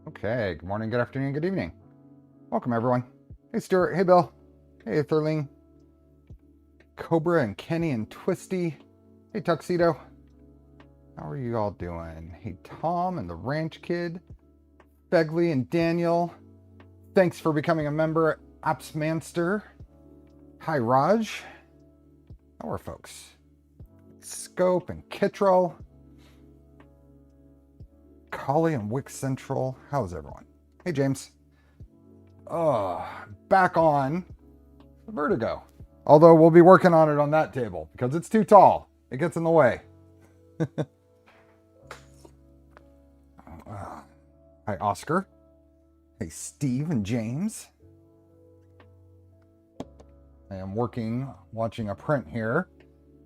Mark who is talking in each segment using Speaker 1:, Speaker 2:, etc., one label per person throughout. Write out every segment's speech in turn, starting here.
Speaker 1: Okay, good morning, good afternoon, good evening. Welcome, everyone. Hey, Stuart. Hey, Bill. Hey, Thurling. Cobra and Kenny and Twisty. Hey, Tuxedo. How are you all doing? Hey, Tom and the Ranch Kid. Begley and Daniel. Thanks for becoming a member, Appsmanster. Hi, Raj. How are folks? Scope and Kittrell. Collie and Wick Central. How's everyone? Hey, James. Back on Vertigo. Although we'll be working on it on that table because it's too tall. It gets in the way. Hi, Oscar. Hey, Steve and James. I am watching a print here.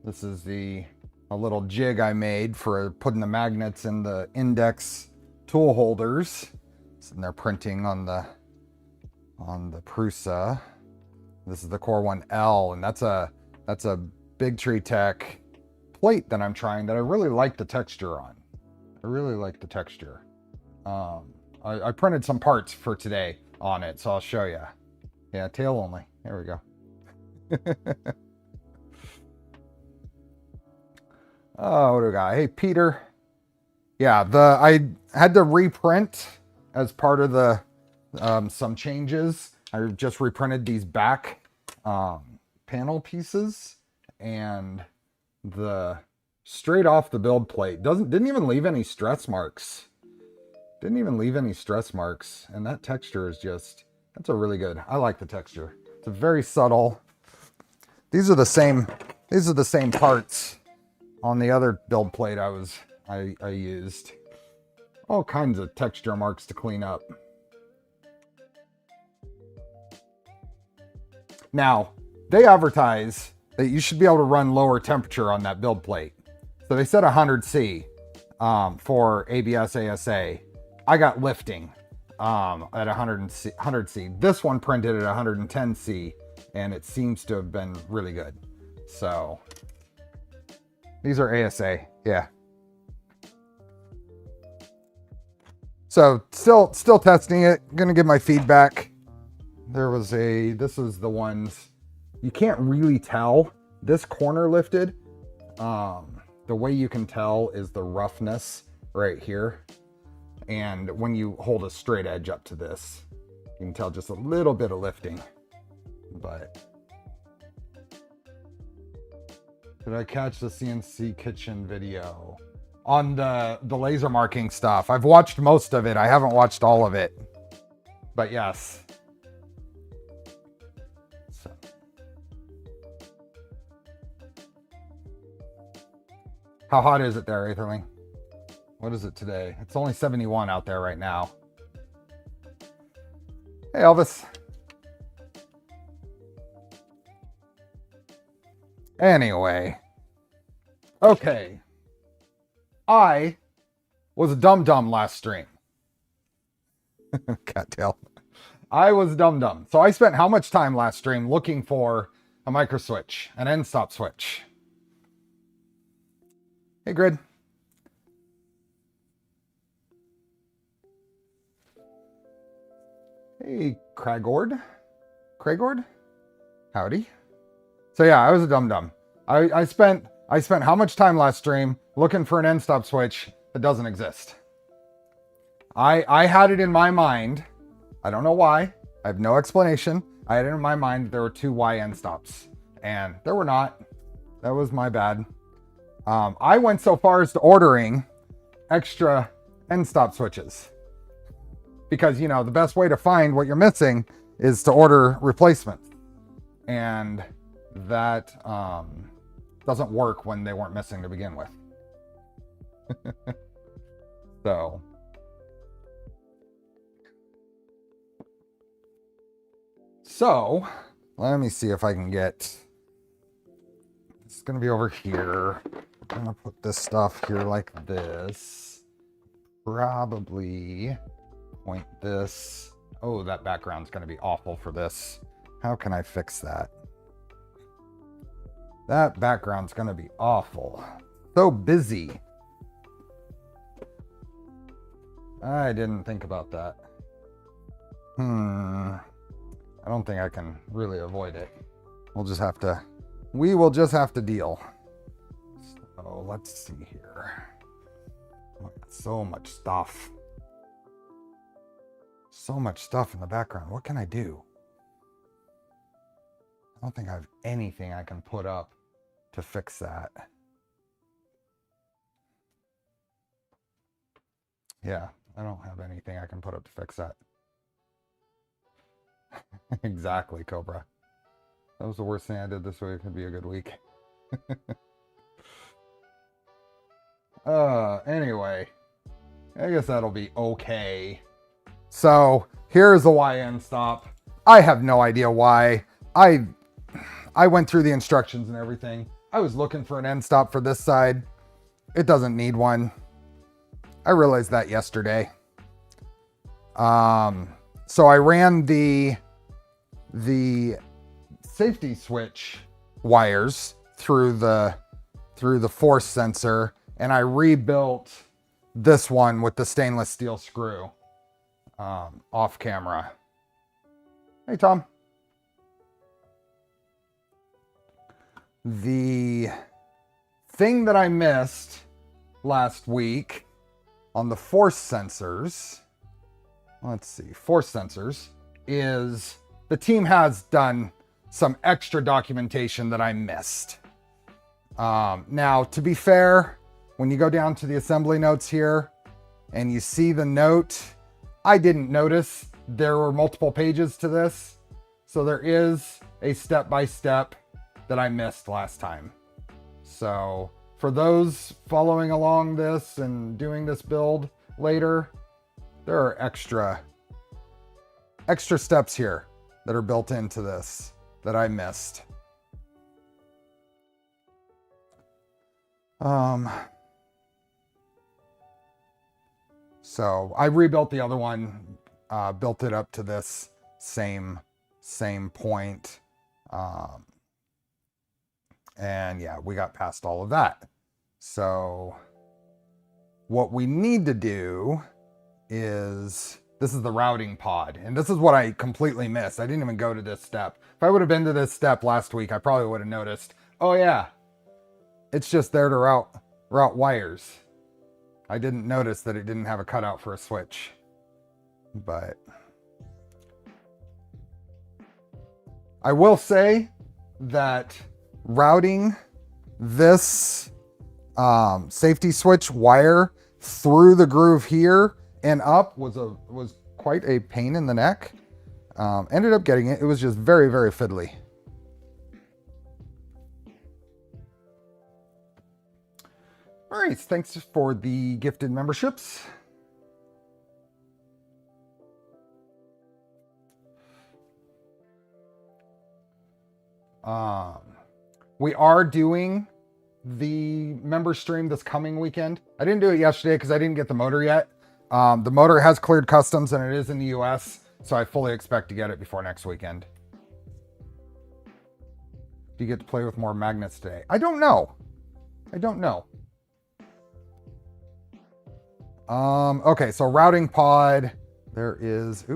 Speaker 1: This is a little jig I made for putting the magnets in the index tool holders. And they're printing on the Prusa. This is the Core 1L, and that's a Big Tree Tech plate that I'm trying that I really like the texture on. I really like the texture. I printed some parts for today on it, so I'll show you. Yeah, tail only. There we go. Oh, what do we got? Hey, Peter. Yeah, I had to reprint as part of the some changes. I just reprinted these back panel pieces, and the straight off the build plate didn't even leave any stress marks. Didn't even leave any stress marks, and that texture is that's a really good. I like the texture. It's a very subtle. These are the same parts on the other build plate I used. All kinds of texture marks to clean up. Now, they advertise that you should be able to run lower temperature on that build plate. So they said 100C for ABS ASA. I got lifting at 100C. This one printed at 110C, and it seems to have been really good. So these are ASA, yeah. So still testing it. Gonna give my feedback. This is the ones you can't really tell. This corner lifted. The way you can tell is the roughness right here. And when you hold a straight edge up to this, you can tell just a little bit of lifting. But did I catch the CNC kitchen video on the laser marking stuff? I've watched most of it. I haven't watched all of it. But yes. So. How hot is it there, Aetherling? What is it today? It's only 71 out there right now. Hey, Elvis. Anyway. Okay. I was dum-dum last stream. Cattail. I was dum-dum. So I spent how much time last stream looking for a micro switch, an end stop switch? Hey, Grid. Hey, Cragord. Howdy. So yeah, I was a dum-dum. I spent how much time last stream looking for an end stop switch that doesn't exist? I had it in my mind. I don't know why. I have no explanation. I had it in my mind that there were 2 Y end stops, and there were not. That was my bad. I went so far as to ordering extra end stop switches. Because, you know, the best way to find what you're missing is to order replacements. And that doesn't work when they weren't missing to begin with. So, let me see if I can get... It's going to be over here. I'm going to put this stuff here like this. Probably... point this. Oh, that background's going to be awful for this. How can I fix that? That background's going to be awful. So busy. I didn't think about that. I don't think I can really avoid it. We will just have to deal. So let's see here. Oh, so much stuff. So much stuff in the background. What can I do? I don't think I have anything I can put up to fix that. Yeah, I don't have anything I can put up to fix that. Exactly, Cobra. That was the worst thing I did this week. It could be a good week. Anyway, I guess that'll be okay. So here's the YN stop. I have no idea why. I went through the instructions and everything. I was looking for an end stop for this side. It doesn't need one. I realized that yesterday. So I ran the safety switch wires through the force sensor, and I rebuilt this one with the stainless steel screw off camera. Hey, Tom. The thing that I missed last week on the force sensors, let's see, force sensors, is the team has done some extra documentation that I missed. Now, to be fair, when you go down to the assembly notes here and you see the note, I didn't notice there were multiple pages to this. So there is a step-by-step that I missed last time. So for those following along this and doing this build later, there are extra steps here that are built into this that I missed. So I rebuilt the other one, built it up to this same point. And yeah, we got past all of that. So what we need to do is, this is the routing pod. And this is what I completely missed. I didn't even go to this step. If I would have been to this step last week, I probably would have noticed, oh yeah, it's just there to route wires. I didn't notice that it didn't have a cutout for a switch. But I will say that routing this safety switch wire through the groove here and up was quite a pain in the neck. Ended up getting it. It was just very, very fiddly. All right, thanks for the gifted memberships. We are doing the member stream this coming weekend. I didn't do it yesterday because I didn't get the motor yet. The motor has cleared customs and it is in the US, so I fully expect to get it before next weekend. Do you get to play with more magnets today? I don't know. Okay, so routing pod, there is,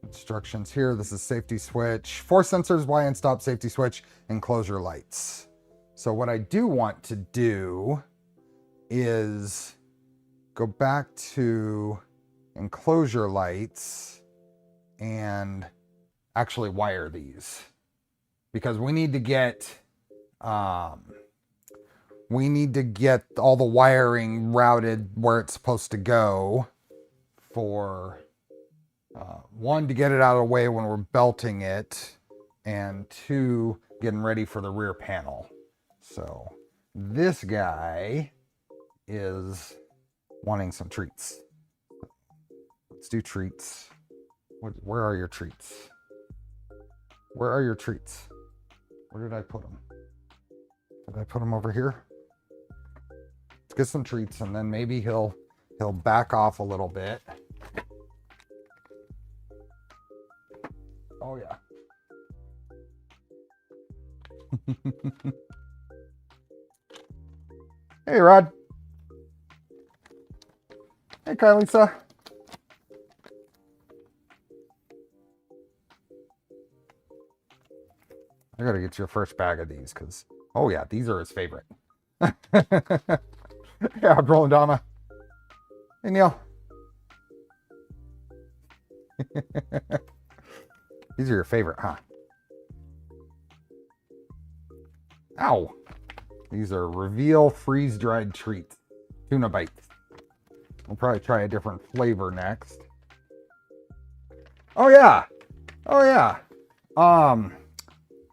Speaker 1: instructions here. This is safety switch, force sensors, YN stop, safety switch, enclosure lights. So what I do want to do is go back to enclosure lights and actually wire these, because we need to get all the wiring routed where it's supposed to go for one, to get it out of the way when we're belting it, and two, getting ready for the rear panel. So this guy is wanting some treats. Let's do treats. Where are your treats? Where are your treats? Where did I put them? Did I put them over here? Let's get some treats, and then maybe he'll back off a little bit. Oh yeah. Hey, Rod. Hey, Kylisa. I gotta get your first bag of these because, oh yeah, these are his favorite. Yeah, Roland Dama. Hey, Neil. These are your favorite, huh? Ow. These are Reveal freeze-dried treats. Tuna bites. We'll probably try a different flavor next. Oh, yeah. Oh, yeah.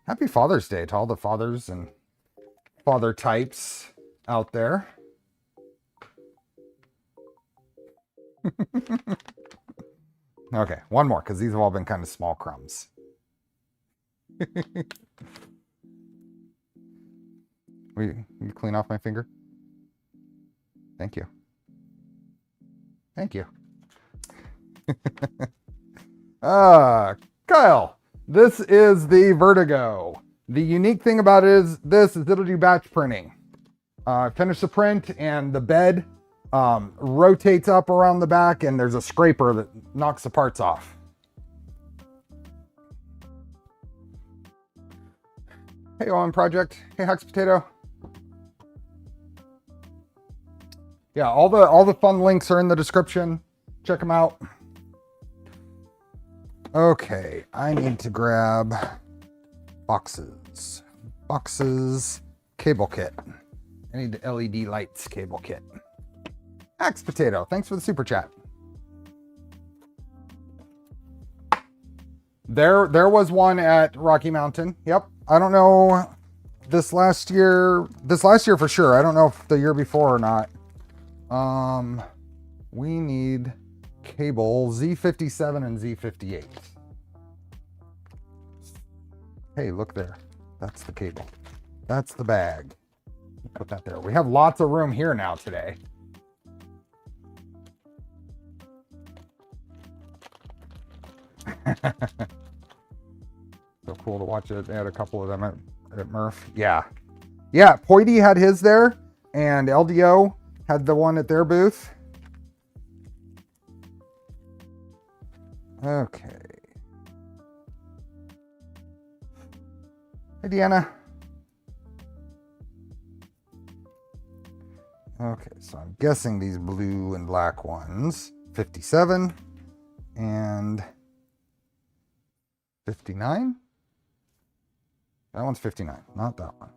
Speaker 1: Happy Father's Day to all the fathers and father types out there. Okay, one more, because these have all been kind of small crumbs. Will you clean off my finger? Thank you. Thank you. Kyle, this is the Vertigo. The unique thing about it is it'll do batch printing. Finish the print and the bed rotates up around the back and there's a scraper that knocks the parts off. Hey, OM Project. Hey, Hux Potato. Yeah, all the fun links are in the description. Check them out. Okay, I need to grab boxes. Boxes, cable kit. I need the LED lights cable kit. Axe Potato, thanks for the super chat. There was one at Rocky Mountain. Yep. I don't know this last year for sure. I don't know if the year before or not. We need cable Z57 and Z58. Hey, look there. That's the cable. That's the bag. Put that there. We have lots of room here now today. So cool to watch it. They had a couple of them at Murph. Yeah. Yeah, Poity had his there, and LDO had the one at their booth. Okay. Hey, Deanna. Okay, so I'm guessing these blue and black ones, 57 and 59. That one's 59, not that one.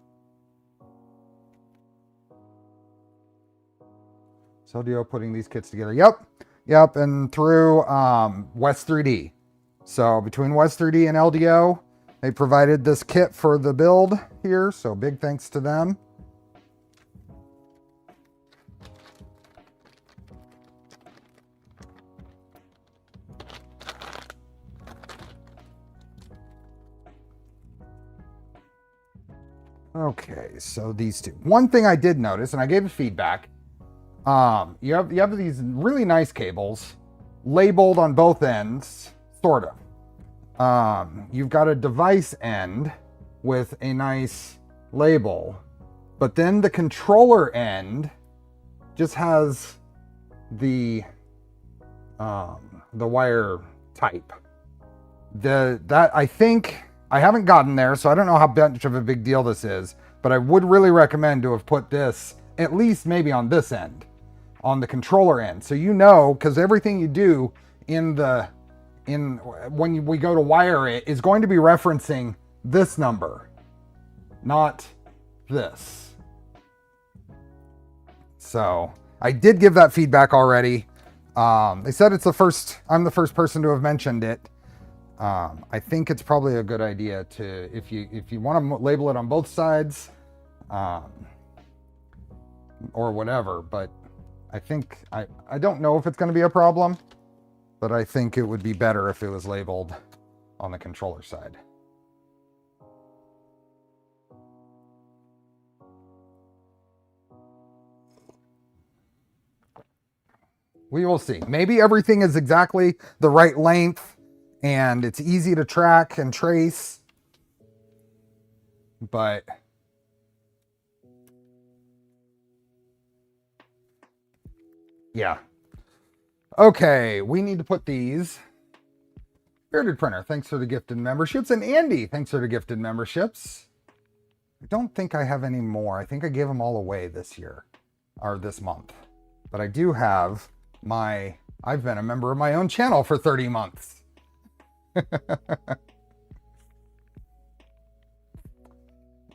Speaker 1: So LDO putting these kits together. Yep, and through West3D. So between West3D and LDO, they provided this kit for the build here. So big thanks to them. Okay, so these two. One thing I did notice, and I gave feedback, you have these really nice cables labeled on both ends, sort of. You've got a device end with a nice label, but then the controller end just has the wire type. That I think I haven't gotten there, so I don't know how much of a big deal this is, but I would really recommend to have put this at least maybe on this end, on the controller end, so you know, because everything you do when we go to wire it is going to be referencing this number, not this. So I did give that feedback already. They said I'm the first person to have mentioned it. I think it's probably a good idea to, if you want to label it on both sides, or whatever, but I think, I don't know if it's going to be a problem, but I think it would be better if it was labeled on the controller side. We will see. Maybe everything is exactly the right length and it's easy to track and trace, but yeah. Okay, we need to put these. Bearded Printer, thanks for the gifted memberships. And Andy, thanks for the gifted memberships. I don't think I have any more. I think I gave them all away this year, or this month. But I do have I've been a member of my own channel for 30 months.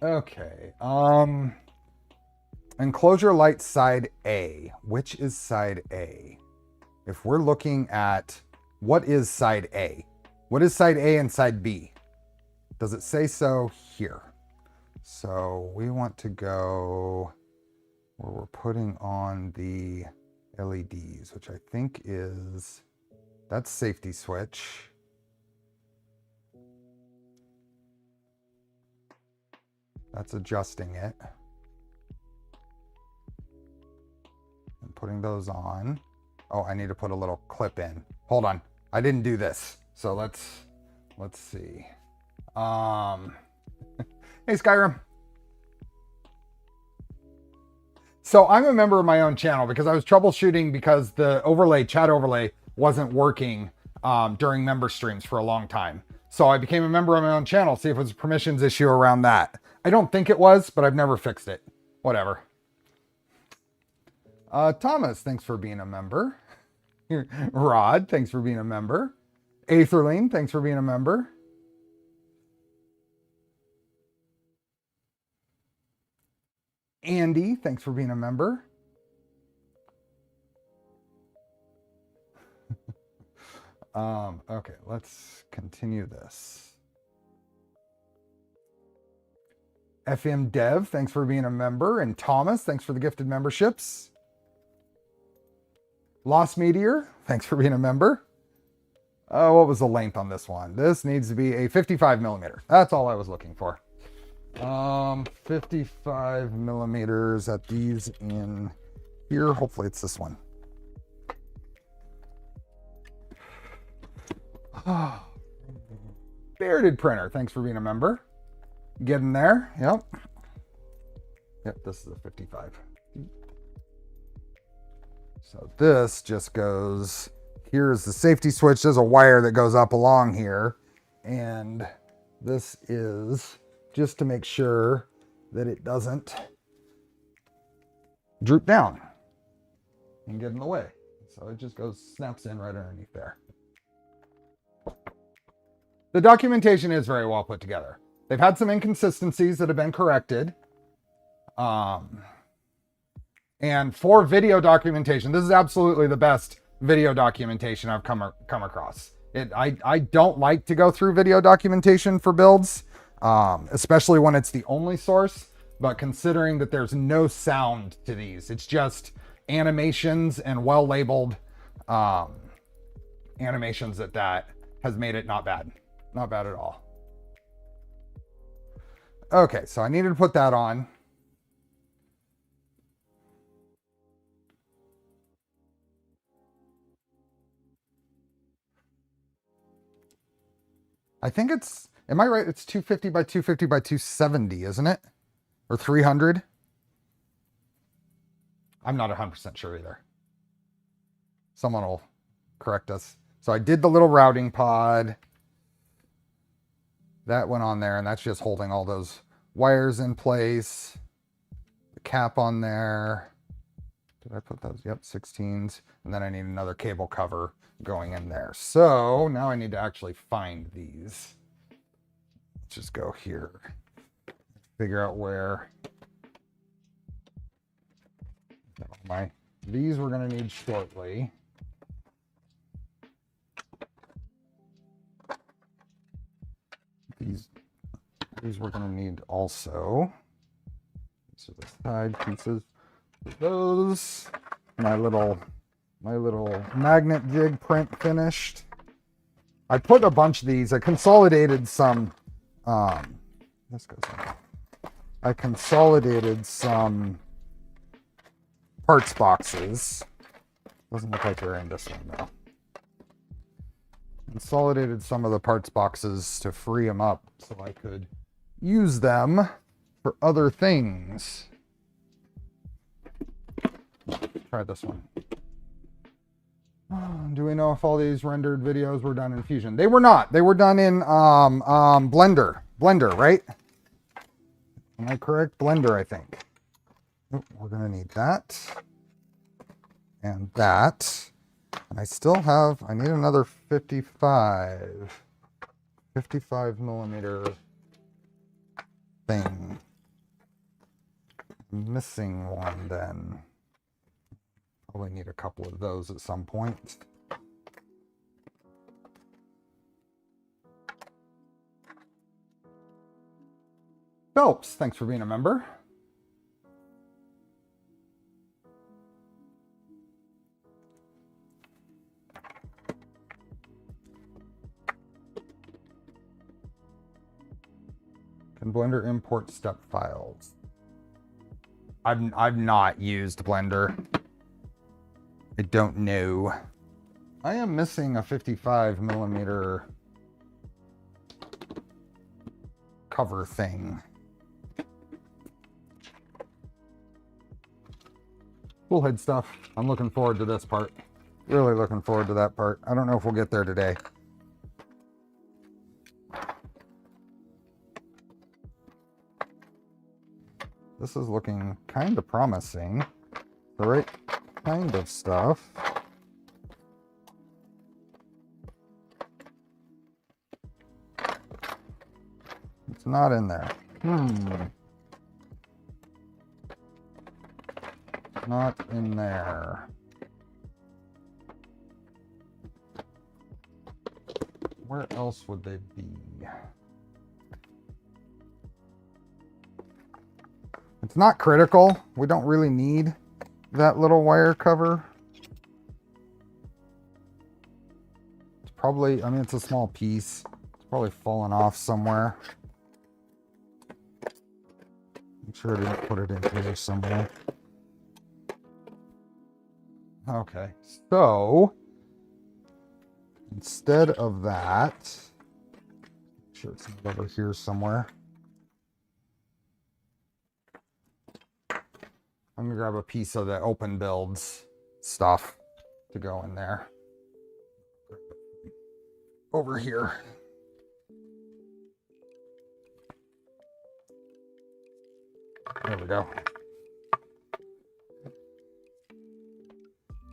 Speaker 1: Okay, Enclosure light side A. Which is side A? If we're looking at what is side A? What is side A and side B? Does it say so here? So we want to go where we're putting on the LEDs, which I think is, that's safety switch. That's adjusting it. And putting those on. Oh, I need to put a little clip in. Hold on. I didn't do this. So let's see. Hey, Skyrim. So I'm a member of my own channel because I was troubleshooting because the chat overlay wasn't working during member streams for a long time. So I became a member of my own channel, see if it was a permissions issue around that. I don't think it was, but I've never fixed it. Whatever. Thomas, thanks for being a member. Rod, thanks for being a member. Aetherline, thanks for being a member. Andy, thanks for being a member. Okay, let's continue this. FM Dev, thanks for being a member. And Thomas, thanks for the gifted memberships. Lost Meteor, thanks for being a member. What was the length on this one? This needs to be a 55 millimeter. That's all I was looking for. 55 millimeters at these in here. Hopefully it's this one. Bearded Printer, thanks for being a member. Getting there. Yep. Yep, this is a 55. So this just goes, here's the safety switch. There's a wire that goes up along here. And this is just to make sure that it doesn't droop down and get in the way. So it just goes, snaps in right underneath there. The documentation is very well put together. They've had some inconsistencies that have been corrected. And for video documentation, this is absolutely the best video documentation I've come across. I don't like to go through video documentation for builds, especially when it's the only source. But considering that there's no sound to these, it's just animations and well-labeled animations that has made it not bad. Not bad at all. Okay, so I needed to put that on. I think it's, am I right? It's 250 by 250 by 270, isn't it? Or 300? I'm not 100% sure either. Someone will correct us. So I did the little routing pod. That went on there, and that's just holding all those wires in place. The cap on there. Did I put those? Yep, 16s. And then I need another cable cover going in there. So now I need to actually find these. Let's just go here. Figure out where these we're going to need shortly. These we're going to need also. These are the side pieces. Those. My little magnet jig print finished. I put a bunch of these. I consolidated some. This goes in. I consolidated some parts boxes. Doesn't look like they're in this one though. Consolidated some of the parts boxes to free them up so I could use them for other things. Try this one. Do we know if all these rendered videos were done in Fusion? They were not. They were done in Blender. Blender, right? Am I correct? Blender, I think. Oh, we're going to need that. And that. And I still have, I need another 55 millimeter thing. I'm missing one then. Probably need a couple of those at some point. Phelps, thanks for being a member. Can Blender import step files? I've not used Blender. I don't know. I am missing a 55 millimeter cover thing. Cool head stuff. I'm looking forward to this part. Really looking forward to that part. I don't know if we'll get there today. This is looking kind of promising. The right kind of stuff. It's not in there. Not in there. Where else would they be? It's not critical. We don't really need that little wire cover. It's probably, I mean, it's a small piece. It's probably fallen off somewhere. I'm sure I didn't put it in here somewhere. Okay, so instead of that, I'm sure it's over here somewhere. I'm gonna grab a piece of the open builds stuff to go in there. Over here. There we go.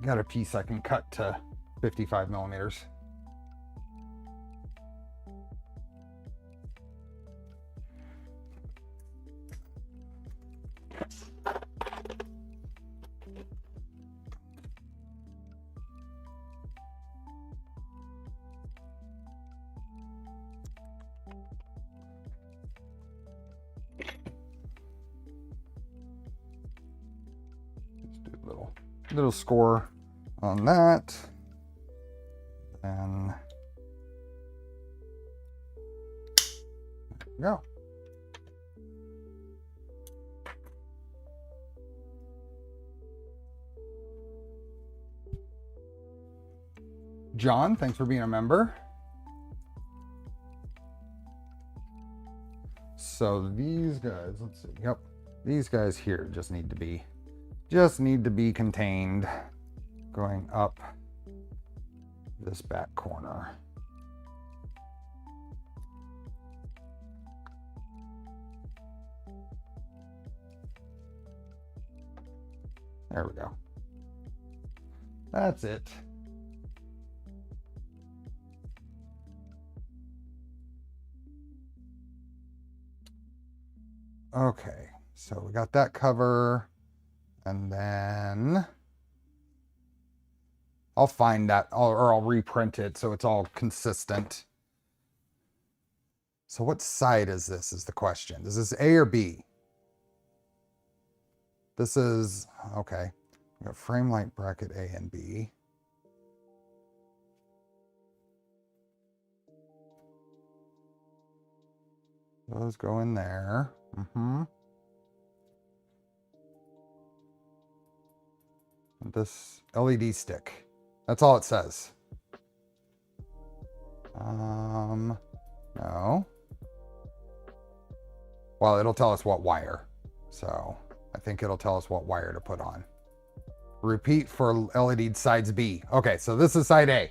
Speaker 1: Got a piece I can cut to 55 millimeters. Little score on that, and there we go. John, thanks for being a member. So these guys, let's see. Yep, these guys here just need to be contained going up this back corner. There we go. That's it. Okay, so we got that cover. And then I'll find that, or I'll reprint it so it's all consistent. So what side is this is the question. Is this A or B? This is, okay. We got frame light bracket A and B. Those go in there. This LED stick. That's all it says. No. Well, it'll tell us what wire. So I think it'll tell us what wire to put on. Repeat for LED sides B. Okay, so this is side A.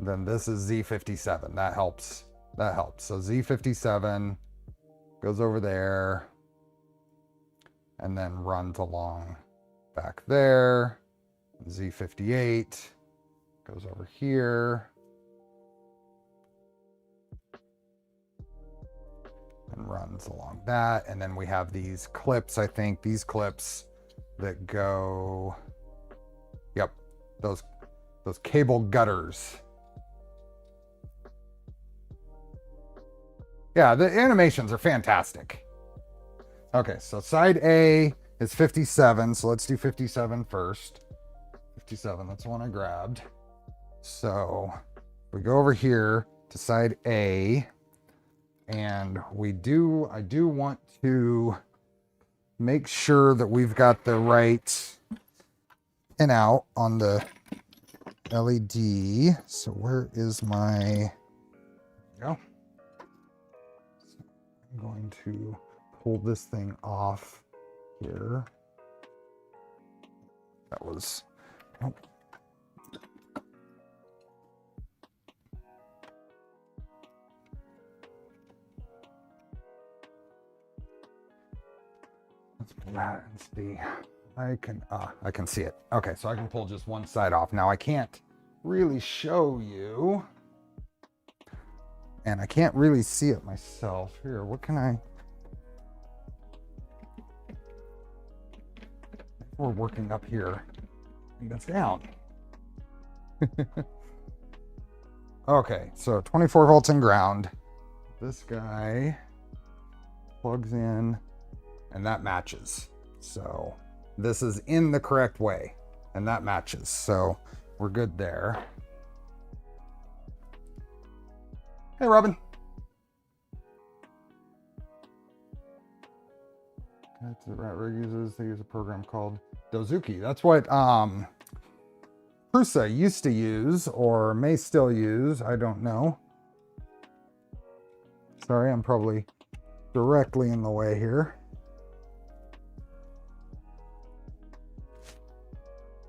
Speaker 1: Then this is Z57. That helps. That helps. So Z57 goes over there and then runs along back there. Z58 goes over here and runs along that. And then we have these clips, I think, these clips that go, yep, those cable gutters. Yeah, the animations are fantastic. Okay, so side A is 57, so let's do 57 first. 57, that's the one I grabbed. So we go over here to side A, and I do want to make sure that we've got the right pinout on the LED. So where is my, there we go. I'm going to pull this thing off here. That was, oh. Let's pull that and see. I can see it. Okay, so I can pull just one side off. Now I can't really show you, and I can't really see it myself. Here, what can I? We're working up here. I think that's down. Okay, so 24 volts in ground. This guy plugs in, and that matches. So this is in the correct way, and that matches. So we're good there. Hey, Robin. That's what Rat Rig uses. They use a program called Dozuki. That's what Prusa used to use, or may still use. I don't know. Sorry, I'm probably directly in the way here.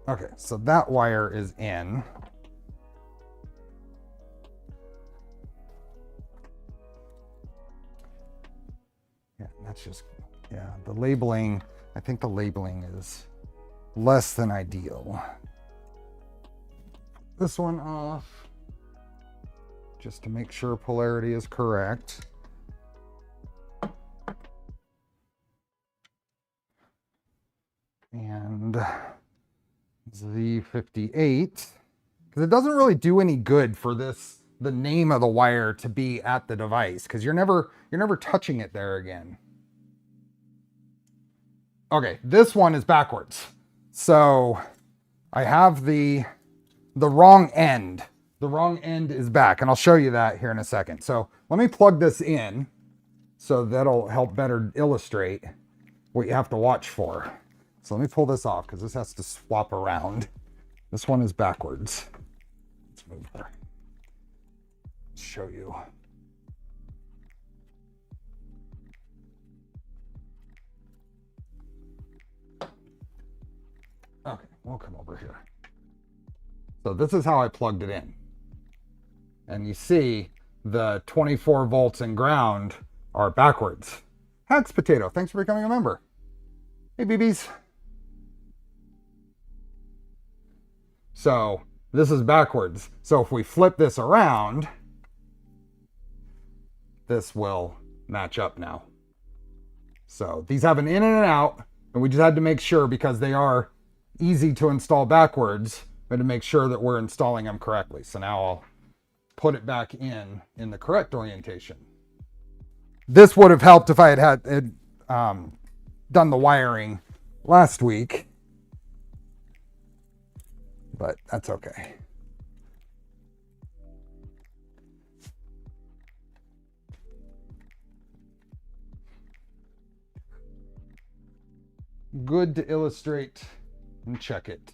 Speaker 1: Okay, so that wire is in. Yeah, that's just, yeah, the labeling, I think the labeling is less than ideal. This one off, just to make sure polarity is correct. And Z58, because it doesn't really do any good for this, the name of the wire to be at the device, because you're never touching it there again. Okay, this one is backwards. So I have the wrong end. The wrong end is back, and I'll show you that here in a second. So let me plug this in, so that'll help better illustrate what you have to watch for. So let me pull this off, because this has to swap around. This one is backwards. Let's move her. Let's show you. Okay, we'll come over here. So this is how I plugged it in. And you see the 24 volts in ground are backwards. Hacks Potato, thanks for becoming a member. Hey, BBs. So this is backwards. So if we flip this around, this will match up now. So these have an in and an out, and we just had to make sure, because they are easy to install backwards, but to make sure that we're installing them correctly. So now I'll put it back in the correct orientation. This would have helped if I had done the wiring last week, but that's okay. Good to illustrate and check it.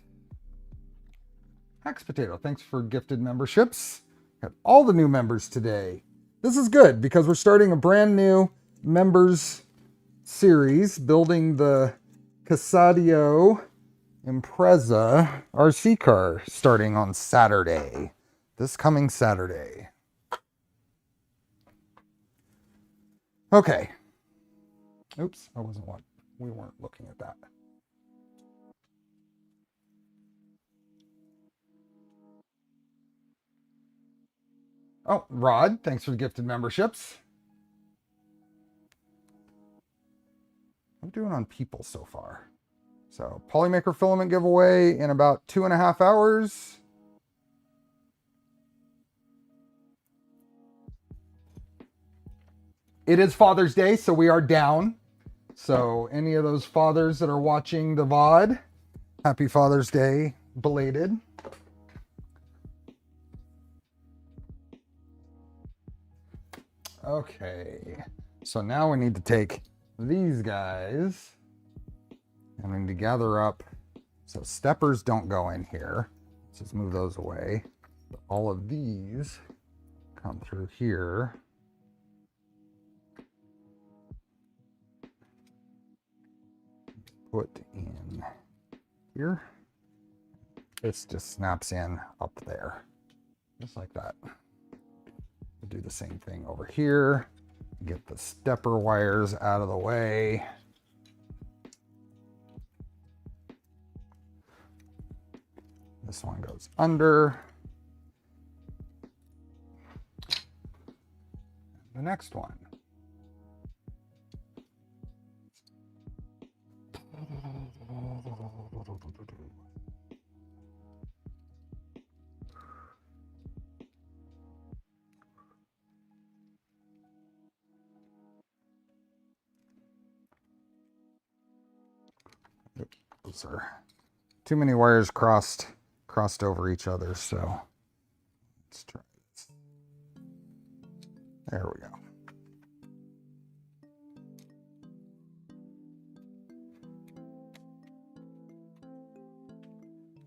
Speaker 1: Hacks Potato, thanks for gifted memberships. Got all the new members today. this is good because we're starting a brand new members series, building the Casadio Impreza RC car starting on Saturday, this coming Saturday. Okay. Oops, I wasn't one. We weren't looking at that. Oh, Rod, thanks for the gifted memberships. I'm doing on people so far. So, Polymaker filament giveaway in about 2.5 hours. It is Father's Day, so we are down. So, any of those fathers that are watching the VOD, happy Father's Day, belated. Okay, so now we need to take these guys and we need to gather up. So steppers don't go in here. Let's just move those away. But all of these come through here. Put in here. This just snaps in up there, just like that. We'll do the same thing over here. Get the stepper wires out of the way. This one goes under. The next one. Those are too many wires crossed over each other, so let's try this. There we go.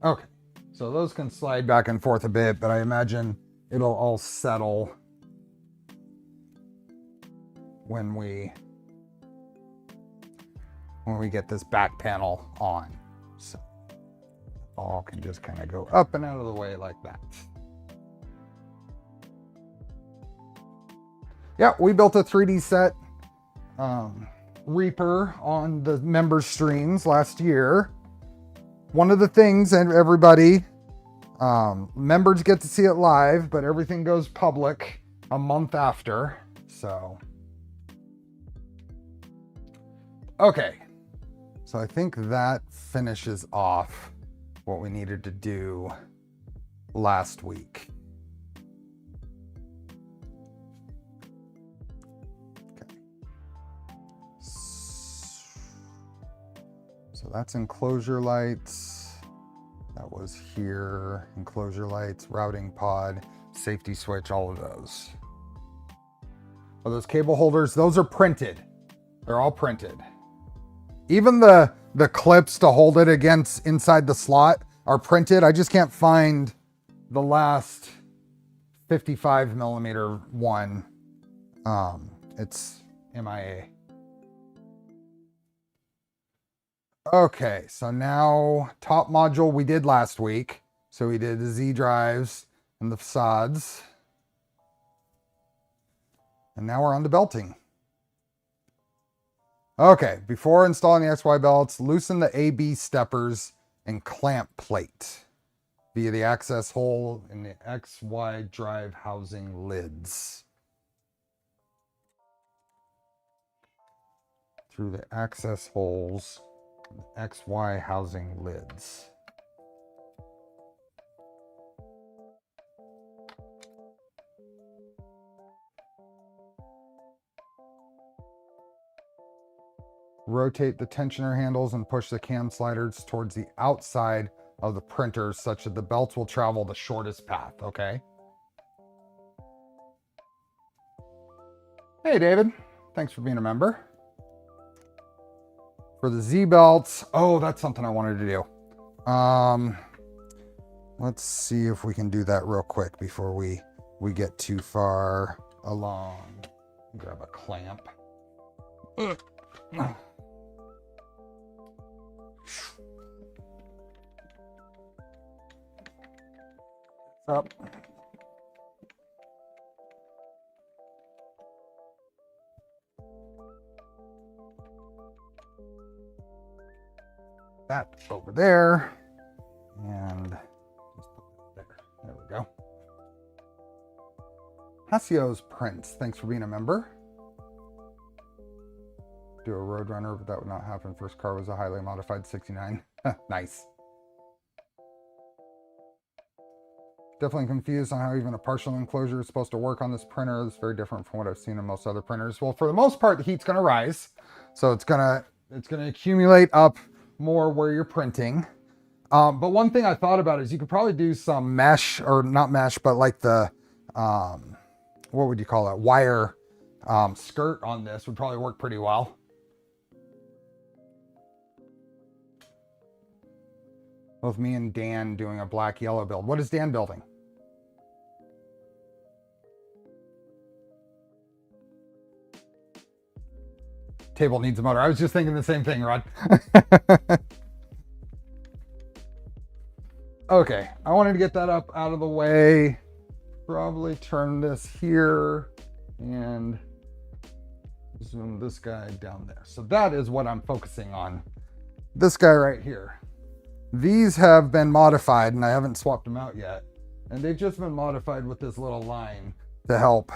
Speaker 1: Okay, so those can slide back and forth a bit, but I imagine it'll all settle when we get this back panel on. So all can just kind of go up and out of the way like that. Yeah, we built a 3D set Reaper on the member streams last year. One of the things, and everybody, members get to see it live, but everything goes public a month after. So, okay. So I think that finishes off what we needed to do last week. Okay. So that's enclosure lights. That was here. Enclosure lights, routing pod, safety switch, all of those. Oh, those cable holders, those are printed. They're all printed. Even the clips to hold it against inside the slot are printed. I just can't find the last 55 millimeter one. It's MIA. Okay, so now top module we did last week. So we did the Z drives and the facades. And now we're on to belting. Okay, before installing the XY belts, loosen the AB steppers and clamp plate via the access hole in the XY drive housing lids. Through the access holes in the XY housing lids. Rotate the tensioner handles and push the cam sliders towards the outside of the printer such that the belts will travel the shortest path, okay? Hey, David. Thanks for being a member. For the Z belts, oh, that's something I wanted to do. Let's see if we can do that real quick before we get too far. along. Grab a clamp. Up. That over there, and just put that there. There we go. Hasio's Prince, thanks for being a member. Do a Roadrunner, but that would not happen. First car was a highly modified 69. Nice. Definitely confused on how even a partial enclosure is supposed to work on this printer. It's very different from what I've seen in most other printers. Well, for the most part, the heat's going to rise, so it's going to accumulate up more where you're printing. But one thing I thought about is you could probably do some mesh, or not mesh, but like the what would you call it, wire skirt on this would probably work pretty well. Both me and Dan doing a black yellow build. What is Dan building? Table needs a motor. I was just thinking the same thing, Rod. Okay, I wanted to get that up out of the way. Probably turn this here and zoom this guy down there. So that is what I'm focusing on. This guy right here. These have been modified, and I haven't swapped them out yet. And they've just been modified with this little line to help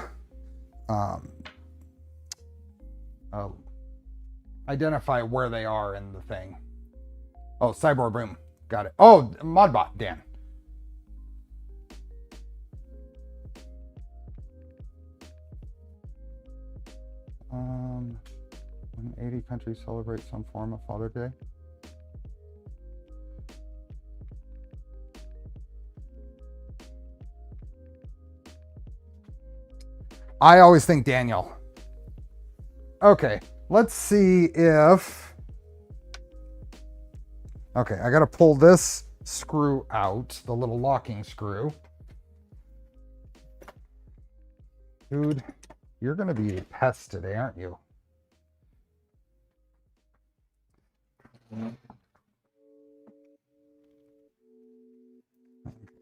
Speaker 1: identify where they are in the thing. Oh, Cyborg Boom. Got it. Oh, Modbot, Dan. When 80 countries celebrate some form of Father's Day. I always think Daniel. Okay, let's see if... Okay, I gotta pull this screw out, the little locking screw. Dude, you're gonna be a pest today, aren't you?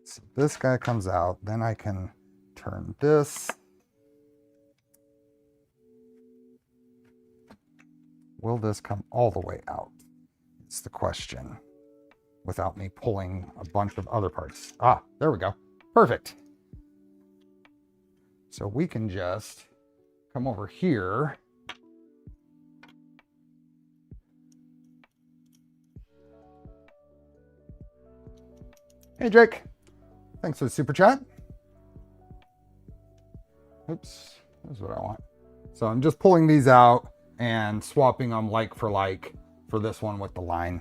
Speaker 1: So this guy comes out, then I can turn this. Will this come all the way out? It's the question, without me pulling a bunch of other parts. Ah, there we go. Perfect. So we can just come over here. Hey, Drake. Thanks for the super chat. Oops, that's what I want. So I'm just pulling these out and swapping them like for this one with the line.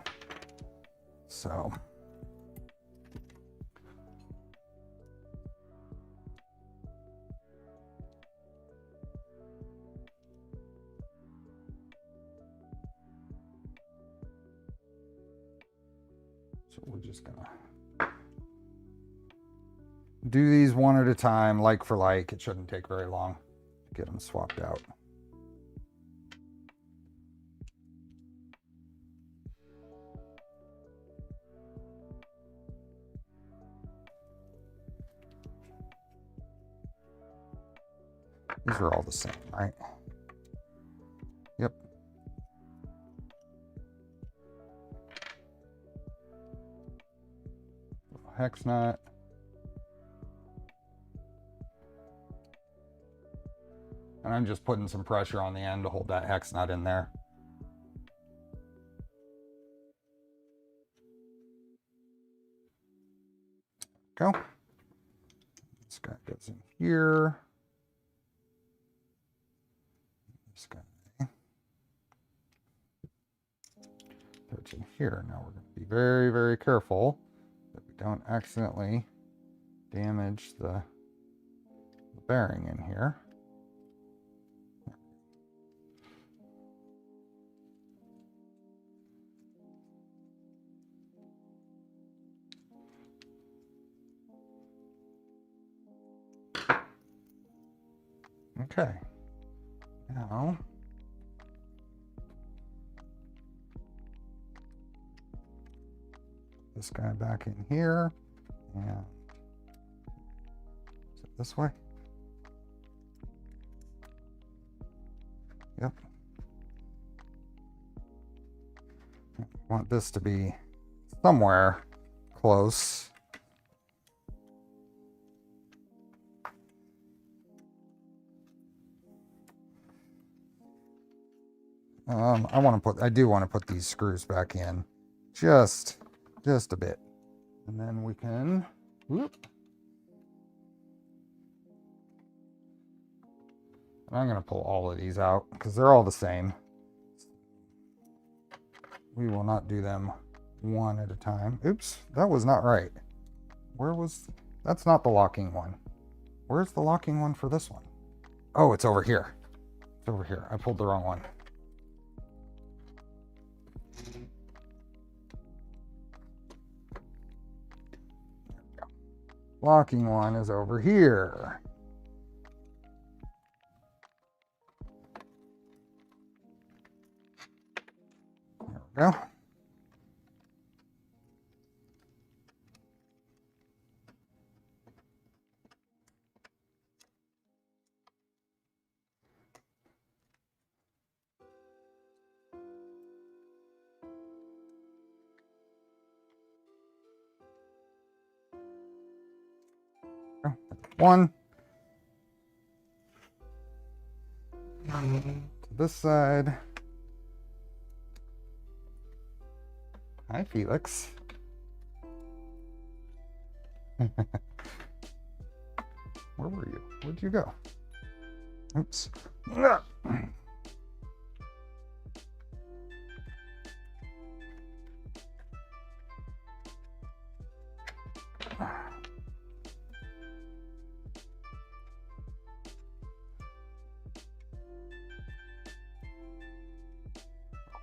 Speaker 1: So we're just gonna do these one at a time, like for like. It shouldn't take very long to get them swapped out. These are all the same, right? Yep. Hex nut. And I'm just putting some pressure on the end to hold that hex nut in there. Go. This guy goes in here. This guy goes in here. Now we're going to be very, very careful that we don't accidentally damage the bearing in here. Okay. Now, this guy back in here, and is it this way? Yep. I want this to be somewhere close. I do want to put these screws back in just a bit. And then we can, whoop. And I'm going to pull all of these out because they're all the same. We will not do them one at a time. Oops, that was not right. That's not the locking one. Where's the locking one for this one? Oh, it's over here. It's over here. I pulled the wrong one. Locking one is over here. There we go. One. To this side. Hi, Felix. Where were you? Where'd you go? Oops.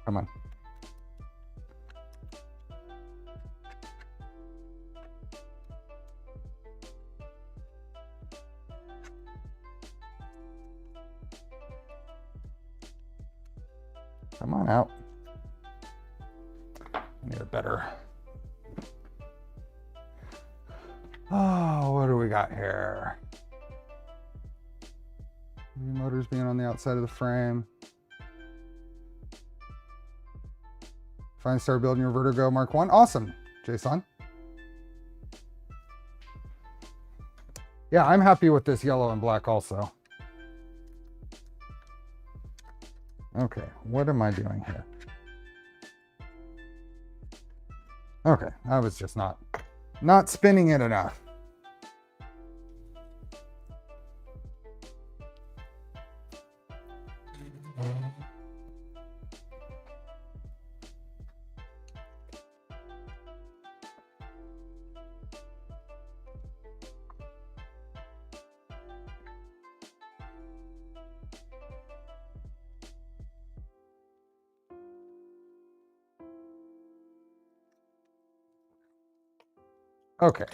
Speaker 1: Come on. Come on out. I need a better. Oh, what do we got here? Motors being on the outside of the frame. Finally start building your Vertigo Mark 1. Awesome, Jason. Yeah, I'm happy with this yellow and black also. Okay, what am I doing here? Okay, I was just not spinning it enough. Okay.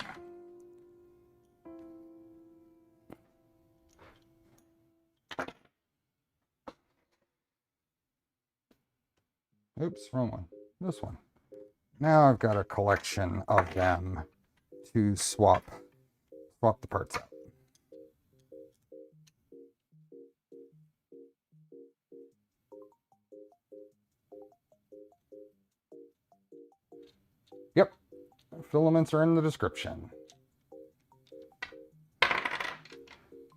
Speaker 1: Oops, wrong one. This one. Now I've got a collection of them to swap the parts out. Yep. Filaments are in the description.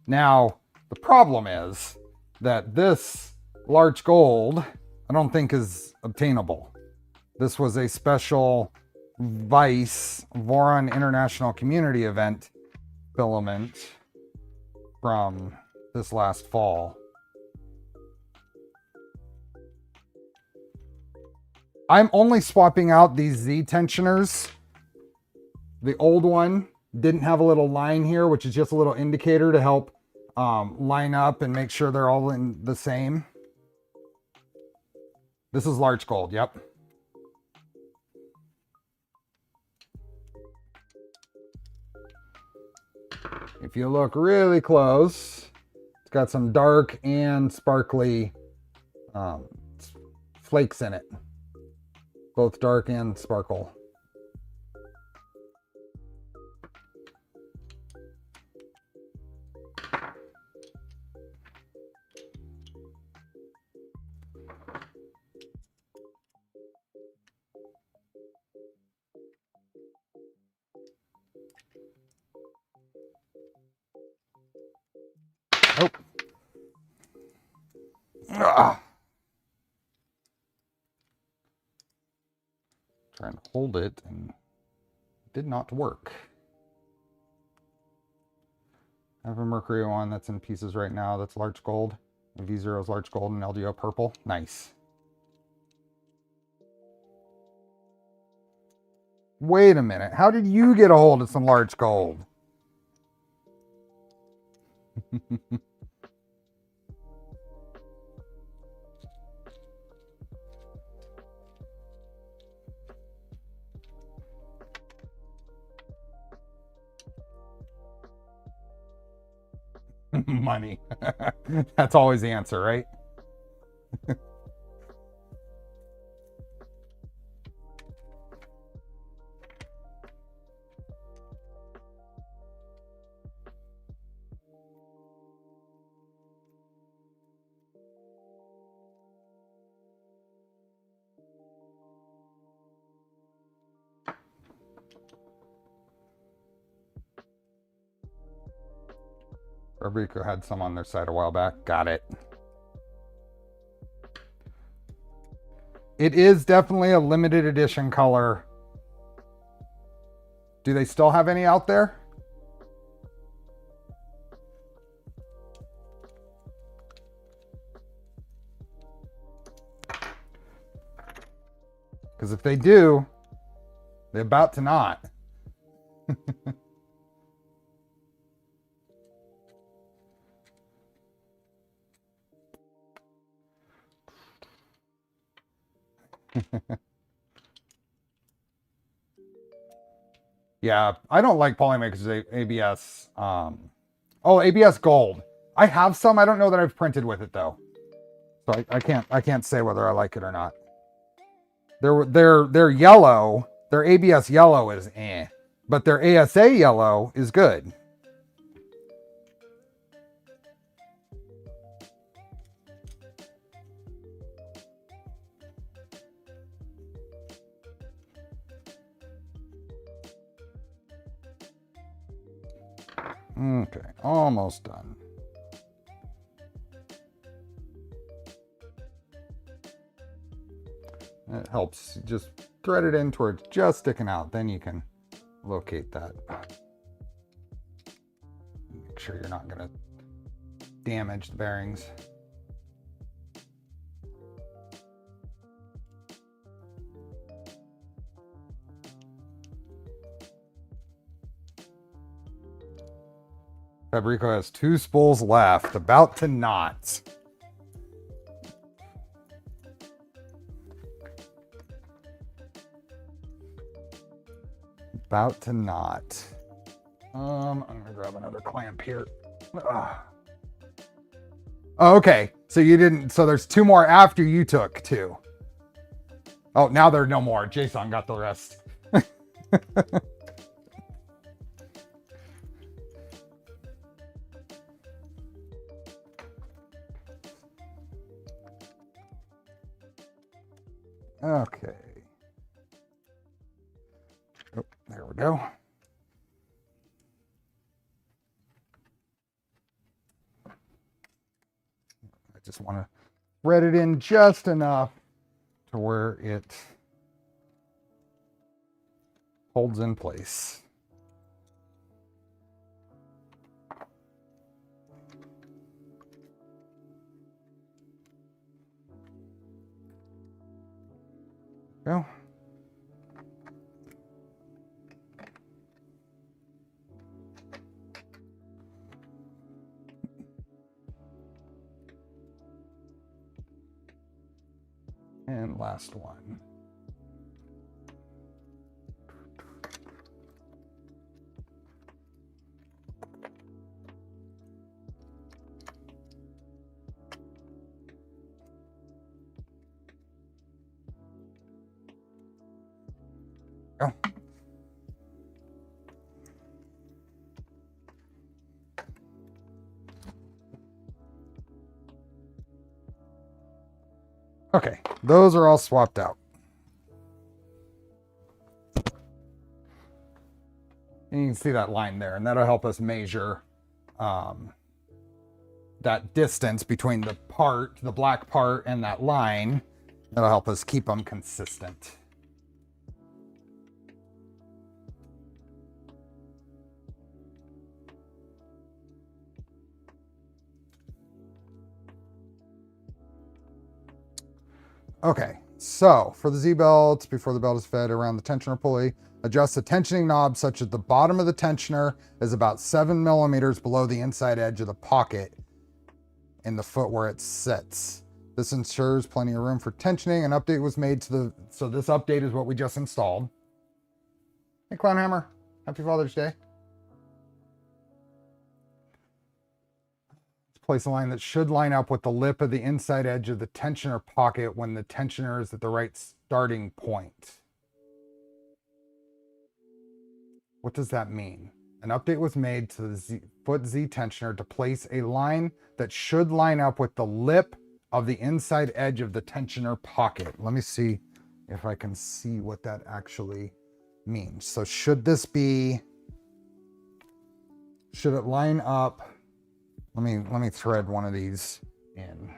Speaker 1: Now, the problem is that this Larch gold, I don't think is obtainable. This was a special Vice Voron International Community event filament from this last fall. I'm only swapping out these Z tensioners. The old one didn't have a little line here, which is just a little indicator to help line up and make sure they're all in the same. This is Larch gold, yep. If you look really close, it's got some dark and sparkly flakes in it. Both dark and sparkle. Oh. Ah. Trying to hold it and it did not work. I have a mercury one that's in pieces right now. That's Larch gold. V0 is Larch gold and LDO purple. Nice. Wait a minute. How did you get a hold of some Larch gold? Money. That's always the answer, right? Vertigo had some on their site a while back. Got it. It is definitely a limited edition color. Do they still have any out there? Because if they do, they're about to not. Yeah, I don't like Polymaker's ABS. Oh, ABS gold. I have some. I don't know that I've printed with it though, so I can't say whether I like it or not. Their yellow, their ABS yellow is eh, but their ASA yellow is good. Okay, almost done. It helps. Just thread it in towards just sticking out. Then you can locate that. Make sure you're not going to damage the bearings. Vertigo has 2 spools left, about to knot. About to knot. I'm gonna grab another clamp here. Ugh. Oh, okay, so you didn't. So there's 2 more after you took 2. Oh, now there are no more. Jason got the rest. Okay. Oh, there we go. I just want to thread it in just enough to where it holds in place. Go. And last one. Go. Okay, those are all swapped out. And you can see that line there, and that'll help us measure that distance between the part, the black part, and that line. That'll help us keep them consistent. Okay, so for the Z-belt, before the belt is fed around the tensioner pulley, adjust the tensioning knob such that the bottom of the tensioner is about 7 millimeters below the inside edge of the pocket in the foot where it sits. This ensures plenty of room for tensioning. An update was made to the, so this update is what we just installed. Hey, Clownhammer, happy Father's Day. Place a line that should line up with the lip of the inside edge of the tensioner pocket when the tensioner is at the right starting point. What does that mean? An update was made to the foot Z tensioner to place a line that should line up with the lip of the inside edge of the tensioner pocket. Let me see if I can see what that actually means. So should this be, should it line up? Let me thread one of these in.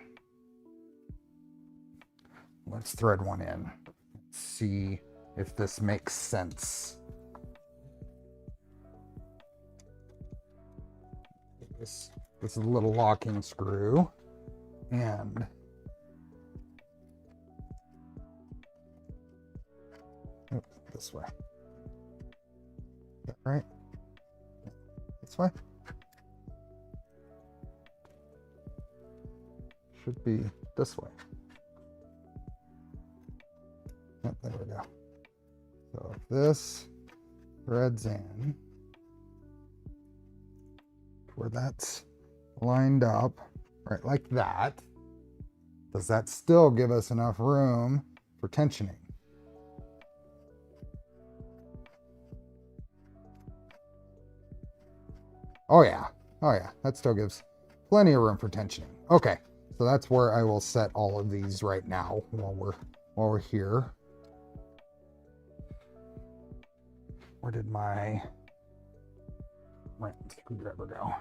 Speaker 1: Let's thread one in. See if this makes sense. This is a little locking screw, and this way. Is that right? This way? Should be this way. Yep, there we go. So if this threads in where that's lined up, right like that, does that still give us enough room for tensioning? Oh yeah, that still gives plenty of room for tensioning. Okay. So that's where I will set all of these right now while we're here. Where did my screwdriver go?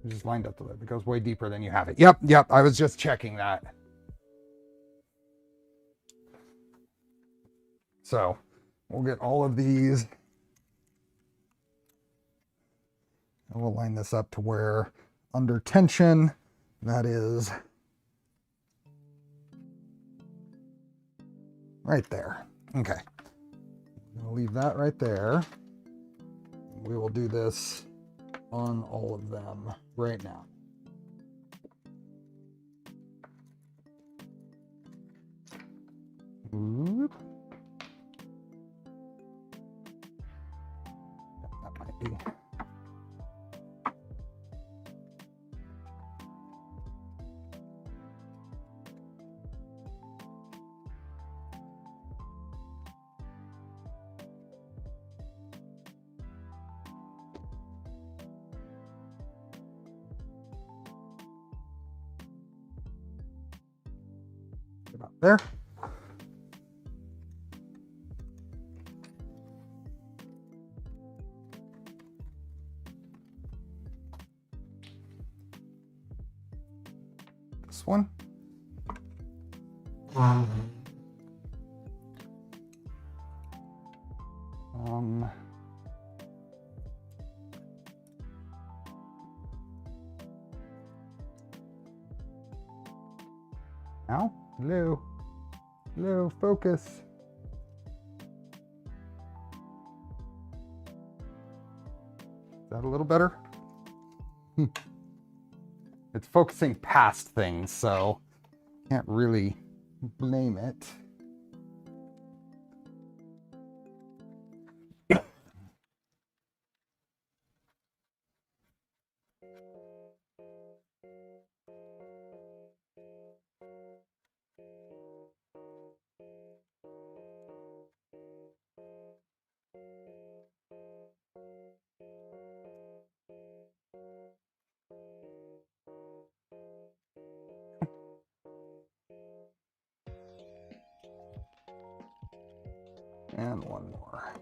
Speaker 1: I just lined up the lip. It goes way deeper than you have it. Yep. I was just checking that. So we'll get all of these. And we'll line this up to where under tension, that is right there. Okay. I'm gonna leave that right there. We will do this on all of them right now. Oop. That might be. About there. This one. Now, hello, focus. Is that a little better? It's focusing past things, so can't really blame it. And one more.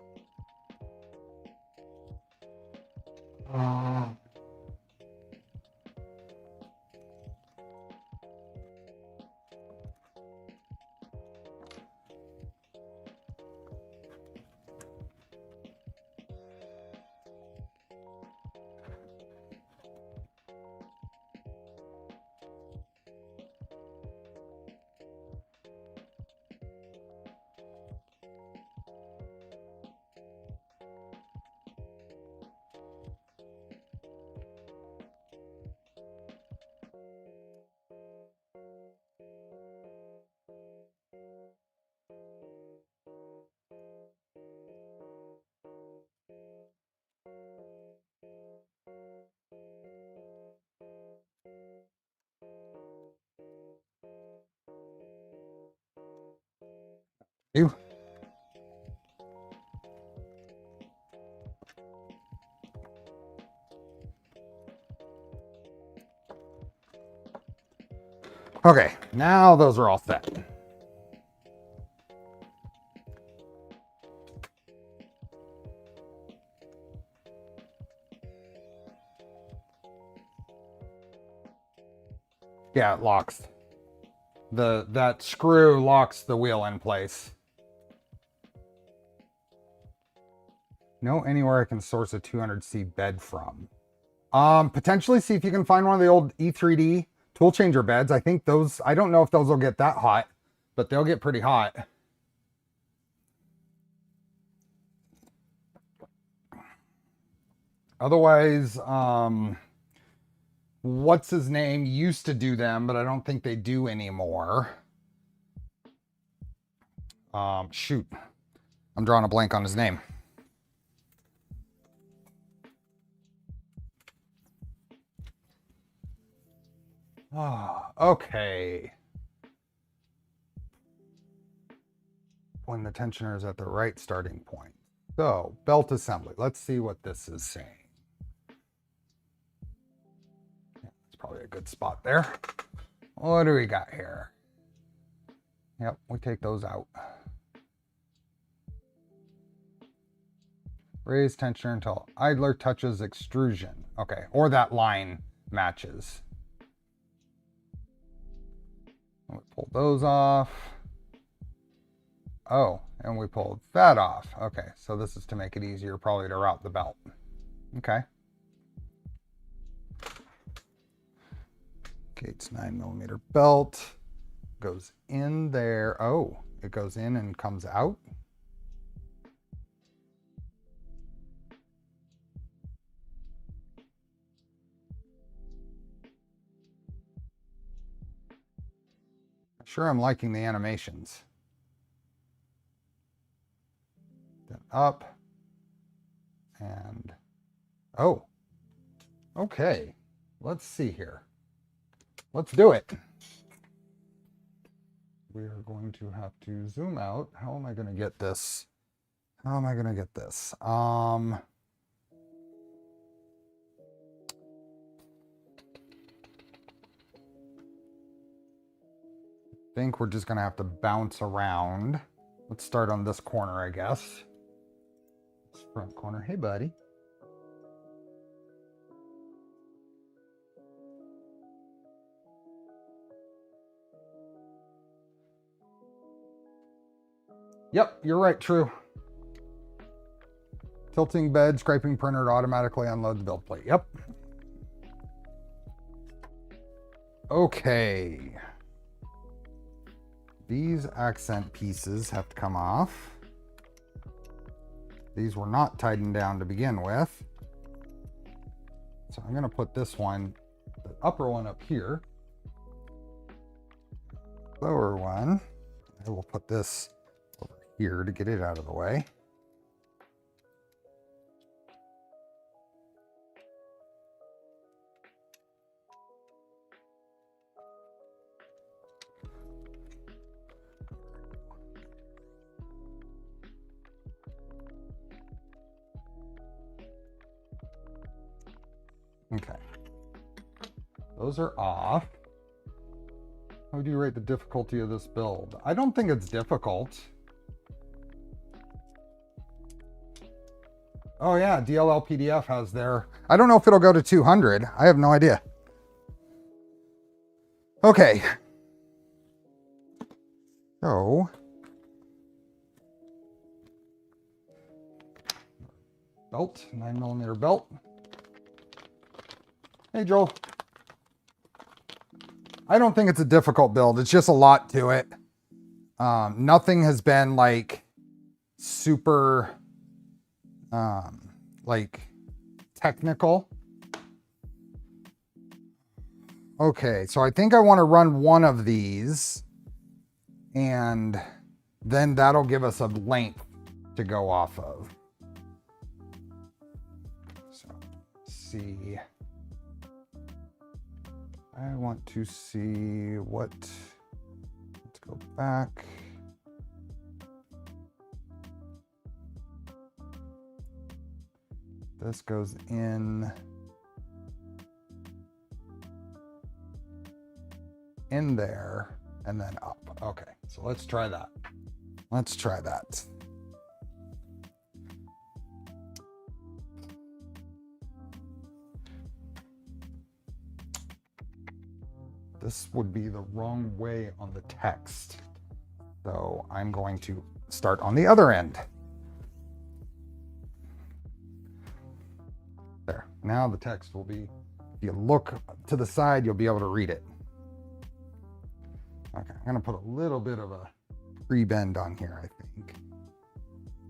Speaker 1: You. Okay, now those are all set. Yeah, it locks. That screw locks the wheel in place. Know anywhere I can source a 200C bed from? Potentially see if you can find one of the old E3D tool changer beds. I think those, I don't know if those will get that hot, but they'll get pretty hot. Otherwise, what's his name used to do them, but I don't think they do anymore. Shoot, I'm drawing a blank on his name. Oh, okay. When the tensioner is at the right starting point. So, belt assembly. Let's see what this is saying. Yeah, that's probably a good spot there. What do we got here? Yep, we take those out. Raise tensioner until idler touches extrusion. Okay, or that line matches. We pull those off. Oh, and we pulled that off. Okay, so this is to make it easier probably to route the belt. Okay. Gates 9mm belt goes in there. Oh, it goes in and comes out. Sure, I'm liking the animations. Then up and oh, okay. Let's see here. Let's do it. We are going to have to zoom out. How am I going to get this? How am I going to get this? I think we're just going to have to bounce around. Let's start on this corner, I guess. This front corner. Hey, buddy. Yep, you're right, true. Tilting bed, scraping printer to automatically unload the build plate. Yep. Okay. These accent pieces have to come off. These were not tightened down to begin with. So I'm going to put this one, the upper one up here. Lower one. I will put this over here to get it out of the way. Okay. Those are off. How would you rate the difficulty of this build? I don't think it's difficult. Oh yeah, DLL PDF has their, I don't know if it'll go to 200. I have no idea. Okay. So, belt, 9mm belt. Hey Joel. I don't think it's a difficult build. It's just a lot to it. Nothing has been like super like technical. Okay, so I think I want to run one of these and then that'll give us a length to go off of. So let's see. I want to see what, let's go back. This goes in there and then up. Okay, so let's try that. Let's try that. This would be the wrong way on the text. So I'm going to start on the other end. There, now the text will be, if you look to the side, you'll be able to read it. Okay, I'm gonna put a little bit of a pre-bend on here, I think.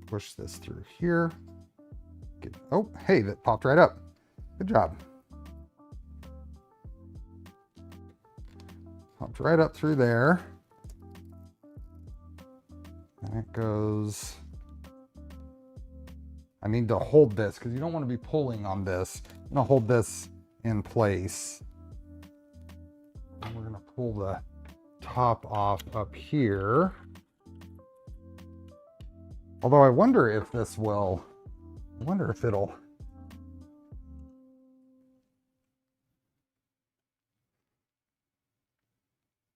Speaker 1: Push this through here. Get, oh, hey, that popped right up. Good job. Popped right up through there. And it goes, I need to hold this because you don't want to be pulling on this. I'm gonna hold this in place. And we're gonna pull the top off up here. Although I wonder if this will, I wonder if it'll,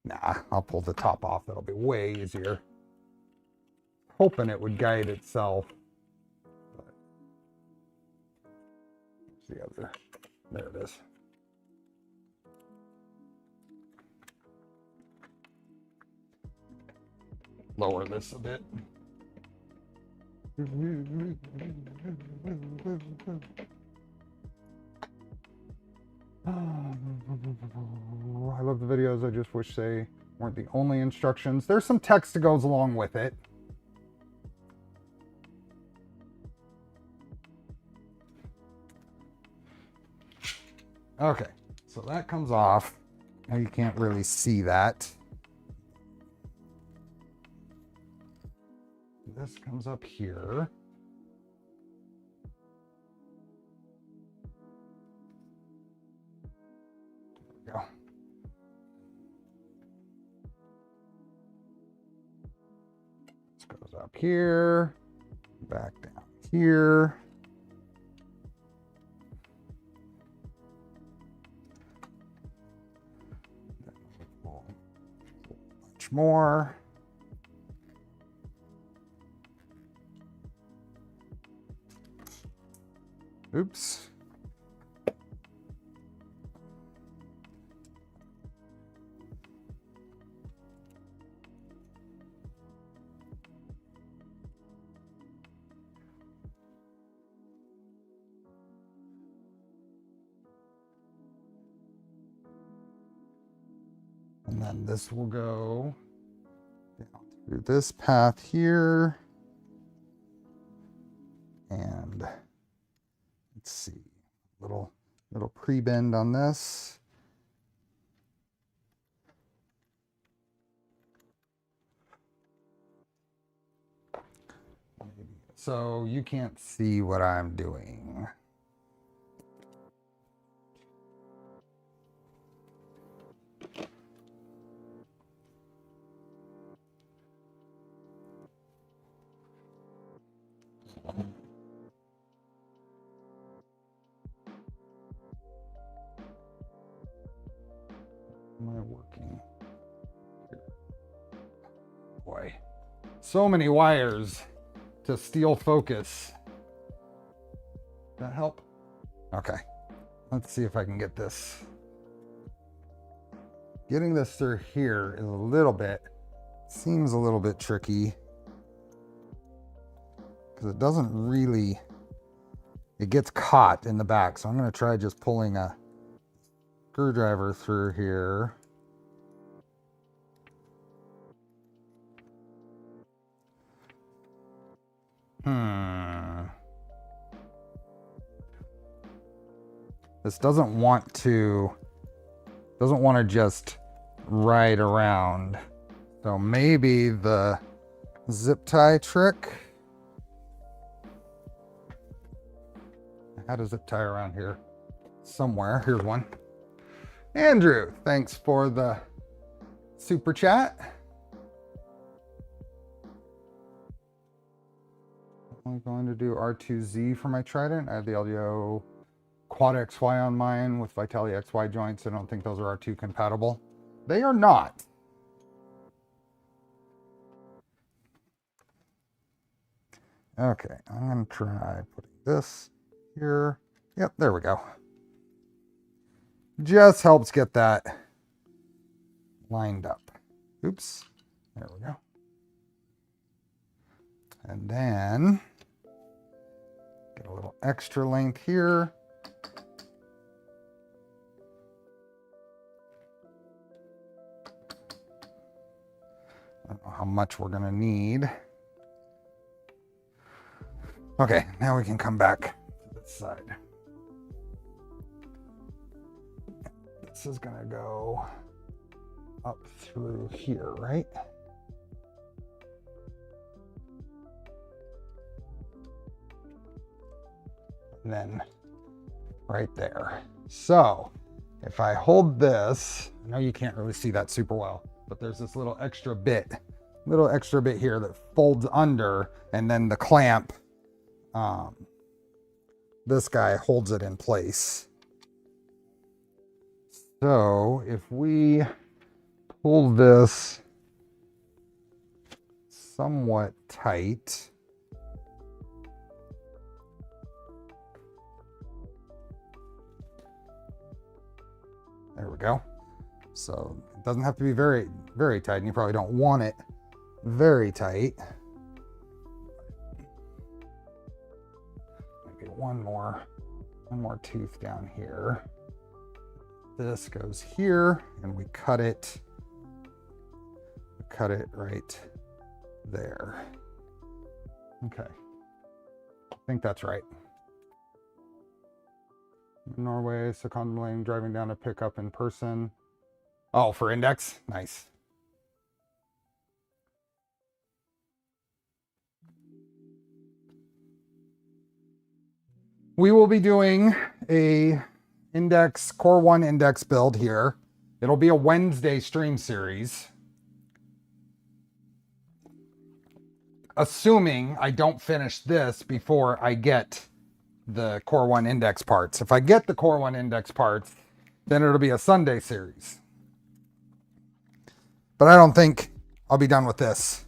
Speaker 1: nah, I'll pull the top off. That'll be way easier. Hoping it would guide itself. But the other, there it is. Lower this a bit. I love the videos. I just wish they weren't the only instructions. There's some text that goes along with it. Okay, so that comes off. Now you can't really see that. This comes up here. There we go. This goes up here, back down here. Much more. Oops. And then this will go down through this path here. And let's see, little pre-bend on this. So you can't see what I'm doing. Am I working? Boy, so many wires to steal focus. That help? Okay. Let's see if I can get this. Getting this through here is a little bit, seems a little bit tricky. Because it doesn't really, it gets caught in the back. So I'm going to try just pulling a screwdriver through here. This doesn't want to just ride around. So maybe the zip tie trick. I had a zip tie around here somewhere. Here's one. Andrew, thanks for the super chat. I'm going to do R2Z for my Trident. I have the LDO Quad XY on mine with Vitalia XY joints. I don't think those are R2 compatible. They are not. Okay, I'm going to try putting this here. Yep, there we go. Just helps get that lined up. Oops, there we go. And then get a little extra length here. I don't know how much we're gonna need. Okay, now we can come back to this side. This is gonna go up through here, right? And then right there. So if I hold this, I know you can't really see that super well, but there's this little extra bit here that folds under, and then the clamp, this guy holds it in place. So if we pull this somewhat tight, there we go. So it doesn't have to be very, very tight, and you probably don't want it very tight. Maybe one more tooth down here. This goes here, and we cut it right there. Okay, I think that's right. Norway, so contemplating driving down a pickup in person. Oh, for index? Nice. We will be doing a index, Core 1 index build here. It'll be a Wednesday stream series. Assuming I don't finish this before I get the Core 1 index parts. If I get the Core 1 index parts, then it'll be a Sunday series. But I don't think I'll be done with this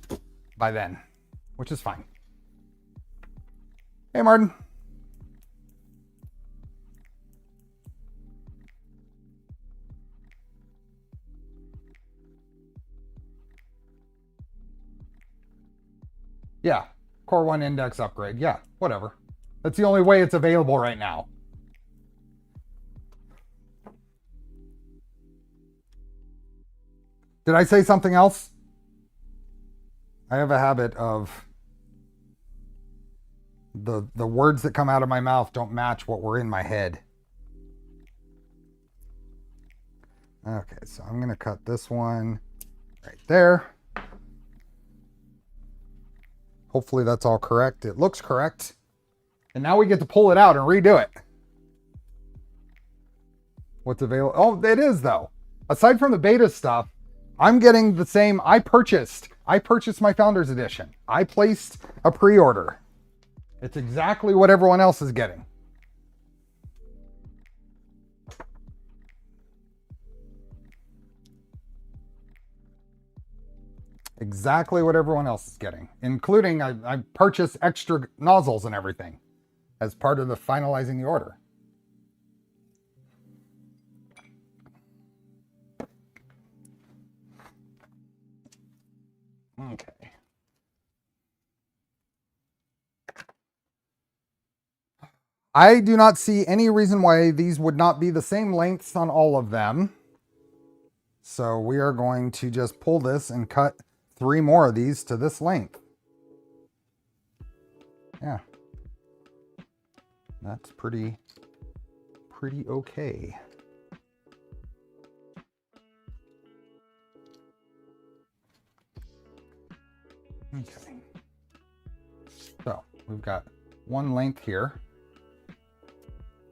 Speaker 1: by then, which is fine. Hey, Martin. Yeah, Core 1 index upgrade. Yeah, whatever. That's the only way it's available right now. Did I say something else? I have a habit of the words that come out of my mouth don't match what were in my head. Okay, so I'm going to cut this one right there. Hopefully that's all correct. It looks correct. And now we get to pull it out and redo it. What's available? Oh, it is though. Aside from the beta stuff, I'm getting the same. I purchased my Founders Edition. I placed a pre-order. It's exactly what everyone else is getting. Exactly what everyone else is getting, including I purchased extra nozzles and everything. as part of the finalizing the order. Okay. I do not see any reason why these would not be the same lengths on all of them. So we are going to just pull this and cut 3 more of these to this length. Yeah. That's pretty okay. Okay. So we've got one length here.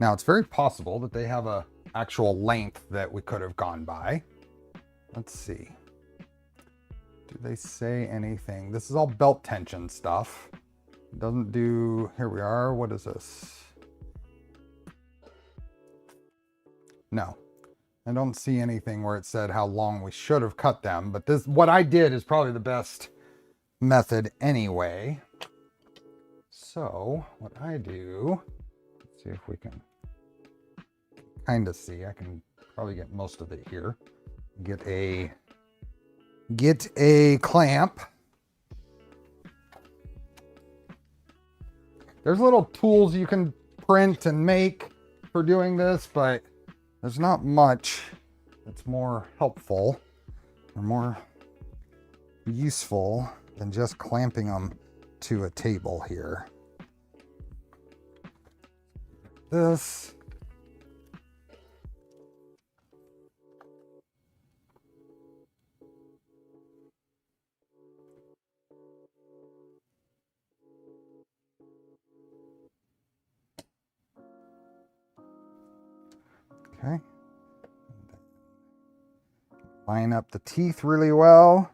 Speaker 1: Now it's very possible that they have a actual length that we could have gone by. Let's see. Do they say anything? This is all belt tension stuff. It doesn't do, here we are. What is this? No, I don't see anything where it said how long we should have cut them, but this, what I did is probably the best method anyway. So what I do, let's see if we can kind of see. I can probably get most of it here. Get a clamp. There's little tools you can print and make for doing this, but there's not much that's more helpful or more useful than just clamping them to a table here. This. Okay. Line up the teeth really well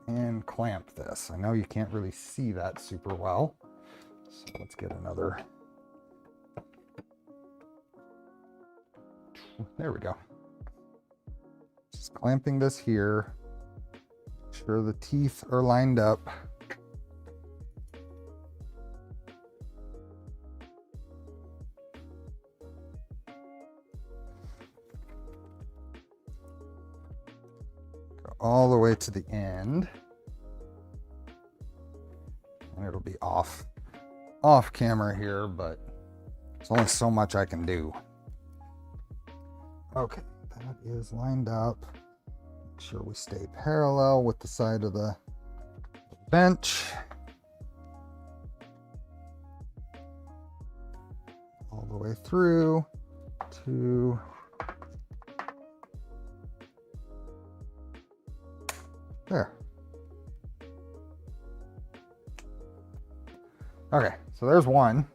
Speaker 1: and clamp this. I know you can't really see that super well. So let's get another. There we go. Just clamping this here. Make sure the teeth are lined up. Go all the way to the end. And it'll be off camera here, but there's only so much I can do. Okay, that is lined up. Make sure we stay parallel with the side of the bench. All the way through to there. Okay, so there's one.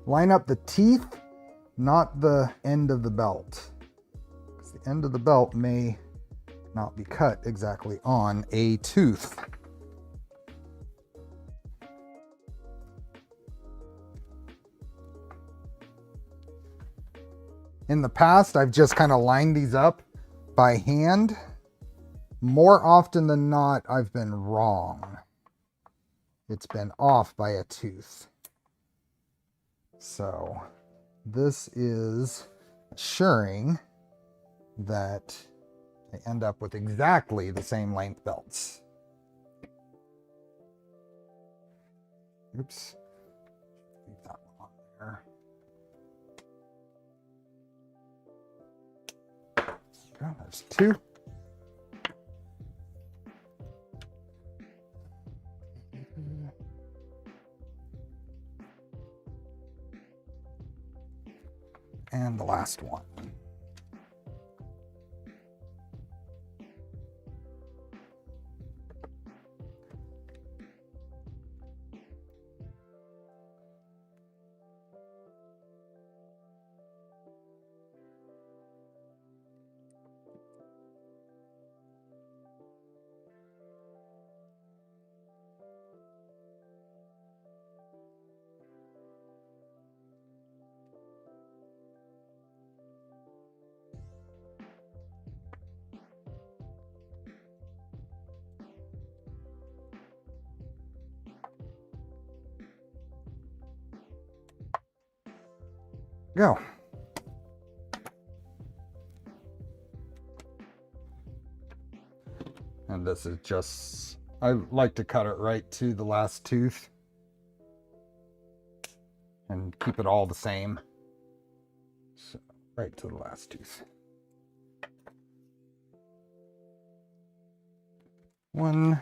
Speaker 1: Line up the teeth, not the end of the belt. Because the end of the belt may not be cut exactly on a tooth. In the past, I've just kind of lined these up by hand. More often than not, I've been wrong. It's been off by a tooth. So this is assuring that I end up with exactly the same length belts. Oops. Leave that one on there. Oh, there's two. And the last one. Go. And this is just, I like to cut it right to the last tooth and keep it all the same. So right to the last tooth. One.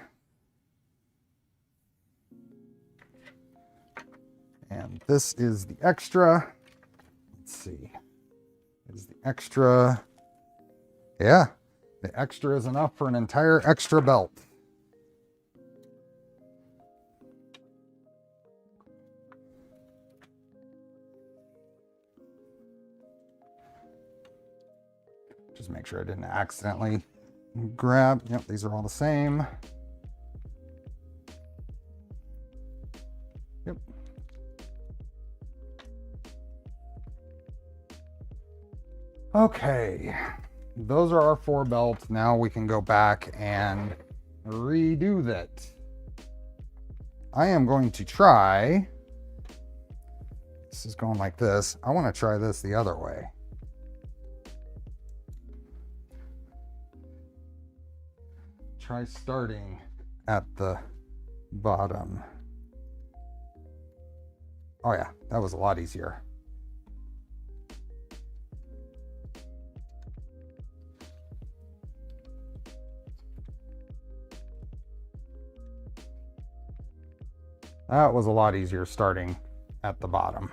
Speaker 1: And this is the extra. Let's see. Is the extra. Yeah, the extra is enough for an entire extra belt. Just make sure I didn't accidentally grab. Yep, these are all the same. Yep. Okay, those are our 4 belts. Now we can go back and redo that. I am going to try, this is going like this. I want to try this the other way. Try starting at the bottom. Oh yeah, that was a lot easier. That was a lot easier starting at the bottom.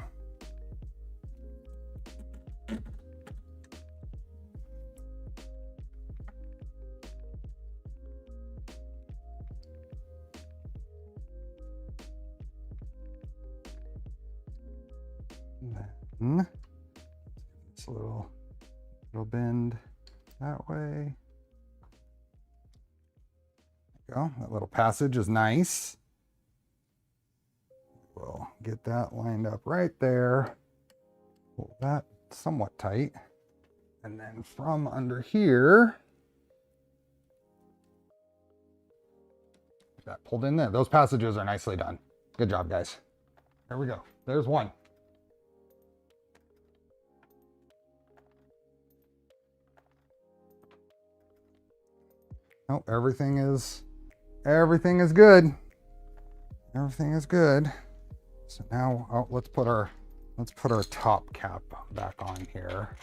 Speaker 1: Then it's a little bend that way. There you go. That little passage is nice. We'll get that lined up right there. Pull that somewhat tight. And then from under here, that pulled in there. Those passages are nicely done. Good job, guys. There we go. There's one. Oh, everything is good. Everything is good. So now let's put our top cap back on here.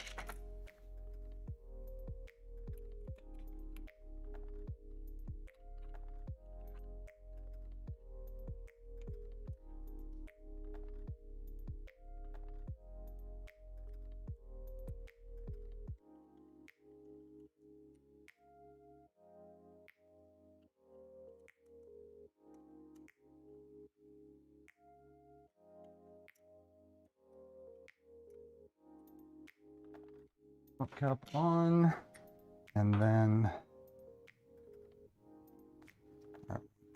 Speaker 1: Top cap on, and then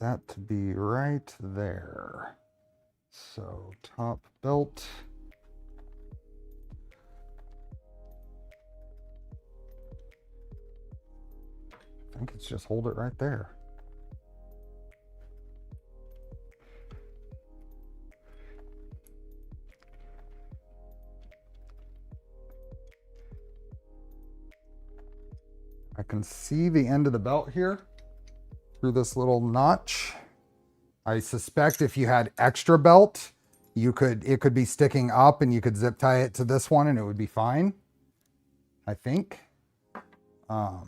Speaker 1: that to be right there. So top belt. I think it's just hold it right there. I can see the end of the belt here through this little notch. I suspect if you had extra belt, it could be sticking up and you could zip tie it to this one and it would be fine. I think. I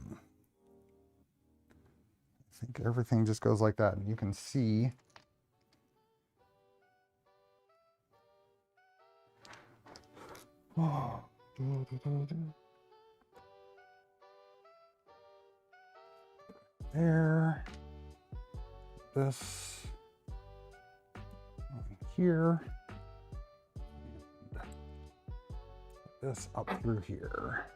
Speaker 1: think everything just goes like that, and you can see. There. This here. This up through here.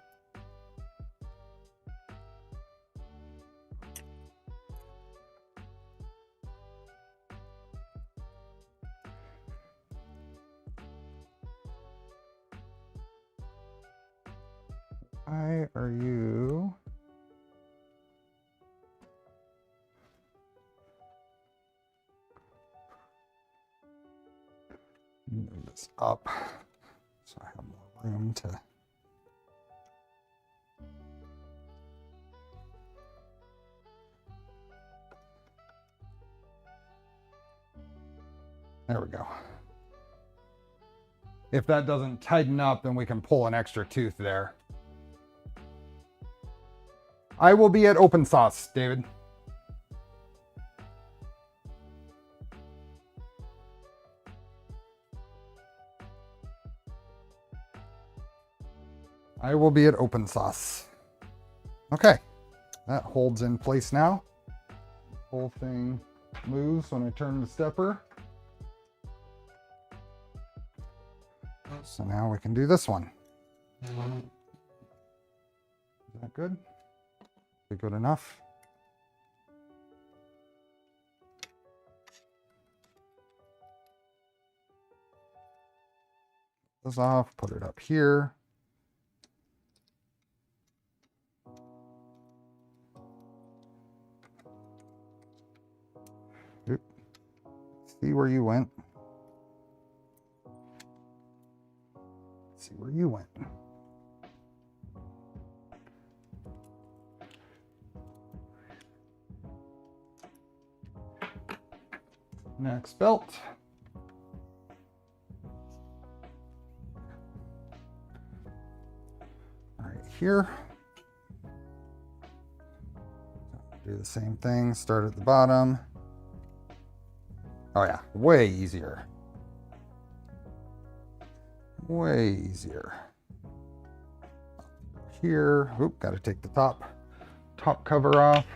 Speaker 1: Why are you? Move this up so I have more room to... There we go. If that doesn't tighten up, then we can pull an extra tooth there. I will be at Open Sauce, David. I will be at Open Sauce. Okay, that holds in place now. Whole thing moves when I turn the stepper. So now we can do this one. Is that good? Is it good enough? This off, put it up here. Oop. See where you went. See where you went. Next belt. Right here. Do the same thing, start at the bottom. Oh yeah, way easier. Way easier. Here, oop, got to take the top cover off.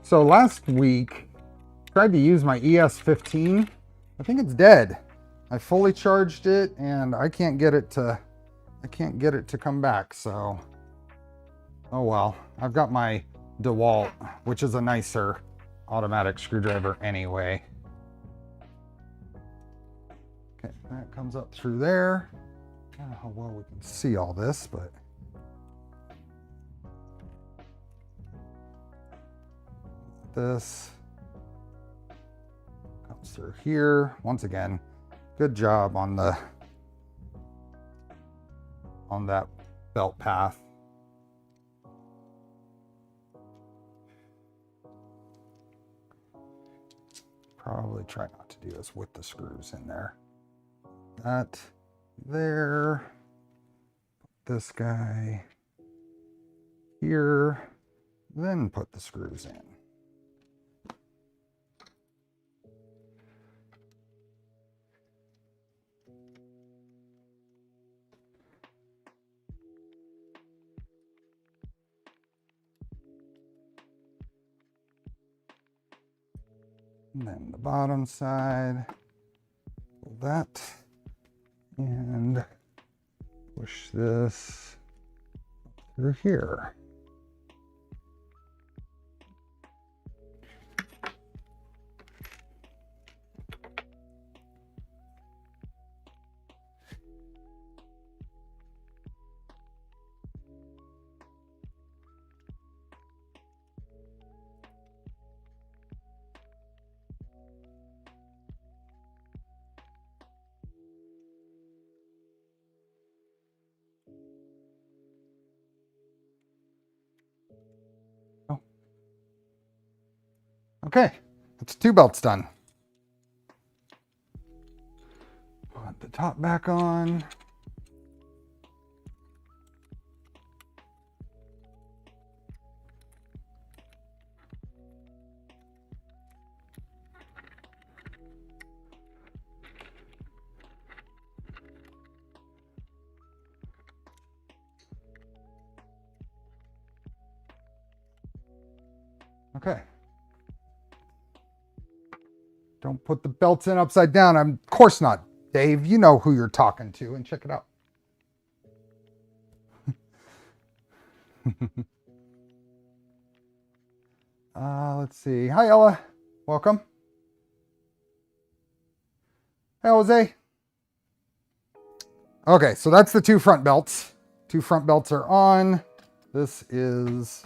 Speaker 1: So last week, tried to use my ES15. I think it's dead. I fully charged it and I can't get it to come back, so oh well. I've got my DeWalt, which is a nicer automatic screwdriver anyway. Okay, that comes up through there. I don't know how well we can see all this, but this comes through here. Once again, good job on that belt path. Probably try not to do this with the screws in there. That there. Put this guy here. Then put the screws in. And then the bottom side, pull that, and push this through here. Okay, that's 2 belts done. Put the top back on. Okay. Don't put the belts in upside down. Of course not, Dave. You know who you're talking to, and check it out. Let's see. Hi, Ella. Welcome. Hey, Jose. Okay, so that's the 2 front belts. 2 front belts are on. This is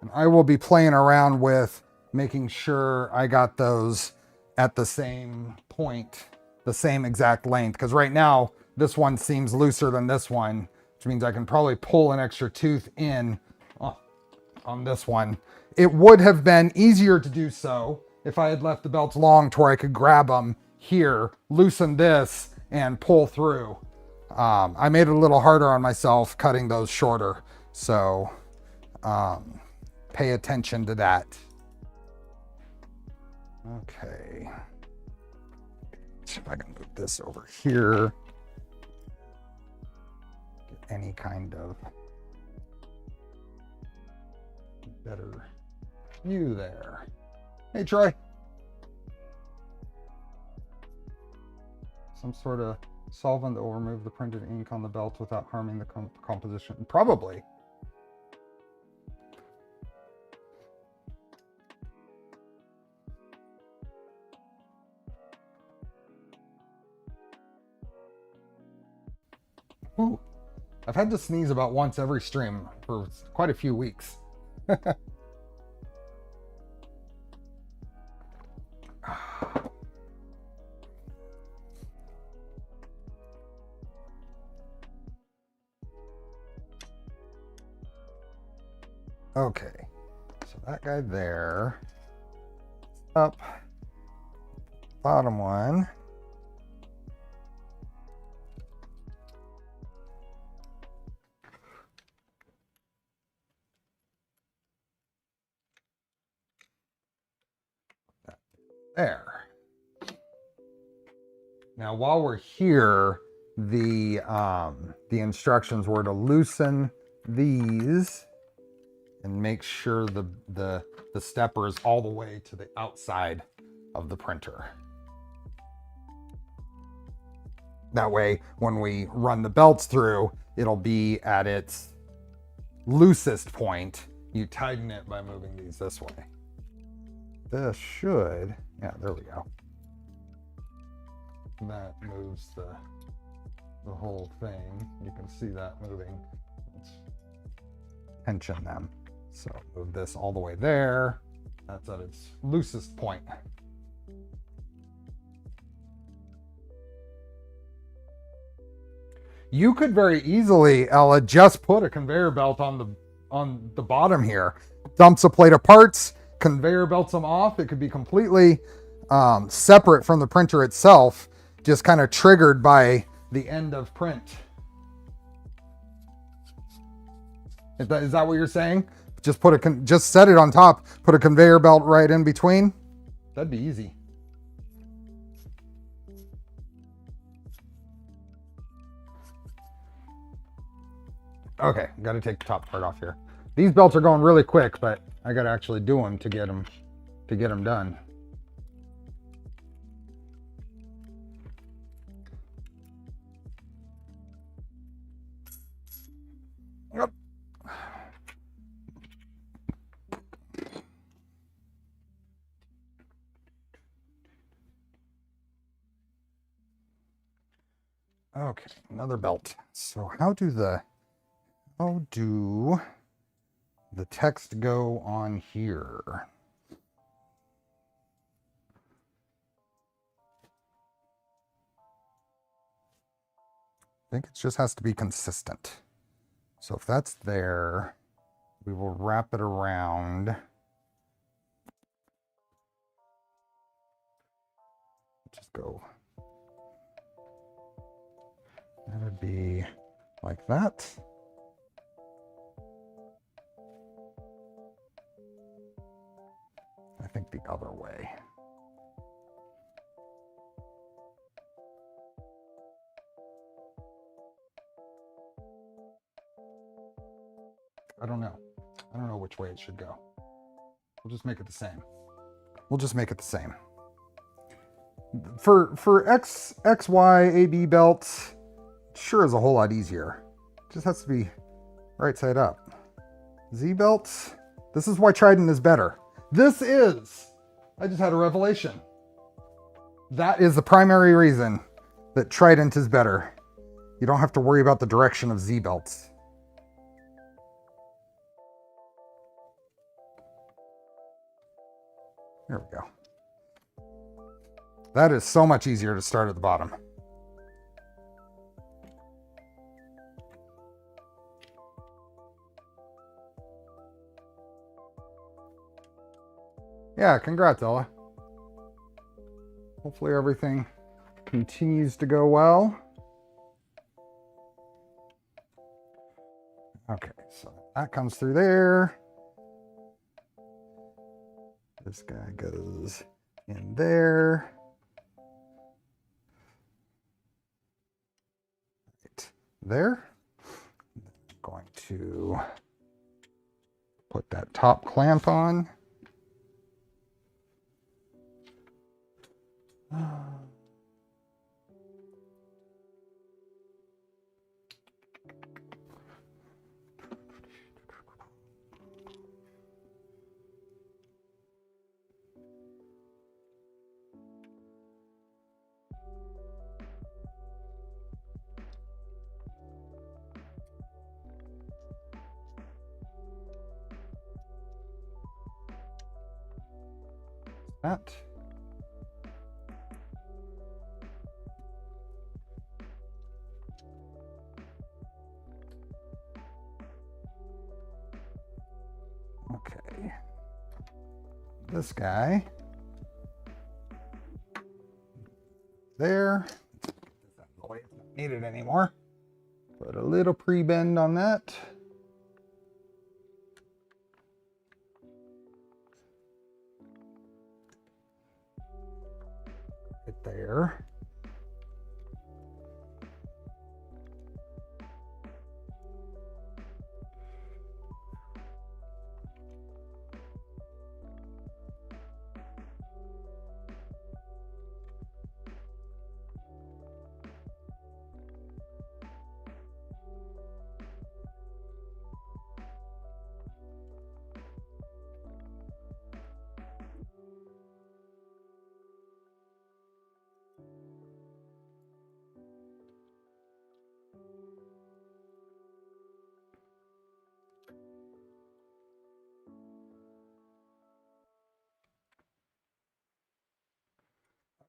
Speaker 1: And I will be playing around with making sure I got those at the same point, the same exact length. Because right now, this one seems looser than this one, which means I can probably pull an extra tooth in on this one. It would have been easier to do so if I had left the belts long to where I could grab them here, loosen this, and pull through. I made it a little harder on myself cutting those shorter. So pay attention to that. Okay. Let's see if I can move this over here. Get any kind of better view there. Hey, Troy. Some sort of solvent that will remove the printed ink on the belt without harming the composition. Probably. Ooh. I've had to sneeze about once every stream for quite a few weeks. Okay, so that guy there, up, bottom one. There. Now, while we're here, the instructions were to loosen these and make sure the stepper is all the way to the outside of the printer. That way, when we run the belts through, it'll be at its loosest point. You tighten it by moving these this way. This should, yeah, there we go. That moves the whole thing. You can see that moving. Let's tension them. So move this all the way there. That's at its loosest point. You could very easily, Ella, just put a conveyor belt on the bottom here. Dumps a plate of parts, conveyor belts them off. It could be completely separate from the printer itself, just kind of triggered by the end of print. Is that what you're saying? Just set it on top, put a conveyor belt right in between. That'd be easy. Okay, got to take the top part off here. These belts are going really quick, but I got to actually do them to get them done. Yep. Okay, another belt. So how do the text go on here? I think it just has to be consistent. So if that's there, we will wrap it around. Just go. That would be like that. I think the other way. I don't know. I don't know which way it should go. We'll just make it the same. We'll just make it the same. For X, Y, AB belts, sure is a whole lot easier. It just has to be right side up. Z belts, this is why Trident is better. I just had a revelation. That is the primary reason that Trident is better. You don't have to worry about the direction of Z belts. There we go. That is so much easier to start at the bottom. Yeah, congrats, Ella. Hopefully everything continues to go well. Okay, so that comes through there. This guy goes in there. Right there. I'm going to put that top clamp on. That. Okay. This guy. There. It's not needed anymore. Put a little pre-bend on that. Right there.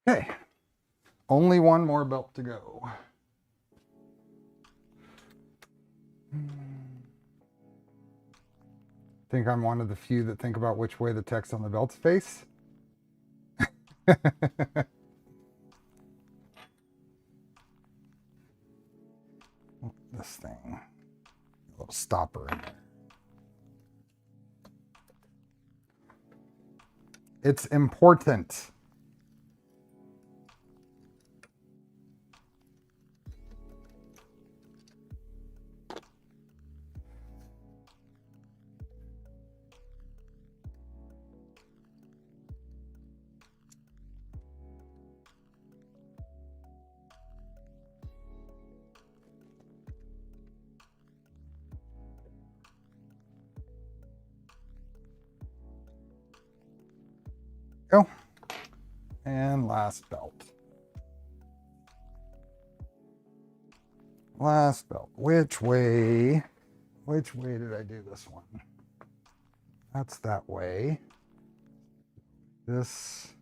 Speaker 1: Okay, only one more belt to go. I think I'm one of the few that think about which way the text on the belts face. This thing, a little stopper in there. It's important. Go. And last belt. Last belt. Which way did I do this one? That's that way. This,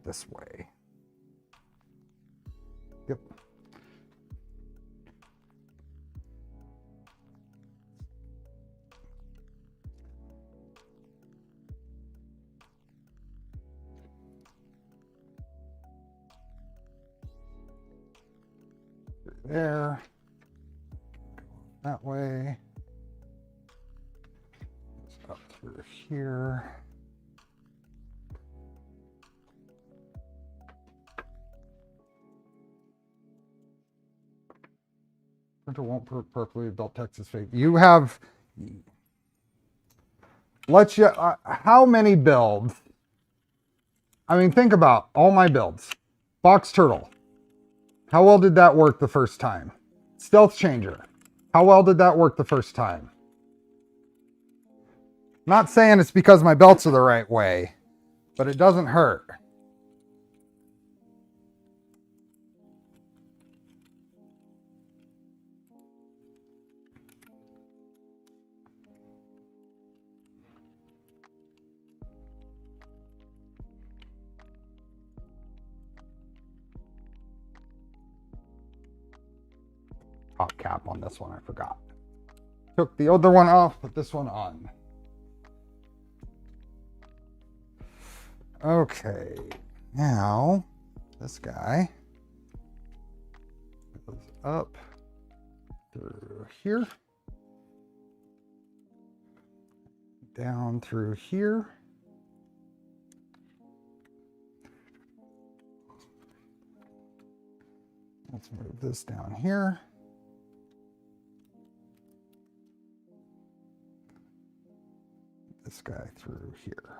Speaker 1: this way. Yep. There. That way. It's up through here. Printer won't perfectly adult text is fake. You have, let's you, how many builds? I mean, think about all my builds. Box Turtle. How well did that work the first time? Stealth Changer. How well did that work the first time? Not saying it's because my belts are the right way, but it doesn't hurt. top cap on this one, I forgot. Took the other one off, put this one on. Okay, now this guy goes up through here, down through here. Let's move this down here. This guy through here.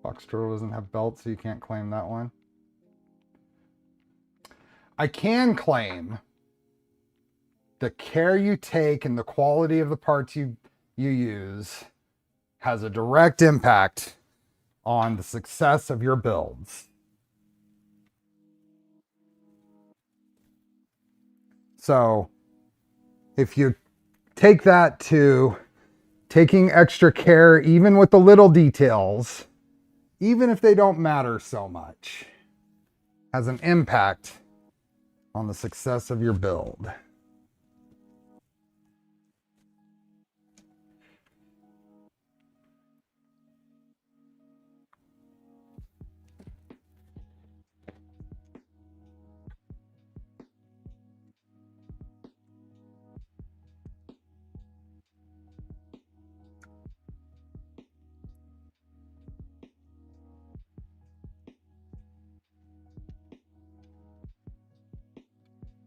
Speaker 1: Box Turtle doesn't have belts, so you can't claim that one. I can claim the care you take and the quality of the parts you use has a direct impact on the success of your builds. So if you take that to taking extra care, even with the little details, even if they don't matter so much, has an impact on the success of your build.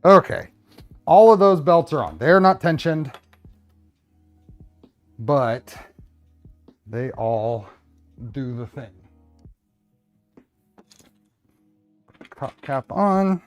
Speaker 1: Okay, all of those belts are on. They're not tensioned, but they all do the thing. Top cap on.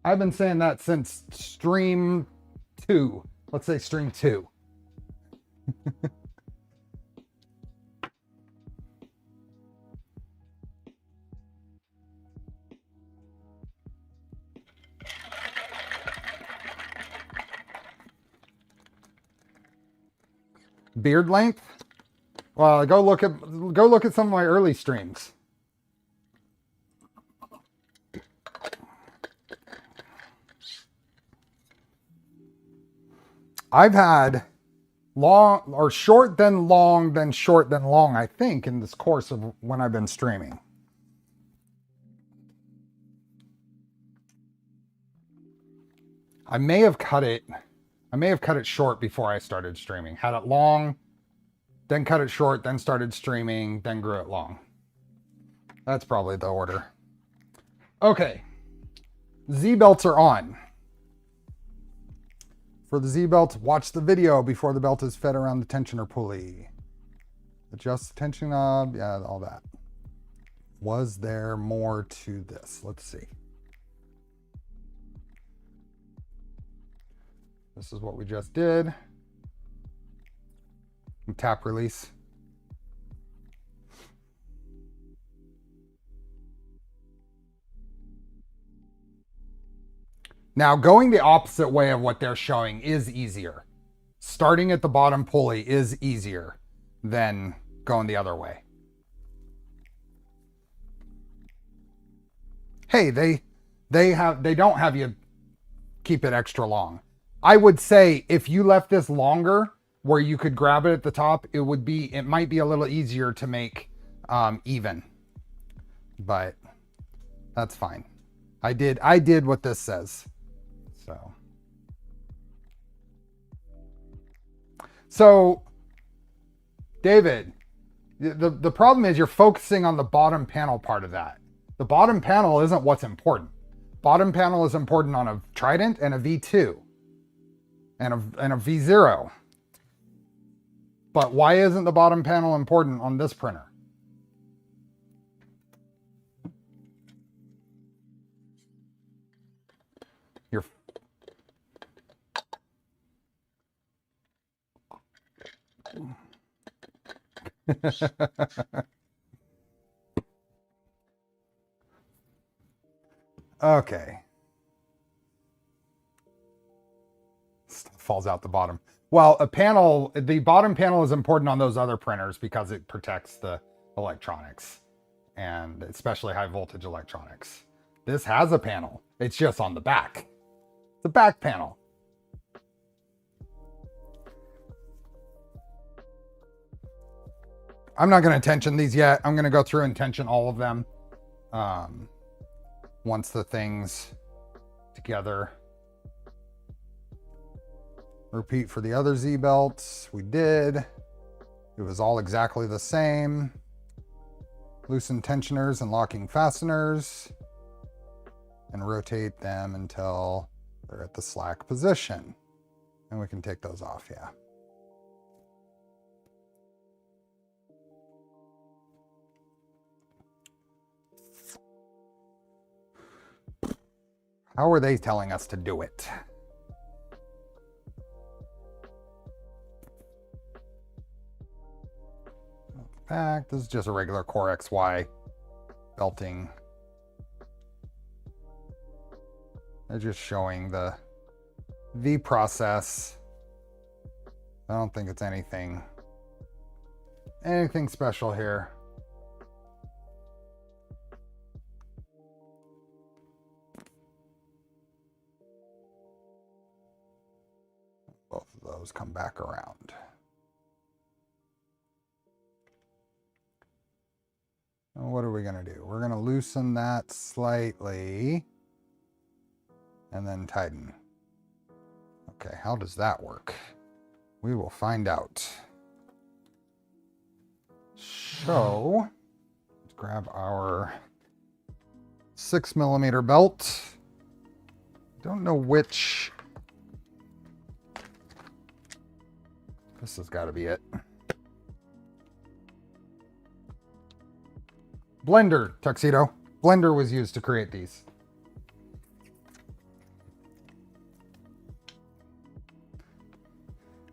Speaker 1: I've been saying that since stream 2. Let's say stream 2. Beard length? Well, go look at some of my early streams. I've had long or short, then long, then short, then long, I think, in this course of when I've been streaming. I may have cut it short before I started streaming. Had it long, then cut it short, then started streaming, then grew it long. That's probably the order. Okay. Z-belts are on. For the Z-belt, watch the video before the belt is fed around the tensioner pulley. Adjust the tension knob, yeah, all that. Was there more to this? Let's see. This is what we just did. Tap release. Now, going the opposite way of what they're showing is easier. Starting at the bottom pulley is easier than going the other way. Hey, they don't have you keep it extra long. I would say if you left this longer where you could grab it at the top, it might be a little easier to make even. But that's fine. I did what this says. So David, The problem is you're focusing on the bottom panel part of that. The bottom panel isn't what's important. Bottom panel is important on a Trident and a V2 and a V0. But why isn't the bottom panel important on this printer? You're okay. Stuff falls out the bottom. Well, the bottom panel is important on those other printers because it protects the electronics, and especially high voltage electronics. This has a panel. It's just on the back. The back panel. I'm not going to tension these yet. I'm going to go through and tension all of them once the thing's together. Repeat for the other Z belts. We did. It was all exactly the same. Loosen tensioners and locking fasteners and rotate them until they're at the slack position. And we can take those off, yeah. How are they telling us to do it? Back. This is just a regular Core XY belting. They're just showing the V process. I don't think it's anything special here. Both of those come back around. And what are we going to do? We're going to loosen that slightly and then tighten. Okay, how does that work? We will find out. So, let's grab our 6mm belt. Don't know which. This has got to be it. Blender tuxedo. Blender was used to create these.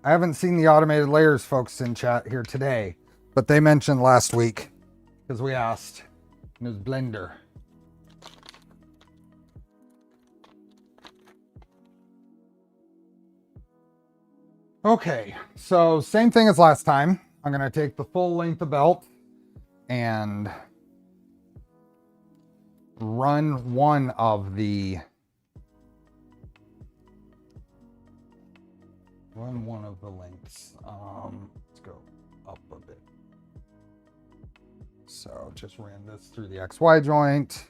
Speaker 1: I haven't seen the Automated Layers folks in chat here today, but they mentioned last week because we asked, and it was Blender. Okay, so same thing as last time. I'm going to take the full length of belt and run one of the lengths. Let's go up a bit. So just ran this through the XY joint.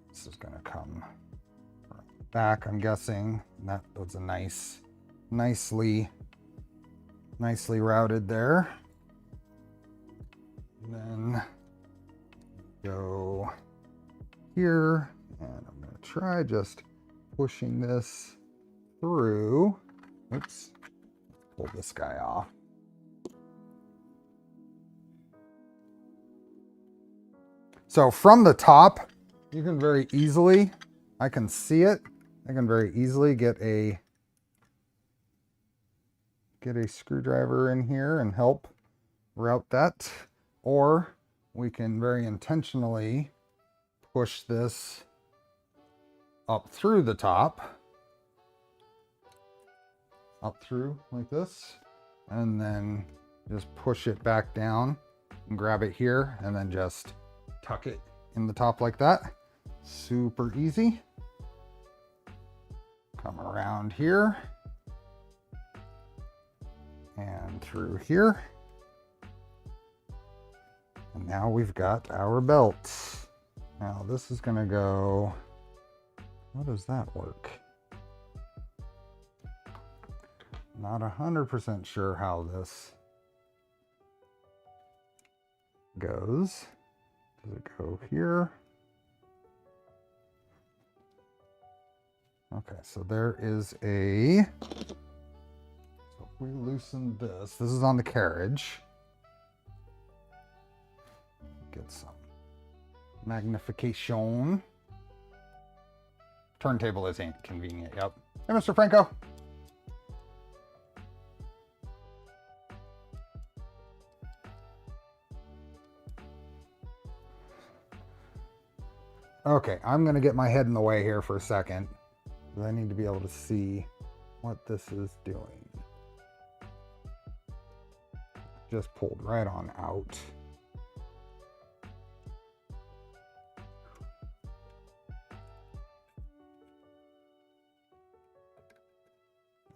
Speaker 1: This is going to come back, I'm guessing. And that was a nicely routed there. And then go here, and I'm going to try just pushing this through. Oops, pull this guy off. So from the top, you can very easily, I can see it, I can very easily get a screwdriver in here and help route that, or we can very intentionally push this up through the top, up through like this, and then just push it back down and grab it here and then just tuck it in the top like that. Super easy. Come around here and through here. And now we've got our belt. Now this is going to go, how does that work? Not 100% sure how this goes. Does it go here? Okay, so there is a, so if we loosen this is on the carriage. Get some magnification. Turntable is inconvenient, yep. Hey, Mr. Franco. Okay, I'm gonna get my head in the way here for a second. I need to be able to see what this is doing. Just pulled right on out.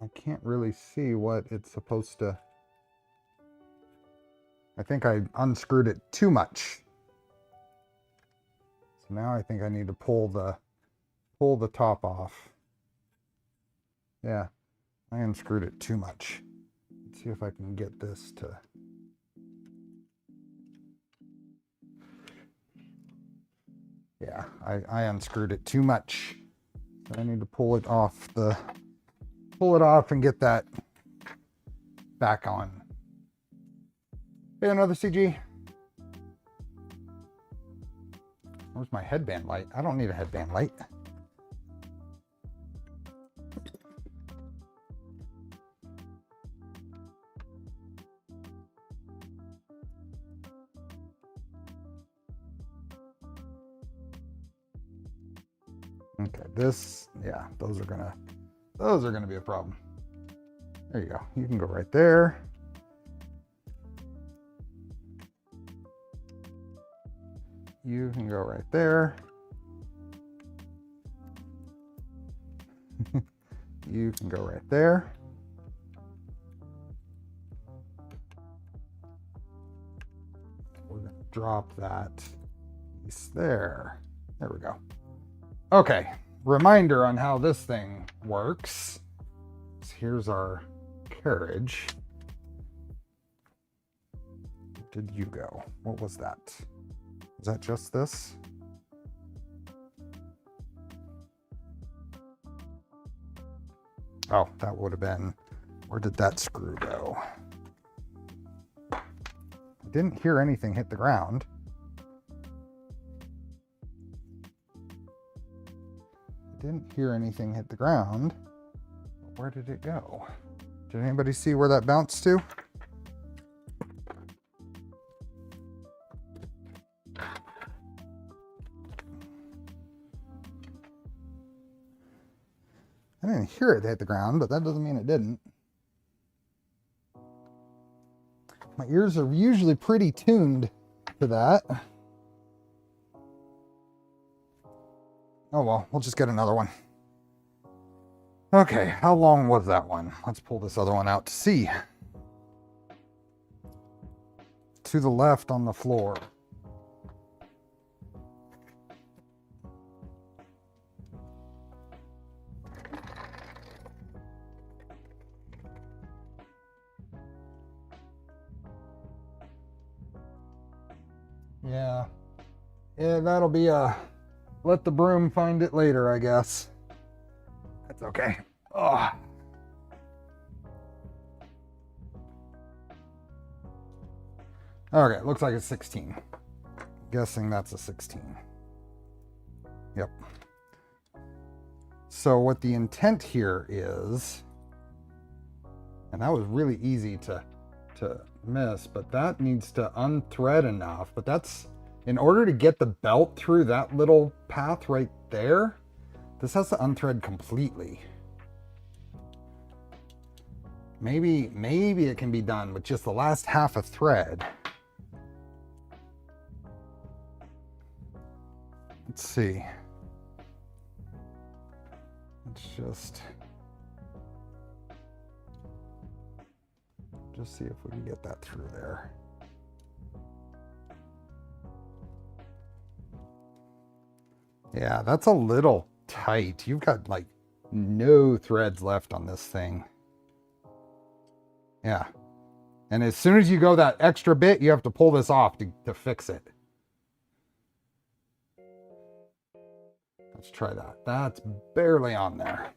Speaker 1: I can't really see what it's supposed to. I think I unscrewed it too much. So now I think I need to pull the top off. Yeah, I unscrewed it too much. Let's see if I can get this to. Yeah, I unscrewed it too much. So I need to pull it off and get that back on. Hey, another CG. Where's my headband light? I don't need a headband light. Okay, this, yeah, those are gonna be a problem. There you go. You can go right there. You can go right there. You can go right there. We're gonna drop that piece there. There we go. Okay, reminder on how this thing works. So here's our carriage. Where did you go? What was that? Was that just this? Oh, that would have been, where did that screw go? I didn't hear anything hit the ground. Didn't hear anything hit the ground. Where did it go? Did anybody see where that bounced to? I didn't hear it hit the ground, but that doesn't mean it didn't. My ears are usually pretty tuned to that. Oh well, we'll just get another one. Okay, how long was that one? Let's pull this other one out to see. To the left on the floor. Yeah, that'll be a let the broom find it later, I guess. That's okay. Oh. Okay, looks like it's 16. Guessing that's a 16. Yep. So what the intent here is, and that was really easy to miss, but that needs to unthread enough. But that's, in order to get the belt through that little path right there, this has to unthread completely. Maybe it can be done with just the last half a thread. Let's see. Let's just see if we can get that through there. Yeah, that's a little tight. You've got like no threads left on this thing. Yeah. And as soon as you go that extra bit, you have to pull this off to fix it. Let's try that. That's barely on there.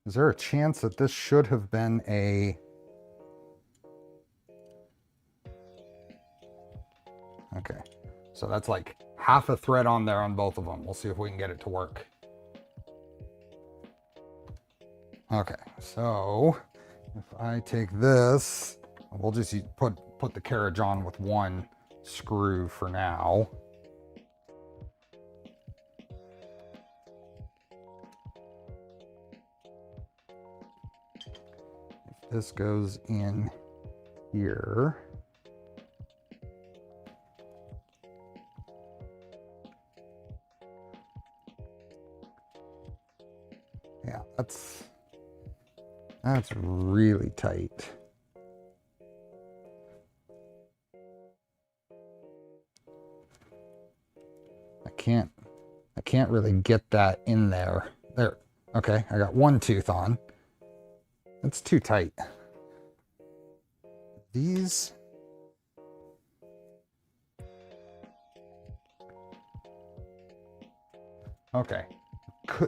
Speaker 1: Is there a chance that this should have been a... Okay, so that's like half a thread on there on both of them. We'll see if we can get it to work. Okay, so if I take this, we'll just put the carriage on with one screw for now. If this goes in here. Yeah, that's really tight. I can't really get that in there. There. Okay, I got one tooth on. That's too tight. These... Okay.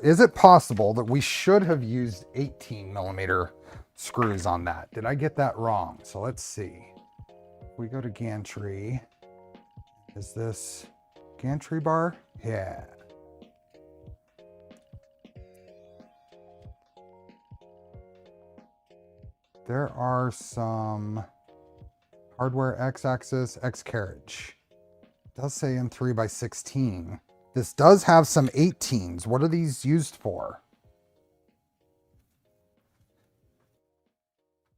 Speaker 1: Is it possible that we should have used 18mm screws on that? Did I get that wrong? So let's see. If we go to gantry, is this gantry bar? Yeah. There are some hardware x-axis, x-carriage. It does say in 3x16. This does have some 18s. What are these used for?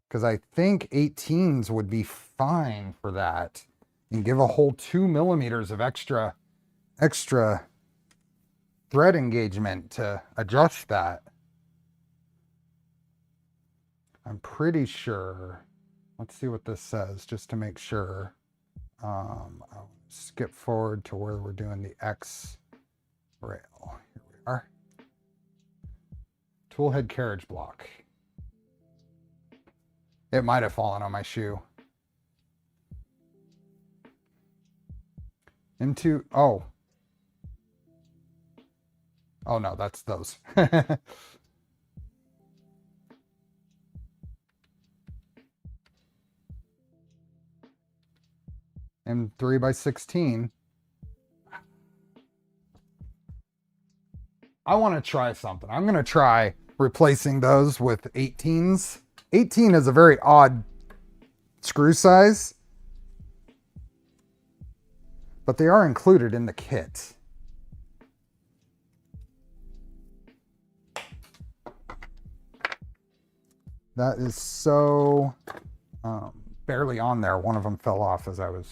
Speaker 1: Because I think 18s would be fine for that and give a whole 2mm of extra thread engagement to adjust that. I'm pretty sure. Let's see what this says just to make sure. I'll skip forward to where we're doing the X rail. Here we are. Tool head carriage block. It might have fallen on my shoe. Into, oh. Oh no, that's those. And 3x16. I want to try something. I'm going to try replacing those with 18s. 18 is a very odd screw size, but they are included in the kit. That is so barely on there. One of them fell off as I was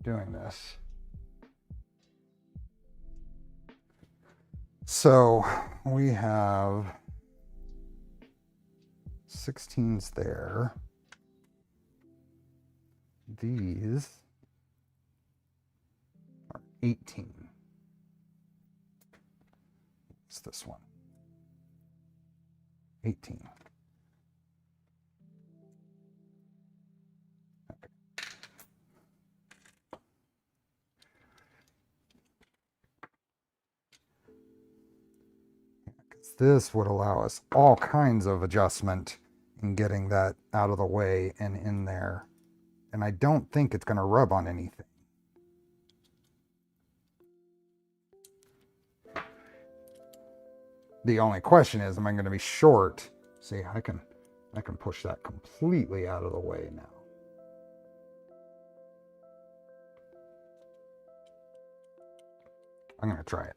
Speaker 1: doing this. So we have 16s there. These are 18. What's this one? 18. This would allow us all kinds of adjustment in getting that out of the way and in there. And I don't think it's going to rub on anything. The only question is, am I going to be short? See, I can push that completely out of the way now. I'm going to try it.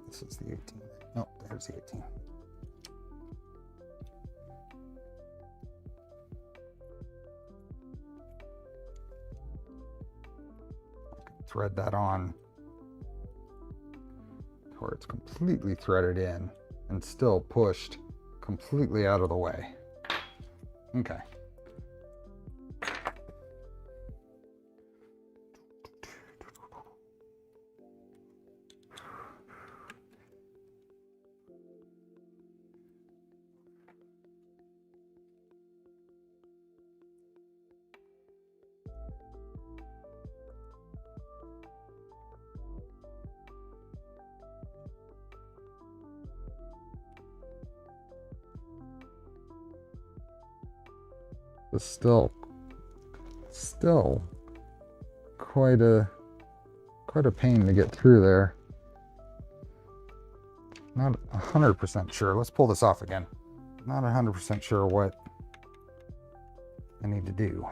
Speaker 1: This is the 18. Oh, there's the 18. Thread that on where it's completely threaded in and still pushed completely out of the way. Okay. It's still quite a pain to get through there. Not 100% sure. Let's pull this off again. Not 100% sure what I need to do.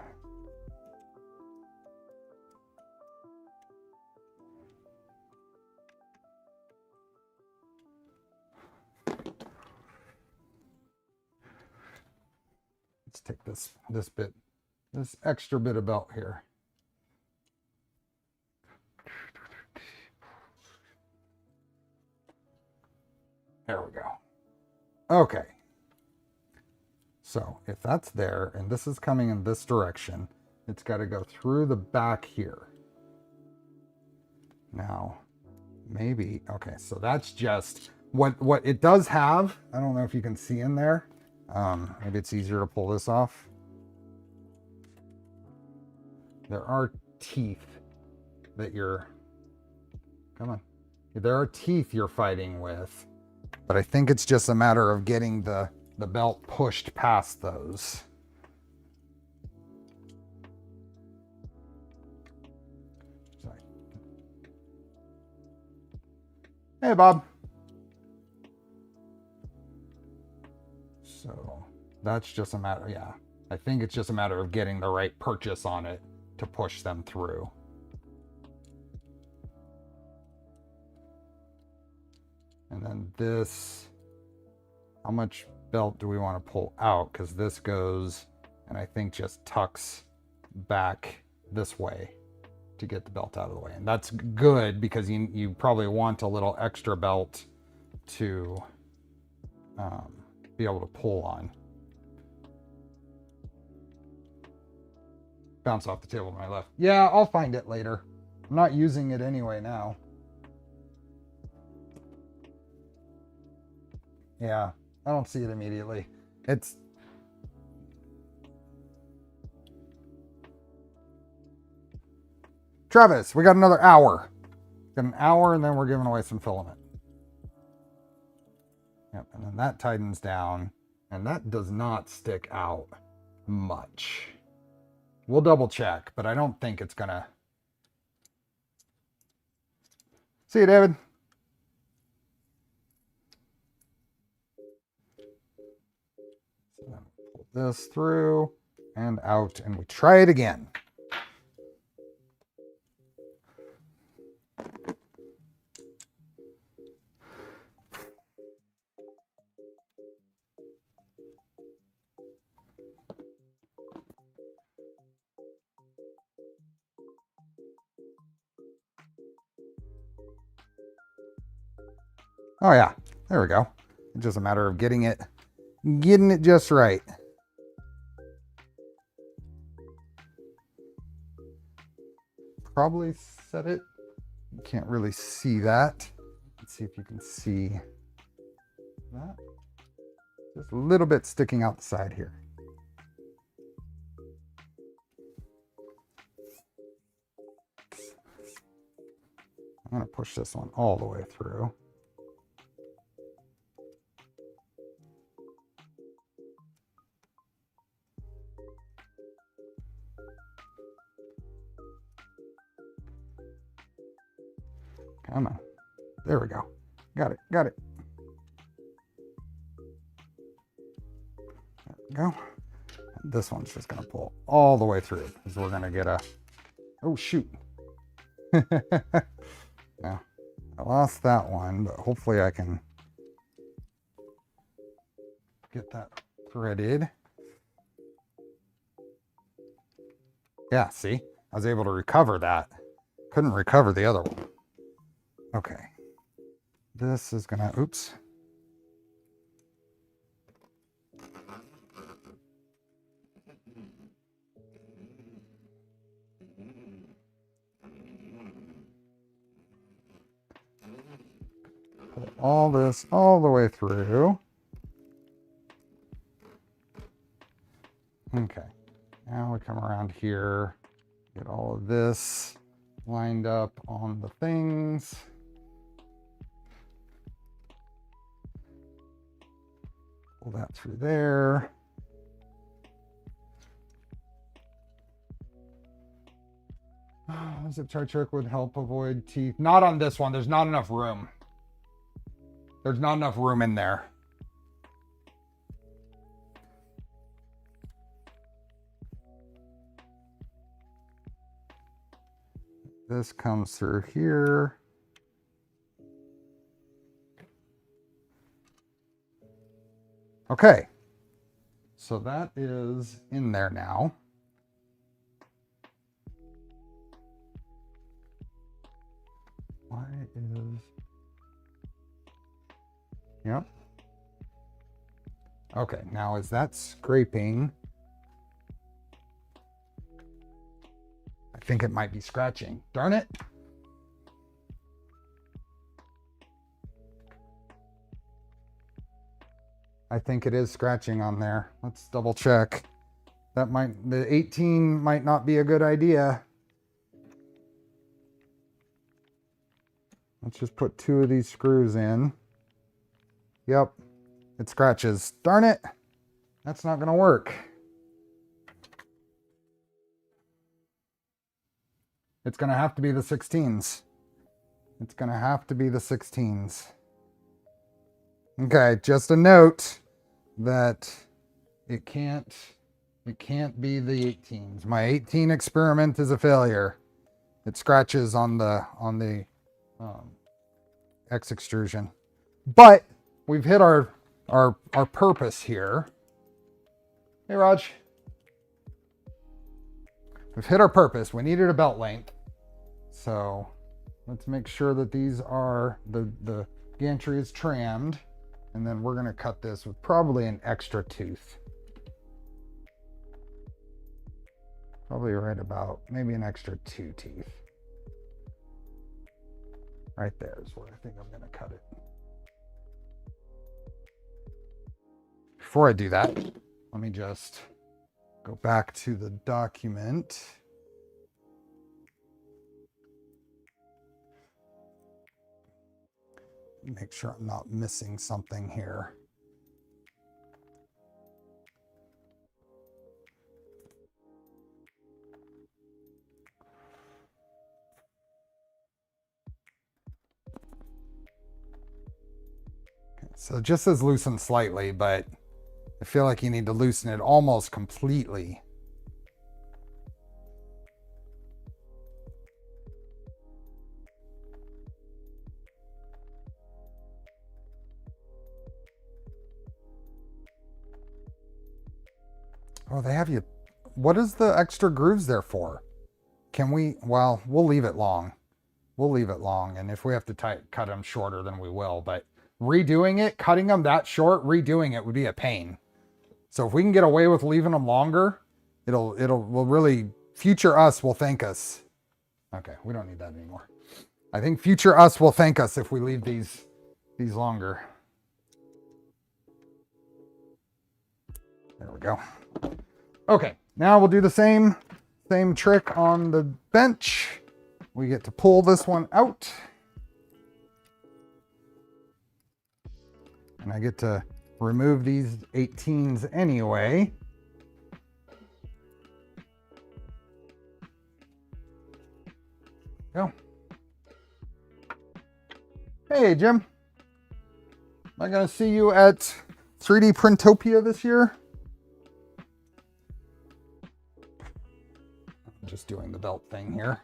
Speaker 1: Let's take this extra bit of belt here. There we go. Okay. So if that's there and this is coming in this direction, it's got to go through the back here. Now, maybe, okay, so that's just what it does have. I don't know if you can see in there. Maybe it's easier to pull this off. There are teeth that you're, come on. There are teeth you're fighting with, but I think it's just a matter of getting the belt pushed past those. Sorry. Hey, Bob. So that's just a matter, yeah. I think it's just a matter of getting the right purchase on it to push them through. And then this, how much belt do we want to pull out? Because this goes, and I think just tucks back this way to get the belt out of the way. And that's good because you probably want a little extra belt to be able to pull on. Bounce off the table to my left. Yeah, I'll find it later. I'm not using it anyway now. Yeah, I don't see it immediately. It's... Travis, we got another hour. Got an hour and then we're giving away some filament. Yep, and then that tightens down and that does not stick out much. We'll double check, but I don't think it's gonna. See you, David. So then pull this through and out, and we try it again. Oh yeah, there we go. It's just a matter of getting it just right. Probably set it. You can't really see that. Let's see if you can see that. Just a little bit sticking out the side here. I'm going to push this one all the way through. Come on. There we go. Got it. Got it. There we go. This one's just going to pull all the way through because we're going to get a... Oh, shoot. Yeah, I lost that one, but hopefully I can get that threaded. Yeah, see? I was able to recover that. Couldn't recover the other one. Okay. This is gonna, oops. Put all this all the way through. Okay. Now we come around here, get all of this lined up on the things. Pull that through there. Zip tie trick would help avoid teeth. Not on this one. There's not enough room. There's not enough room in there. This comes through here. Okay. So that is in there now. Why is... Yep. Okay, now is that scraping? I think it might be scratching. Darn it. I think it is scratching on there. Let's double check. That might, the 18 might not be a good idea. Let's just put 2 of these screws in. Yep, it scratches. Darn it. That's not gonna work. It's gonna have to be the 16s. It's gonna have to be the 16s. Okay, just a note that it can't be the 18s. My 18 experiment is a failure. It scratches on the X extrusion. But we've hit our purpose here. Hey Raj. We've hit our purpose. We needed a belt length. So let's make sure that these are, the gantry is trimmed. And then we're gonna cut this with probably an extra tooth. Probably right about, maybe an extra 2 teeth. Right there is where I think I'm gonna cut it. Before I do that, let me just go back to the document. Make sure I'm not missing something here. Okay, so it just says loosen slightly, but I feel like you need to loosen it almost completely. Oh, they have you. What is the extra grooves there for? Can we, well, we'll leave it long. We'll leave it long. And if we have to cut them shorter, then we will. But redoing it, cutting them that short, redoing it would be a pain. So if we can get away with leaving them longer, will really, future us will thank us. Okay, we don't need that anymore. I think future us will thank us if we leave these longer. There we go. Okay, now we'll do the same trick on the bench. We get to pull this one out. And I get to remove these 18s anyway. Go. Hey, Jim. Am I going to see you at 3D Printopia this year? I'm just doing the belt thing here.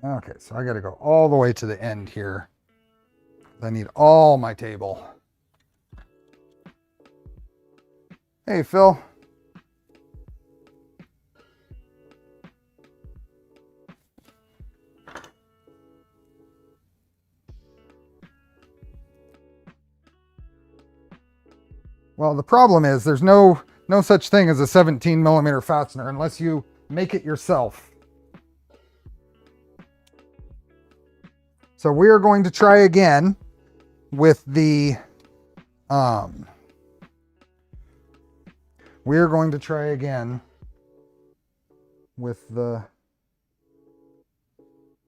Speaker 1: Okay, so I got to go all the way to the end here. I need all my table. Hey, Phil. Well, the problem is there's no such thing as a 17mm fastener unless you make it yourself. So we are going to try again with the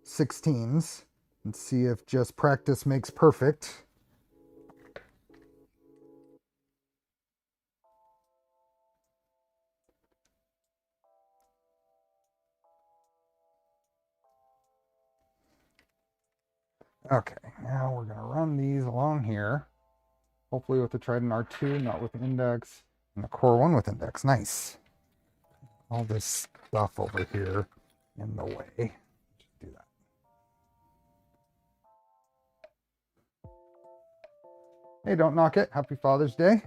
Speaker 1: 16s and see if just practice makes perfect. Okay, now we're gonna run these along here. Hopefully with the Trident R2, not with index, and the Core 1 with index. Nice. All this stuff over here in the way. Just do that. Hey, don't knock it. Happy Father's Day.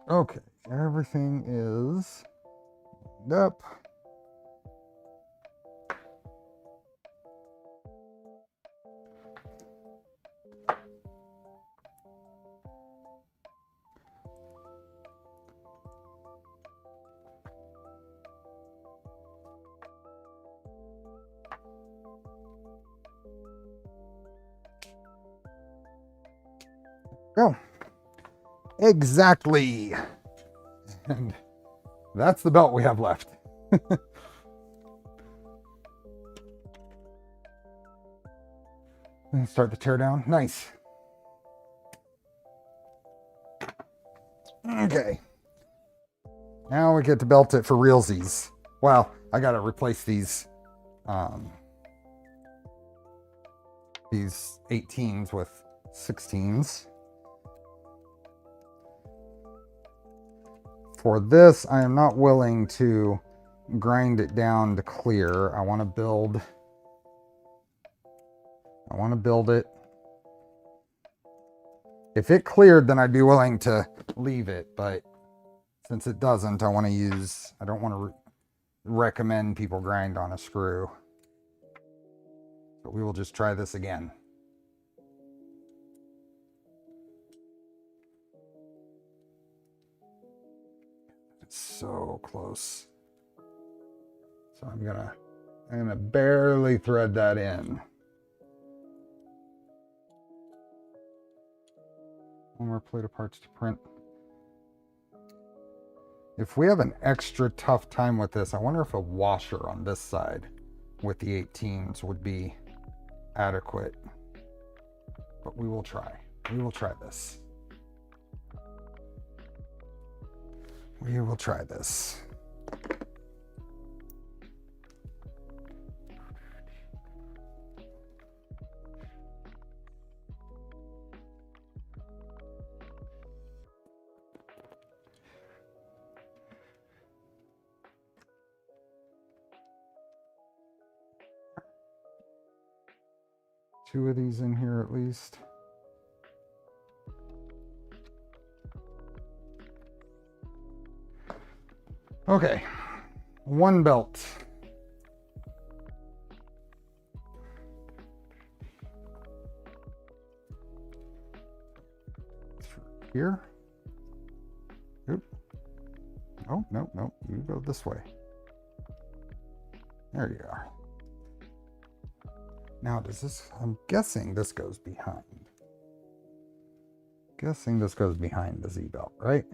Speaker 1: Okay, everything is up. Go. Exactly. And that's the belt we have left. And start the tear down. Nice. Okay. Now we get to belt it for realsies. Well, I gotta replace these 18s with 16s. For this, I am not willing to grind it down to clear. I want to build it. If it cleared, then I'd be willing to leave it, but since it doesn't, I don't want to recommend people grind on a screw. But we will just try this again. It's so close. So I'm gonna barely thread that in. One more plate of parts to print. If we have an extra tough time with this, I wonder if a washer on this side with the 18s would be adequate. But we will try. We will try this. We will try this. Two of these in here at least. Okay, one belt. Through here. Oop. Oh, no, no, you go this way. There you are. Now, does this, I'm guessing this goes behind. Guessing this goes behind the Z-belt, right?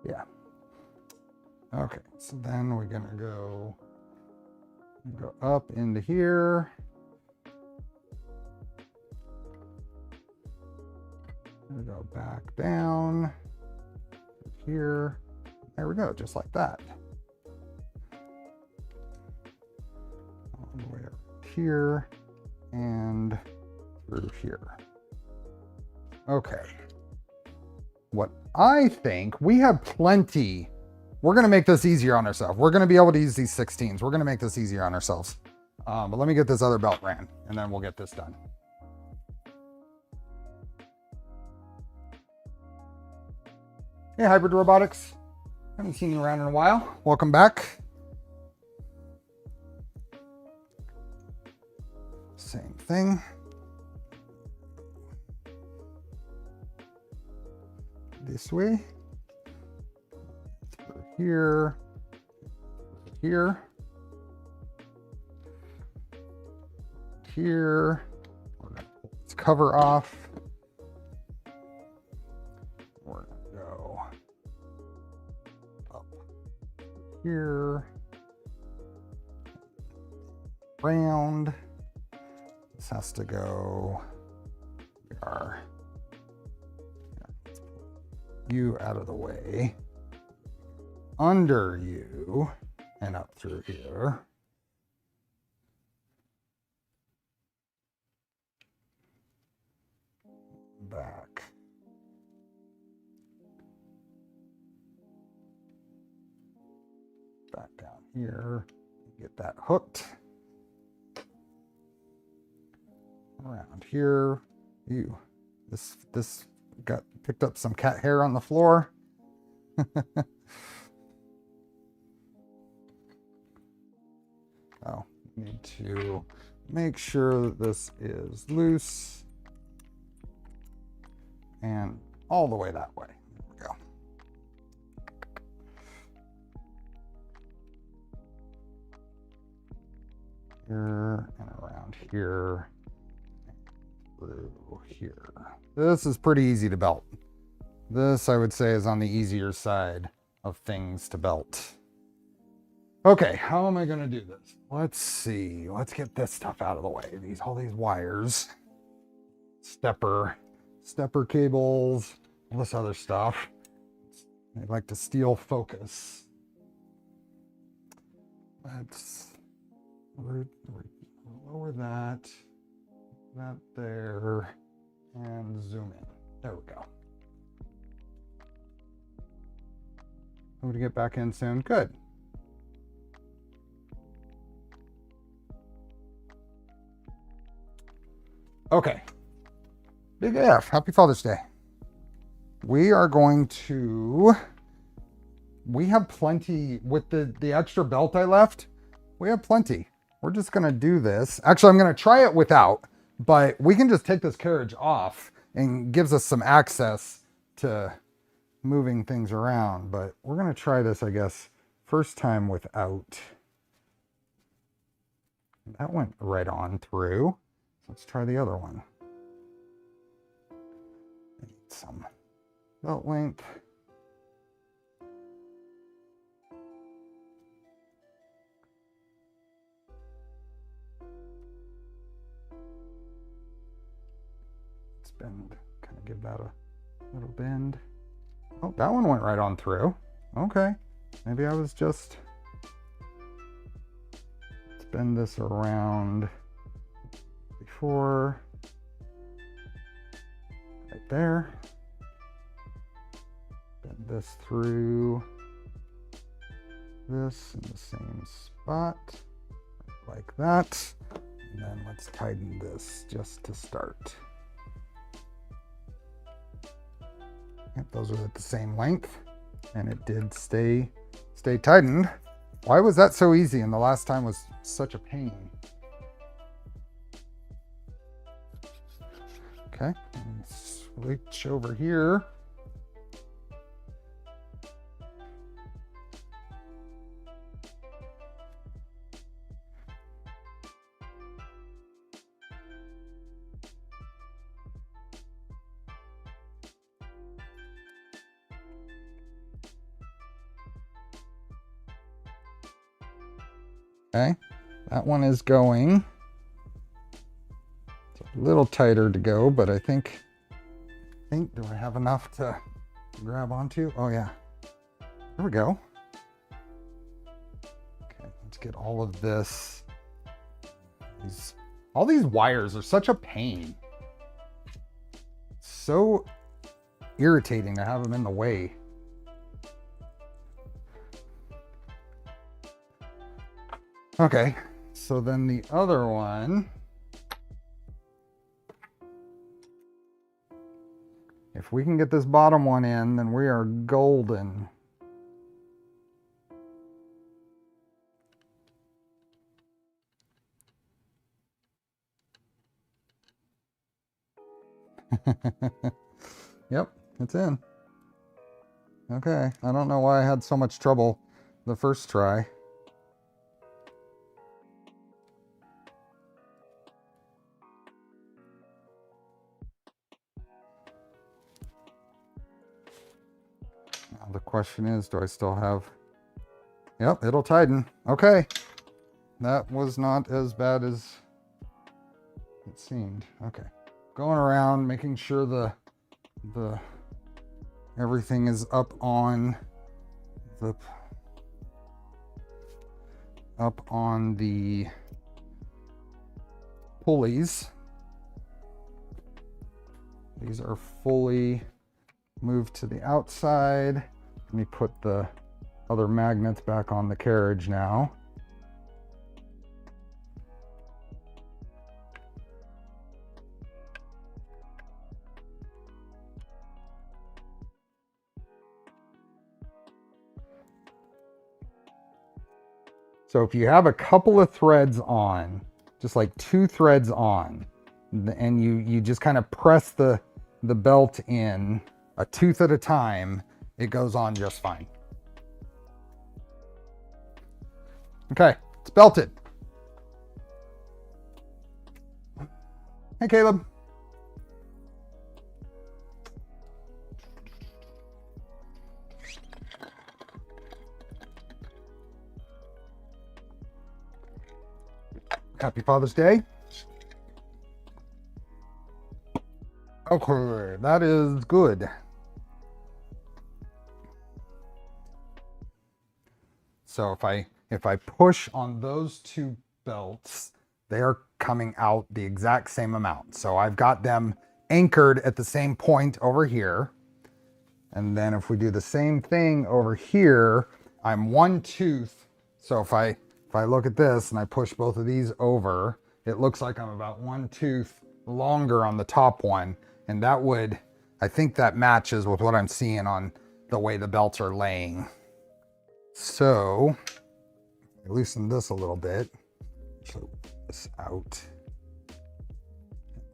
Speaker 1: Yeah. Okay, so then we're gonna go up into here. We go back down here. There we go, just like that. All the way up here and through here. Okay. What I think, we have plenty. We're going to make this easier on ourselves. We're going to be able to use these 16s. We're going to make this easier on ourselves. But let me get this other belt ran, and then we'll get this done. Hey, Hybrid Robotics. Haven't seen you around in a while. Welcome back. Same thing. This way. Through here. Here. Here. We're going to pull cover off. We're gonna go up here, round. This has to go. We are. Let's pull you out of the way. Under you and up through here. Back. Back down here. Get that hooked. Around here. Ew. This got picked up some cat hair on the floor. Oh, need to make sure that this is loose and all the way that way. There we go. Here and around here, and through here. This is pretty easy to belt. This, I would say, is on the easier side of things to belt. Okay, how am I going to do this? Let's see. Let's get this stuff out of the way. All these wires, stepper cables, all this other stuff. They like to steal focus. Let's lower that there, and zoom in. There we go. I'm gonna get back in soon. Good. Okay. Big F. Happy Father's Day. We are going to. We have plenty with the extra belt I left. We have plenty. We're just gonna do this. Actually, I'm gonna try it without, but we can just take this carriage off and gives us some access to moving things around. But we're gonna try this, I guess, first time without. That went right on through. Let's try the other one. I need some belt length. Let's bend, kind of give that a little bend. Oh, that one went right on through. Okay, maybe I was just. Let's bend this around. Before, right there, bend this through this in the same spot, like that, and then let's tighten this just to start. Yep, those are at the same length, and it did stay tightened. Why was that so easy and the last time was such a pain? Okay, switch over here. Okay, that one is going. A little tighter to go, but I think, do I have enough to grab onto? Oh yeah, there we go. Okay, let's get all of this. All these wires are such a pain. So irritating to have them in the way. Okay, so then the other one. If we can get this bottom one in, then we are golden. Yep, it's in. Okay, I don't know why I had so much trouble the first try. The question is, do I still have... Yep, it'll tighten. Okay. That was not as bad as it seemed. Okay. Going around, making sure the everything is up on the pulleys. These are fully moved to the outside. Let me put the other magnets back on the carriage now. So if you have a couple of threads on, just like 2 threads on, and you just kind of press the belt in a tooth at a time, it goes on just fine. Okay, it's belted. Hey, Caleb. Happy Father's Day. Okay, that is good. So if I push on those 2 belts, they are coming out the exact same amount. So I've got them anchored at the same point over here. And then if we do the same thing over here, I'm 1 tooth. So if I look at this and I push both of these over, it looks like I'm about 1 tooth longer on the top one. And that would, I think that matches with what I'm seeing on the way the belts are laying. So I loosen this a little bit, so this out.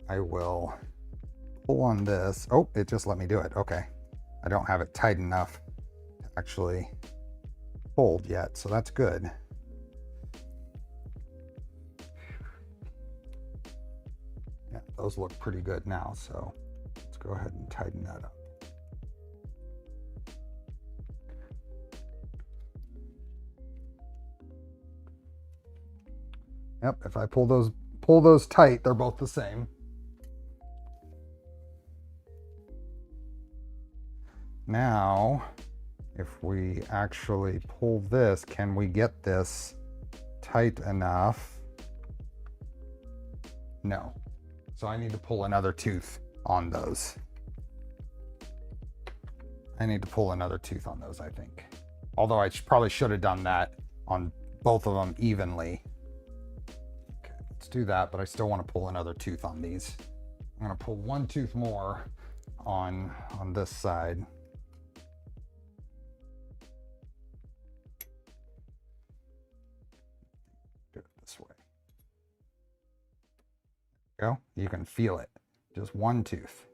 Speaker 1: I will pull on this. Oh, it just let me do it. Okay. I don't have it tight enough to actually fold yet, so that's good. Yeah, those look pretty good now, so let's go ahead and tighten that up. Yep, if I pull those tight, they're both the same. Now, if we actually pull this, can we get this tight enough? No. So I need to pull another tooth on those. I need to pull another tooth on those, I think. Although I probably should have done that on both of them evenly. Okay, let's do that, but I still want to pull another tooth on these. I'm going to pull 1 tooth more on this side. Do it this way. There you go. You can feel it. Just 1 tooth.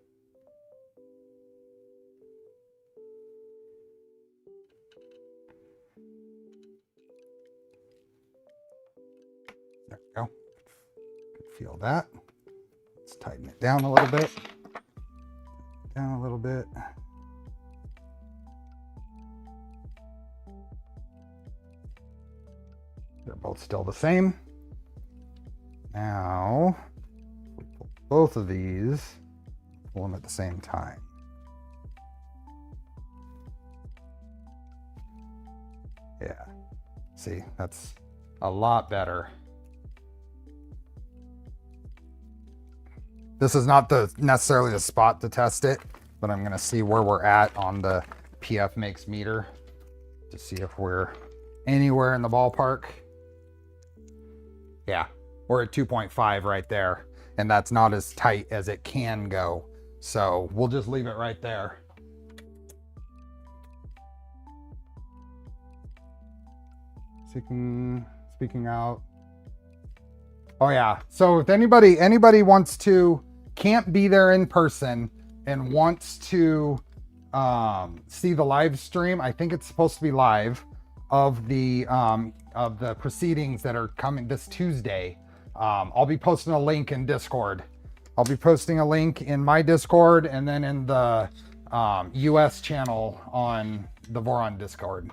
Speaker 1: There we go. Feel that. Let's tighten it down a little bit. Down a little bit. They're both still the same. Now, we pull both of these, pull them at the same time. Yeah. See, that's a lot better. This is not necessarily the spot to test it, but I'm gonna see where we're at on the PF Makes meter to see if we're anywhere in the ballpark. Yeah, we're at 2.5 right there, and that's not as tight as it can go. So we'll just leave it right there. Speaking out. Oh yeah, so if anybody wants to, can't be there in person and wants to see the live stream, I think it's supposed to be live, of the proceedings that are coming this Tuesday. I'll be posting a link in Discord. I'll be posting a link in my Discord and then in the US channel on the Voron Discord.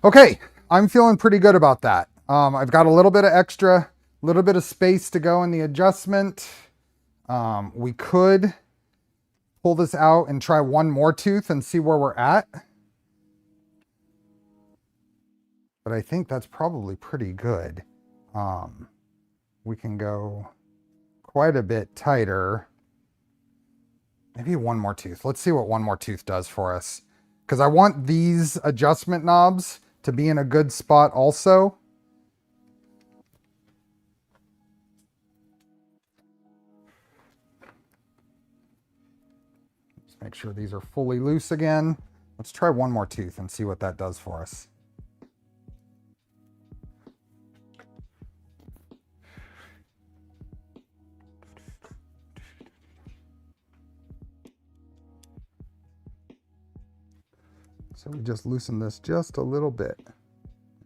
Speaker 1: Okay, I'm feeling pretty good about that. I've got a little bit of extra, little bit of space to go in the adjustment. We could pull this out and try one more tooth and see where we're at. But I think that's probably pretty good. We can go quite a bit tighter. Maybe one more tooth. Let's see what one more tooth does for us. Because I want these adjustment knobs to be in a good spot also. Just make sure these are fully loose again. Let's try one more tooth and see what that does for us. So we just loosen this just a little bit.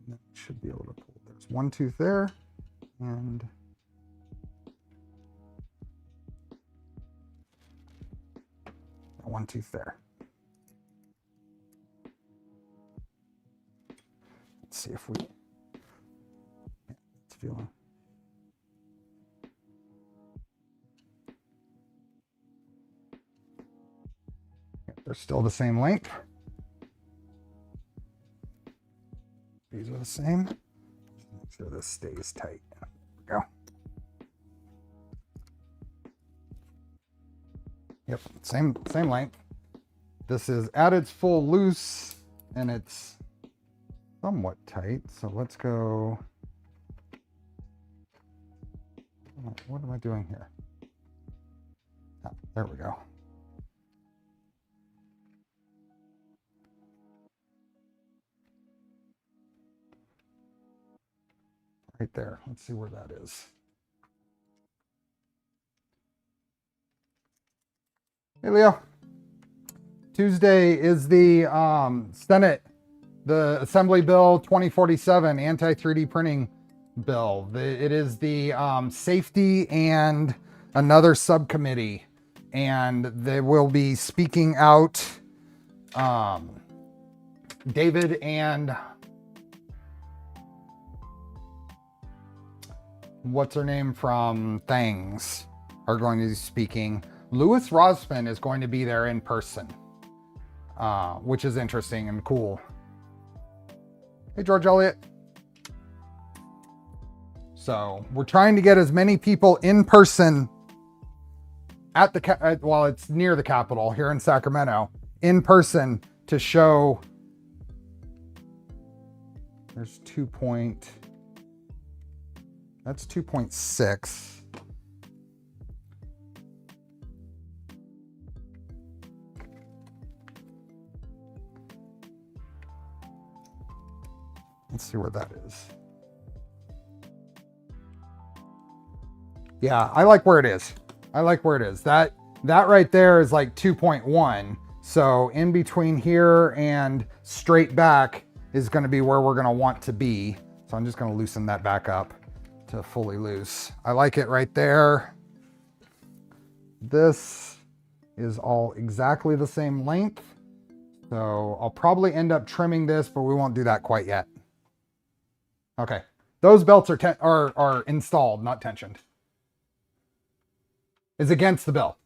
Speaker 1: And it should be able to pull. There's one tooth there, and one tooth there. Let's see if we, it's feeling. They're still the same length. These are the same. Make sure this stays tight. There we go. Yep, same length. This is at its full loose and it's somewhat tight. So let's go. What am I doing here? Ah, there we go. Right there. Let's see where that is. Hey, Leo. Tuesday is the Senate, the Assembly Bill 2047 anti-3D printing bill. It is the safety and another subcommittee, and they will be speaking out David and what's her name from Things are going to be speaking. Louis Rosman is going to be there in person, which is interesting and cool. Hey, George Elliott. So we're trying to get as many people in person at the, well, it's near the Capitol here in Sacramento, in person to show. There's 2 point. That's 2.6. Let's see where that is. Yeah, I like where it is. I like where it is. That right there is like 2.1. So in between here and straight back is going to be where we're going to want to be. So I'm just going to loosen that back up to fully loose. I like it right there. This is all exactly the same length. So I'll probably end up trimming this, but we won't do that quite yet. Okay. Those belts are installed, not tensioned. Is against the bill.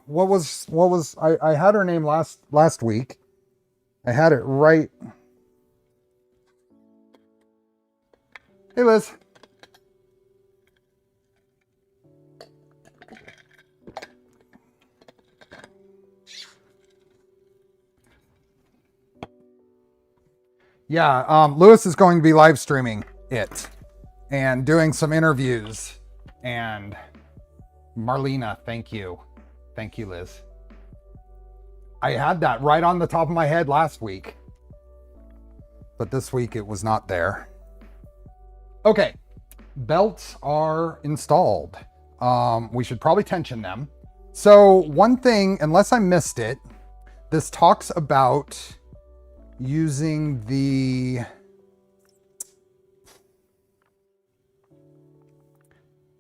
Speaker 1: What was I had her name last week. I had it right. Hey, Liz. Yeah, Lewis is going to be live streaming it and doing some interviews. And Marlena, thank you. Thank you, Liz. I had that right on the top of my head last week, but this week it was not there. Okay, belts are installed. We should probably tension them. So one thing, unless I missed it, this talks about using the,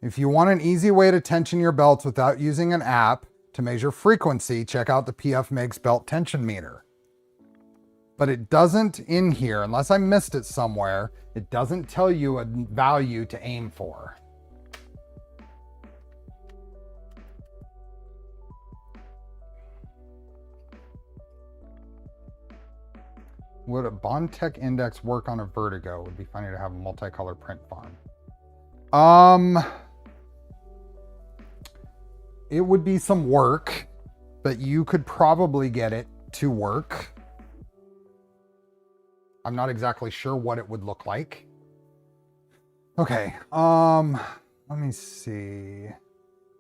Speaker 1: If you want an easy way to tension your belts without using an app to measure frequency, check out the PF Makes Belt Tension Meter. But it doesn't in here, unless I missed it somewhere, it doesn't tell you a value to aim for. Would a Bondtech index work on a Vertigo? Would be funny to have a multicolor print farm. It would be some work, but you could probably get it to work. I'm not exactly sure what it would look like. Okay, let me see.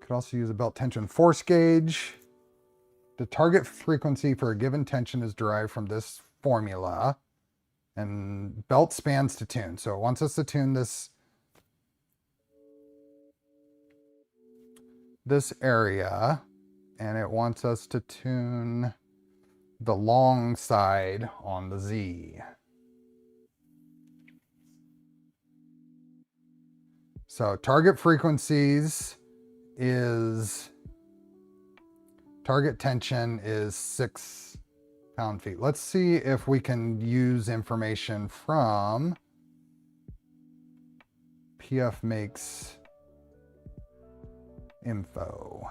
Speaker 1: Could also use a belt tension force gauge. The target frequency for a given tension is derived from this formula, and belt spans to tune. So it wants us to tune this area, and it wants us to tune the long side on the Z. So target frequencies is, target tension is 6 pound-feet. Let's see if we can use information from PF Makes Info.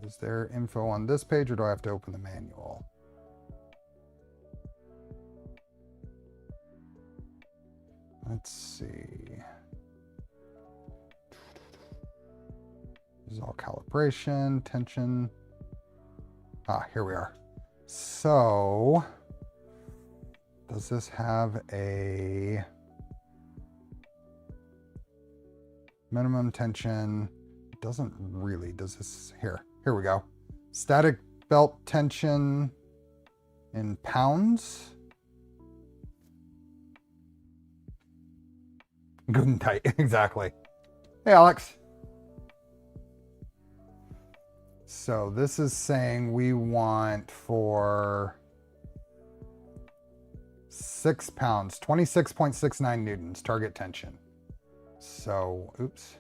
Speaker 1: Is there info on this page, or do I have to open the manual? Let's see. This is all calibration, tension. Ah, here we are. So, does this have a minimum tension? It doesn't really. Does this? Here we go. Static belt tension in pounds. Good and tight, exactly. Hey, Alex. So this is saying we want for 6 pounds, 26.69 newtons, target tension. So, oops.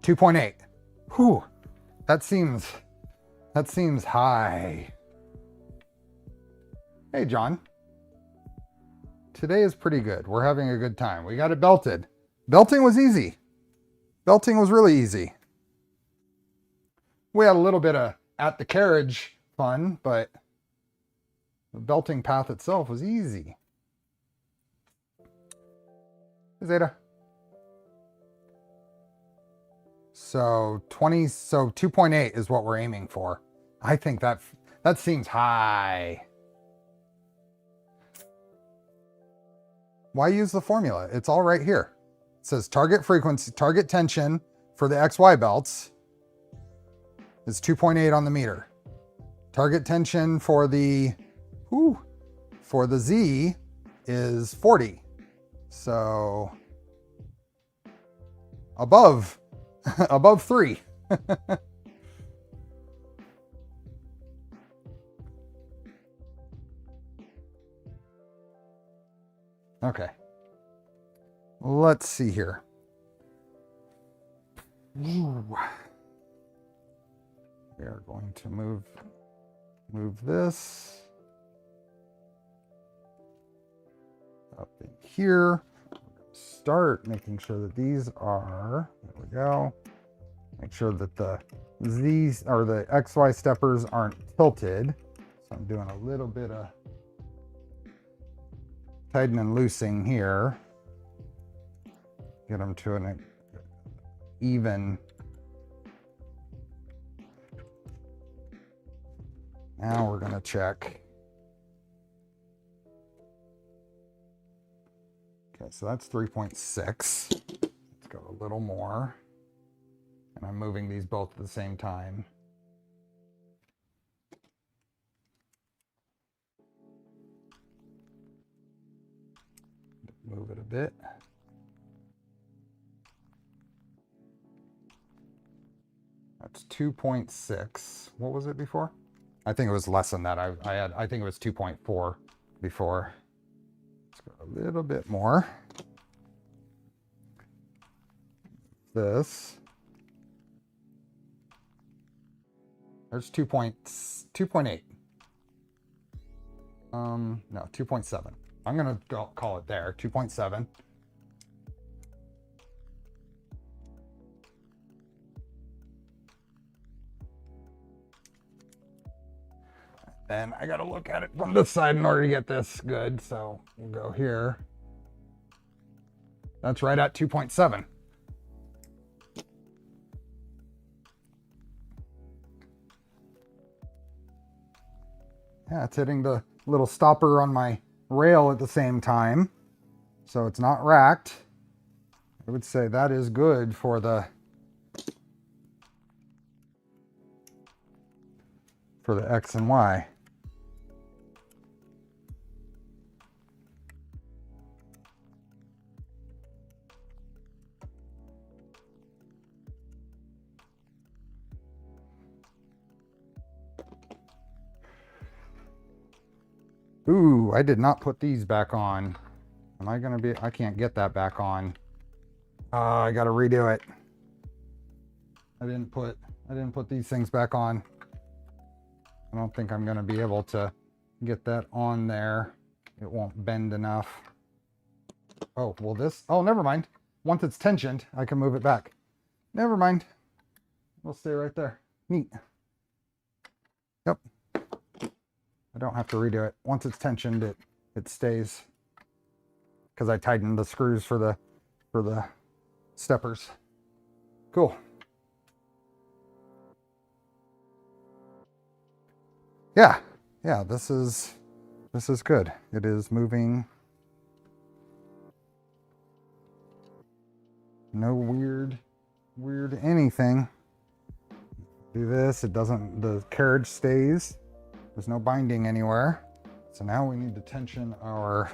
Speaker 1: 2.8. Whew. That seems high. Hey, John. Today is pretty good. We're having a good time. We got it belted. Belting was easy. Belting was really easy. We had a little bit of at the carriage fun, but the belting path itself was easy. Hey, Zeta. So 2.8 is what we're aiming for. I think that seems high. Why use the formula? It's all right here. It says target frequency, target tension for the XY belts is 2.8 on the meter. Target tension for the Z is 40. So above 3. Okay. Let's see here. Ooh. We are going to move this up in here. Start making sure that these are, there we go. Make sure that the Z's or the XY steppers aren't tilted. So I'm doing a little bit of tightening and loosing here. Get them to an even. Now we're going to check. Okay, so that's 3.6. Let's go a little more. And I'm moving these both at the same time. Move it a bit. That's 2.6. What was it before? I think it was less than that. I think it was 2.4 before. Let's go a little bit more. this. There's 2.8. No, 2.7. I'm gonna call it there, 2.7. Then I gotta look at it from this side in order to get this good. So we'll go here. That's right at 2.7. Yeah, it's hitting the little stopper on my rail at the same time. So it's not racked. I would say that is good for the X and Y. Ooh, I did not put these back on. Am I gonna be, I can't get that back on. I gotta redo it. I didn't put these things back on. I don't think I'm gonna be able to get that on there. It won't bend enough. Oh, well this, oh, never mind. Once it's tensioned, I can move it back. Never mind. We'll stay right there. Neat. Yep. I don't have to redo it. Once it's tensioned, it stays. Because I tightened the screws for the steppers. Cool. Yeah, this is good. It is moving. No weird anything. Do this, it doesn't, the carriage stays. There's no binding anywhere. So now we need to tension our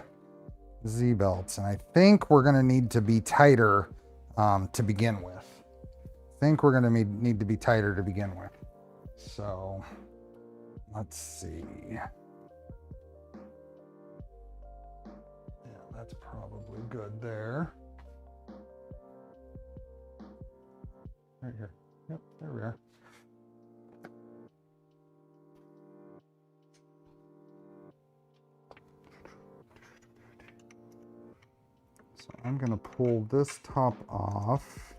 Speaker 1: Z belts. And I think we're gonna need to be tighter to begin with. I think we're gonna need to be tighter to begin with. So let's see. Yeah, that's probably good there. Right here. Yep, there we are. So I'm going to pull this top off.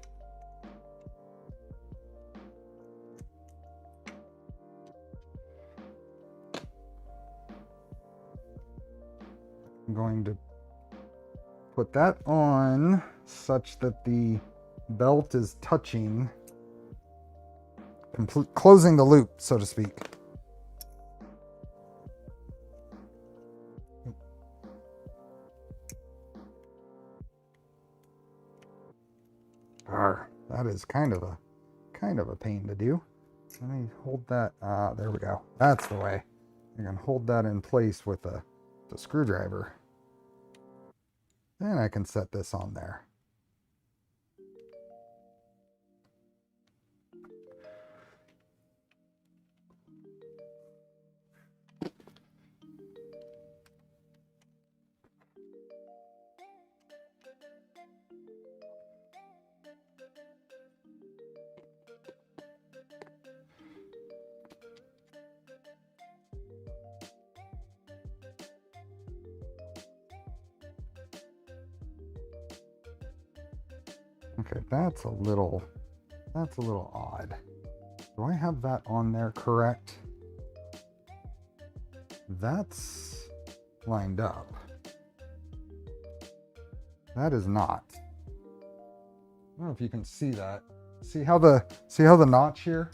Speaker 1: I'm going to put that on such that the belt is touching, closing the loop, so to speak. That is kind of a pain to do. Let me hold that. There we go. That's the way. You can hold that in place with the screwdriver. Then I can set this on there. Okay, that's a little odd. Do I have that on there correct? That's lined up. That is not. I don't know if you can see that. See how the notch here?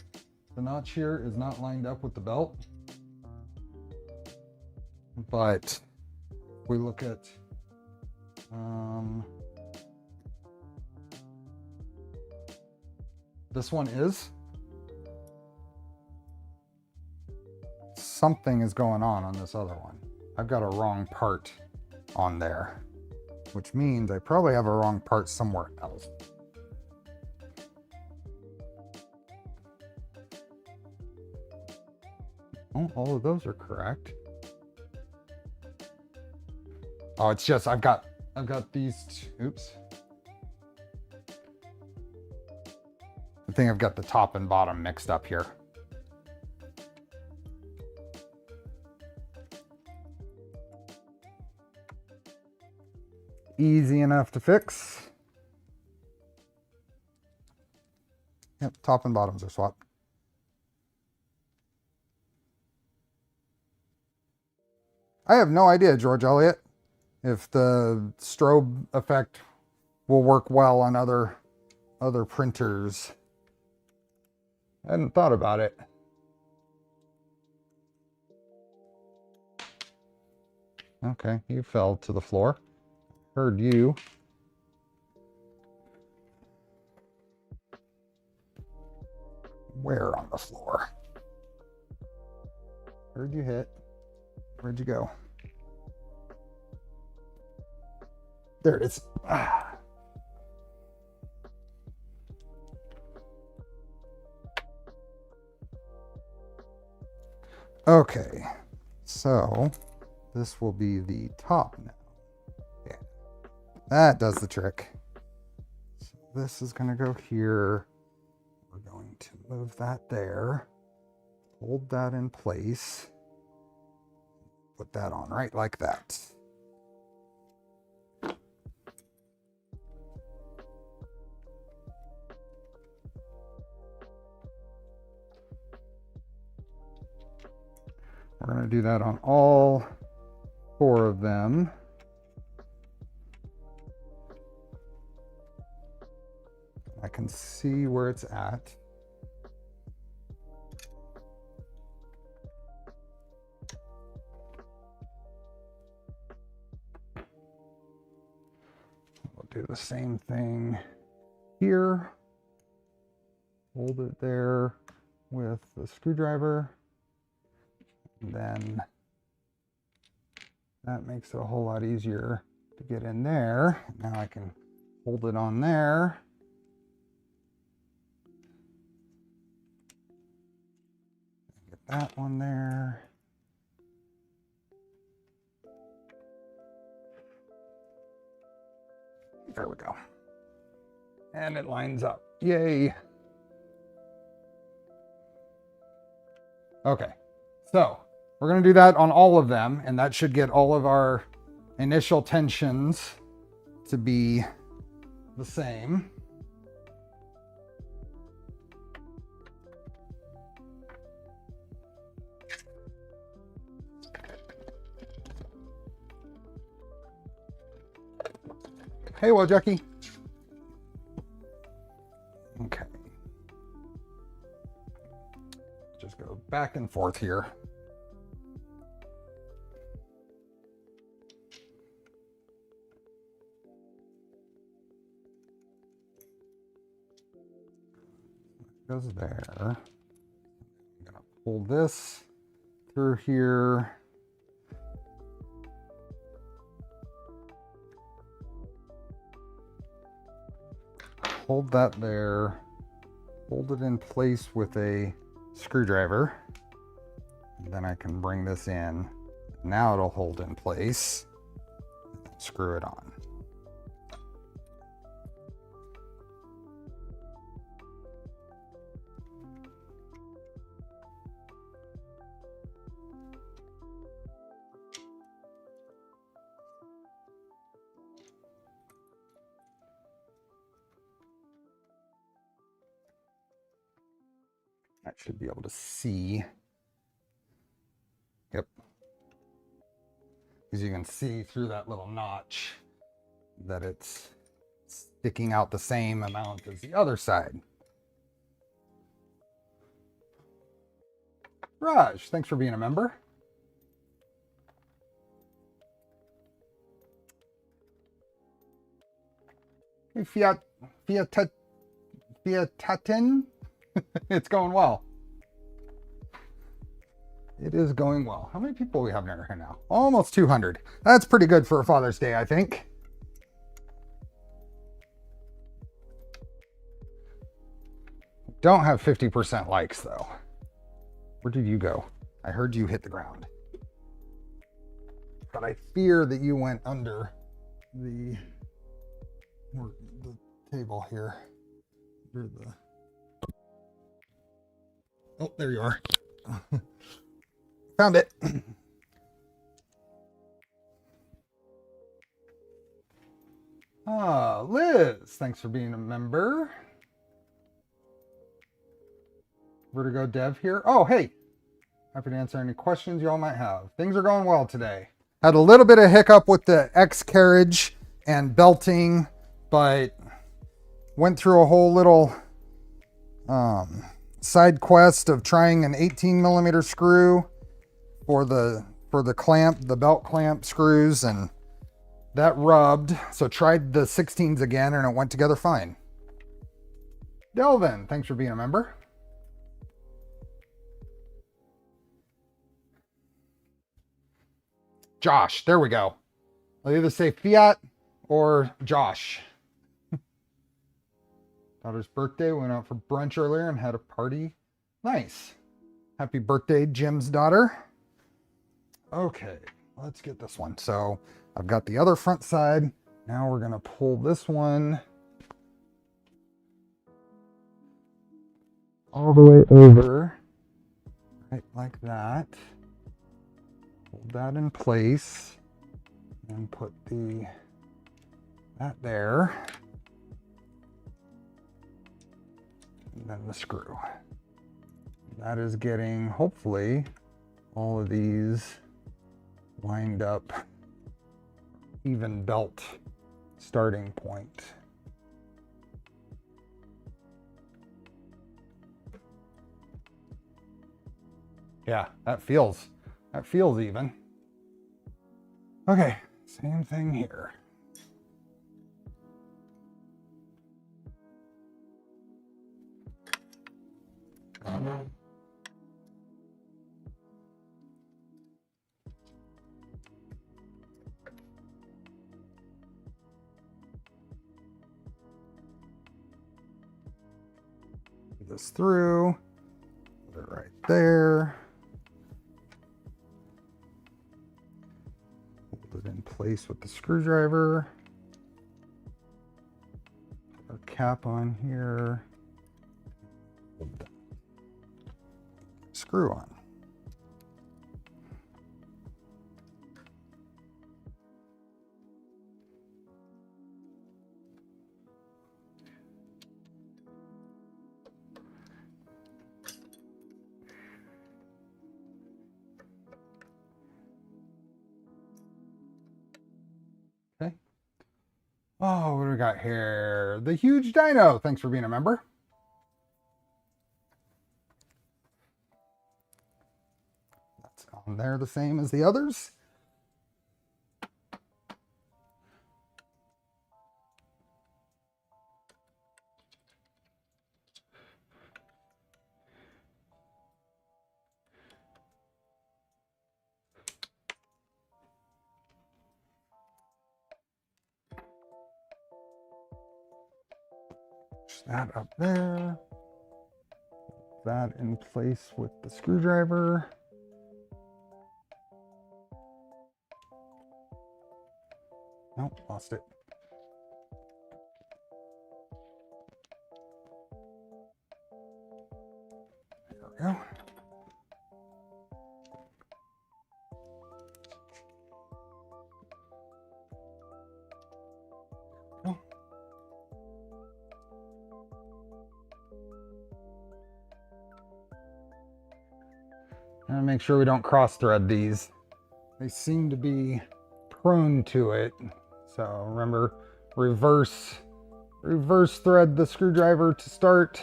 Speaker 1: The notch here is not lined up with the belt. But if we look at this one is. Something is going on this other one. I've got a wrong part on there, which means I probably have a wrong part somewhere else. Oh, all of those are correct. Oh, it's just I've got these two, oops. think I've got the top and bottom mixed up here. Easy enough to fix. Yep, top and bottoms are swapped. I have no idea, George Elliott, if the strobe effect will work well on other printers. I hadn't thought about it. Okay, you fell to the floor. Heard you. Where on the floor? Heard you hit. Where'd you go? There it is. Ah. Okay, so this will be the top now. Yeah, that does the trick. So this is going to go here. We're going to move that there. Hold that in place. Put that on right like that. We're going to do that on all 4 of them. I can see where it's at. We'll do the same thing here. Hold it there with the screwdriver. And then that makes it a whole lot easier to get in there. Now I can hold it on there. Get that one there. There we go. And it lines up. Yay. Okay, so we're going to do that on all of them, and that should get all of our initial tensions to be the same. Hey, well, Jackie. Okay. Just go back and forth here. Goes there. I'm gonna pull this through here. Hold that there. Hold it in place with a screwdriver. And then I can bring this in. Now it'll hold in place. Screw it on. I should be able to see. Yep. Because you can see through that little notch that it's sticking out the same amount as the other side. Raj, thanks for being a member. Hey, Fiatatin. It's going well. It is going well. How many people we have in here now? Almost 200. That's pretty good for a Father's Day, I think. Don't have 50% likes though. Where did you go? I heard you hit the ground. But I fear that you went under the table here. Under the Oh, there you are. Found it. Ah, Liz, thanks for being a member. Vertigo Dev here. Oh, hey. Happy to answer any questions you all might have. Things are going well today. Had a little bit of hiccup with the X carriage and belting, but went through a whole little side quest of trying an 18 millimeter screw for the clamp, the belt clamp screws, and that rubbed. So tried the 16s again and it went together fine. Delvin, thanks for being a member. Josh, there we go. I'll either say Fiat or Josh. Daughter's birthday. We went out for brunch earlier and had a party. Nice. Happy birthday, Jim's daughter. Okay, let's get this one. So I've got the other front side. Now we're gonna pull this one all the way over, right like that. Hold that in place and put that there. And then the screw. That is getting, hopefully, all of these lined up, even belt starting point. Yeah, that feels even. Okay, same thing here. This through, put it right there. Hold it in place with the screwdriver. Put our cap on here. Hold that screw on. Okay. Oh, what do we got here? The huge dino. Thanks for being a member. That's on there the same as the others. Push that up there. That in place with the screwdriver. Nope, lost it. There we go. And make sure we don't cross thread these. They seem to be prone to it. So remember, reverse thread the screwdriver to start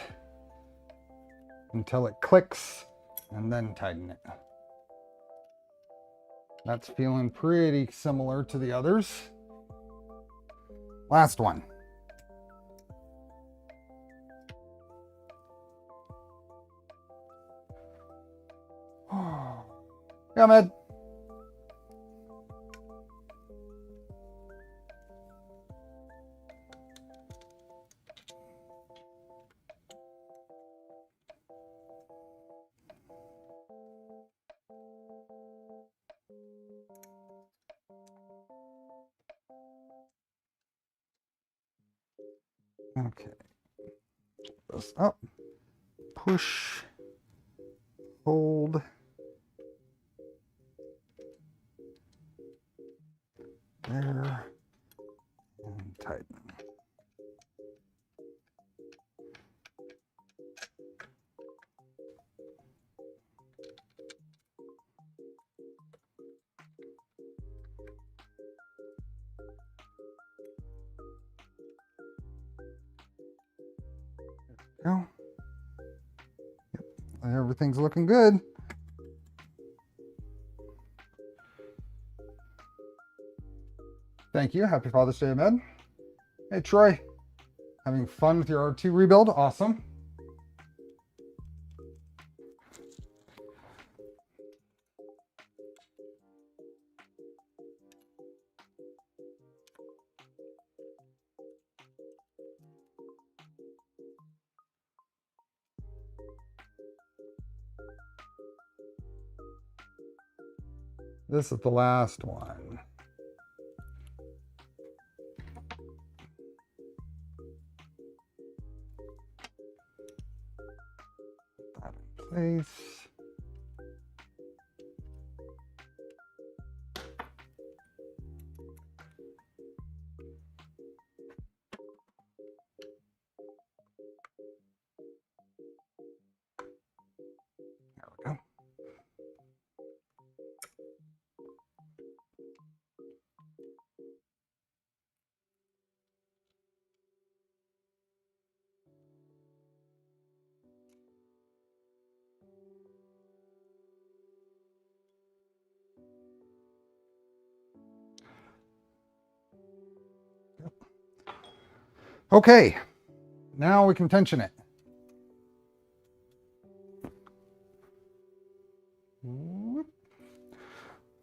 Speaker 1: until it clicks and then tighten it. That's feeling pretty similar to the others. Last one. Yeah, Med. Okay. This up. Push hold. There. And tighten. Go. Yep, everything's looking good. Thank you. Happy Father's Day, Ahmed. Hey, Troy. Having fun with your R2 rebuild? Awesome. This is the last one. Put that in place. There we go. Okay, now we can tension it.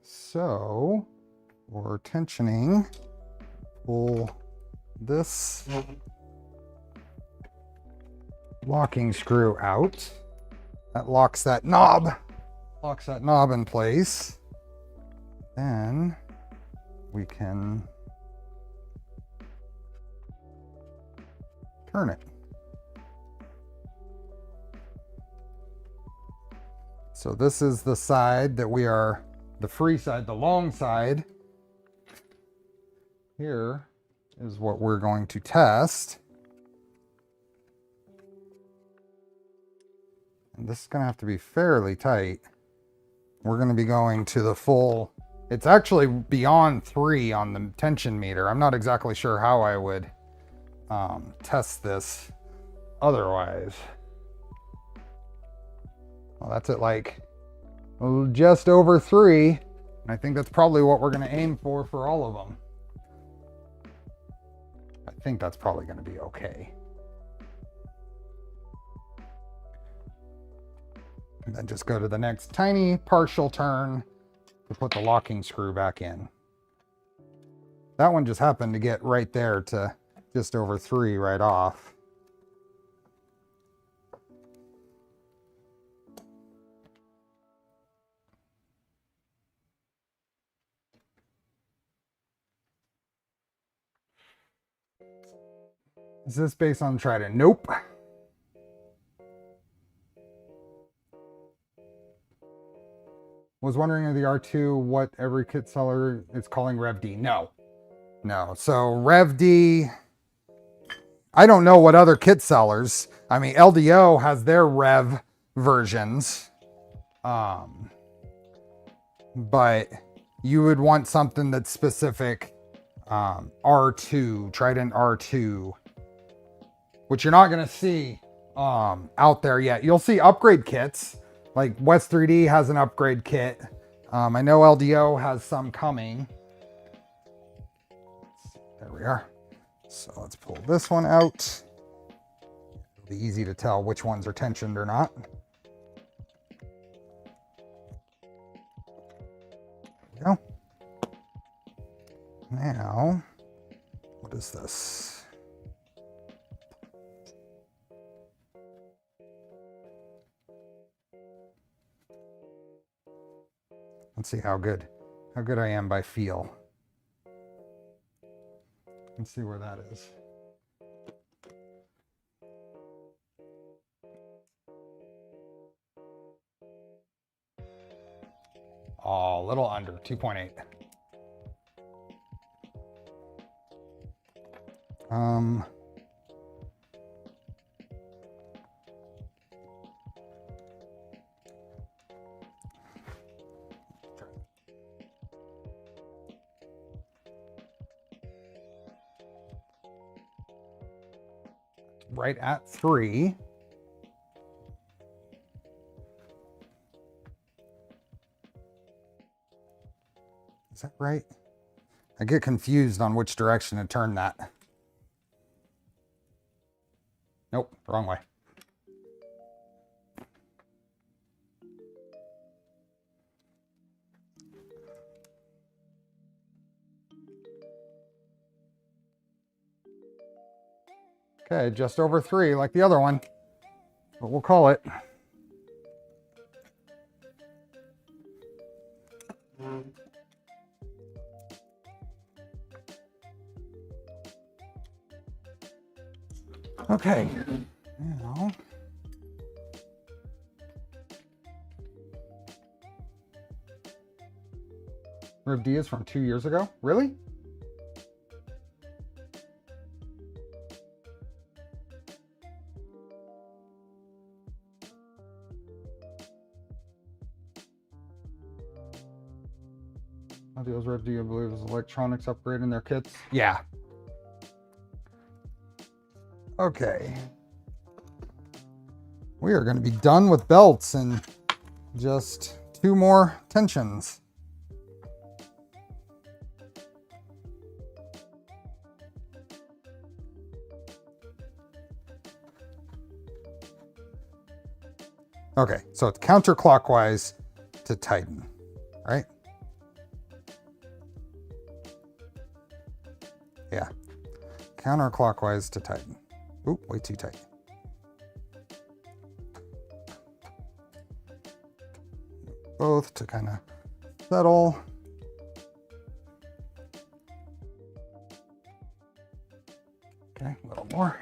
Speaker 1: So for tensioning, pull this locking screw out. That locks that knob in place. Then we can turn it. So this is the side that we are, the free side, the long side. Here is what we're going to test. And this is going to have to be fairly tight. We're going to be going to the full, it's actually beyond 3 on the tension meter. I'm not exactly sure how I would test this otherwise. Well, that's at like just over 3. And I think that's probably what we're going to aim for all of them. I think that's probably going to be okay. And then just go to the next tiny partial turn to put the locking screw back in. That one just happened to get right there to just over 3 right off. Is this based on Trident? Nope. Was wondering in the R2 what every kit seller is calling Rev D. No. No. So Rev D, I don't know what other kit sellers. I mean, LDO has their Rev versions. But you would want something that's specific. R2, Trident R2, which you're not going to see out there yet. You'll see upgrade kits, like West3D has an upgrade kit. I know LDO has some coming. There we are. So let's pull this one out. It'll be easy to tell which ones are tensioned or not. There we go. Now, what is this? Let's see how good I am by feel. Let's see where that is. Oh, a little under, 2.8. Right at 3. Is that right? I get confused on which direction to turn that. Nope, wrong way. Okay, just over 3 like the other one, but we'll call it. Okay, now Riv D is from 2 years ago. Really? LDO's Riv D, I believe, is electronics upgrade in their kits. Yeah. Okay. We are going to be done with belts in just 2 more tensions. Okay, so it's counterclockwise to tighten, right? Yeah, counterclockwise to tighten. Oop, way too tight. Both to kind of settle. Okay, a little more.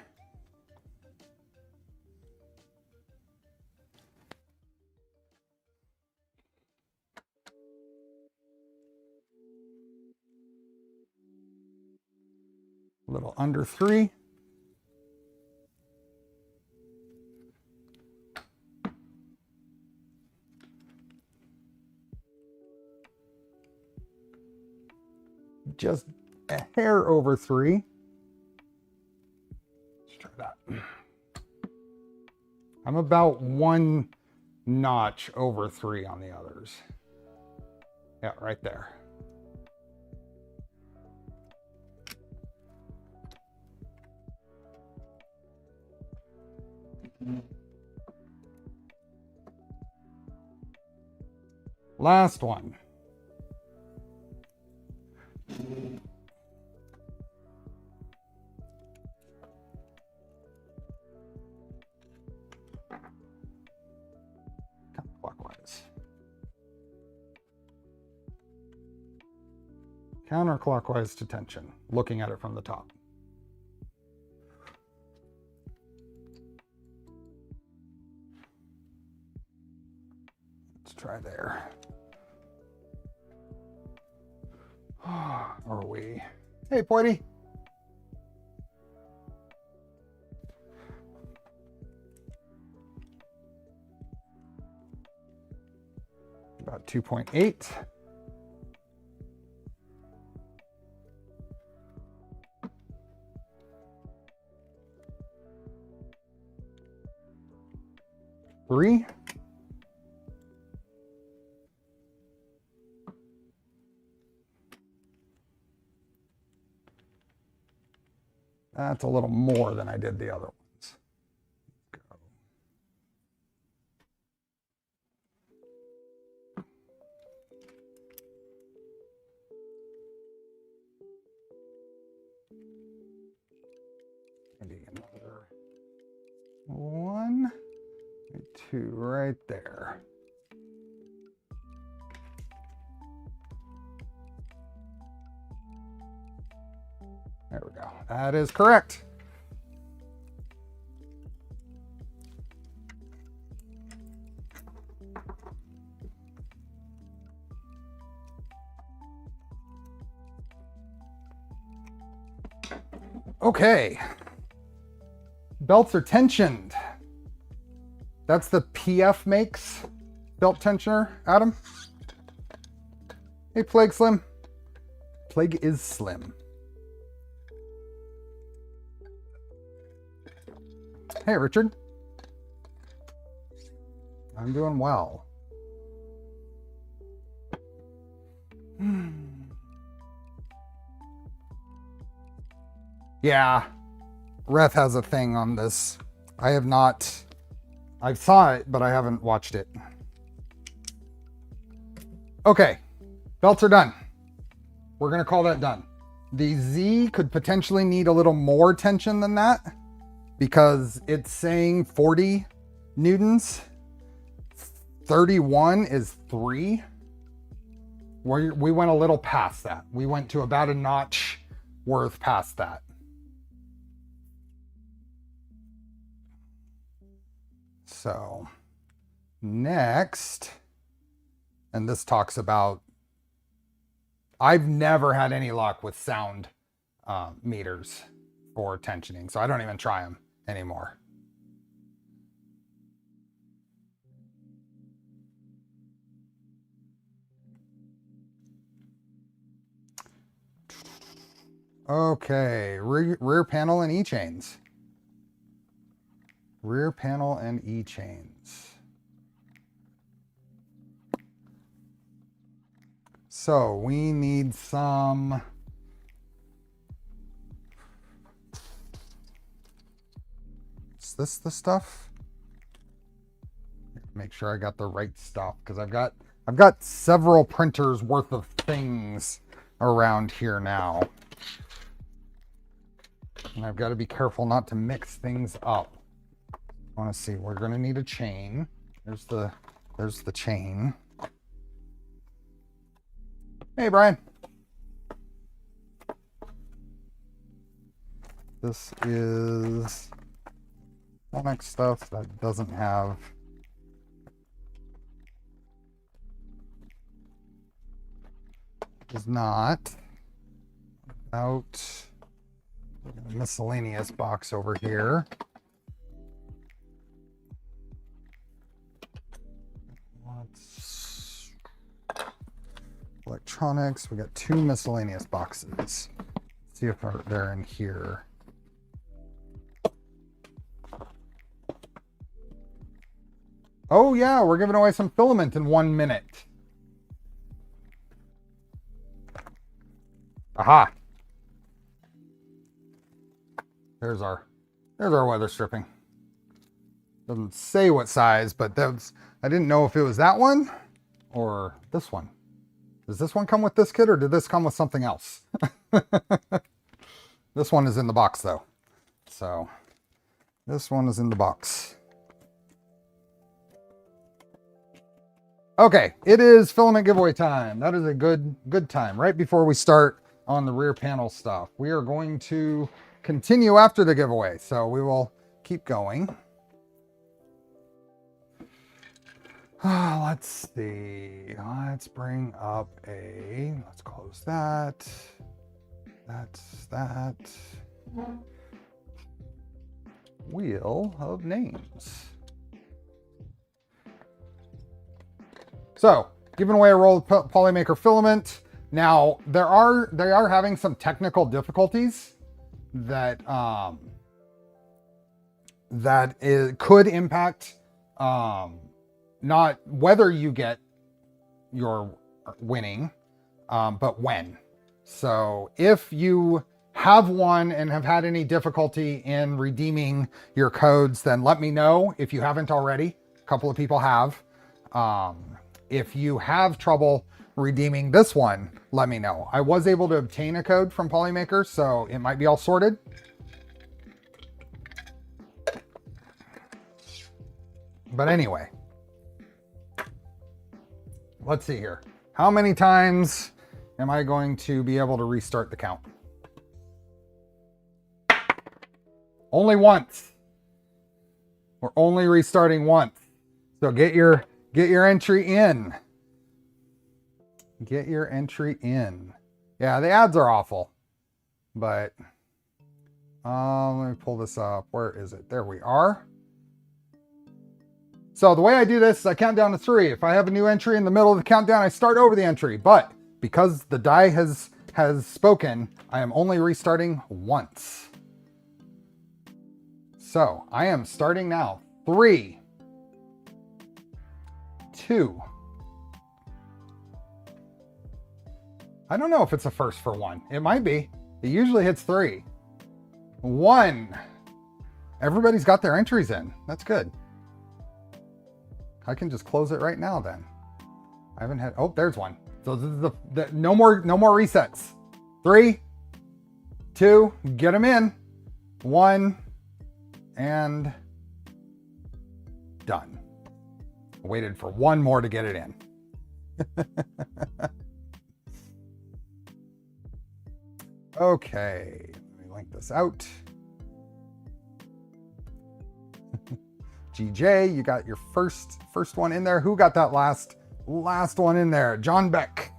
Speaker 1: A little under 3. Just a hair over 3. Let's try that. I'm about 1 notch over 3 on the others. Yeah, right there. Last one. Counterclockwise. Counterclockwise to tension, looking at it from the top. Let's try there. Are we? Hey, Poity. About 2.8. Three. That's a little more than I did the other ones. Go. Maybe another 1, 2 right there. There we go. That is correct. Okay. Belts are tensioned. That's the PF makes belt tensioner, Adam. Hey, Plague Slim. Plague is slim. Hey, Richard. I'm doing well. Yeah, Reth has a thing on this. I have not. I saw it, but I haven't watched it. Okay, belts are done. We're gonna call that done. The Z could potentially need a little more tension than that because it's saying 40 newtons. 31 is 3. We went a little past that. We went to about a notch worth past that. So next, and this talks about, I've never had any luck with sound meters for tensioning, so I don't even try them anymore. Okay, rear panel and E-chains. Rear panel and E-chains. So we need some. Is this the stuff? Make sure I got the right stuff because I've got several printers worth of things around here now. And I've got to be careful not to mix things up. I want to see, we're going to need a chain. There's the chain. Hey, Brian. This is Onyx stuff that doesn't have. Is not out. A miscellaneous box over here. Let's electronics. We got 2 miscellaneous boxes. Let's see if they're in here. Oh yeah, we're giving away some filament in 1 minute. Aha. There's our weather stripping. Doesn't say what size, but that's, I didn't know if it was that one or this one. Does this one come with this kit or did this come with something else? This one is in the box though. So this one is in the box. Okay, it is filament giveaway time. That is a good time. Right before we start on the rear panel stuff, we are going to continue after the giveaway. So we will keep going. Let's see. Let's bring up let's close that. That's that. Wheel of names. So, giving away a roll of Polymaker filament. Now, they are having some technical difficulties that could impact not whether you get your winning, but when. So if you have one and have had any difficulty in redeeming your codes, then let me know if you haven't already. A couple of people have. If you have trouble redeeming this one, let me know. I was able to obtain a code from Polymaker, so it might be all sorted. But anyway, let's see here. How many times am I going to be able to restart the count? Only once. We're only restarting once. So get your entry in. Get your entry in. Yeah, the ads are awful. But Let me pull this up. Where is it? There we are. So the way I do this is I count down to 3. If I have a new entry in the middle of the countdown, I start over the entry. But because the die has spoken, I am only restarting once. So I am starting now. 3, 2. I don't know if it's a first for 1. It might be. It usually hits 3. 1. Everybody's got their entries in. That's good. I can just close it right now then. I haven't had, oh, there's one. So this is the no more resets. 3, 2, get them in. 1, and done. Waited for 1 more to get it in. Okay, let me link this out. GJ, you got your first one in there. Who got that last one in there? John Beck.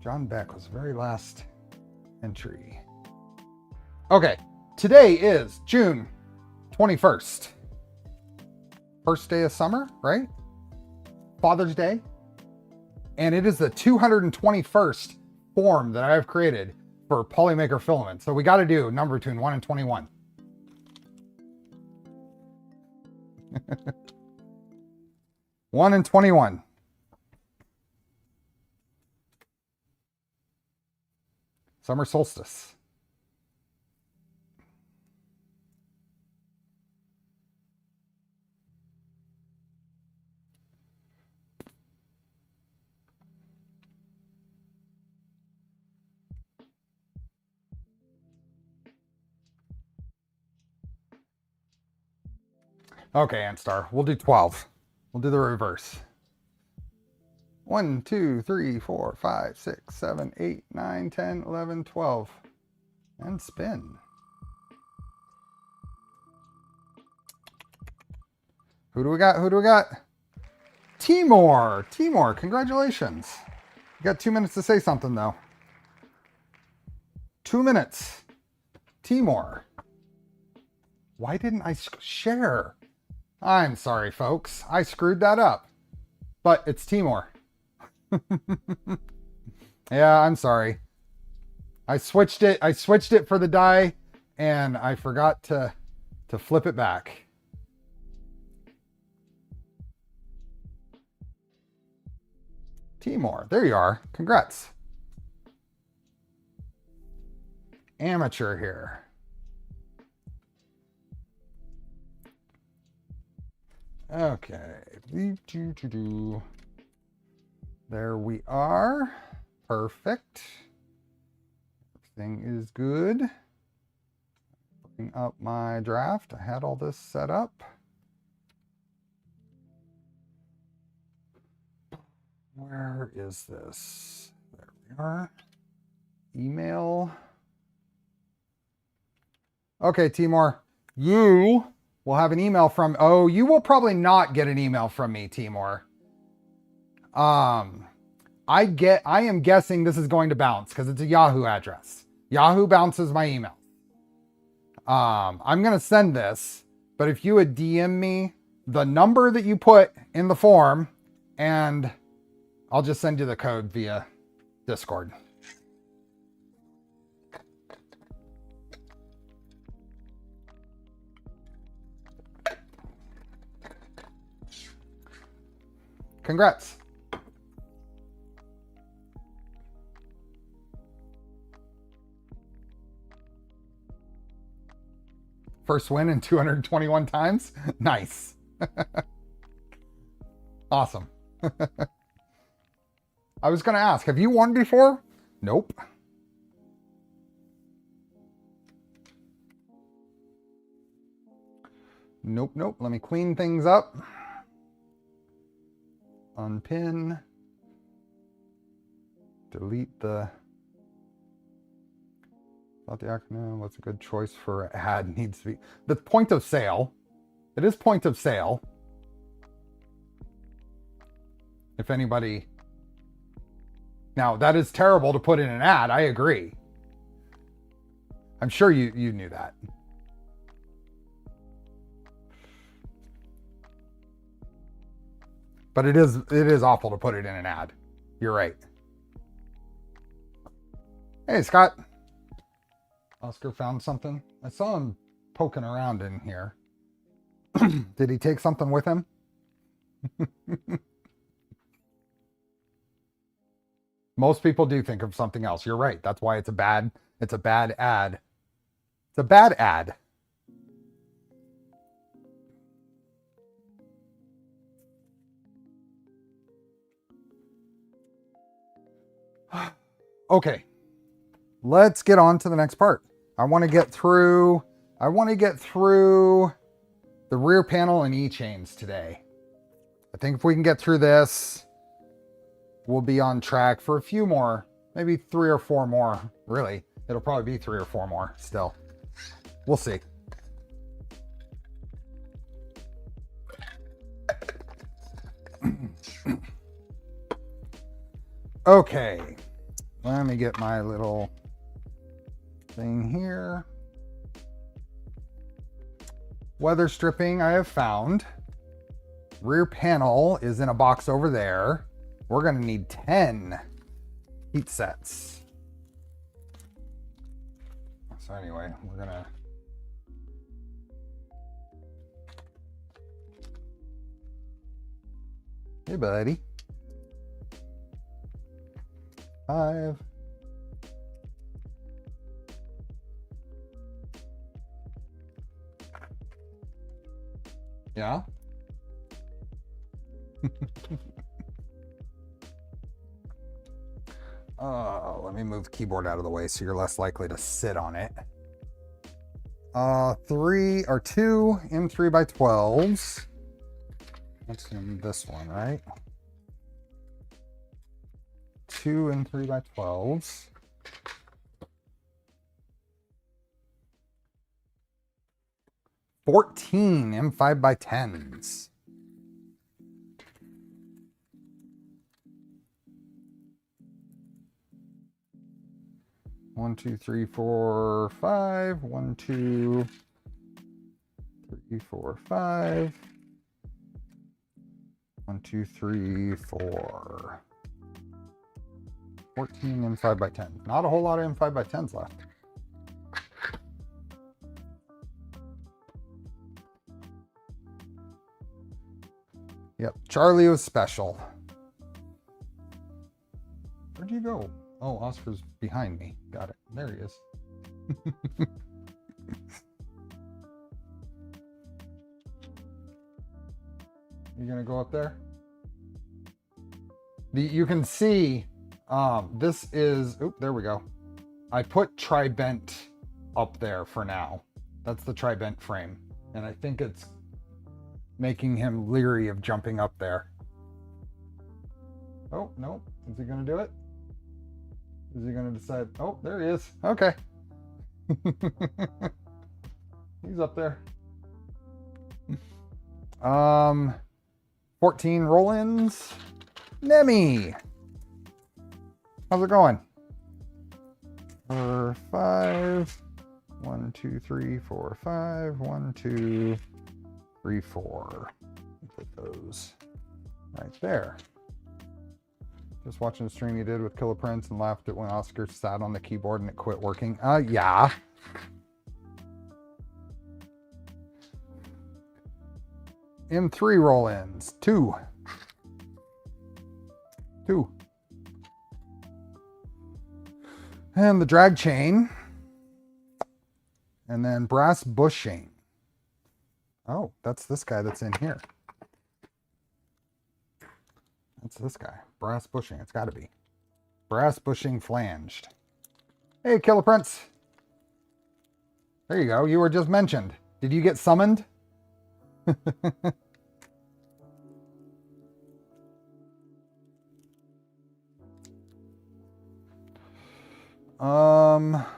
Speaker 1: John Beck was the very last entry. Okay, today is June 21st. First day of summer, right? Father's Day. And it is the 221st form that I have created for Polymaker Filament. So we got to do a number between 1 and 21. One and 21. Summer solstice. Okay, Antstar, we'll do 12. We'll do the reverse. 1, 2, 3, 4, 5, 6, 7, 8, 9, 10, 11, 12. And spin. Who do we got? Who do we got? Timur. Timur, congratulations. You got 2 minutes to say something, though. 2 minutes. Timur. Why didn't I share? I'm sorry, folks. I screwed that up. But it's Timur. Yeah, I'm sorry. I switched it for the die, and I forgot to flip it back. Timur, there you are. Congrats. Amateur here. Okay. There we are. Perfect. Everything is good. Bring up my draft. I had all this set up. Where is this? There we are. Email. Okay, Timur. You will have an email from, oh, you will probably not get an email from me, Timur. I am guessing this is going to bounce because it's a Yahoo address. Yahoo bounces my email. I'm going to send this, but if you would DM me the number that you put in the form, and I'll just send you the code via Discord. Congrats. First win in 221 times. Nice. Awesome. I was going to ask, have you won before? Nope. Nope. Let me clean things up. Unpin. Delete the... Thought the acronym was a good choice for ad needs to be... The point of sale. It is point of sale. If anybody... Now, that is terrible to put in an ad. I agree. I'm sure you knew that. But it is awful to put it in an ad. You're right. Hey, Scott. Oscar found something. I saw him poking around in here. Did he take something with him? Most people do think of something else. You're right. That's why it's a bad ad. It's a bad ad. Okay. Let's get on to the next part. I want to get through the rear panel and E-chains today. I think if we can get through this, we'll be on track for a few more, maybe 3 or 4 more. Really, it'll probably be 3 or 4 more still. We'll see. Okay, let me get my little thing here. Weather stripping I have found. Rear panel is in a box over there. We're going to need 10 heat sets. So anyway, we're going to... Hey, buddy. 5. Yeah? Let me move the keyboard out of the way so you're less likely to sit on it. 3 or 2 M3 by 12s. That's in this one, right? 2 M3 by 12s. 14 M5 by 10s. One, 2, 3, 4, 5. 1, 2, 3, 4, 5. 1, 2, 3, 4. 14 M5 by 10. Not a whole lot of M5 by 10s left. Yep, Charlie was special. Where'd you go? Oh, Oscar's behind me. Got it. There he is. You gonna go up there? You can see this is, oop, there we go. I put tri-bent up there for now. That's the tri-bent frame. And I think it's making him leery of jumping up there. Oh, no. Is he gonna do it? Is he gonna decide? Oh, there he is. Okay. He's up there. 14 roll-ins. Nemi. How's it going? 4, 5. 1, 2, 3, 4, 5. 1, 2, 3, 4. Put those right there. Just watching the stream you did with Killer Prince and laughed at when Oscar sat on the keyboard and it quit working. Yeah. M3 roll-ins. 2. And the drag chain. And then brass bushing. Oh, that's this guy that's in here. That's this guy. Brass bushing. It's got to be. Brass bushing flanged. Hey, Killer Prince. There you go. You were just mentioned. Did you get summoned? Oh.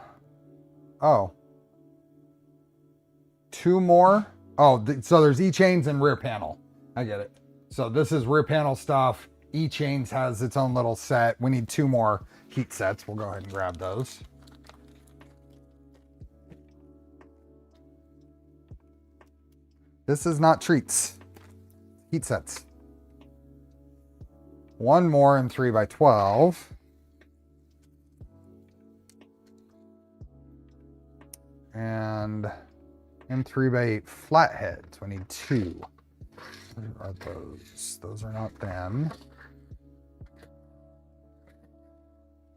Speaker 1: 2 more. Oh, so there's E-chains and rear panel. I get it. So this is rear panel stuff. E-chains has its own little set. We need 2 more heat sets. We'll go ahead and grab those. This is not treats. Heat sets. One more in 3x12. And in 3x8 flatheads. We need 2. Where are those? Those are not them.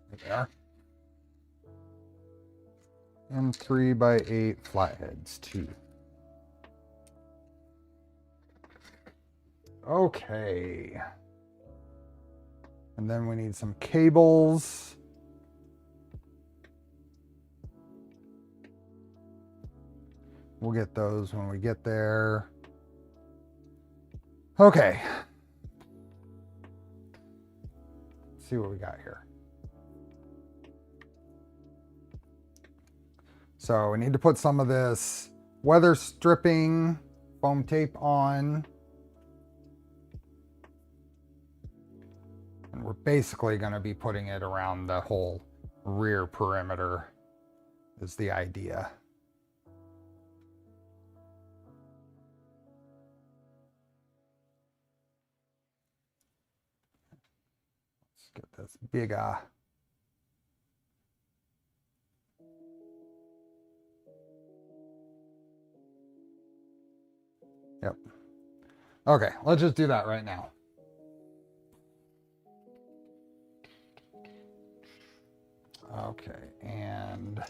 Speaker 1: There they are. And 3x8 flatheads, 2. Okay. And then we need some cables. We'll get those when we get there. Okay. Let's see what we got here. So we need to put some of this weather stripping foam tape on. And we're basically going to be putting it around the whole rear perimeter is the idea. Let's get this big Yep. Okay, let's just do that right now. Okay, and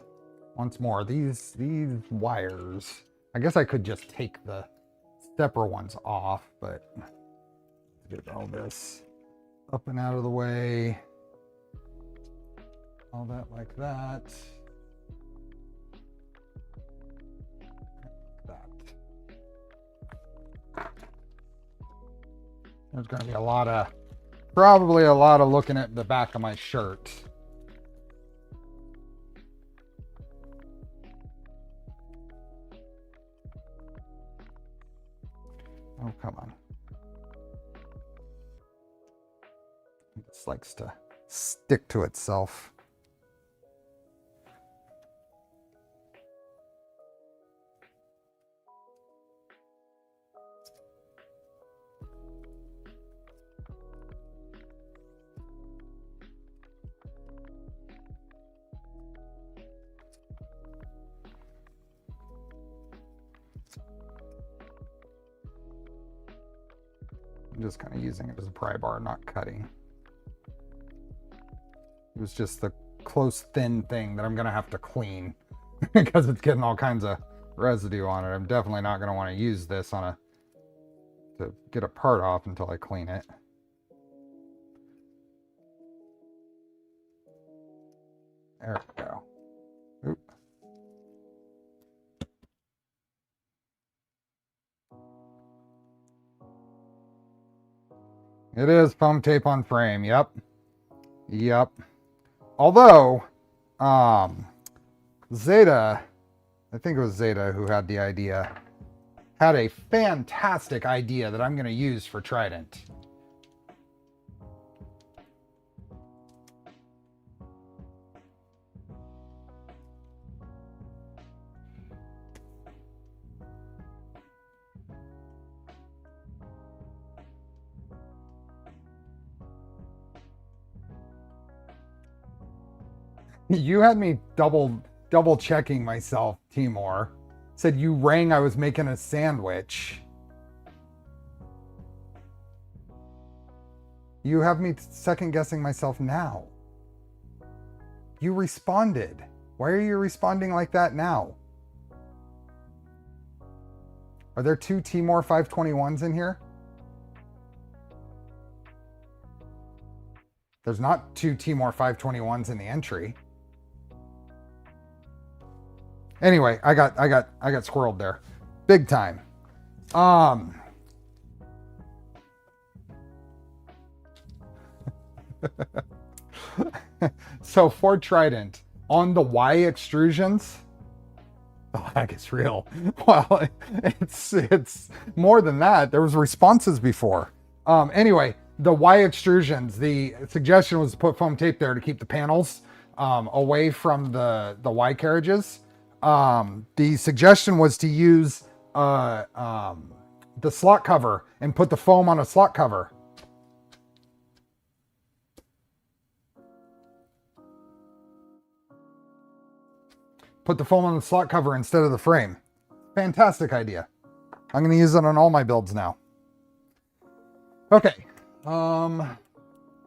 Speaker 1: once more, these wires, I guess I could just take the stepper ones off, but let's get all this up and out of the way. All that like that. There's going to be probably a lot of looking at the back of my shirt. Oh, come on. It just likes to stick to itself. I'm just kind of using it as a pry bar, not cutting. It was just the close, thin thing that I'm going to have to clean because it's getting all kinds of residue on it. I'm definitely not going to want to use this to get a part off until I clean it. There we go. Oop. It is foam tape on frame. Yep. Yep. Although, Zeta, I think it was Zeta who had the idea, had a fantastic idea that I'm going to use for Trident. You had me double checking myself, Timor. Said you rang I was making a sandwich. You have me second guessing myself now. You responded. Why are you responding like that now? Are there 2 Timor 521s in here? There's not 2 Timor 521s in the entry. Anyway, I got squirreled there. Big time. So for Trident, on the Y extrusions, oh, that gets real. Well, it's more than that. There was responses before. Anyway, the Y extrusions, the suggestion was to put foam tape there to keep the panels away from the Y carriages. The suggestion was to use the slot cover and put the foam on a slot cover. Put the foam on the slot cover instead of the frame. Fantastic idea. I'm going to use it on all my builds now. Okay.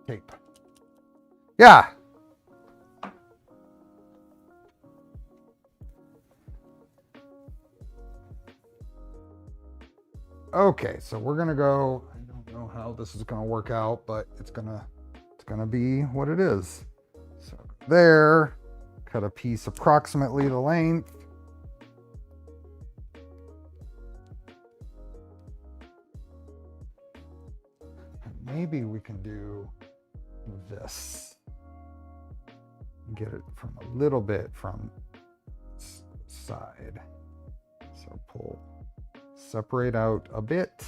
Speaker 1: Tape. Yeah. Okay, so we're gonna go. I don't know how this is gonna work out, but it's gonna be what it is. So there, cut a piece approximately the length. Maybe we can do this. Get it from a little bit from side. So pull, separate out a bit.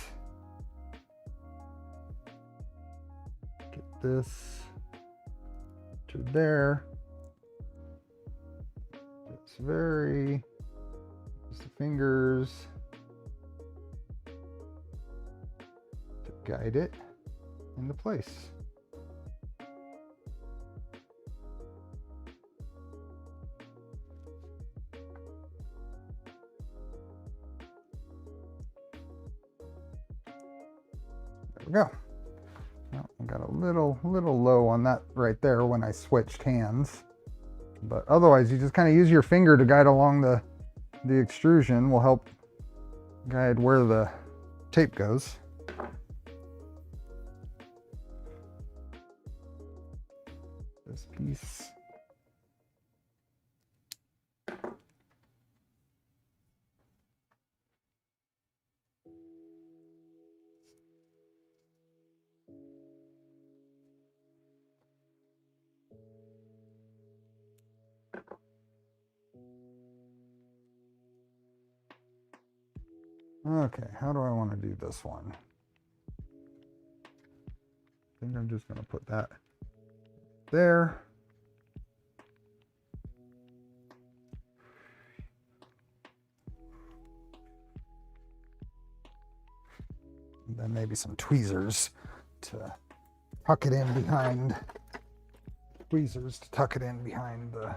Speaker 1: Get this to there. It's very, use the fingers to guide it into place. There we go. Well, I got a little low on that right there when I switched hands, but otherwise you just kind of use your finger to guide along the extrusion. Will help guide where the tape goes. This piece. Okay, how do I want to do this one? I think I'm just going to put that there. And then maybe some tweezers to tuck it in behind. Tweezers to tuck it in behind the.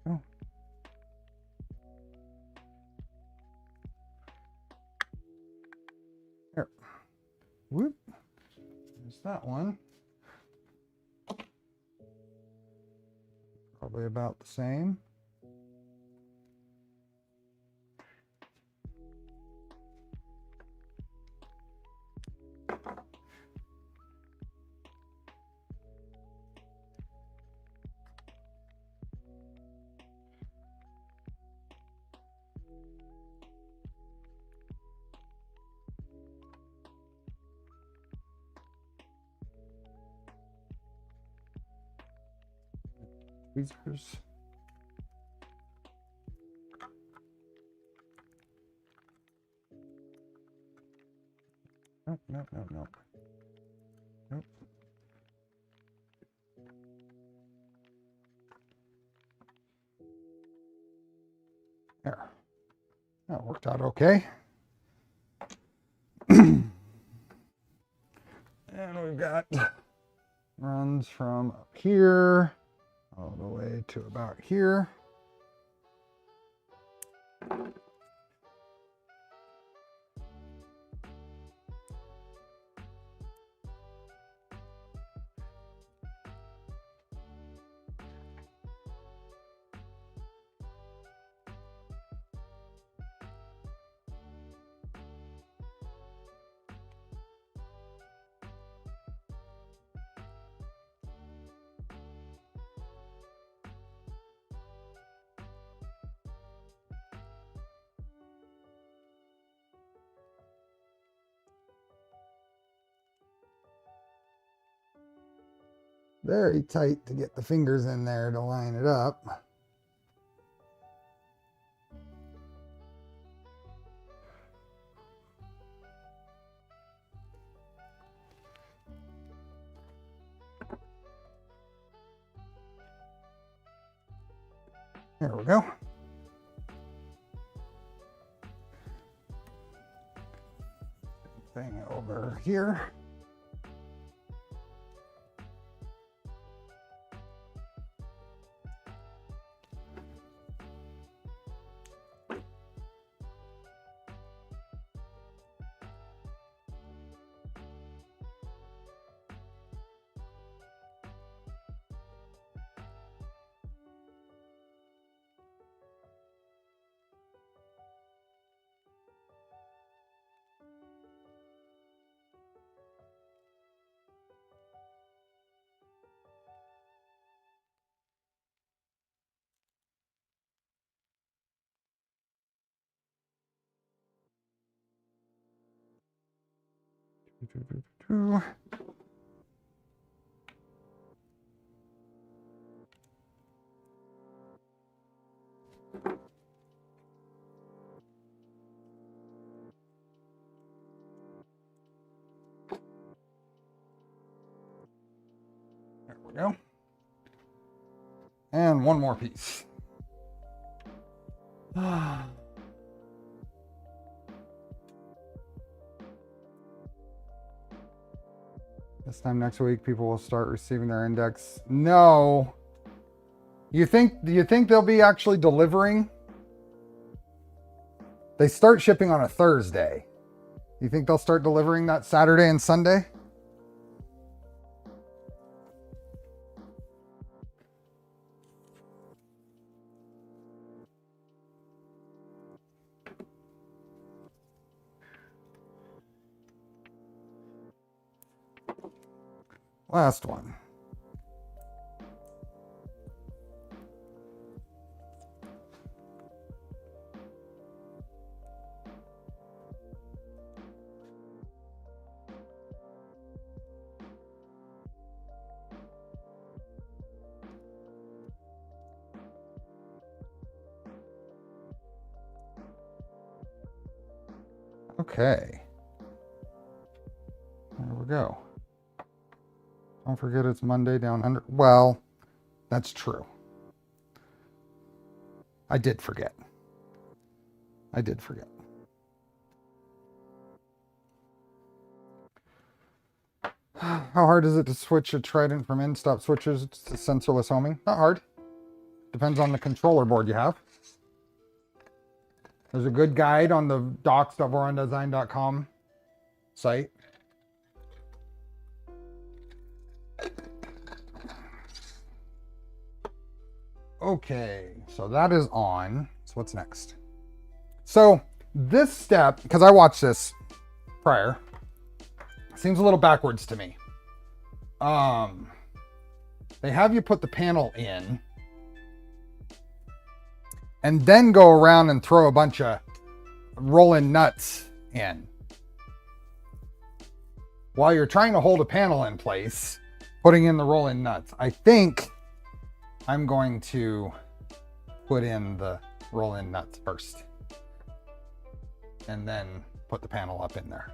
Speaker 1: Oh. There. Whoop. There's that one. Probably about the same. Tweezers. Nope, nope, nope, nope. Nope. There. That worked out okay. And we've got runs from up here all the way to about here. Very tight to get the fingers in there to line it up. There we go. Thing over here. There we go. And one more piece. This time next week, people will start receiving their index. No. Do you think they'll be actually delivering? They start shipping on a Thursday. You think they'll start delivering that Saturday and Sunday? Last one. Okay. There we go. Don't forget it's Monday down under. Well, that's true. I did forget. How hard is it to switch a Trident from end-stop switches to sensorless homing? Not hard. Depends on the controller board you have. There's a good guide on the docs.vorondesign.com site. Okay, so that is on. So what's next? So this step, because I watched this prior, seems a little backwards to me. They have you put the panel in and then go around and throw a bunch of roll-in nuts in. While you're trying to hold a panel in place, putting in the roll-in nuts. I think I'm going to put in the roll-in nuts first and then put the panel up in there.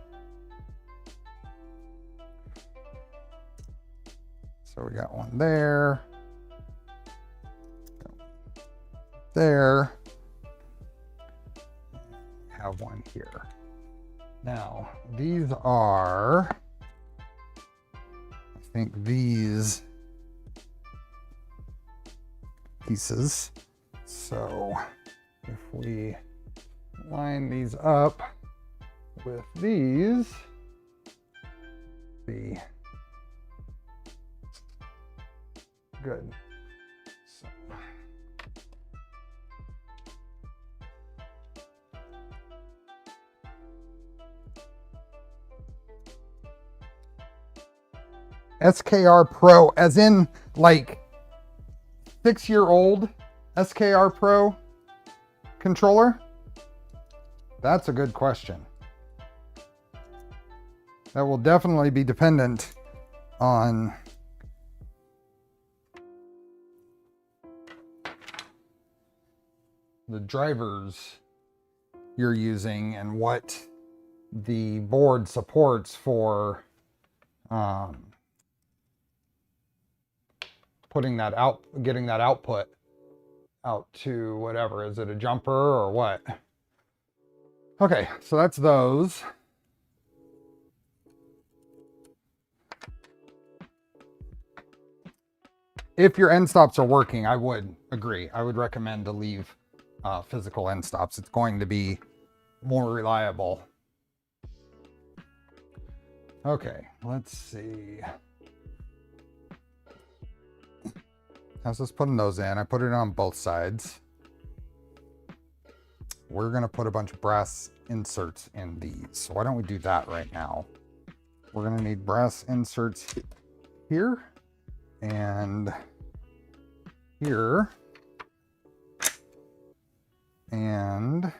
Speaker 1: So we got one there. There. Have one here. Now, these are, I think these pieces. So if we line these up with these, be good. So. SKR Pro, as in like 6-year-old SKR Pro controller? That's a good question. That will definitely be dependent on the drivers you're using and what the board supports for putting that out, getting that output out to whatever. Is it a jumper or what? Okay, so that's those. If your end stops are working, I would agree. I would recommend to leave physical end stops. It's going to be more reliable. Okay, let's see. I was just putting those in. I put it on both sides. We're going to put a bunch of brass inserts in these. So why don't we do that right now? We're going to need brass inserts here and here and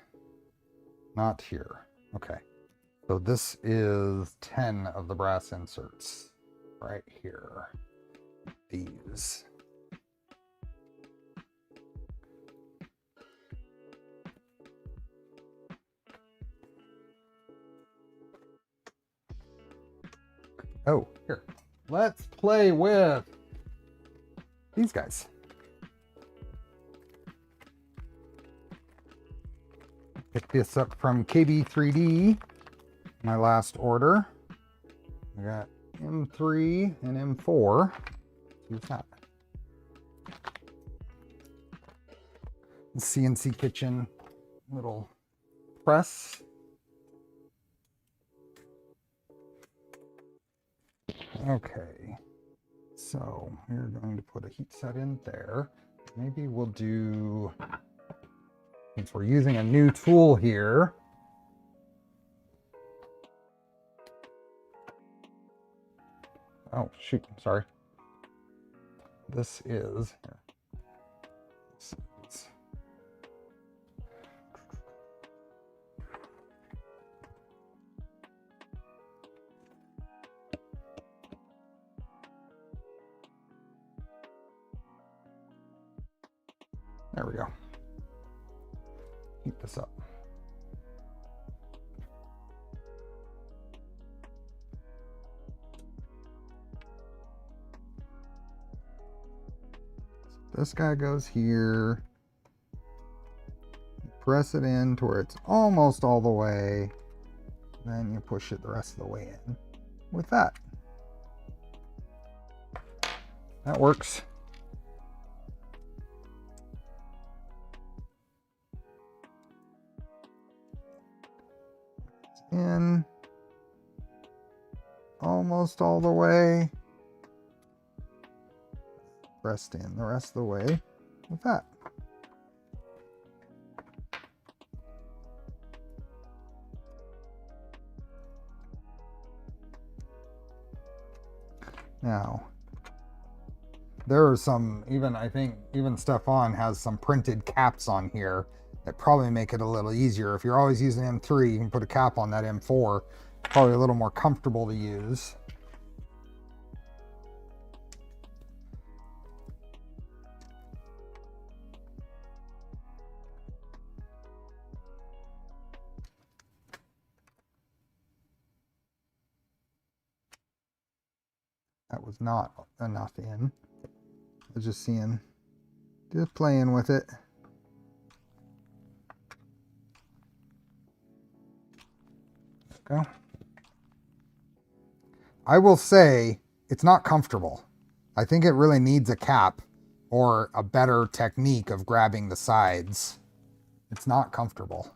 Speaker 1: not here. Okay. So this is 10 of the brass inserts right here. These. Oh, here. Let's play with these guys. Pick this up from KB3D, my last order. I got M3 and M4. What's that? The CNC Kitchen little press. Okay, so we're going to put a heat set in there. Maybe we'll do, since we're using a new tool here, oh shoot, sorry. This is, there we go. Heat this up. This guy goes here. Press it in to where it's almost all the way. Then you push it the rest of the way in with that. That works. In almost all the way. Pressed in the rest of the way with that. Now, there are some, I think even Stefan has some printed caps on here that probably make it a little easier. If you're always using M3, you can put a cap on that M4. Probably a little more comfortable to use. That was not enough in. I was just playing with it. There we go. I will say it's not comfortable. I think it really needs a cap or a better technique of grabbing the sides. It's not comfortable.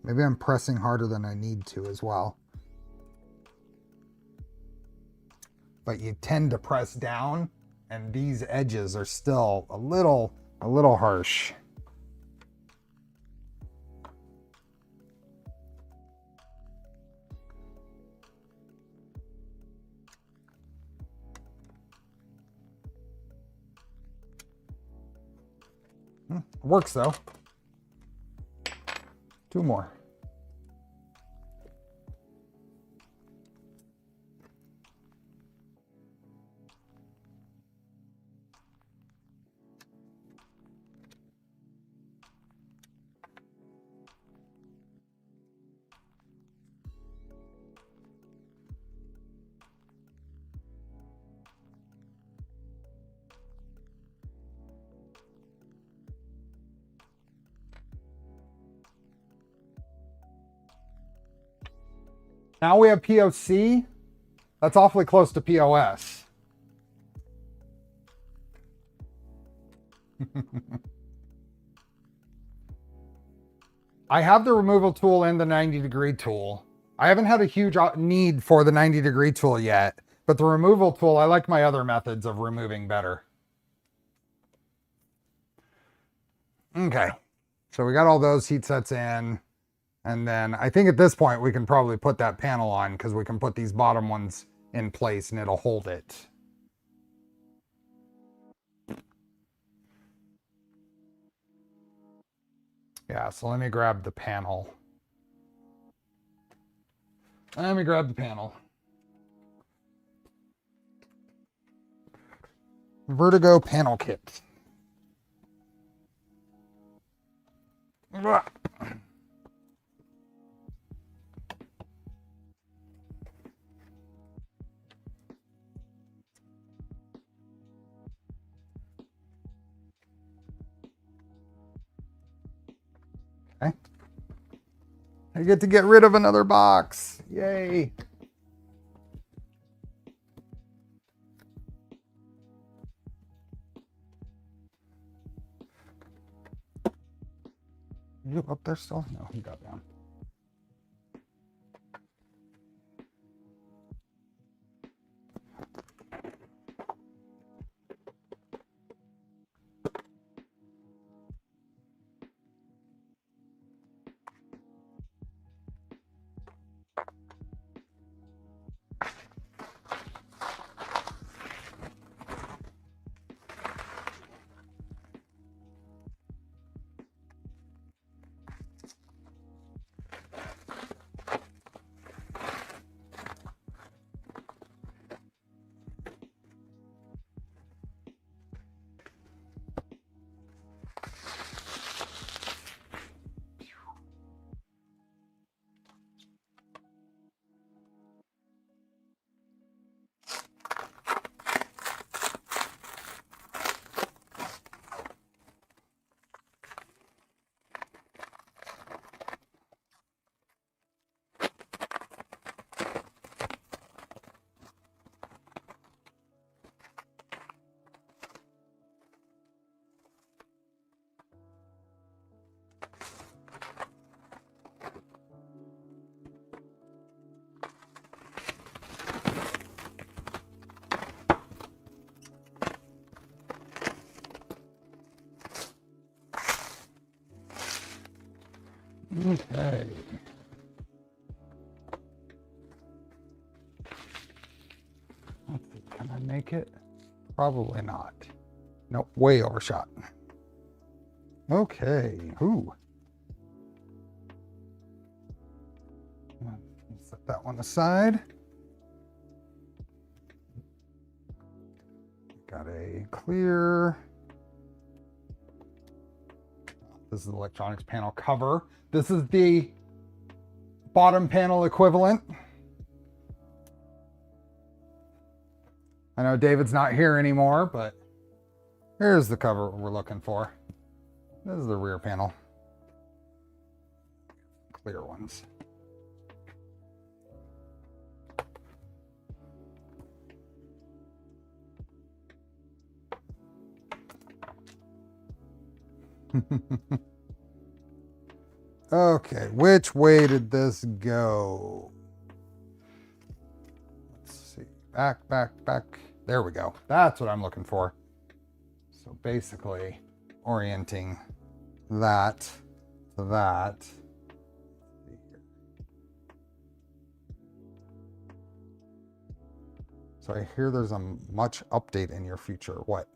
Speaker 1: Maybe I'm pressing harder than I need to as well. But you tend to press down, and these edges are still a little harsh. Works though. 2 more. Now we have POC. That's awfully close to POS. I have the removal tool and the 90-degree tool. I haven't had a huge need for the 90-degree tool yet, but the removal tool, I like my other methods of removing better. Okay, so we got all those heat sets in, and then I think at this point we can probably put that panel on because we can put these bottom ones in place and it'll hold it. Yeah, so let me grab the panel. Let me grab the panel. Vertigo panel kit. Okay. I get to get rid of another box. Yay. You up there still? No, he got down. Okay. Let's see, can I make it? Probably not. Nope, way overshot. Okay. Ooh. Set that one aside. Got a clear. This is the electronics panel cover. This is the bottom panel equivalent. I know David's not here anymore, but here's the cover we're looking for. This is the rear panel. Clear ones. Okay, which way did this go? Let's see. Back, back, back. There we go. That's what I'm looking for. So basically, orienting that to that. So I hear there's a much update in your future. What?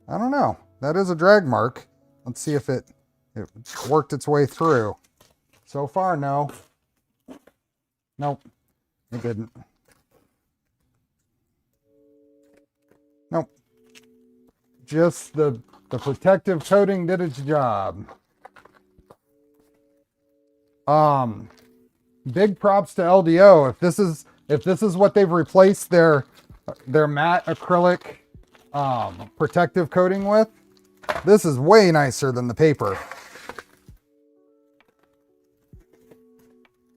Speaker 1: I don't know. That is a drag mark. Let's see if it worked its way through. So far, no. Nope, it didn't. Nope. Just the protective coating did its job. Big props to LDO. If this is what they've replaced their matte acrylic protective coating with, this is way nicer than the paper.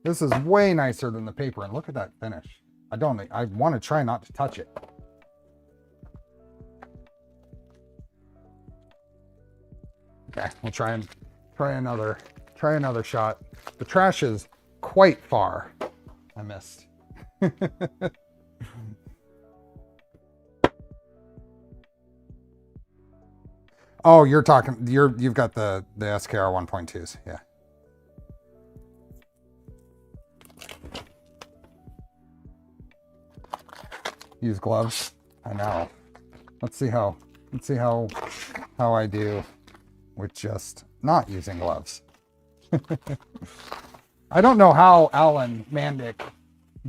Speaker 1: This is way nicer than the paper, and look at that finish. I want to try not to touch it. Okay, we'll try another shot. The trash is quite far. I missed. Oh, you've got the SKR 1.2s, yeah. Use gloves. I know. Let's see how I do with just not using gloves. I don't know how Alan Mandic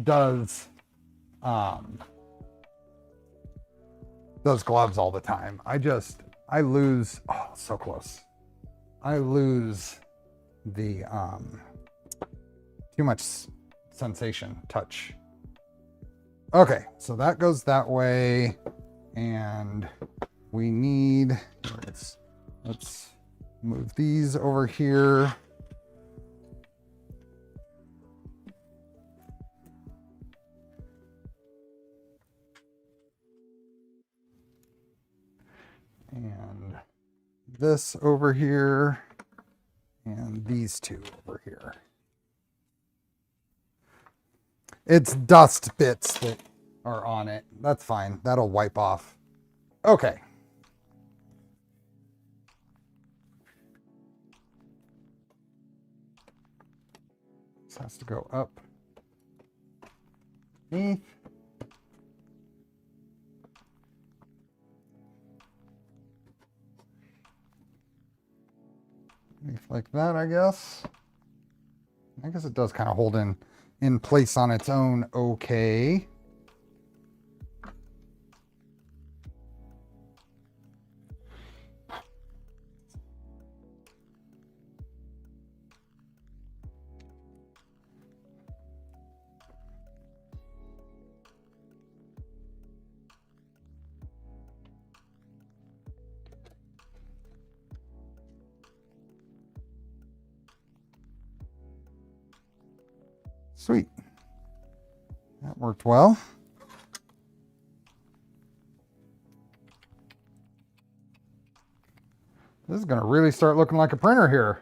Speaker 1: does gloves all the time. I lose, oh, so close. I lose the too much sensation touch. Okay, so that goes that way, and we need, let's move these over here. And this over here, and these two over here. It's dust bits that are on it. That's fine. That'll wipe off. Okay. This has to go up. Like that, I guess. I guess it does kind of hold in place on its own. Okay. Sweet. That worked well. This is going to really start looking like a printer here.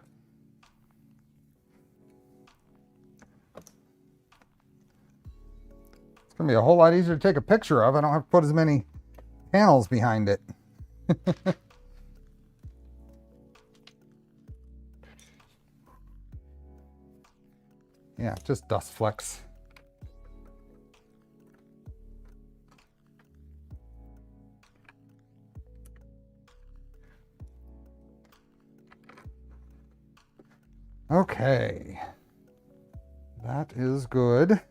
Speaker 1: It's going to be a whole lot easier to take a picture of. I don't have to put as many panels behind it. Yeah, just dust flecks. Okay. That is good.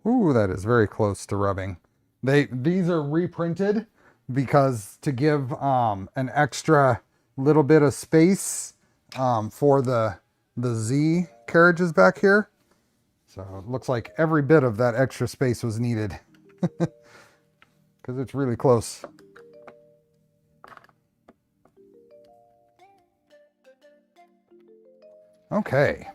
Speaker 1: Ooh, that is very close to rubbing. These are reprinted because to give an extra little bit of space for the Z carriages back here. So it looks like every bit of that extra space was needed because it's really close. Okay.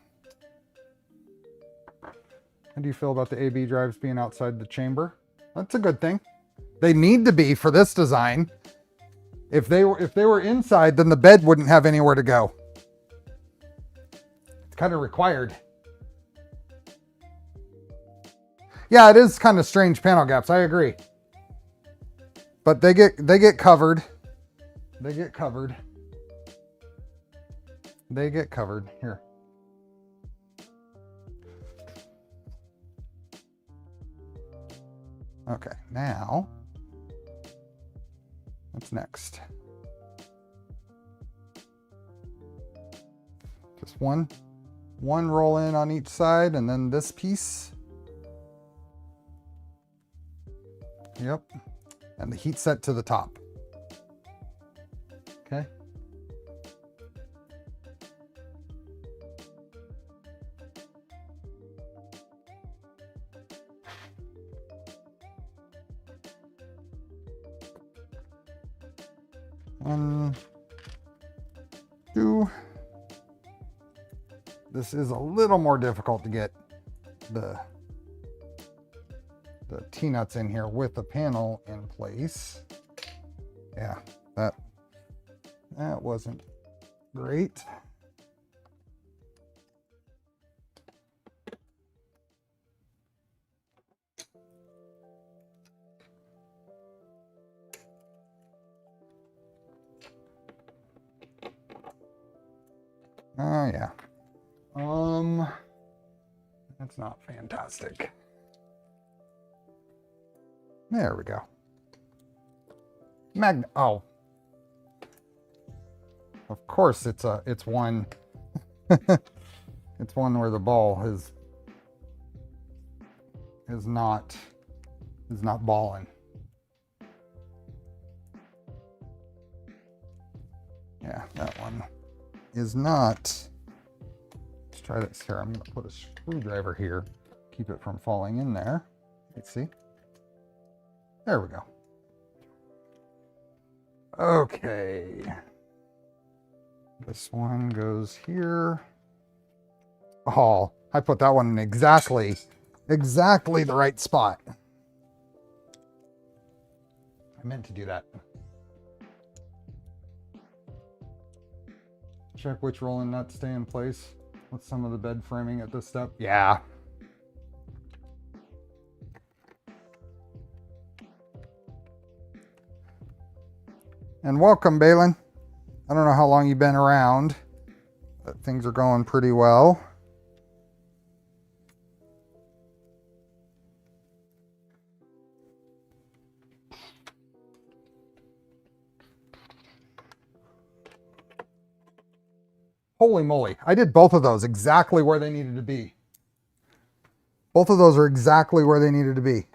Speaker 1: How do you feel about the AB drives being outside the chamber? That's a good thing. They need to be for this design. If they were inside, then the bed wouldn't have anywhere to go. It's kind of required. Yeah, it is kind of strange panel gaps. I agree. But they get covered. They get covered. They get covered here. Okay, now what's next? Just one roll in on each side, and then this piece. Yep, and the heat set to the top. Okay. One, two, This is a little more difficult to get the T-nuts in here with the panel in place. Yeah, that wasn't great. Oh yeah. That's not fantastic. There we go. Oh. Of course it's one it's one where the ball is not balling. Yeah, that one is not. Let's try this here. I'm going to put a screwdriver here, keep it from falling in there. Let's see. There we go. Okay. This one goes here. Oh, I put that one in exactly the right spot. I meant to do that. Check which rolling nuts stay in place with some of the bed framing at this step. Yeah. And welcome, Balin. I don't know how long you've been around, but things are going pretty well. Holy moly, I did both of those exactly where they needed to be. Both of those are exactly where they needed to be.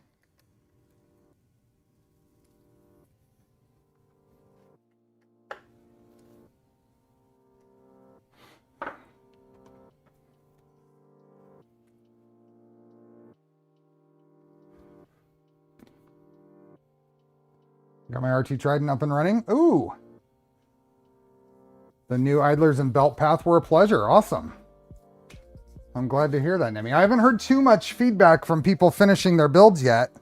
Speaker 1: Got my RT Trident up and running. Ooh. The new idlers and belt path were a pleasure. Awesome. I'm glad to hear that, Nemi. I haven't heard too much feedback from people finishing their builds yet.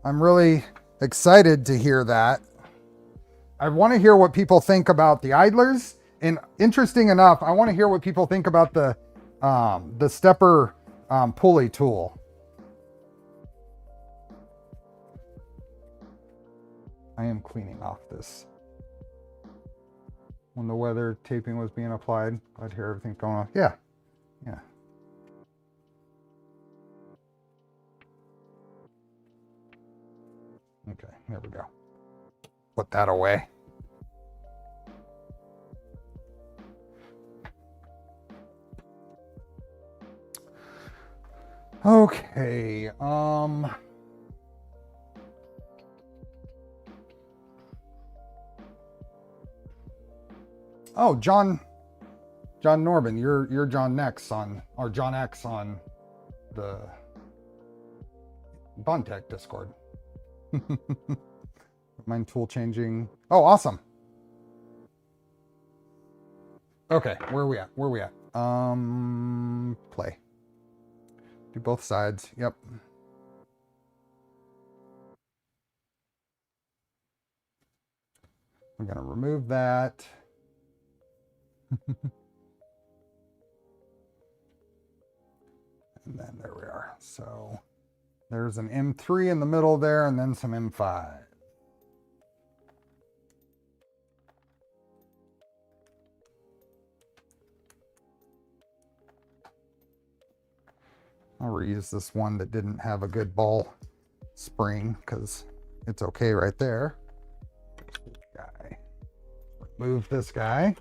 Speaker 1: I'm really excited to hear that. I want to hear what people think about the idlers. And interesting enough, I want to hear what people think about the stepper pulley tool. I am cleaning off this. When the weather taping was being applied, I'd hear everything going on. Yeah, yeah. Okay, there we go. Put that away. Okay, oh, John Norbin, you're John X on, or John X on the Bondtech Discord. Mind tool changing. Oh, awesome. Okay, where are we at? Where are we at? Play. Do both sides. Yep. I'm gonna remove that. And then there we are. So there's an M3 in the middle there, and then some M5. I'll reuse this one that didn't have a good ball spring because it's okay right there. Guy. Remove this guy.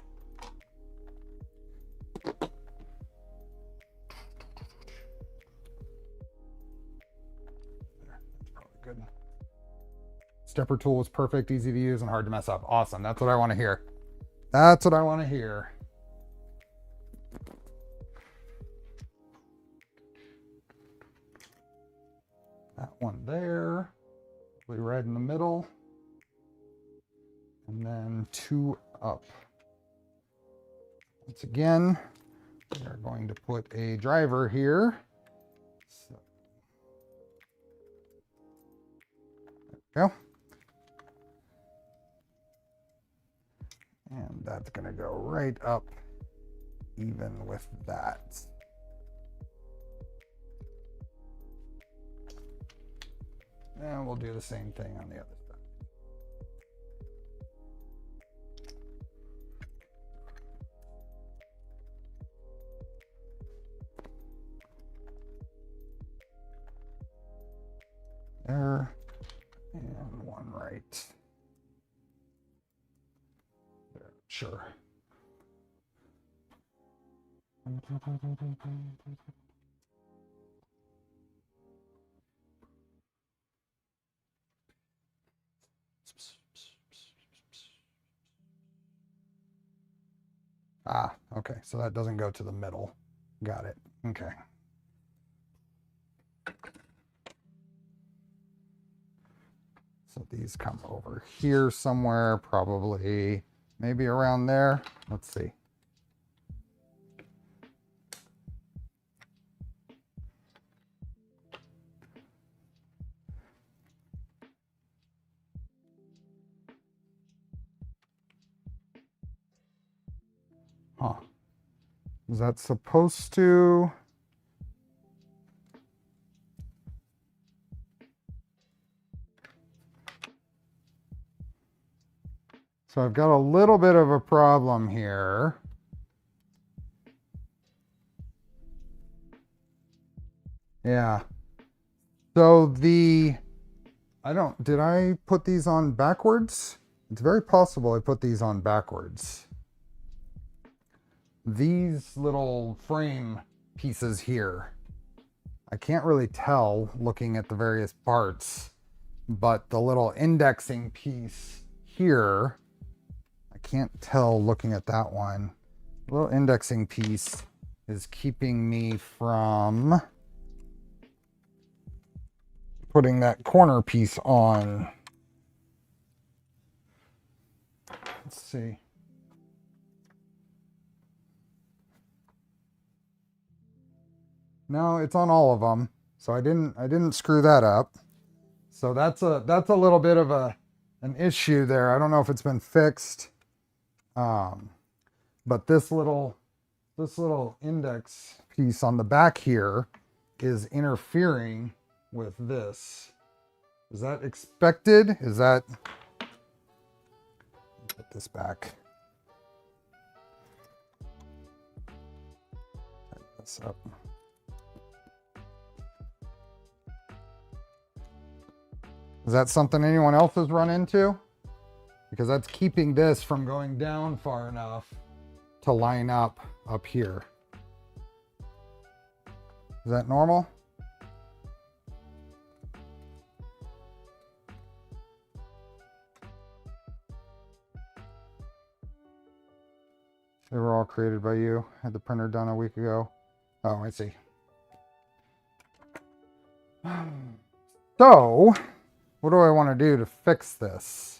Speaker 1: Good. Stepper tool was perfect, easy to use, and hard to mess up. Awesome. That's what I want to hear. That's what I want to hear. That one there. Really right in the middle. And then two up. Once again, we're going to put a driver here. So, there we go. And that's going to go right up even with that. And we'll do the same thing on the other side. There, and one right there. Sure. Ah, okay, so that doesn't go to the middle. Got it. Okay. So these come over here somewhere, probably maybe around there. Let's see. Huh. Is that supposed to? So I've got a little bit of a problem here. Yeah. So did I put these on backwards? It's very possible I put these on backwards. These little frame pieces here, I can't really tell looking at the various parts, but the little indexing piece here, I can't tell looking at that one. The little indexing piece is keeping me from putting that corner piece on. Let's see. No, it's on all of them. So I didn't screw that up. So that's a little bit of an issue there. I don't know if it's been fixed. But this little index piece on the back here is interfering with this. Is that expected? Is that, put this back. Tighten this up. Is that something anyone else has run into? Because that's keeping this from going down far enough to line up here. Is that normal? They were all created by you. Had the printer done a week ago. Oh, I see. So, what do I want to do to fix this?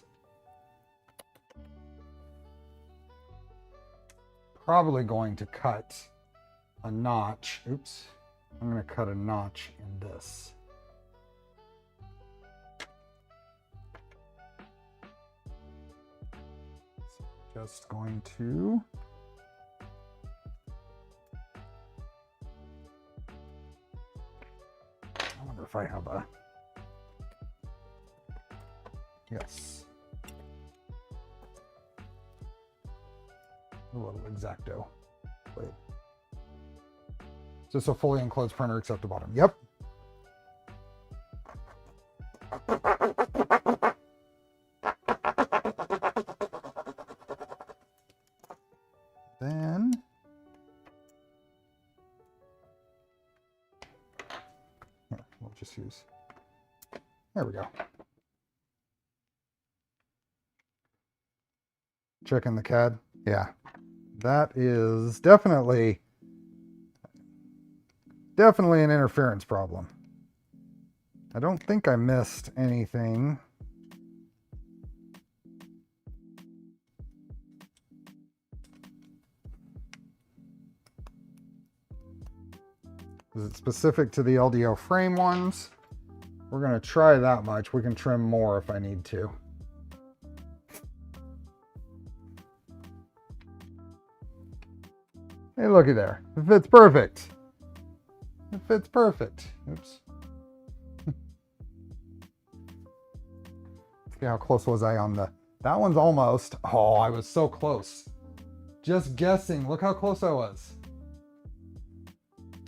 Speaker 1: Probably going to cut a notch. Oops. I'm going to cut a notch in this. So just going to I wonder if I have a yes. A little X-Acto. Wait. Is this a fully enclosed printer except the bottom? Yep. Then here, we'll just use, there we go. Checking the CAD. Yeah. That is definitely an interference problem. I don't think I missed anything. Is it specific to the LDO frame ones? We're going to try that much. We can trim more if I need to. Hey, looky there. It fits perfect. It fits perfect. Oops. See how close was I on the... That one's almost... Oh, I was so close. Just guessing. Look how close I was.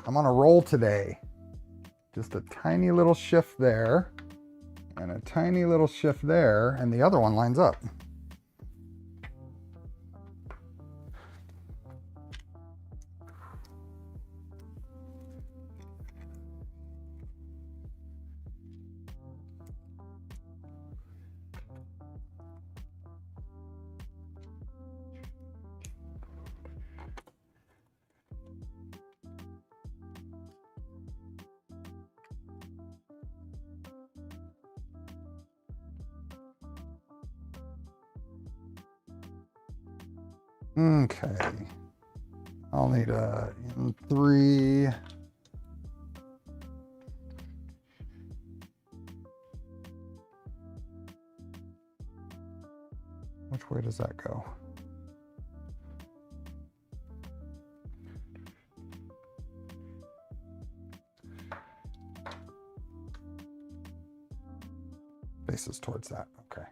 Speaker 1: I'm on a roll today. Just a tiny little shift there. And a tiny little shift there. And the other one lines up. Okay, I'll need a M3. Which way does that go? Faces towards that, okay.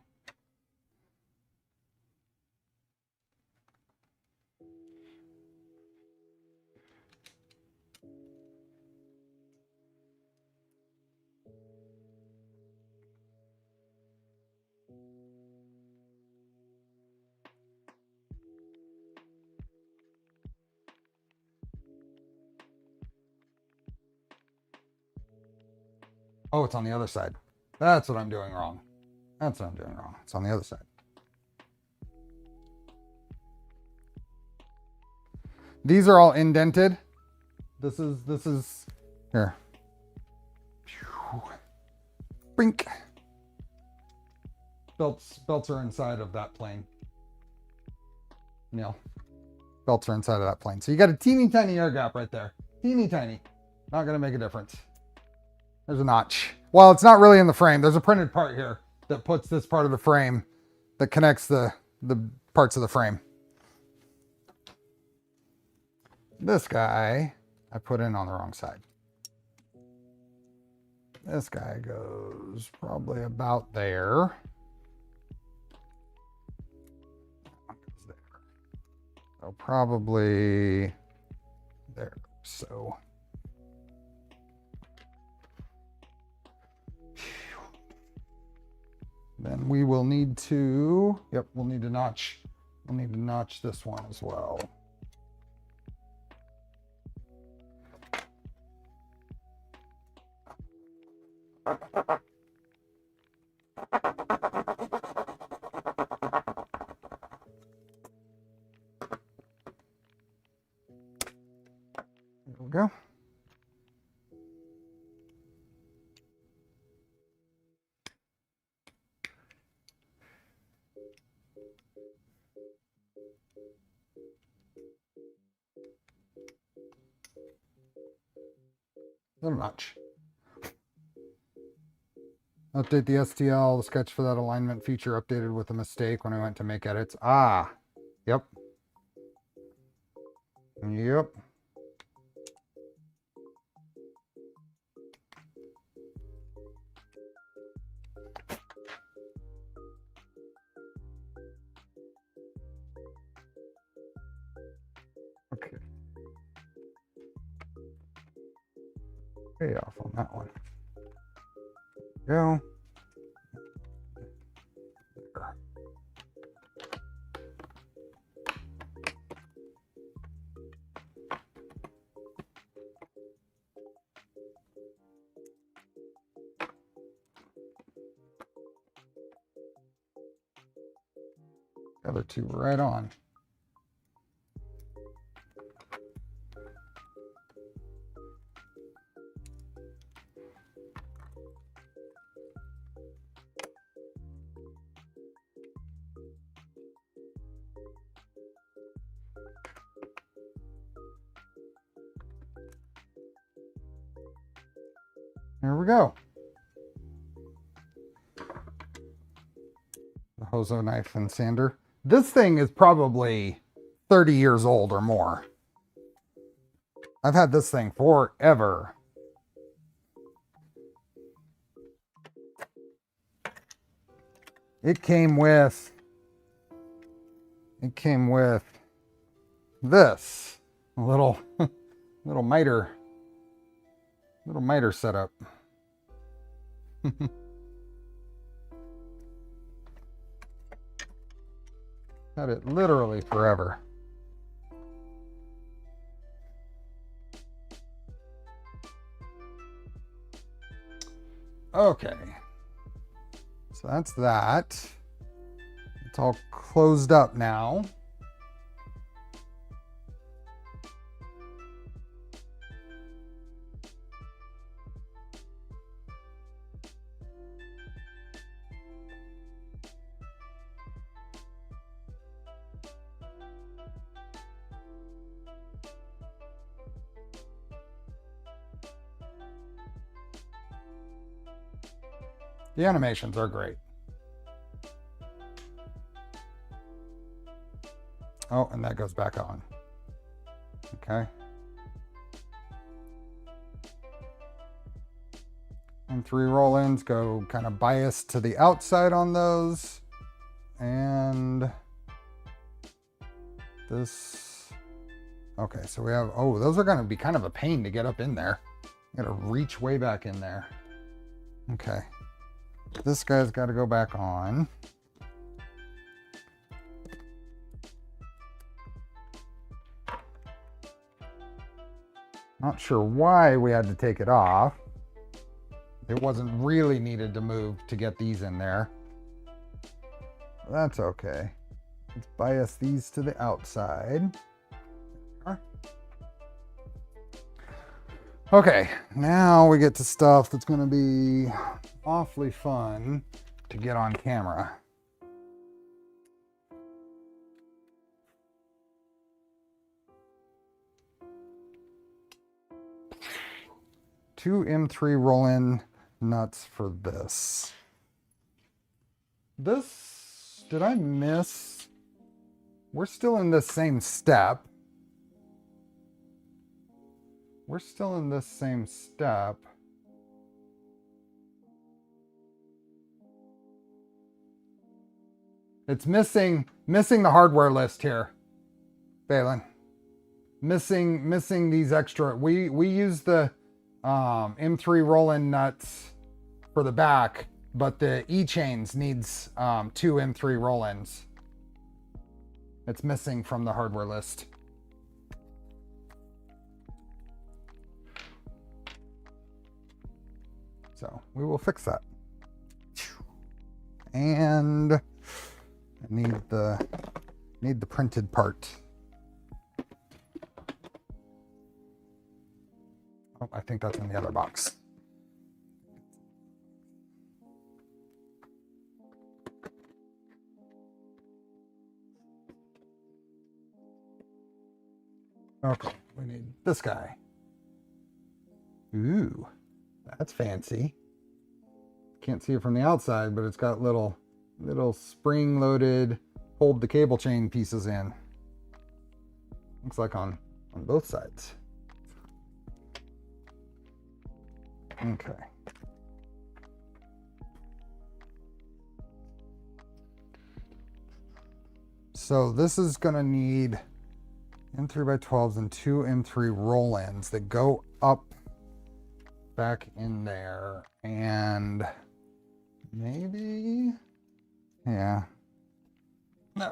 Speaker 1: Oh, it's on the other side. That's what I'm doing wrong. That's what I'm doing wrong. It's on the other side. These are all indented. This is here. Brink. Belts are inside of that plane. Neil. Belts are inside of that plane. So you got a teeny tiny air gap right there. Teeny tiny. Not gonna make a difference. There's a notch. Well, it's not really in the frame. There's a printed part here that puts this part of the frame that connects the parts of the frame. This guy I put in on the wrong side. This guy goes probably about there. So probably there. So then we will need to, yep, we'll need to notch this one as well. There we go. Little notch. Update the STL. The sketch for that alignment feature updated with a mistake when I went to make edits. Ah, yep. Yep. Okay. Way off on that one. Go. There. The other two right on. There we go. The Hozo knife and sander. This thing is probably 30 years old or more. I've had this thing forever. It came with this little miter setup. Had it literally forever. Okay, so that's that. It's all closed up now. The animations are great. Oh, and that goes back on. Okay. And 3 roll-ins go kind of biased to the outside on those. And this. Okay, so we have, oh, those are going to be kind of a pain to get up in there. Got to reach way back in there. Okay. This guy's got to go back on. Not sure why we had to take it off. It wasn't really needed to move to get these in there. That's okay. Let's bias these to the outside. Okay, now we get to stuff that's going to be awfully fun to get on camera. Two M3 roll-in nuts for this. This, did I miss? We're still in this same step. We're still in this same step. It's missing the hardware list here, Balin. Missing these extra. We use the M3 roll-in nuts for the back, but the E-chains needs 2 M3 roll-ins. It's missing from the hardware list. So we will fix that. And I need the printed part. Oh, I think that's in the other box. Okay, we need this guy. Ooh. That's fancy. Can't see it from the outside, but it's got little spring-loaded hold the cable chain pieces in. Looks like on both sides. Okay. So this is gonna need M3x12s and 2 M3 roll-ins that go up back in there, and maybe, yeah, no,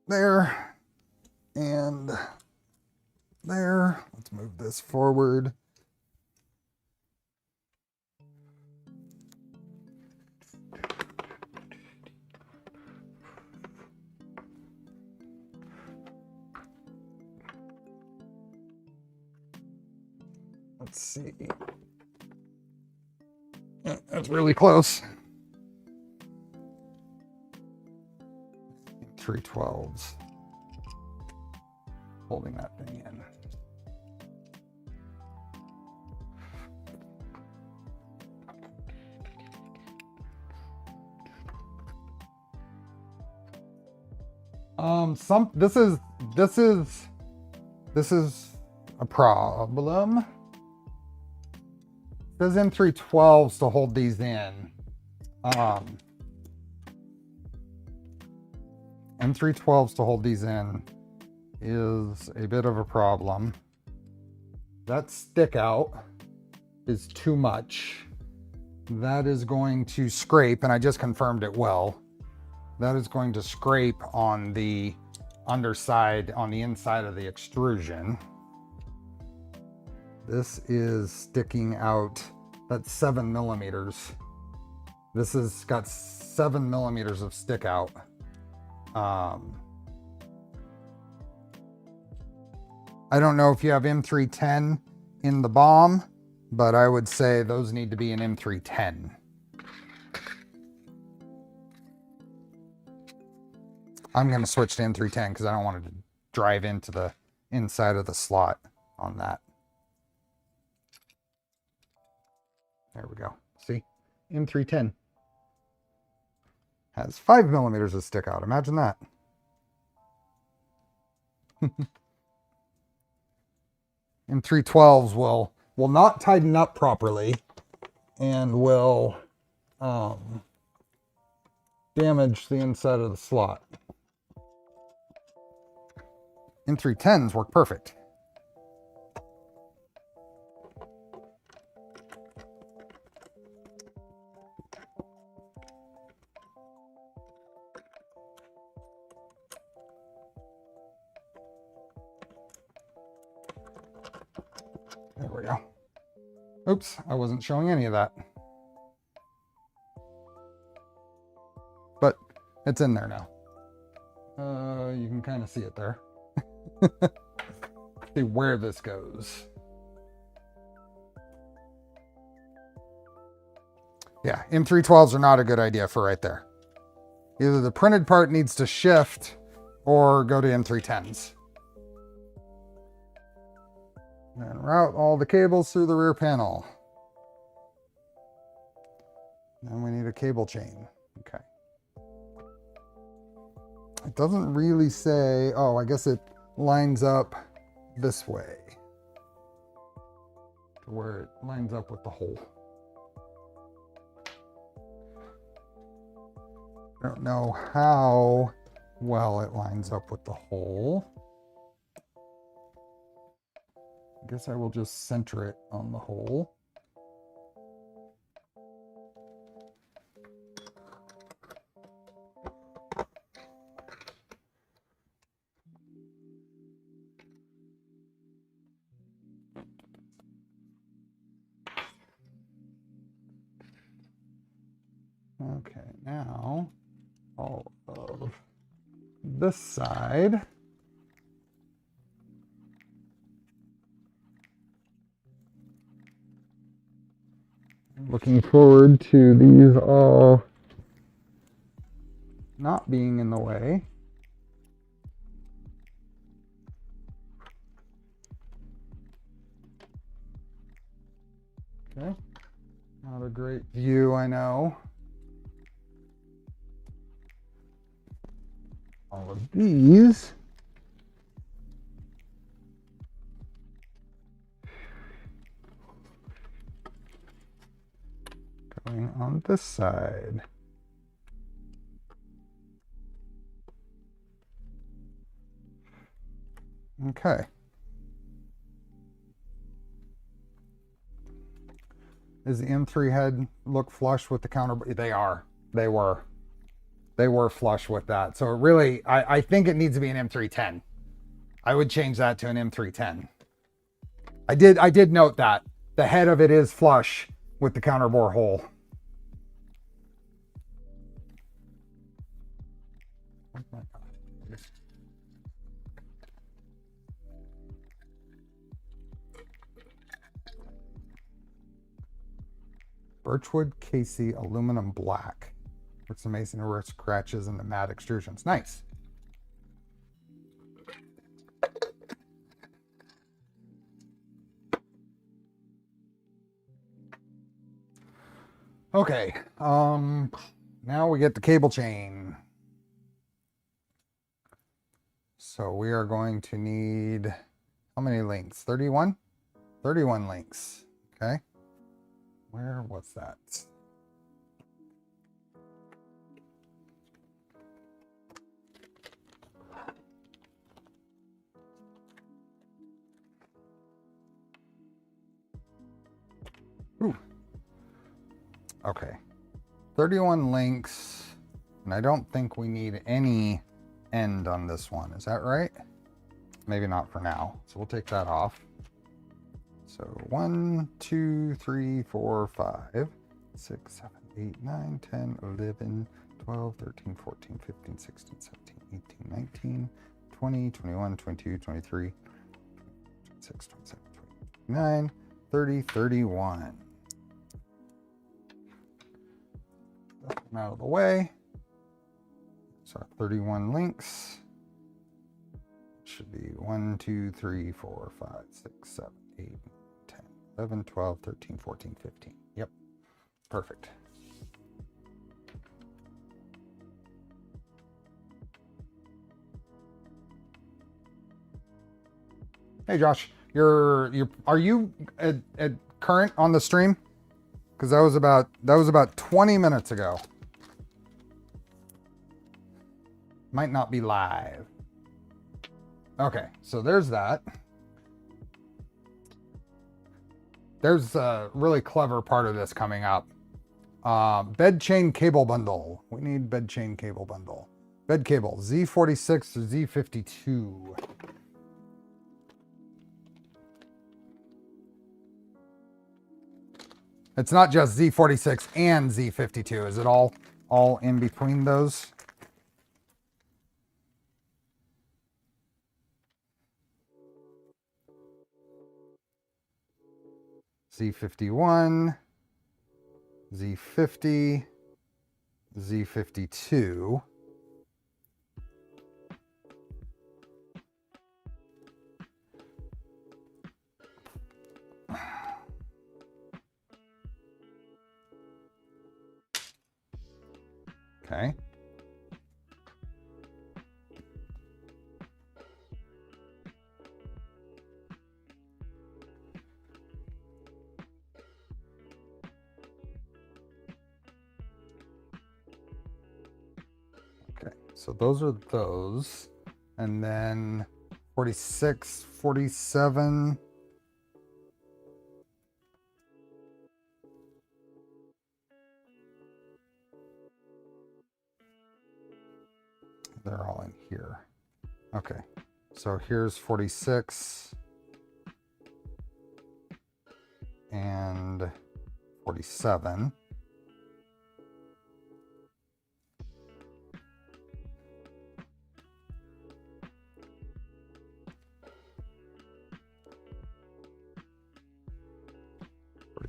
Speaker 1: there and there. Let's move this forward. Let's see. That's really close. 312s. Holding that thing in. This is a problem. It says M312s to hold these in. M312s to hold these in is a bit of a problem. That stick out is too much. That is going to scrape, and I just confirmed it will. That is going to scrape on the underside, on the inside of the extrusion. This is sticking out, that's 7 millimeters. This has got 7 millimeters of stick out. I don't know if you have M310 in the BOM, but I would say those need to be in M310. I'm going to switch to M310 because I don't want it to drive into the inside of the slot on that. There we go. See? M310 has 5 millimeters of stick out. Imagine that. M312s will not tighten up properly and will damage the inside of the slot. M310s work perfect. There we go. Oops, I wasn't showing any of that. But it's in there now. You can kind of see it there. See where this goes. Yeah, M312s are not a good idea for right there. Either the printed part needs to shift or go to M310s. And route all the cables through the rear panel. Then we need a cable chain. Okay. It doesn't really say, oh, I guess it lines up this way to where it lines up with the hole. I don't know how well it lines up with the hole. I guess I will just center it on the hole. Okay, now all of this side. Looking forward to these all not being in the way. Okay, not a great view, I know. All of these. Going on this side. Okay. Does the M3 head look flush with the counter? They are. They were flush with that. So it really, I think it needs to be an M310. I would change that to an M310. I did note that the head of it is flush with the counter bore hole. Birchwood Casey aluminum black. Works amazing to work scratches and the matte extrusions. Nice. Okay, now we get the cable chain. So we are going to need, how many links? 31? 31 links. Okay. Where was that? Ooh. Okay. 31 links. And I don't think we need any end on this one. Is that right? Maybe not for now. So we'll take that off. So 1, 2, 3, 4, 5, 6, 7, 8, 9, 10, 11, 12, 13, 14, 15, 16, 17, 18, 19, 20, 21, 22, 23, 26, 27, 29, 30, 31. That one out of the way. So 31 links. Should be 1, 2, 3, 4, 5, 6, 7, 8, 10, 11, 12, 13, 14, 15. Yep. Perfect. Hey Josh, are you at current on the stream? Because that was about 20 minutes ago. Might not be live. Okay, so there's that. There's a really clever part of this coming up. Bed chain cable bundle. We need bed chain cable bundle. Bed cable, Z46 to Z52. It's not just Z46 and Z52. Is it all in between those? Z51, Z50, Z52. Okay. Okay, so those are those. And then 46, 47. They're all in here. Okay, so here's 46 and 47.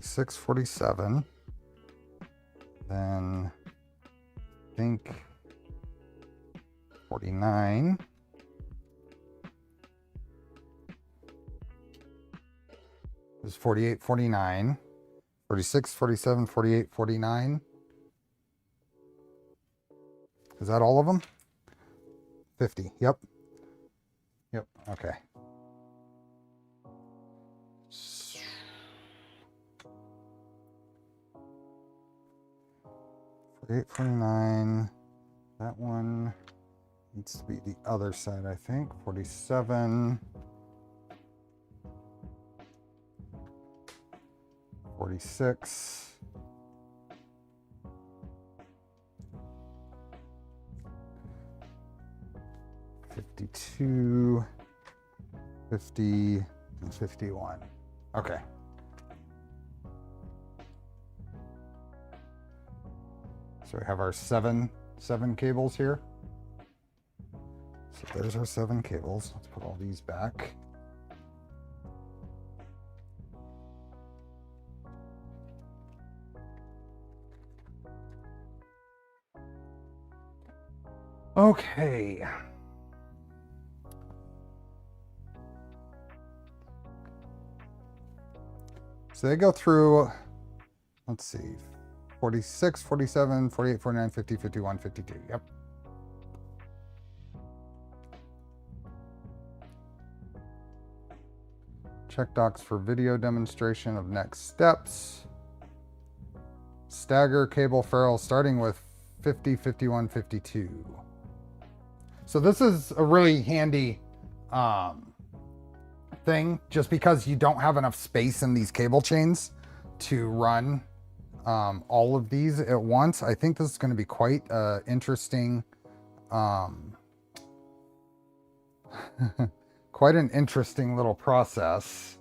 Speaker 1: Six 47. Then I think 49. Is 48, 49. 46, 47, 48, 49. Is that all of them? 50. Yep. Yep. Okay. 48, 49. That one needs to be the other side, I think. 47. 46. 52, 50, and 51. Okay. So we have our seven cables here. So there's our 7 cables. Let's put all these back. Okay. So they go through, let's see, 46, 47, 48, 49, 50, 51, 52. Yep. Check docs for video demonstration of next steps. Stagger cable ferrule starting with 50, 51, 52. So this is a really handy thing, just because you don't have enough space in these cable chains to run all of these at once. I think this is going to be quite interesting, quite an interesting little process.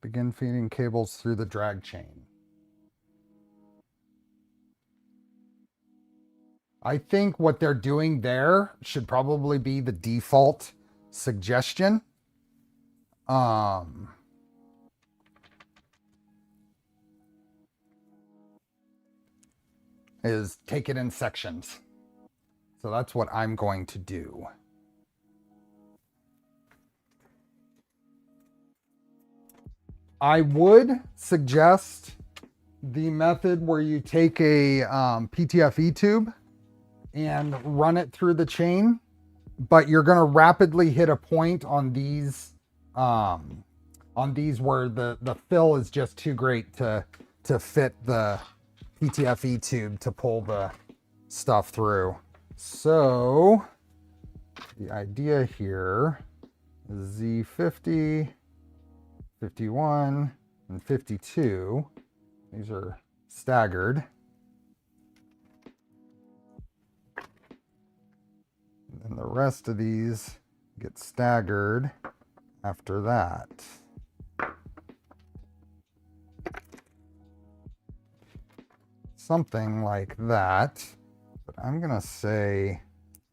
Speaker 1: Begin feeding cables through the drag chain. I think what they're doing there should probably be the default suggestion. Is take it in sections. So that's what I'm going to do. I would suggest the method where you take a PTFE tube and run it through the chain, but you're going to rapidly hit a point on these where the fill is just too great to fit the PTFE tube to pull the stuff through. So the idea here is Z50, 51, and 52. These are staggered. And the rest of these get staggered after that. Something like that. But I'm gonna say,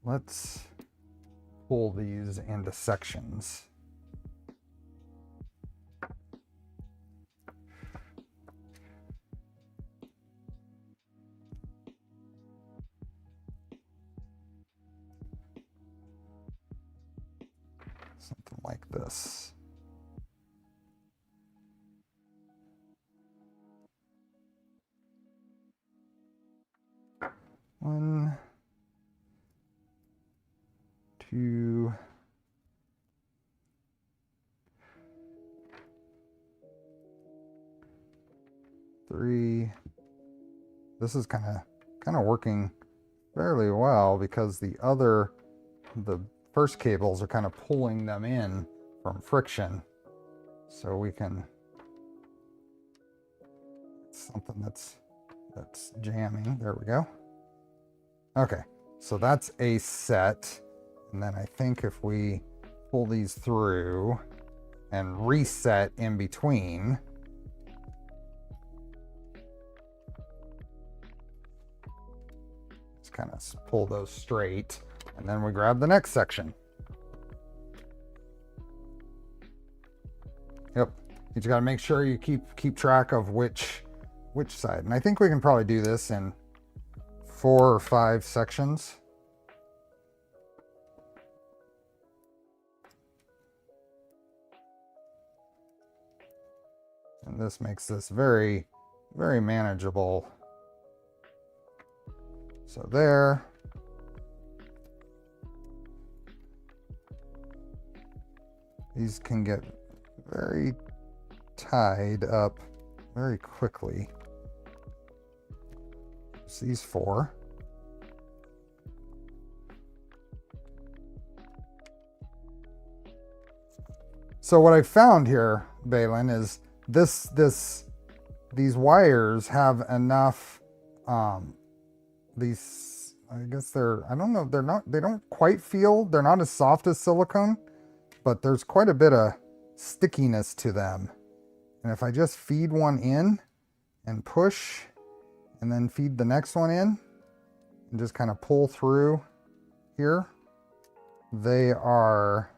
Speaker 1: let's pull these into sections. Something like this. One, two, three. This is kind of working fairly well because the first cables are kind of pulling them in from friction. So we can, something that's jamming. There we go. Okay, so that's a set. And then I think if we pull these through and reset in between, just kind of pull those straight, and then we grab the next section. Yep, you just got to make sure you keep track of which side. And I think we can probably do this in 4 or 5 sections. And this makes this very, very manageable. So there. These can get very tied up very quickly. It's these 4. So what I found here, Balin, is these wires have enough, these, I guess they're, I don't know, they don't quite feel, they're not as soft as silicone, but there's quite a bit of stickiness to them. And if I just feed one in and push, and then feed the next one in, and just kind of pull through here, they are,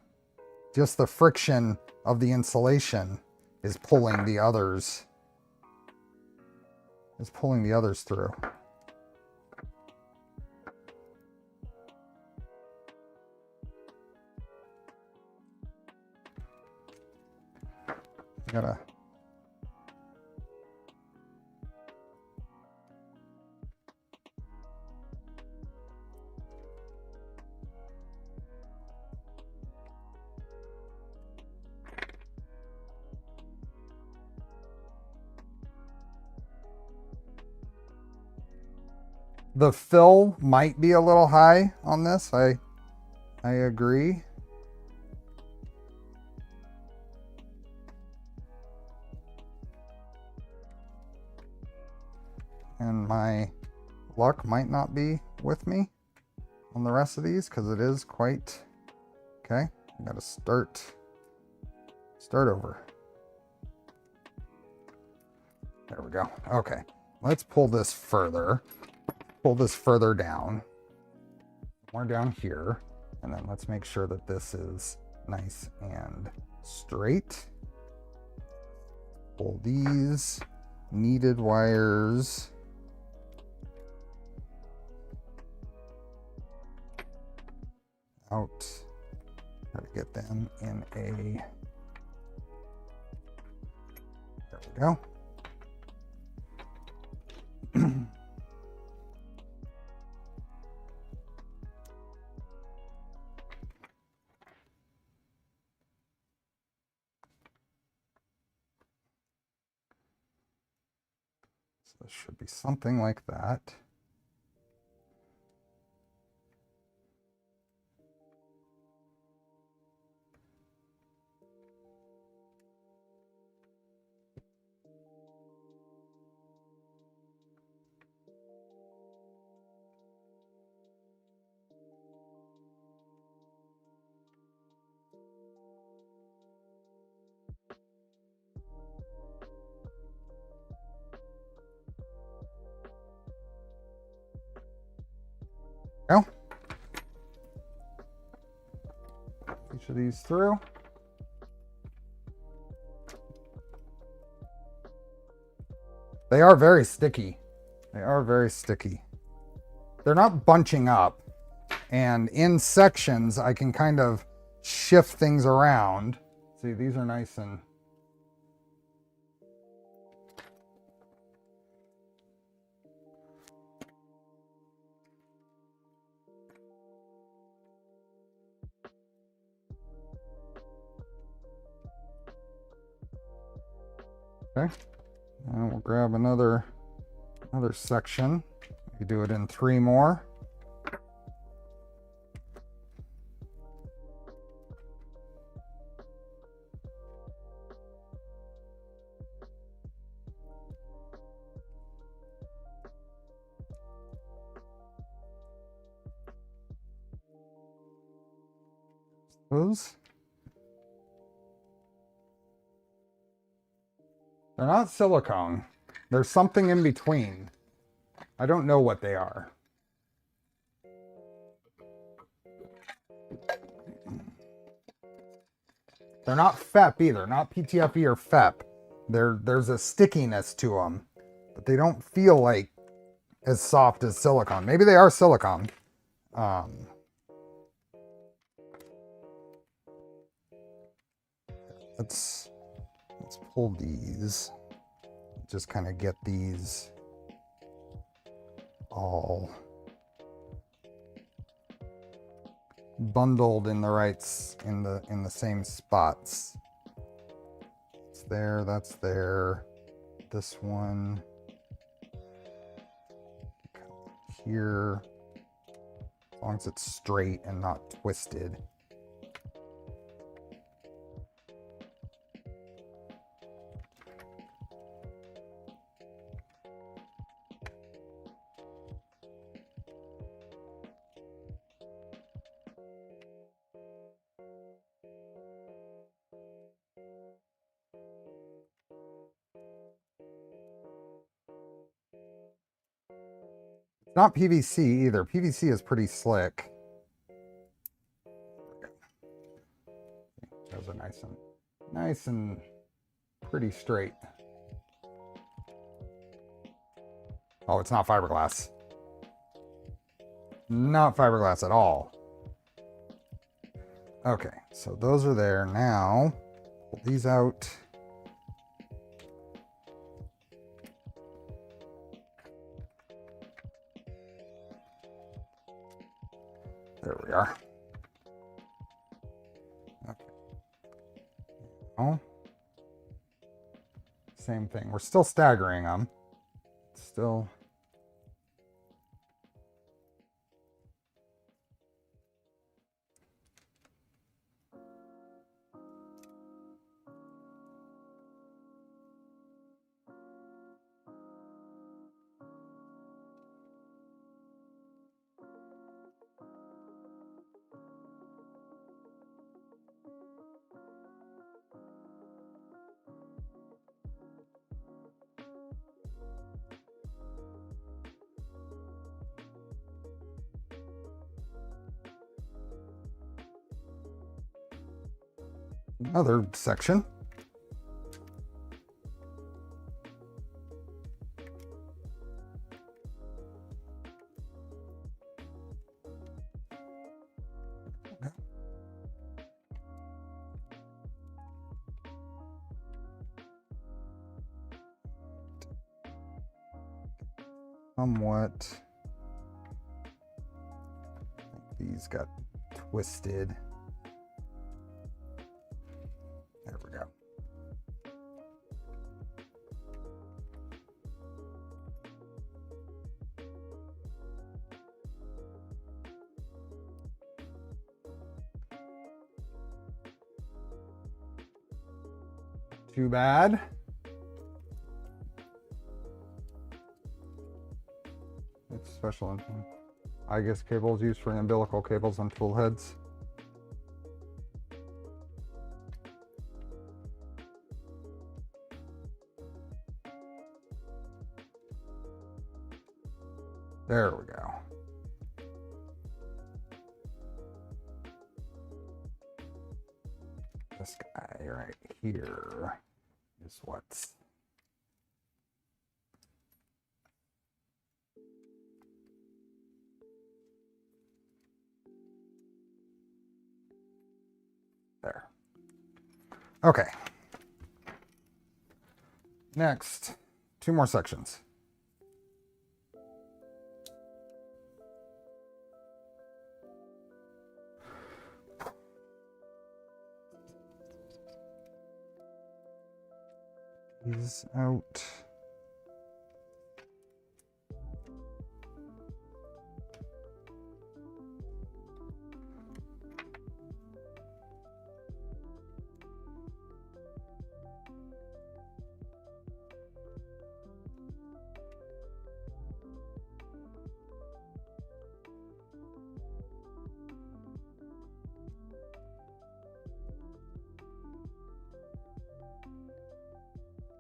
Speaker 1: just the friction of the insulation is pulling the others, through. Gotta The fill might be a little high on this. I agree. And my luck might not be with me on the rest of these because it is quite okay. I gotta start over. There we go. Okay, let's pull this further down, more down here, and then let's make sure that this is nice and straight. Pull these needed wires out. Try to get them in a, there we go. So this should be something like that. Go. Each of these through. They are very sticky. They are very sticky. They're not bunching up. And in sections, I can kind of shift things around. See, these are nice and okay. And we'll grab another section. We can do it in 3 more. Those. They're not silicone. There's something in between. I don't know what they are. They're not FEP either, not PTFE or FEP. There's a stickiness to them, but they don't feel like as soft as silicone. Maybe they are silicone. Let's pull these. Just kind of get these all bundled in the rights in the same spots. It's there, that's there. This one here, as long as it's straight and not twisted. Not PVC either. PVC is pretty slick. Those are nice and pretty straight. Oh, it's not fiberglass. Not fiberglass at all. Okay, so those are there now. Pull these out. There we are. Okay. Oh. Same thing. We're still staggering them. Still. Another section. Somewhat. I think these got twisted. There we go. Too bad. It's special. I guess cables used for umbilical cables on tool heads. There we go. This guy right here is what's there. Okay. Next, 2 more sections. He's out.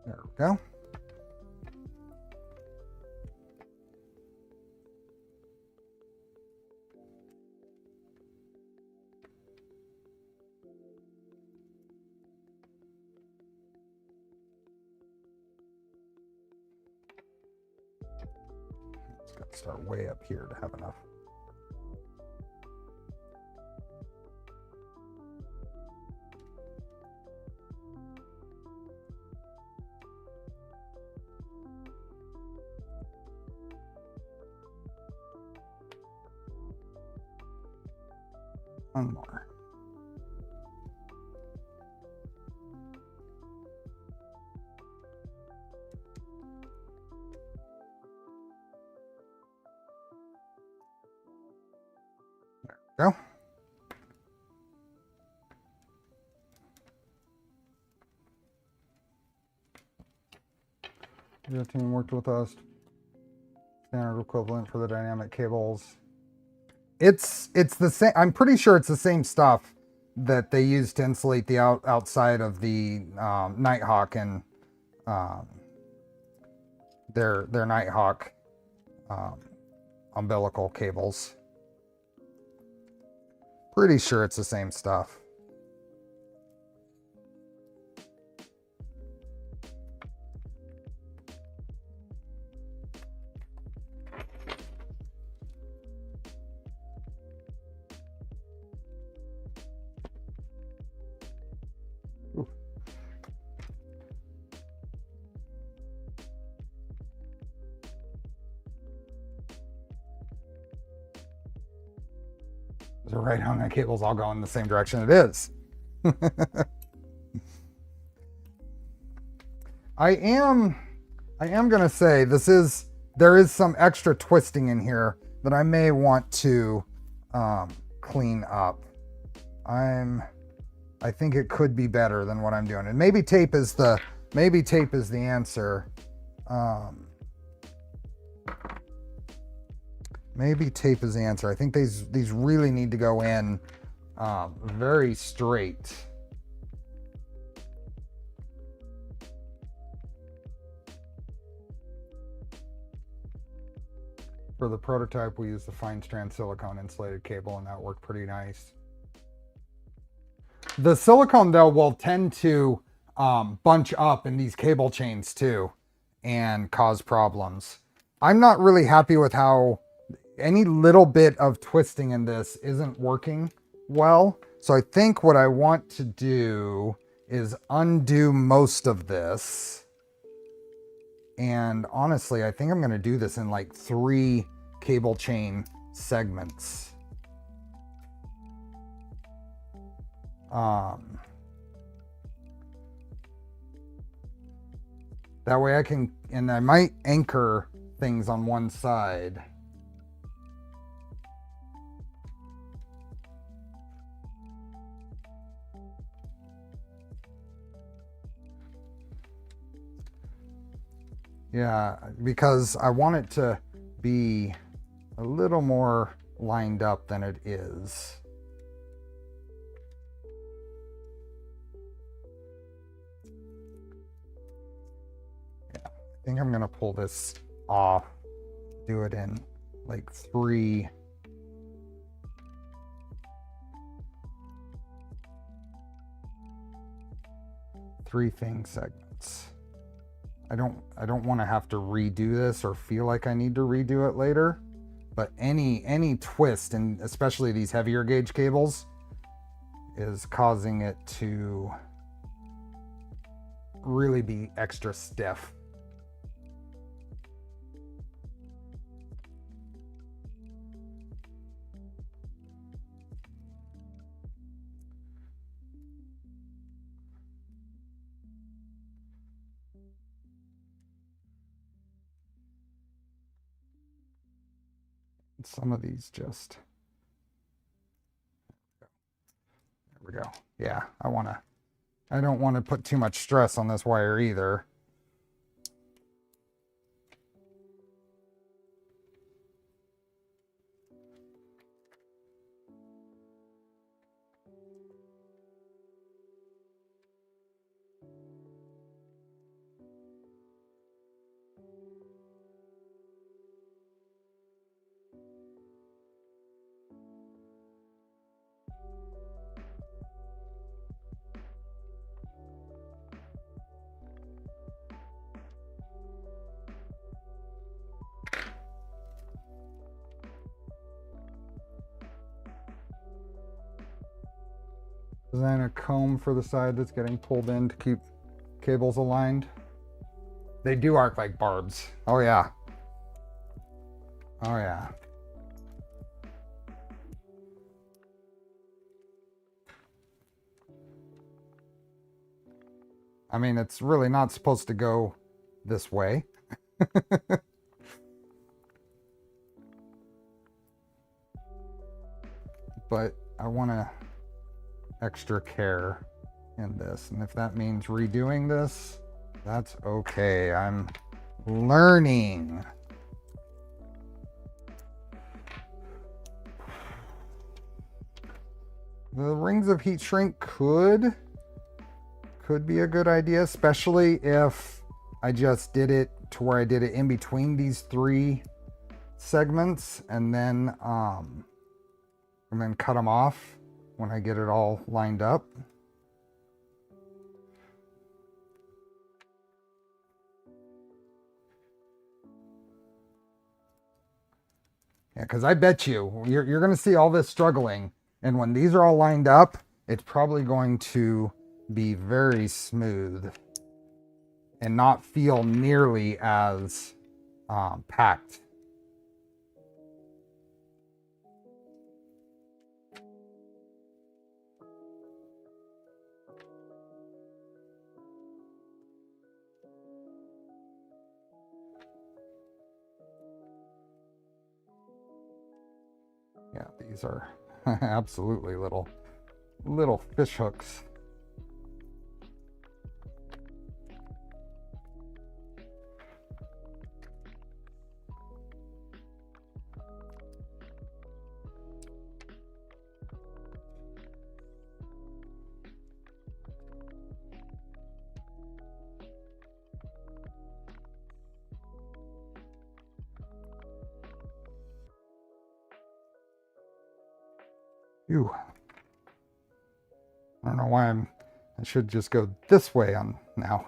Speaker 1: There we go. It's got to start way up here to have enough. One more. There we go. The team worked with us. Standard equivalent for the dynamic cables. It's the same. I'm pretty sure it's the same stuff that they use to insulate the outside of the Nighthawk and their Nighthawk umbilical cables. Pretty sure it's the same stuff. The right on that cable's all going in the same direction it is. I am gonna say there is some extra twisting in here that I may want to clean up. I think it could be better than what I'm doing, and maybe tape is the answer. Maybe tape is the answer. I think these really need to go in very straight. For the prototype, we used the fine strand silicone insulated cable, and that worked pretty nice. The silicone though will tend to bunch up in these cable chains too and cause problems. I'm not really happy with how any little bit of twisting in this isn't working well. So I think what I want to do is undo most of this. And honestly, I think I'm going to do this in like 3 cable chain segments. That way I can, and I might anchor things on one side. Yeah, because I want it to be a little more lined up than it is. Yeah, I think I'm gonna pull this off, do it in like 3 thing segments. I don't want to have to redo this or feel like I need to redo it later, but any twist, and especially these heavier gauge cables, is causing it to really be extra stiff. Some of these just, there we go. Yeah, I don't want to put too much stress on this wire either. Design a comb for the side that's getting pulled in to keep cables aligned. They do arc like barbs. Oh yeah. Oh yeah. I mean, it's really not supposed to go this way. But I want to extra care in this, and if that means redoing this, that's okay. I'm learning. The rings of heat shrink could be a good idea, especially if I just did it to where I did it in between these 3 segments and then cut them off when I get it all lined up. Yeah, because I bet you're going to see all this struggling, and when these are all lined up, it's probably going to be very smooth and not feel nearly as packed. Yeah, these are absolutely little fish hooks. Phew. I don't know why I should just go this way on now.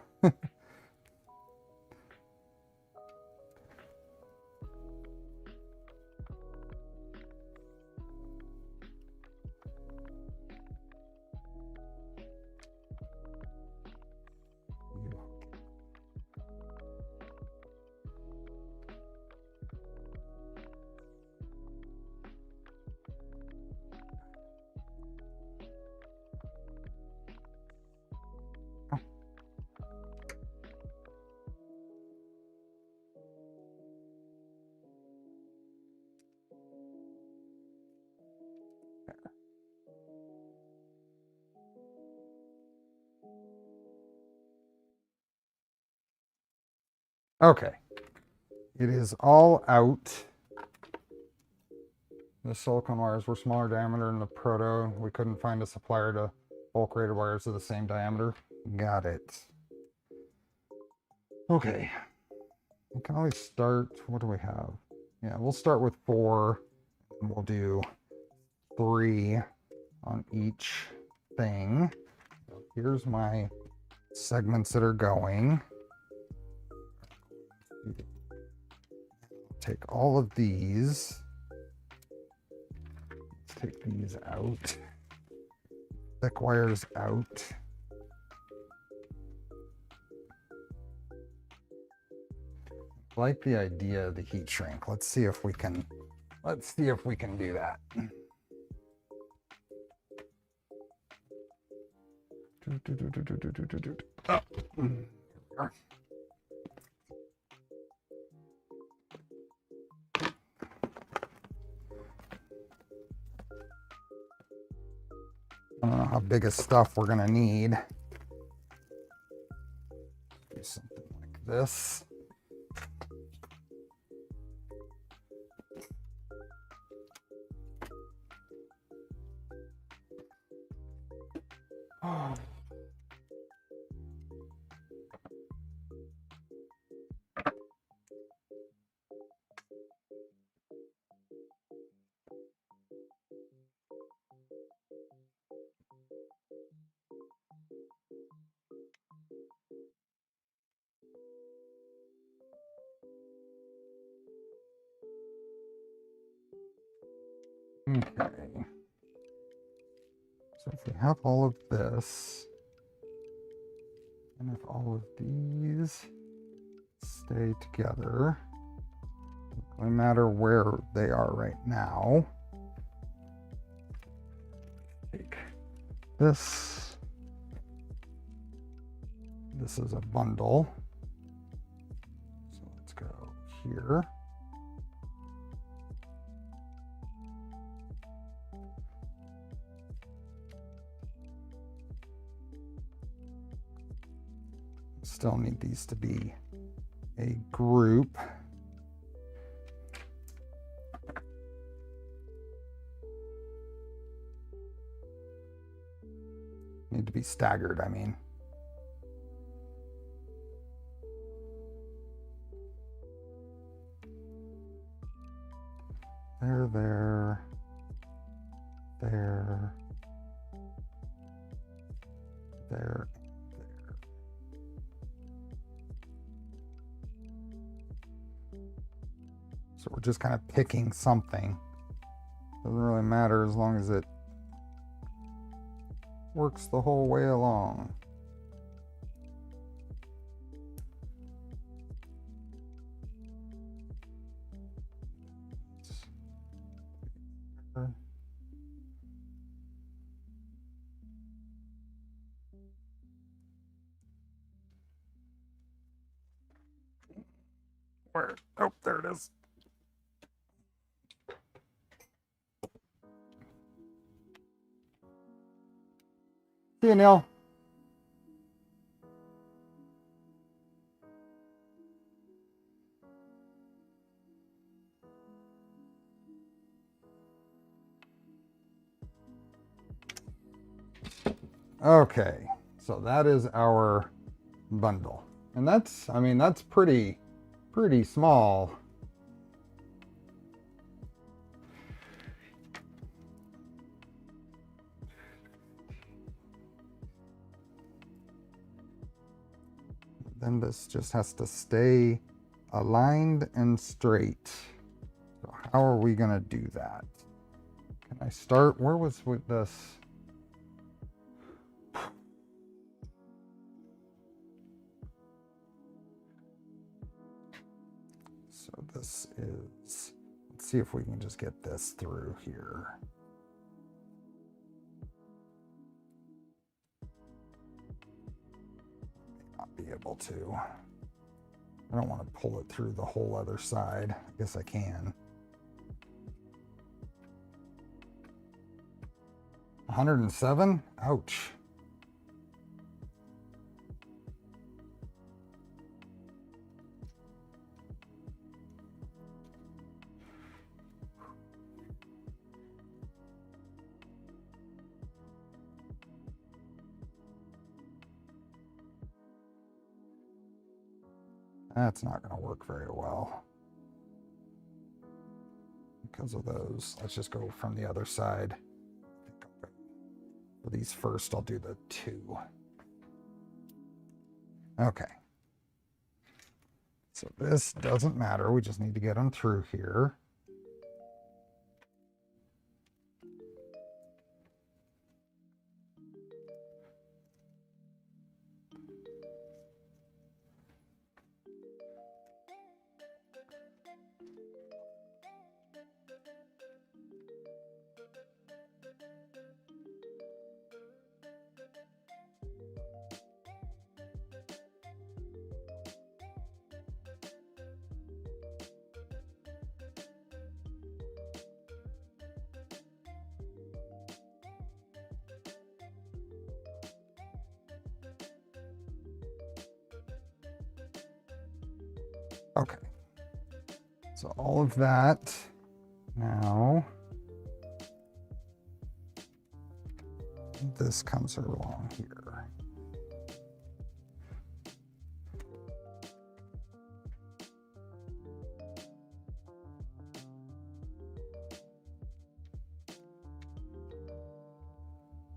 Speaker 1: Okay, it is all out. The silicone wires were smaller diameter than the proto. We couldn't find a supplier to bulk rated wires of the same diameter. Got it. Okay, we can always start. What do we have? Yeah, we'll start with 4, and we'll do 3 on each thing. Here's my segments that are going. Take all of these. Let's take these out. Thick wires out. I like the idea of the heat shrink. Let's see if we can do that. Oh. Here we are. I don't know how big of stuff we're gonna need. Do something like this. Oh. Okay. So if we have all of this, and if all of these stay together, it doesn't really matter where they are right now. Take this. This is a bundle. So let's go here. Still need these to be a group. Need to be staggered, I mean. There, there, there, there. So we're just kind of picking something. Doesn't really matter as long as it works the whole way along. Where? Oh, there it is. See you, Neil. Okay, so that is our bundle. And that's, I mean, that's pretty small. then this just has to stay aligned and straight. So how are we gonna do that? Can I start, where was with this? So this is, let's see if we can just get this through here. Not be able to. I don't want to pull it through the whole other side. I guess I can. 107? Ouch. That's not going to work very well because of those. Let's just go from the other side. For these first, I'll do the 2. Okay. So this doesn't matter. We just need to get them through here. Okay, so all of that now, this comes along here.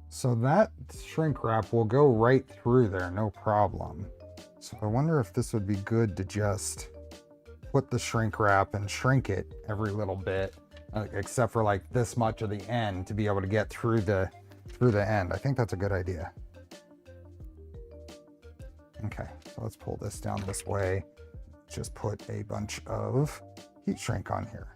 Speaker 1: So that shrink wrap will go right through there, no problem. So I wonder if this would be good to just put the shrink wrap and shrink it every little bit, except for like this much of the end to be able to get through the end. I think that's a good idea. Okay, so let's pull this down this way. Just put a bunch of heat shrink on here.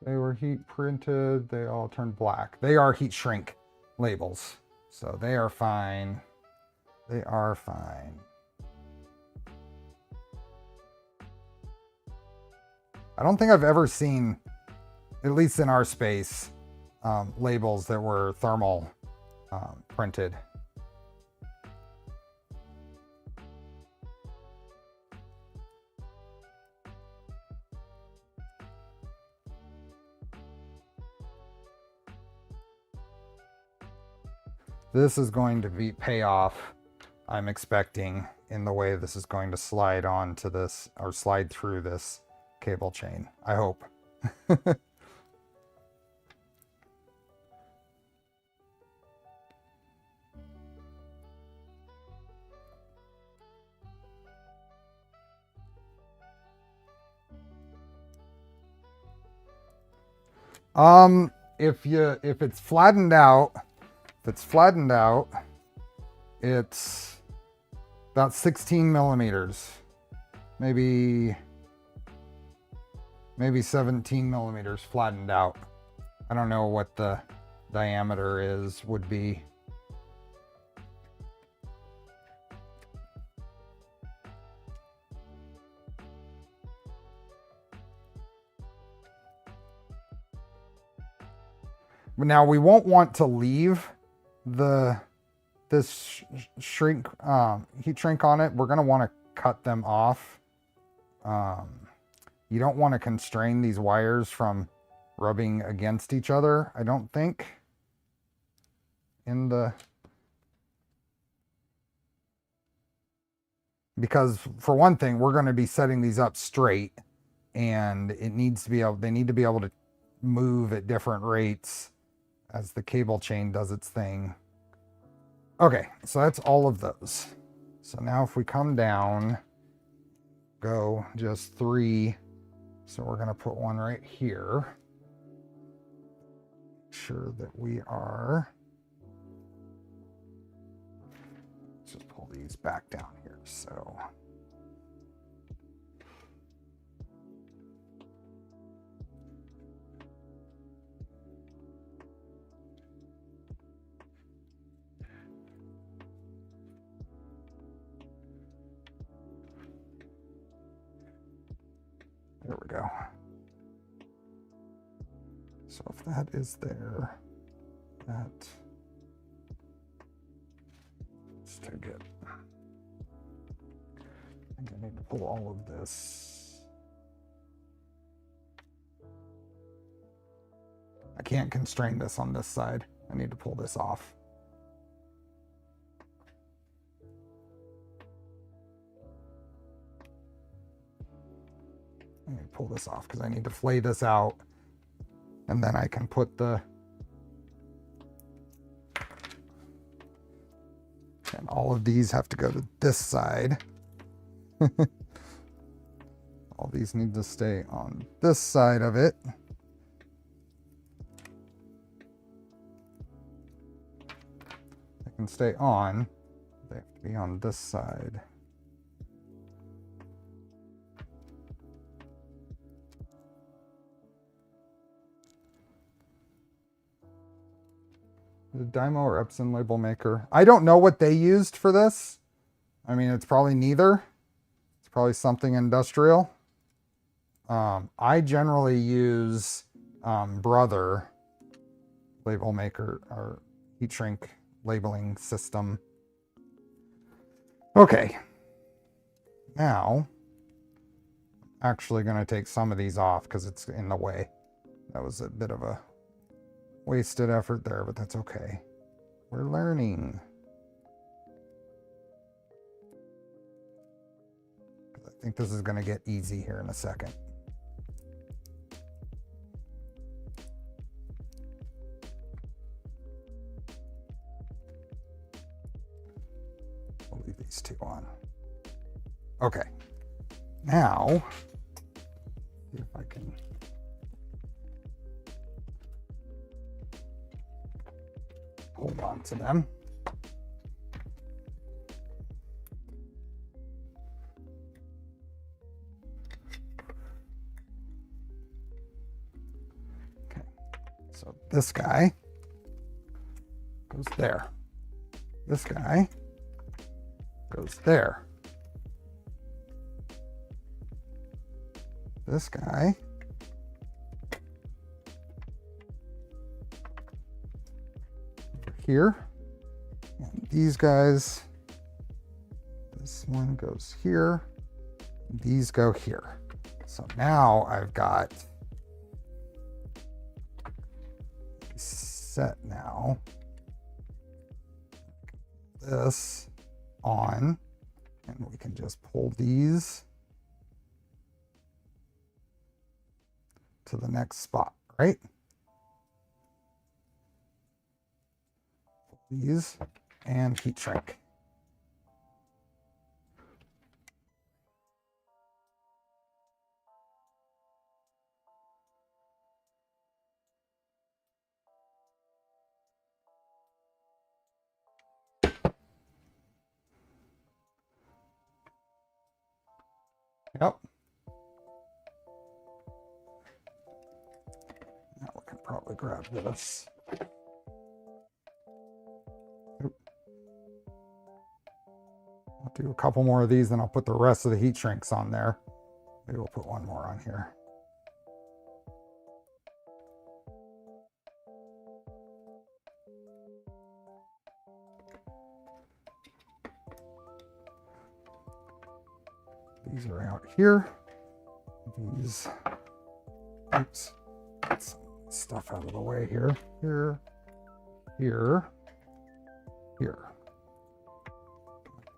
Speaker 1: They were heat printed, they all turned black. They are heat shrink labels, so they are fine. They are fine. I don't think I've ever seen, at least in our space, labels that were thermal printed. This is going to be payoff, I'm expecting, in the way this is going to slide onto this, or slide through this cable chain. I hope. If it's flattened out, it's about 16 millimeters, maybe 17 millimeters flattened out. I don't know what the diameter would be. But now we won't want to leave this shrink heat shrink on it. We're going to want to cut them off. You don't want to constrain these wires from rubbing against each other, I don't think. Because for one thing, we're going to be setting these up straight, and they need to be able to move at different rates as the cable chain does its thing. Okay, so that's all of those. So now if we come down, go just 3. So we're going to put one right here. Make sure that we are. Let's just pull these back down here. So there we go. So if that is there, let's take it. I think I need to pull all of this. I can't constrain this on this side. I need to pull this off. I need to pull this off because I need to flay this out, and then I can put the, and all of these have to go to this side. All these need to stay on this side of it. They can stay on, they have to be on this side. The Dymo or Epson label maker. I don't know what they used for this. I mean, it's probably neither. It's probably something industrial. I generally use Brother label maker or heat shrink labeling system. Okay. Now, I'm actually going to take some of these off because it's in the way. That was a bit of a wasted effort there, but that's okay. We're learning. I think this is going to get easy here in a second. We'll leave these two on. Okay. Now, see if I can hold on to them. Okay, so this guy goes there. This guy goes there. This guy here, and these guys, this one goes here, these go here. So now I've got set now this on, and we can just pull these to the next spot, right? These and heat shrink. Yep. Now we can probably grab this. I'll do a couple more of these, then I'll put the rest of the heat shrinks on there. Maybe we'll put one more on here. These are out here. These, oops, put some Stuff out of the way here. Here. Here.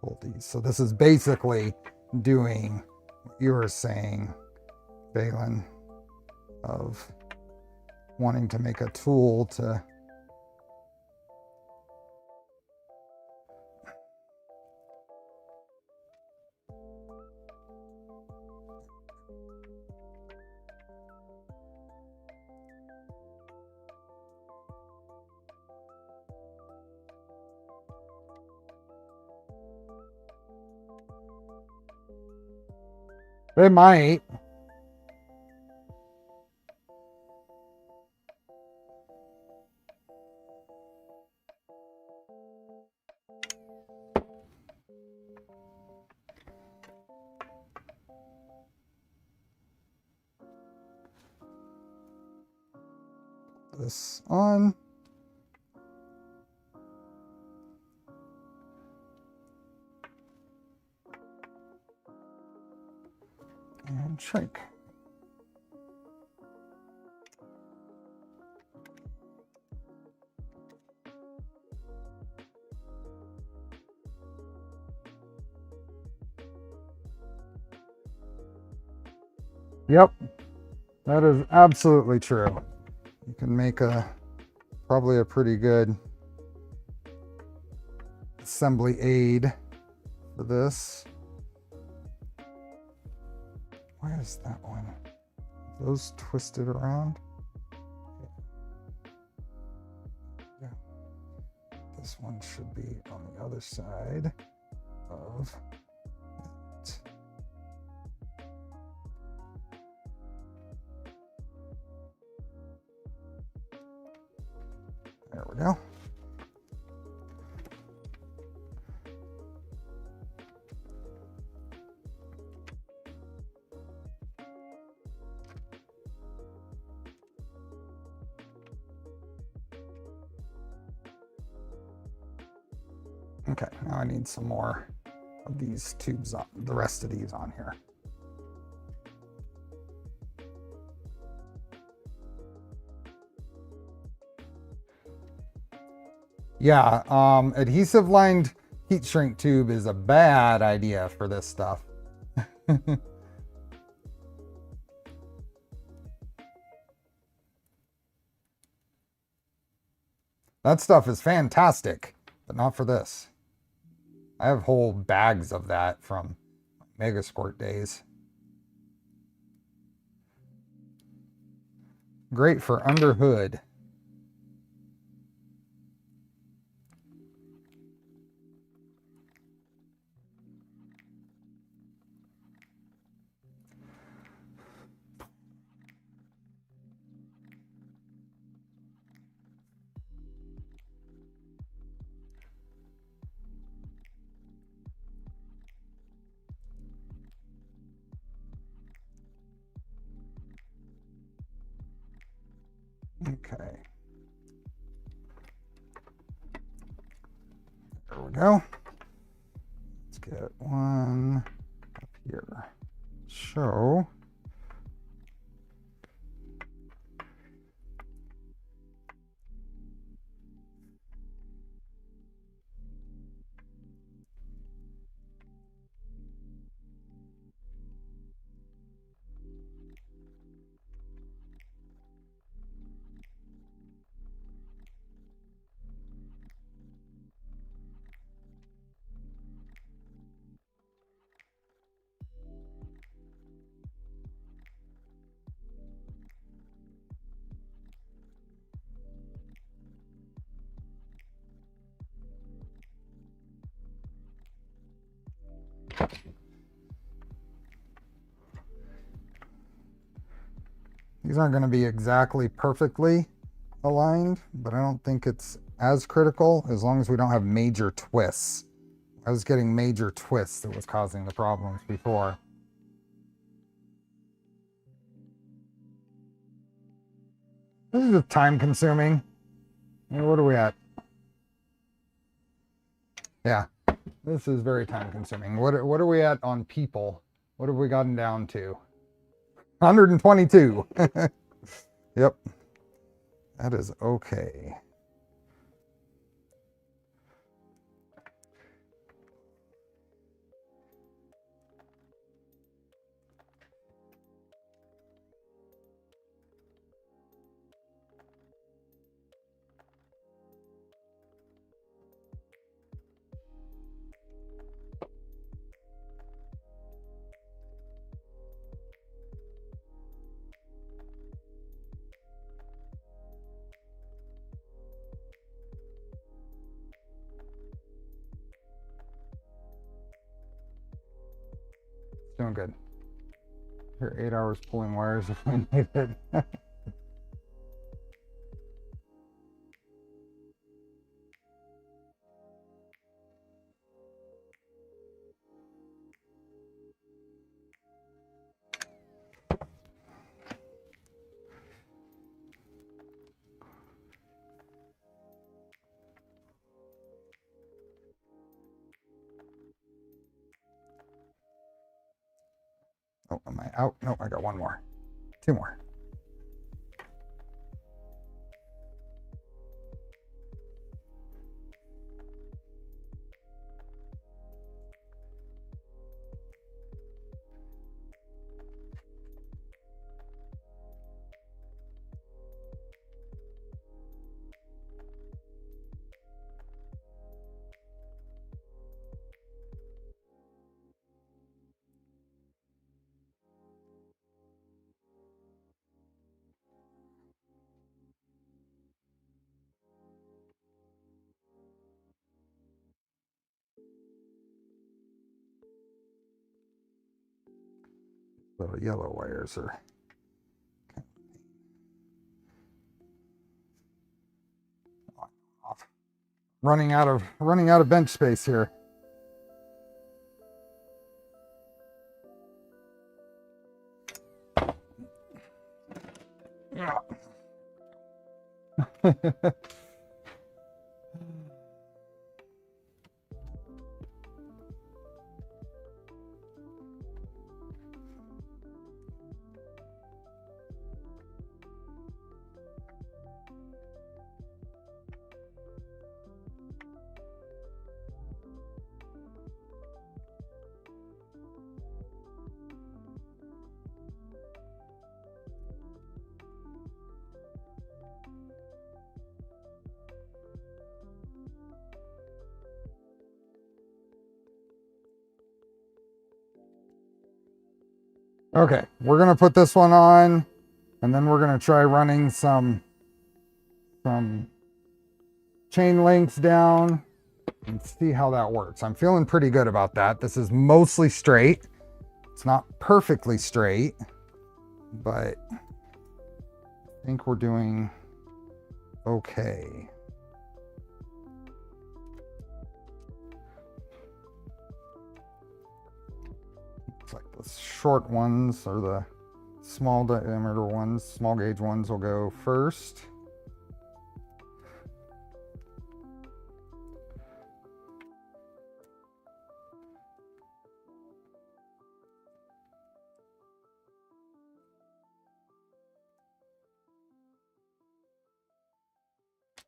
Speaker 1: Pull these. So this is basically doing what you were saying, Balin, of wanting to make a tool to they might. This on. And shrink. Yep, that is absolutely true. You can make probably a pretty good assembly aid for this. Why is that one? Are those twisted around? Yeah. This one should be on the other side of it. There we go. Okay, now I need some more of these tubes on, the rest of these on here. Yeah, adhesive lined heat shrink tube is a bad idea for this stuff. That stuff is fantastic, but not for this. I have whole bags of that from Mega Squirt days. Great for under hood. Okay. There we go. Let's get one up here. So these aren't going to be exactly perfectly aligned, but I don't think it's as critical as long as we don't have major twists. I was getting major twists that was causing the problems before. This is just time consuming. What are we at? Yeah, this is very time consuming. What are we at on people? What have we gotten down to? 122. Yep. That is okay. Doing good. Here, 8 hours pulling wires if we need it. Oh, am I out? No, I got one more. Two more. The yellow wires are off. Running out of bench space here. Yeah. Okay, we're gonna put this one on, and then we're gonna try running some chain links down and see how that works. I'm feeling pretty good about that. This is mostly straight. It's not perfectly straight, but I think we're doing okay. It's like the short ones or the small diameter ones, small gauge ones will go first.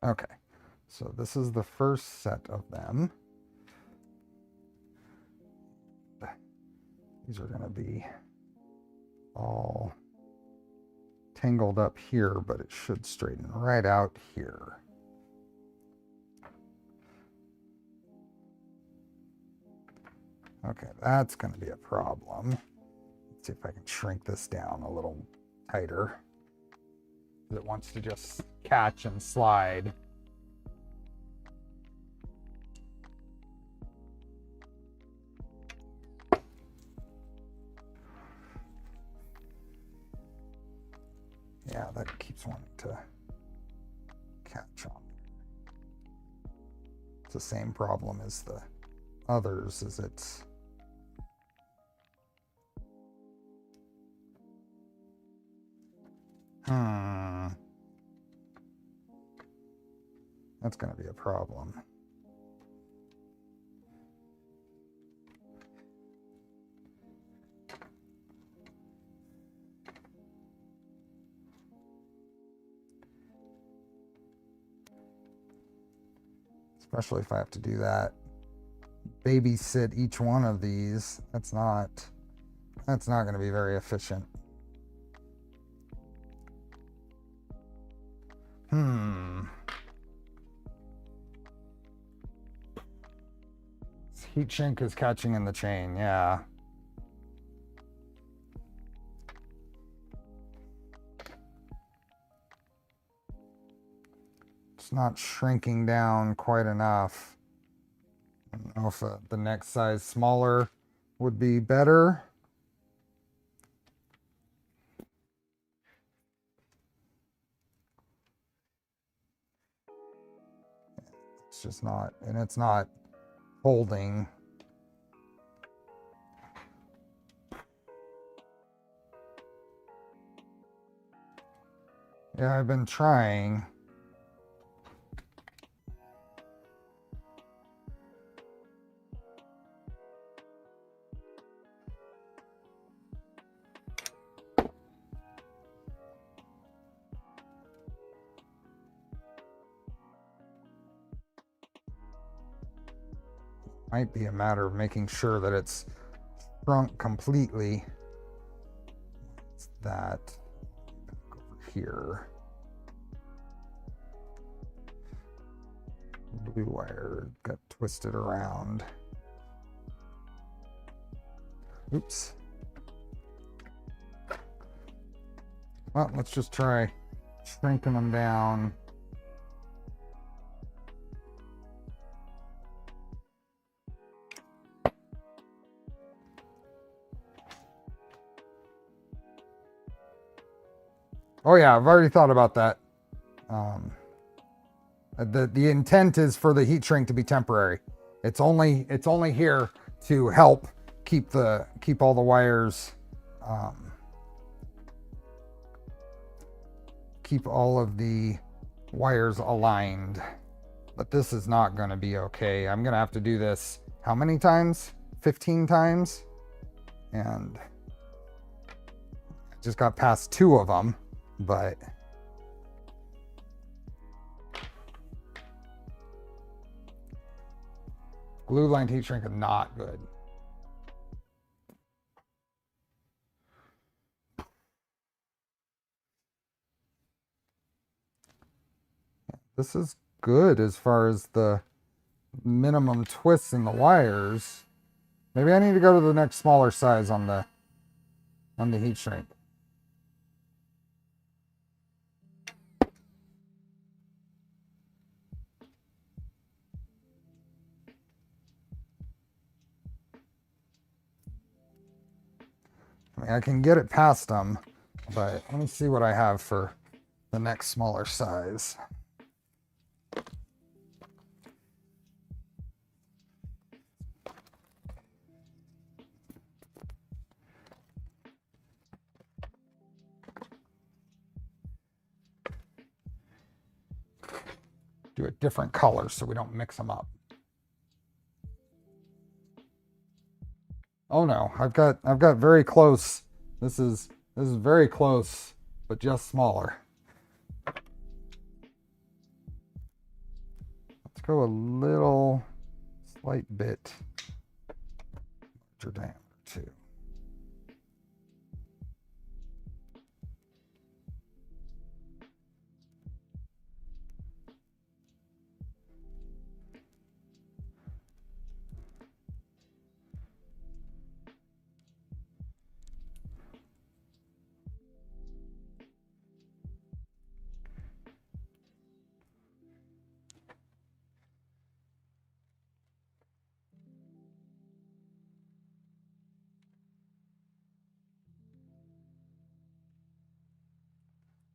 Speaker 1: Okay, so this is the first set of them. These are going to be all tangled up here, but it should straighten right out here. Okay, that's going to be a problem. Let's see if I can shrink this down a little tighter. It wants to just catch and slide. Yeah, that keeps wanting to catch on. It's the same problem as the others, is it's that's going to be a problem. especially if I have to do that. Babysit each one of these. That's not going to be very efficient. This heat shrink is catching in the chain, yeah. It's not shrinking down quite enough. I don't know if the next size smaller would be better. It's just not, and it's not holding. Yeah, I've been trying. Might be a matter of making sure that it's shrunk completely. It's that. Back over here. Blue wire got twisted around. Oops. Well, let's just try shrinking them down. Oh yeah, I've already thought about that. The intent is for the heat shrink to be temporary. It's only here to help keep all the wires, keep all of the wires aligned. But this is not going to be okay. I'm going to have to do this how many times? 15 times, and I just got past 2 of them. But glue lined heat shrink is not good. This is good as far as the minimum twists in the wires. Maybe I need to go to the next smaller size on the heat shrink. I mean, I can get it past them, but let me see what I have for the next smaller size. Do a different color so we don't mix them up. Oh no, I've got very close. This is very close, but just smaller. Let's go a little slight bit larger diameter too.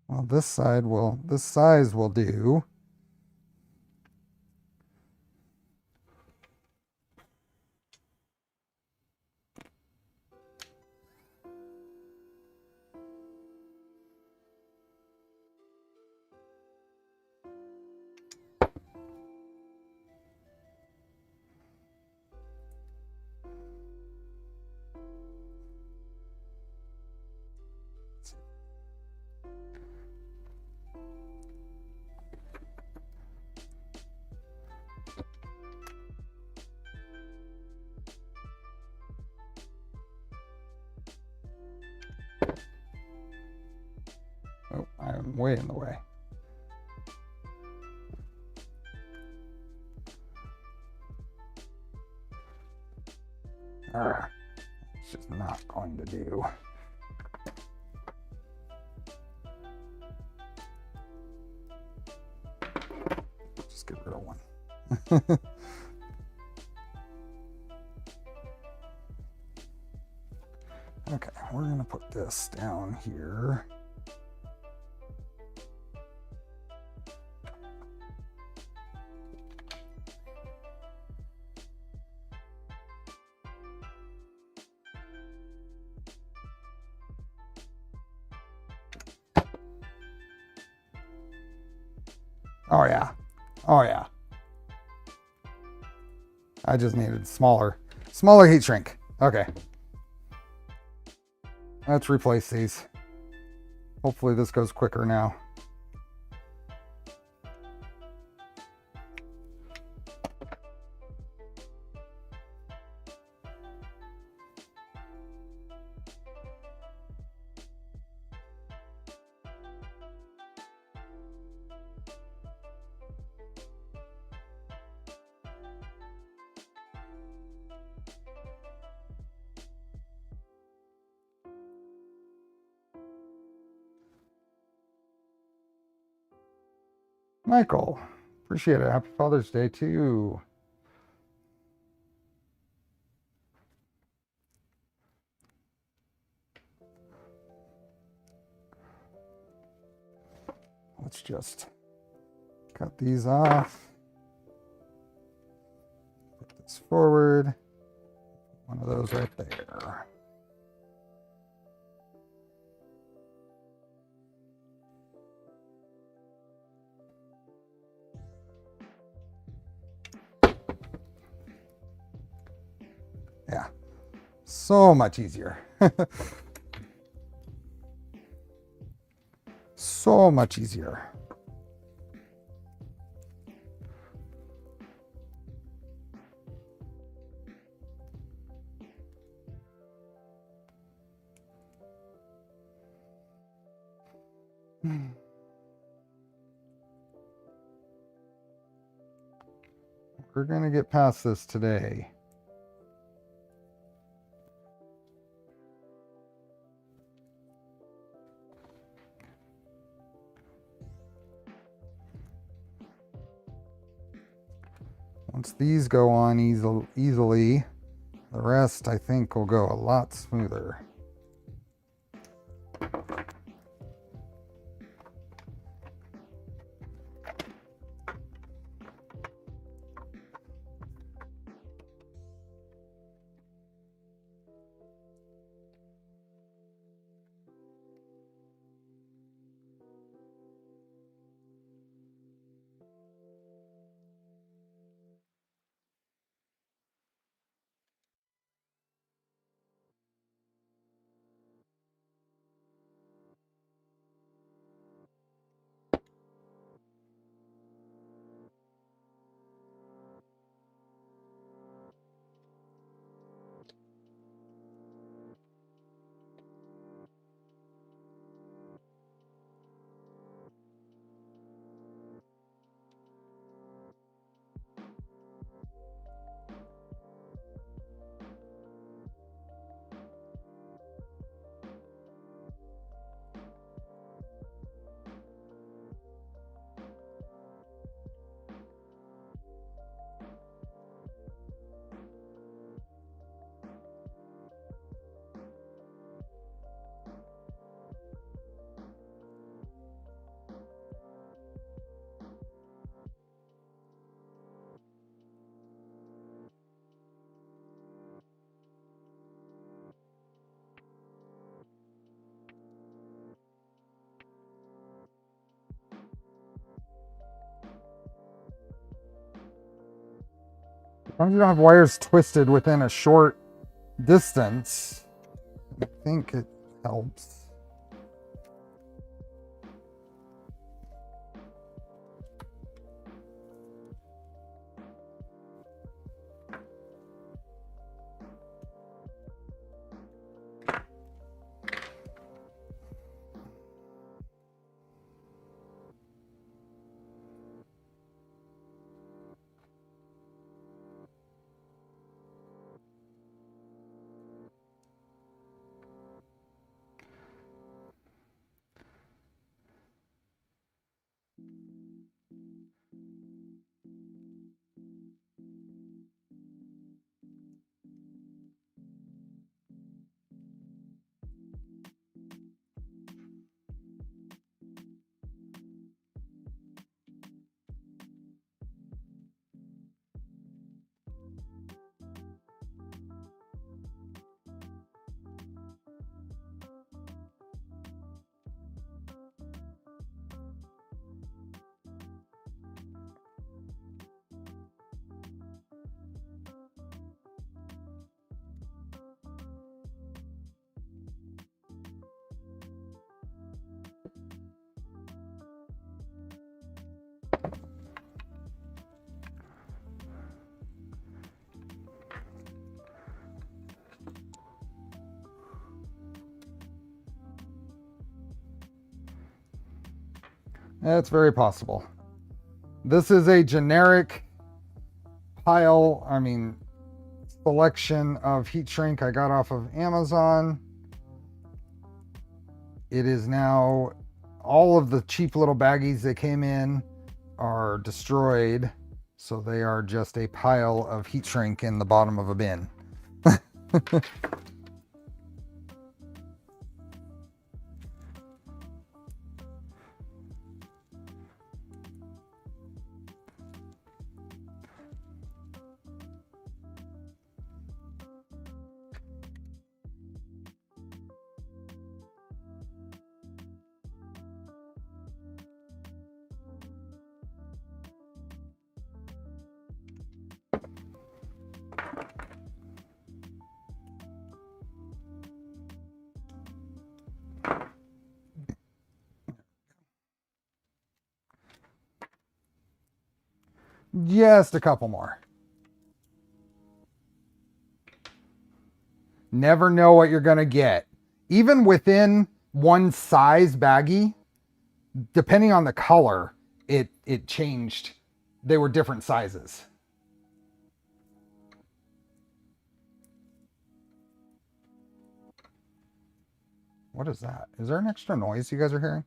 Speaker 1: Well, this size will do. I'm way in the way. It's just not going to do. Just get rid of one. Okay, we're going to put this down here. Oh yeah. Oh yeah. I just needed smaller heat shrink. Okay. Let's replace these. Hopefully this goes quicker now. Michael, appreciate it. Happy Father's Day too. Let's just cut these off. Put this forward. One of those right there. Yeah, so much easier. So much easier. We're going to get past this today. Once these go on easily, the rest I think will go a lot smoother. As long as you don't have wires twisted within a short distance, I think it helps. It's very possible. This is a generic pile, selection of heat shrink I got off of Amazon. It is now, all of the cheap little baggies that came in are destroyed. So they are just a pile of heat shrink in the bottom of a bin. Just a couple more. Never know what you're going to get. Even within one size baggie, depending on the color, it changed. They were different sizes. What is that? Is there an extra noise you guys are hearing?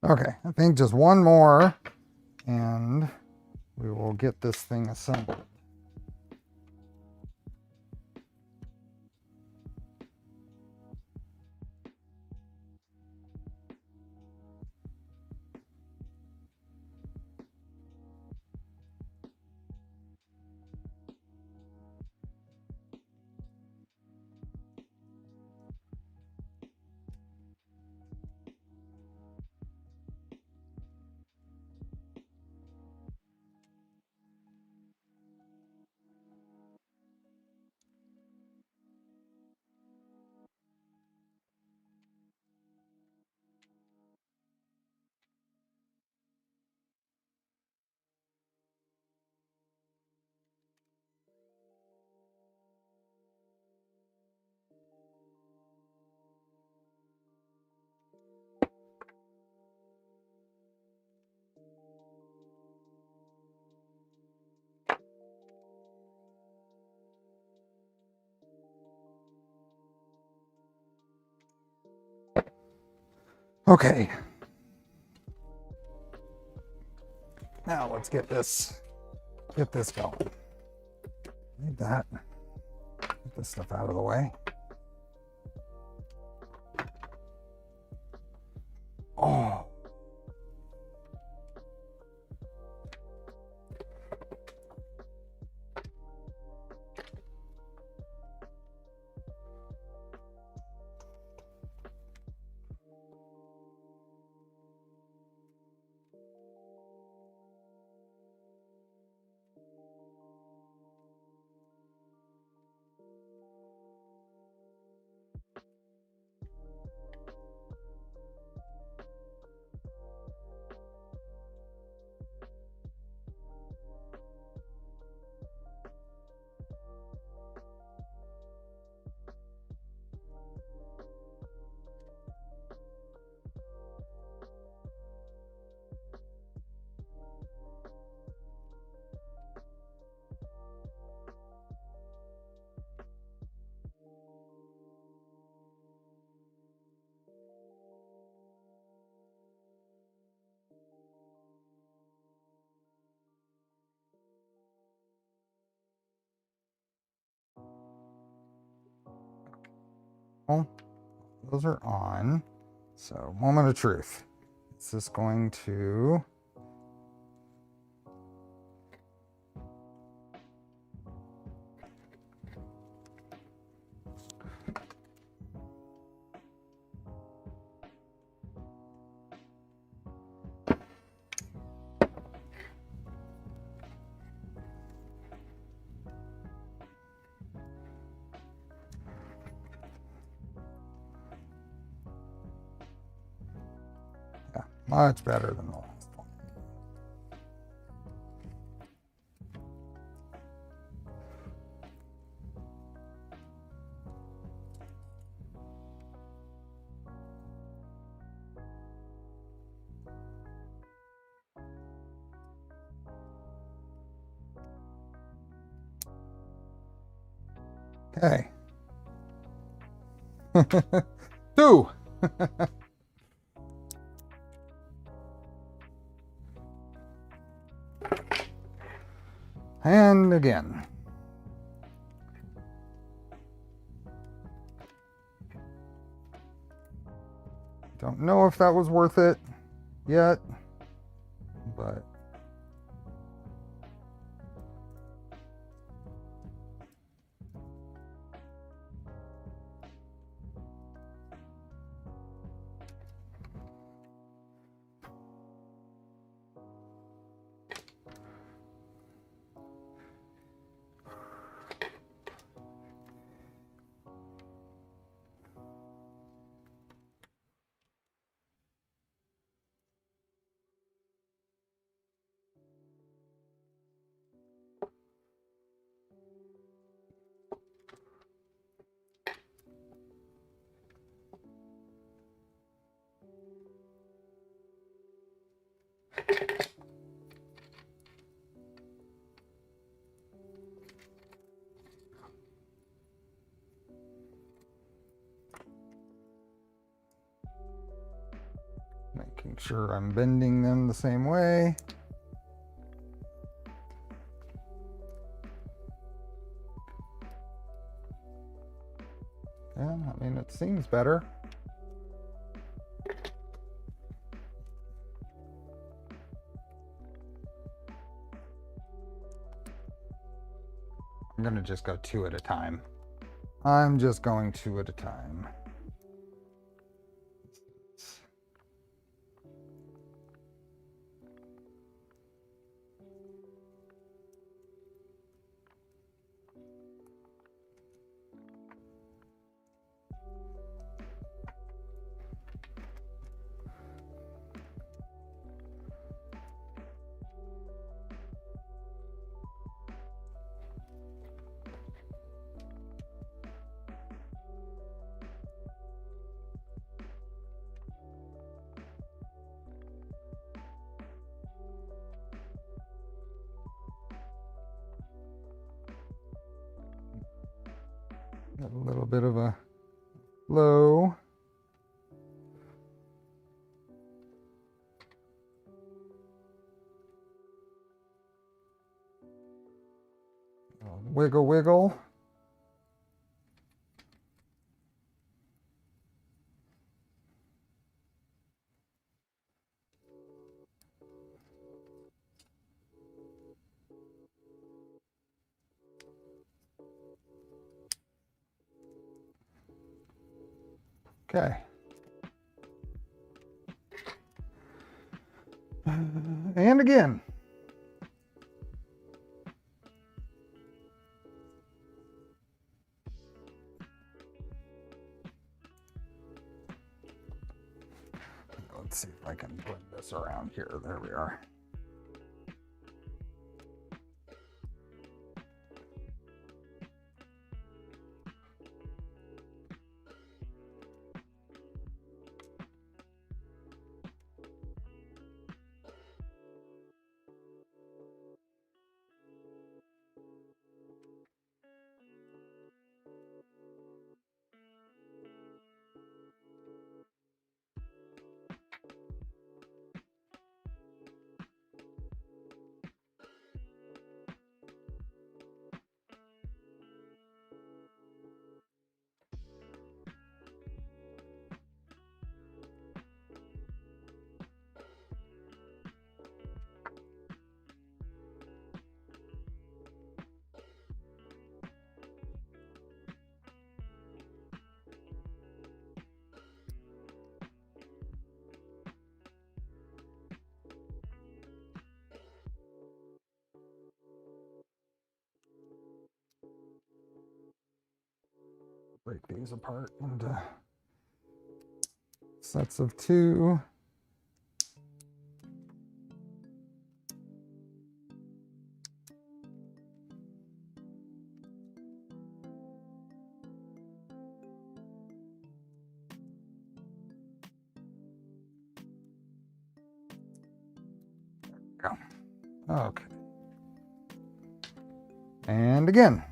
Speaker 1: Okay, I think just one more and we will get this thing assembled. Okay. Now let's get this going. Need that. Get this stuff out of the way. Oh. Well, those are on. So, moment of truth. Is this going to Much better than the last one. Okay. 2. And again. Don't know if that was worth it yet, but making sure I'm bending them the same way. Yeah, I mean, it seems better. I'm gonna just go 2 at a time. I'm just going 2 at a time. Got a little bit of a low. Wiggle, wiggle. Okay. And again. Let's see if I can blend this around here. There we are. Break these apart into sets of 2. go. Okay. And again.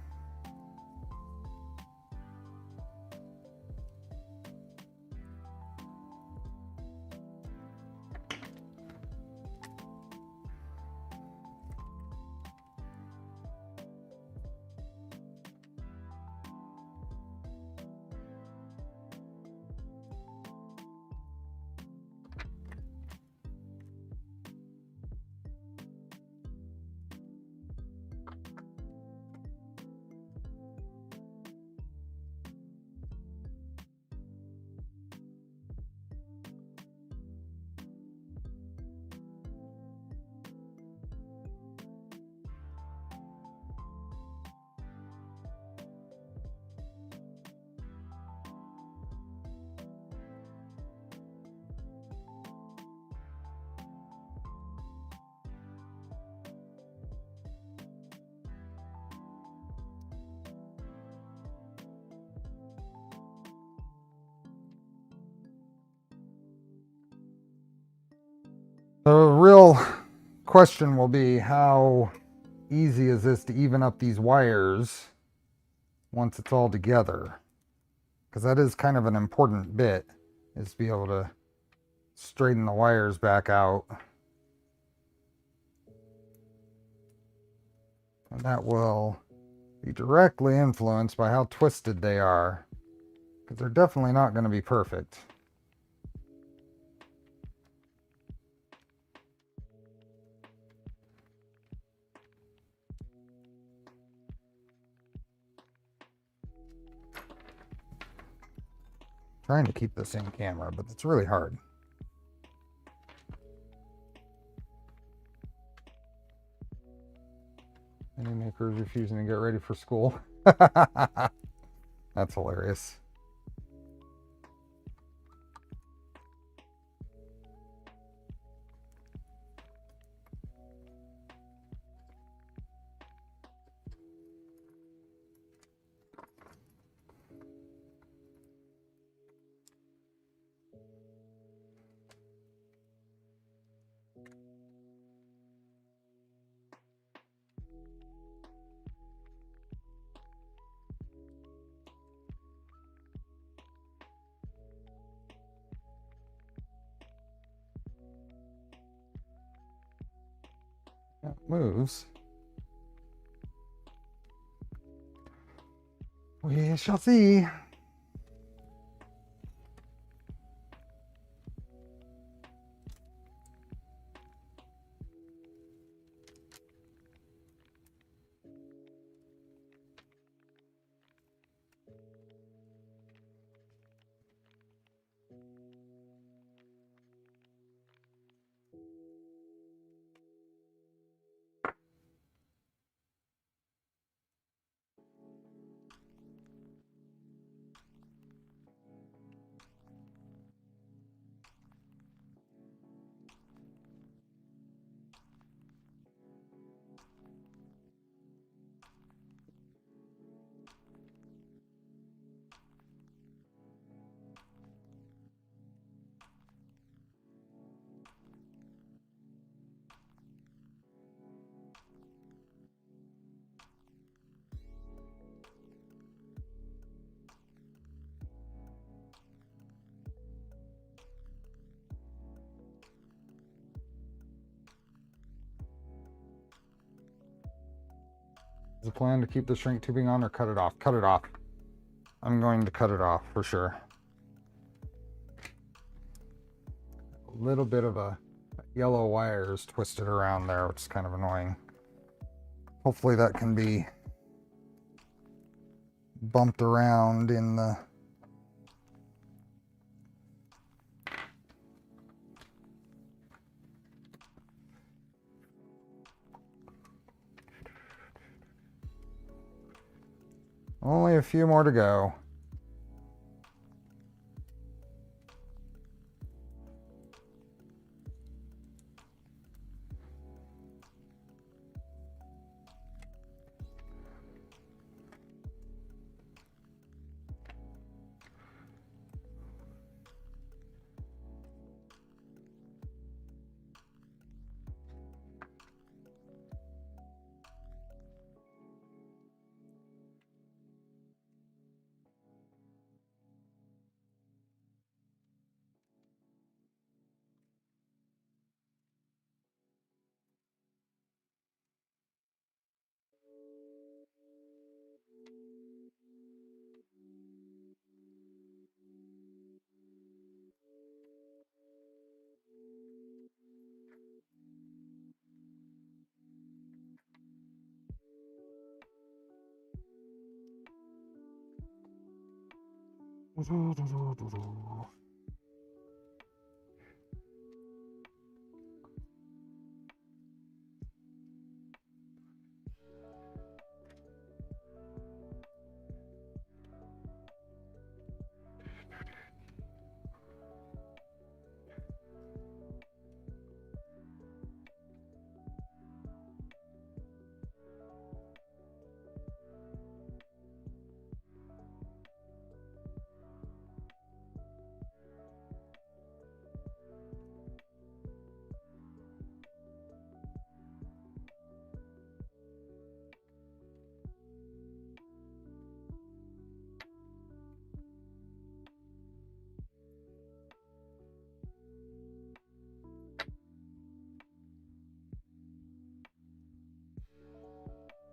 Speaker 1: The real question will be, how easy is this to even up these wires once it's all together? Because that is kind of an important bit, is to be able to straighten the wires back out. And that will be directly influenced by how twisted they are, because they're definitely not going to be perfect. Trying to keep this in camera, but it's really hard. Any makers refusing to get ready for school. That's hilarious. It moves. We shall see. Is the plan to keep the shrink tubing on or cut it off? Cut it off. I'm going to cut it off for sure. A little bit of a yellow wire is twisted around there, which is kind of annoying. Hopefully that can be bumped around in the only a few more to go.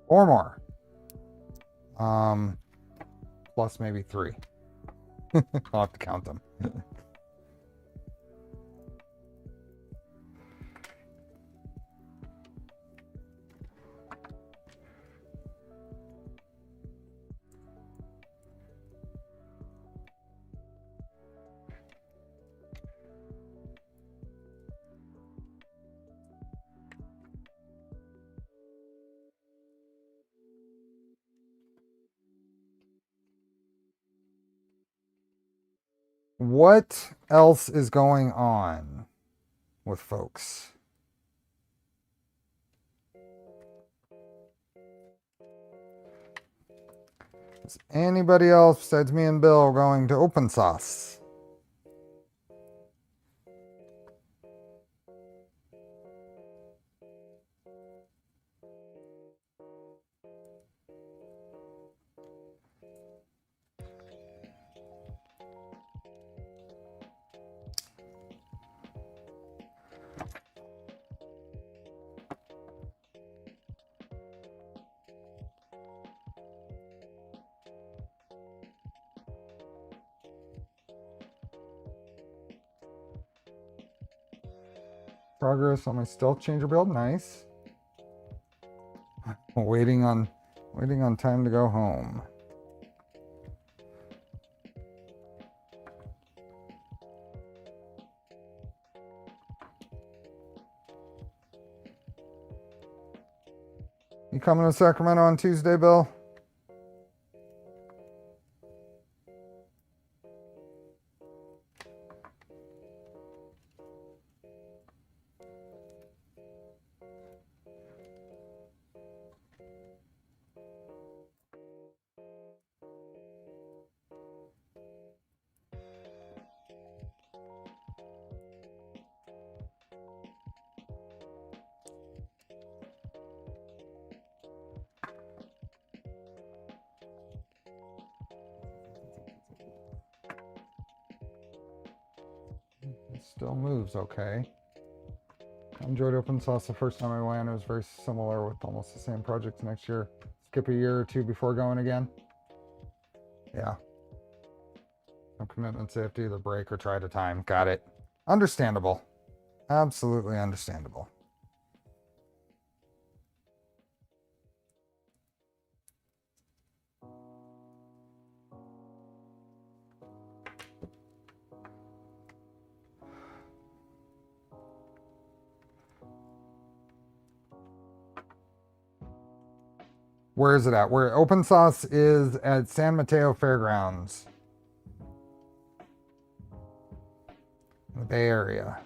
Speaker 1: Or more. Plus maybe 3. I'll have to count them. What else is going on with folks? Is anybody else besides me and Bill going to open source? Progress on my stealth changer build, nice. Waiting on time to go home. You coming to Sacramento on Tuesday, Bill? It still moves okay. I enjoyed open source the first time I went. It was very similar with almost the same projects next year. Skip a year or two before going again. Yeah. Some commitments they have to either break or try at a time. Got it. Understandable. Absolutely understandable. Where is it at? Where open source is at San Mateo Fairgrounds. In the Bay Area.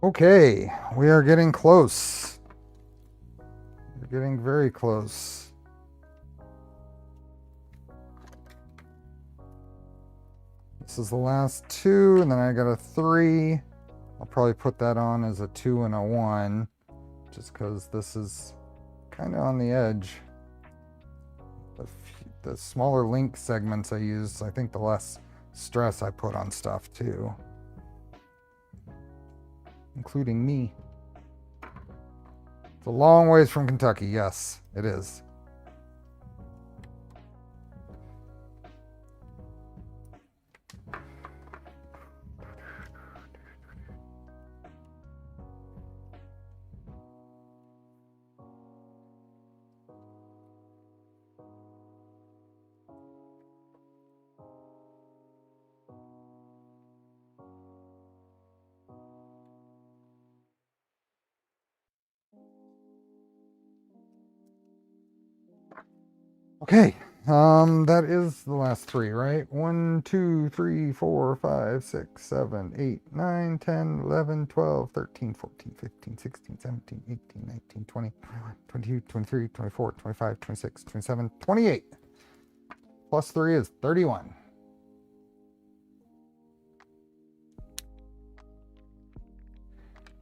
Speaker 1: Okay, we are getting close. We're getting very close. This is the last 2, and then I got a 3. I'll probably put that on as a 2 and a 1, just because this is kind of on the edge. The smaller link segments I use, I think the less stress I put on stuff too. including me. It's a long ways from Kentucky. Yes, it is. Okay, that is the last three, right? 1, 2, 3, 4, 5, 6, 7, 8, 9, 10, 11, 12, 13, 14, 15, 16, 17, 18, 19, 20, 22, 23, 24, 25, 26, 27, 28. Plus 3 is 31.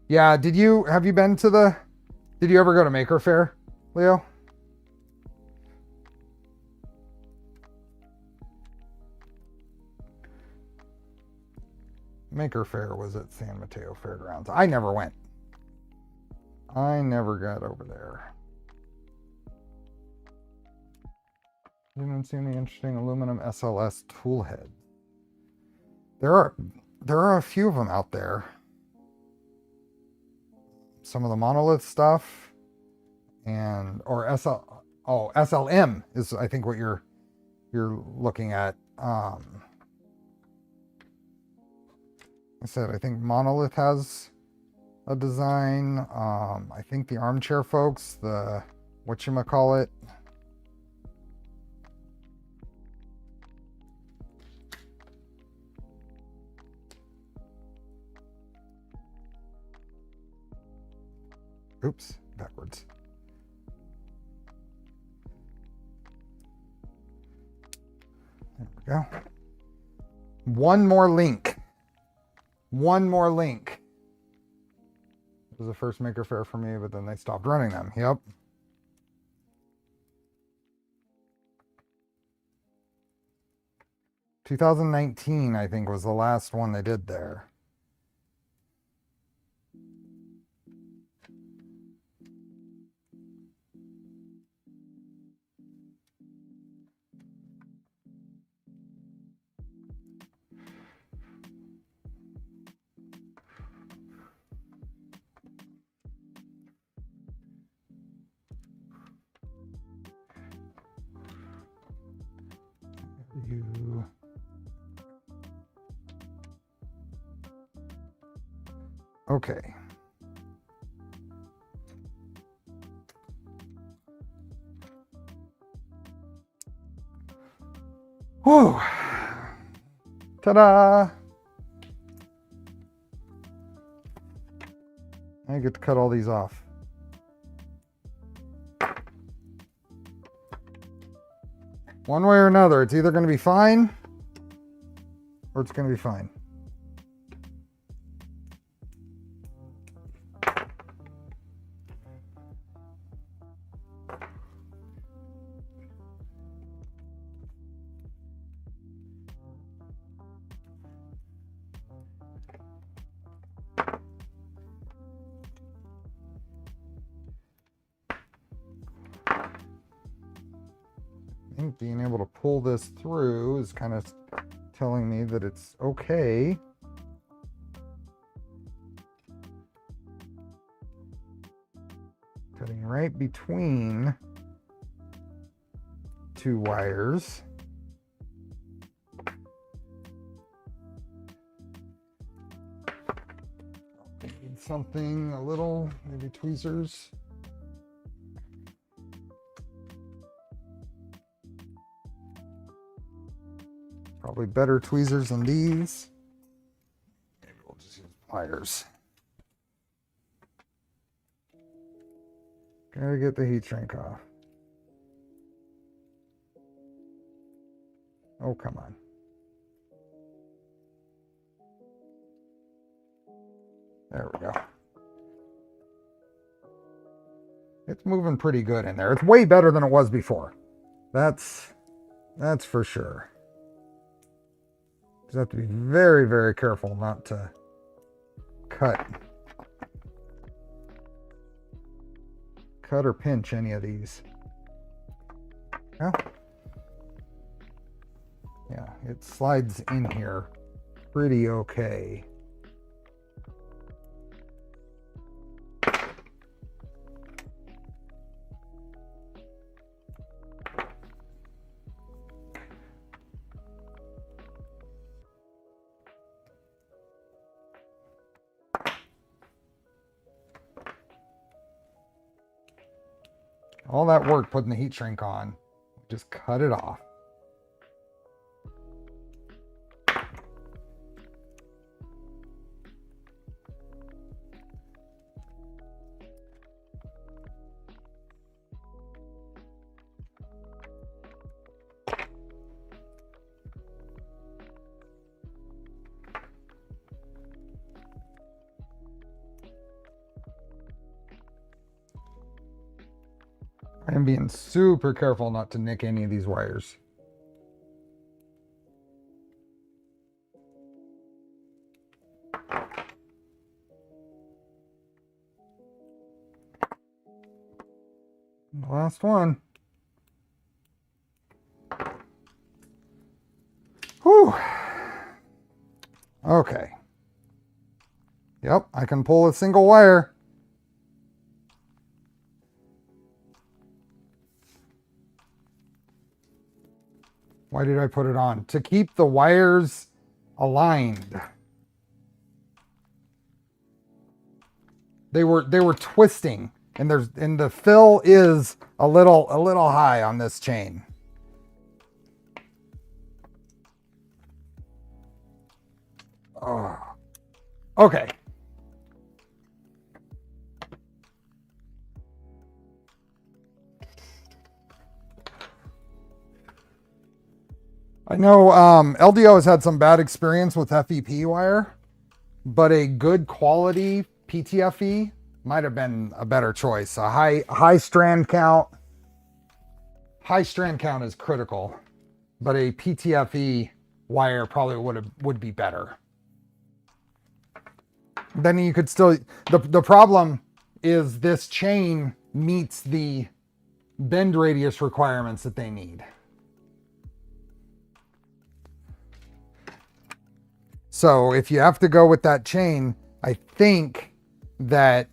Speaker 1: Yeah, have you been to did you ever go to Maker Faire, Leo? Maker Faire was at San Mateo Fairgrounds. I never went. I never got over there. Didn't see any interesting aluminum SLS tool heads. There are a few of them out there. Some of the monolith stuff or SLM is I think what you're looking at. I said I think monolith has a design. I think the armchair folks, the whatchamacallit. Oops, backwards. There we go. One more link. One more link. It was the first Maker Faire for me, but then they stopped running them. Yep. ...2019, I think, was the last one they did there. Okay. Whoa. Ta-da! I get to cut all these off. One way or another, it's either going to be fine or it's going to be fine. I think being able to pull this through is kind of telling me that it's okay. Cutting right between two wires. Need something a little, maybe tweezers. Probably better tweezers than these. Maybe we'll just use pliers. Gotta get the heat shrink off. Oh, come on. There we go. It's moving pretty good in there. It's way better than it was before. That's for sure. Just have to be very, very careful not to cut cut or pinch any of these. Yeah. Yeah, it slides in here pretty okay. All that work putting the heat shrink on, just cut it off. I'm being super careful not to nick any of these wires. Last one. Whew. Okay. Yep, I can pull a single wire. Why did I put it on? To keep the wires aligned. They were twisting, and the fill is a little high on this chain. Oh. Okay. I know LDO has had some bad experience with FEP wire, but a good quality PTFE might have been a better choice. A high strand count. High strand count is critical, but a PTFE wire probably would be better. Then you could still, the problem is this chain meets the bend radius requirements that they need. So if you have to go with that chain, I think that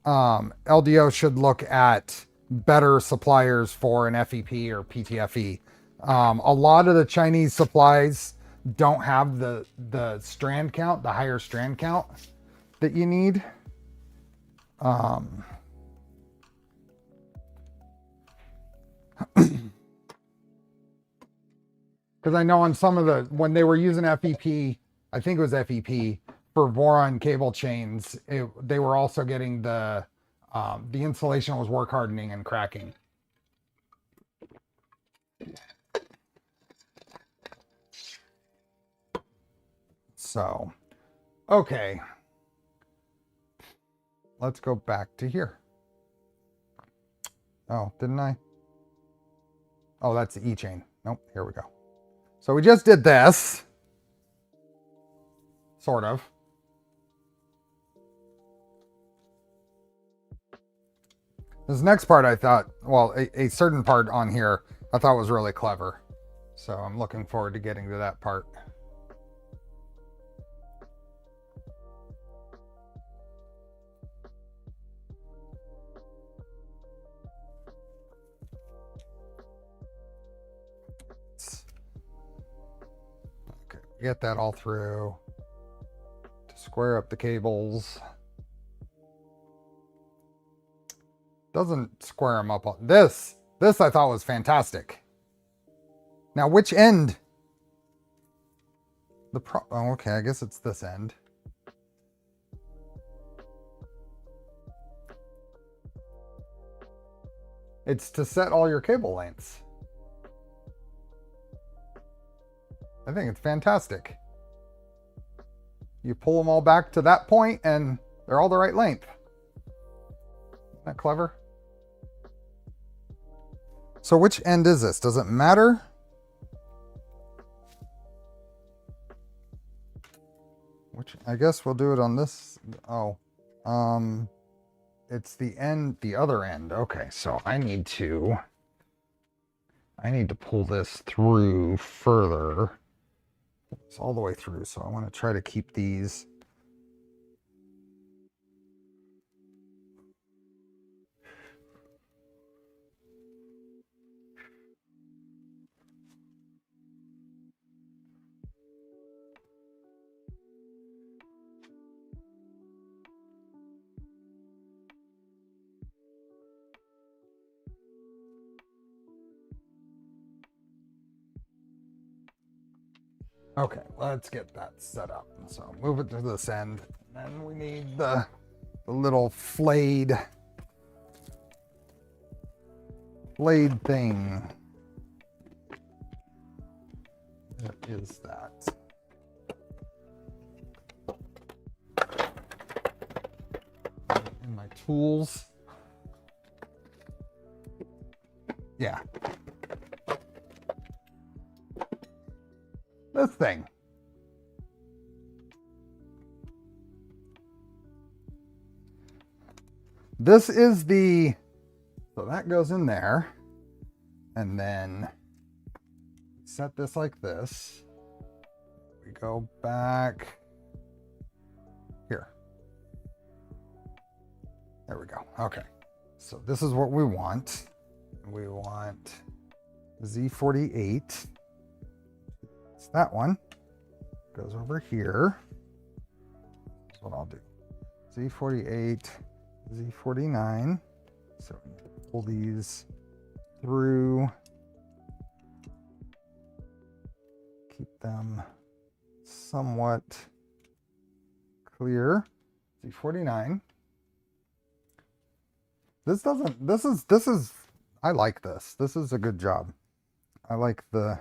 Speaker 1: LDO should look at better suppliers for an FEP or PTFE. A lot of the Chinese supplies don't have the strand count, the higher strand count that you need. Because I know on some of the, when they were using FEP, I think it was FEP for Voron cable chains, they were also getting the insulation was work hardening and cracking. So, okay. Let's go back to here. Oh, didn't I? Oh, that's the E-chain. Nope, here we go. So we just did this. Sort of. This next part I thought, well, a certain part on here I thought was really clever. So I'm looking forward to getting to that part. Okay, get that all through. To square up the cables. Doesn't square them up. This I thought was fantastic. Now, which end? Oh, okay, I guess it's this end. It's to set all your cable lengths. I think it's fantastic. You pull them all back to that point and they're all the right length. Isn't that clever? So which end is this? Does it matter? Which, I guess we'll do it on this. Oh, it's the end, the other end. Okay, so I need to pull this through further. It's all the way through, so I want to try to keep these. Okay, let's get that set up. So move it to this end. And then we need the little flayed thing. What is that? In my tools. Yeah. This thing. This is the, so that goes in there, and then set this like this. We go back here. There we go. Okay. So this is what we want. We want Z48. It's that one. Goes over here. That's what I'll do. Z48, Z49. So pull these through. Keep them somewhat clear. Z49. This is, I like this. This is a good job. I like the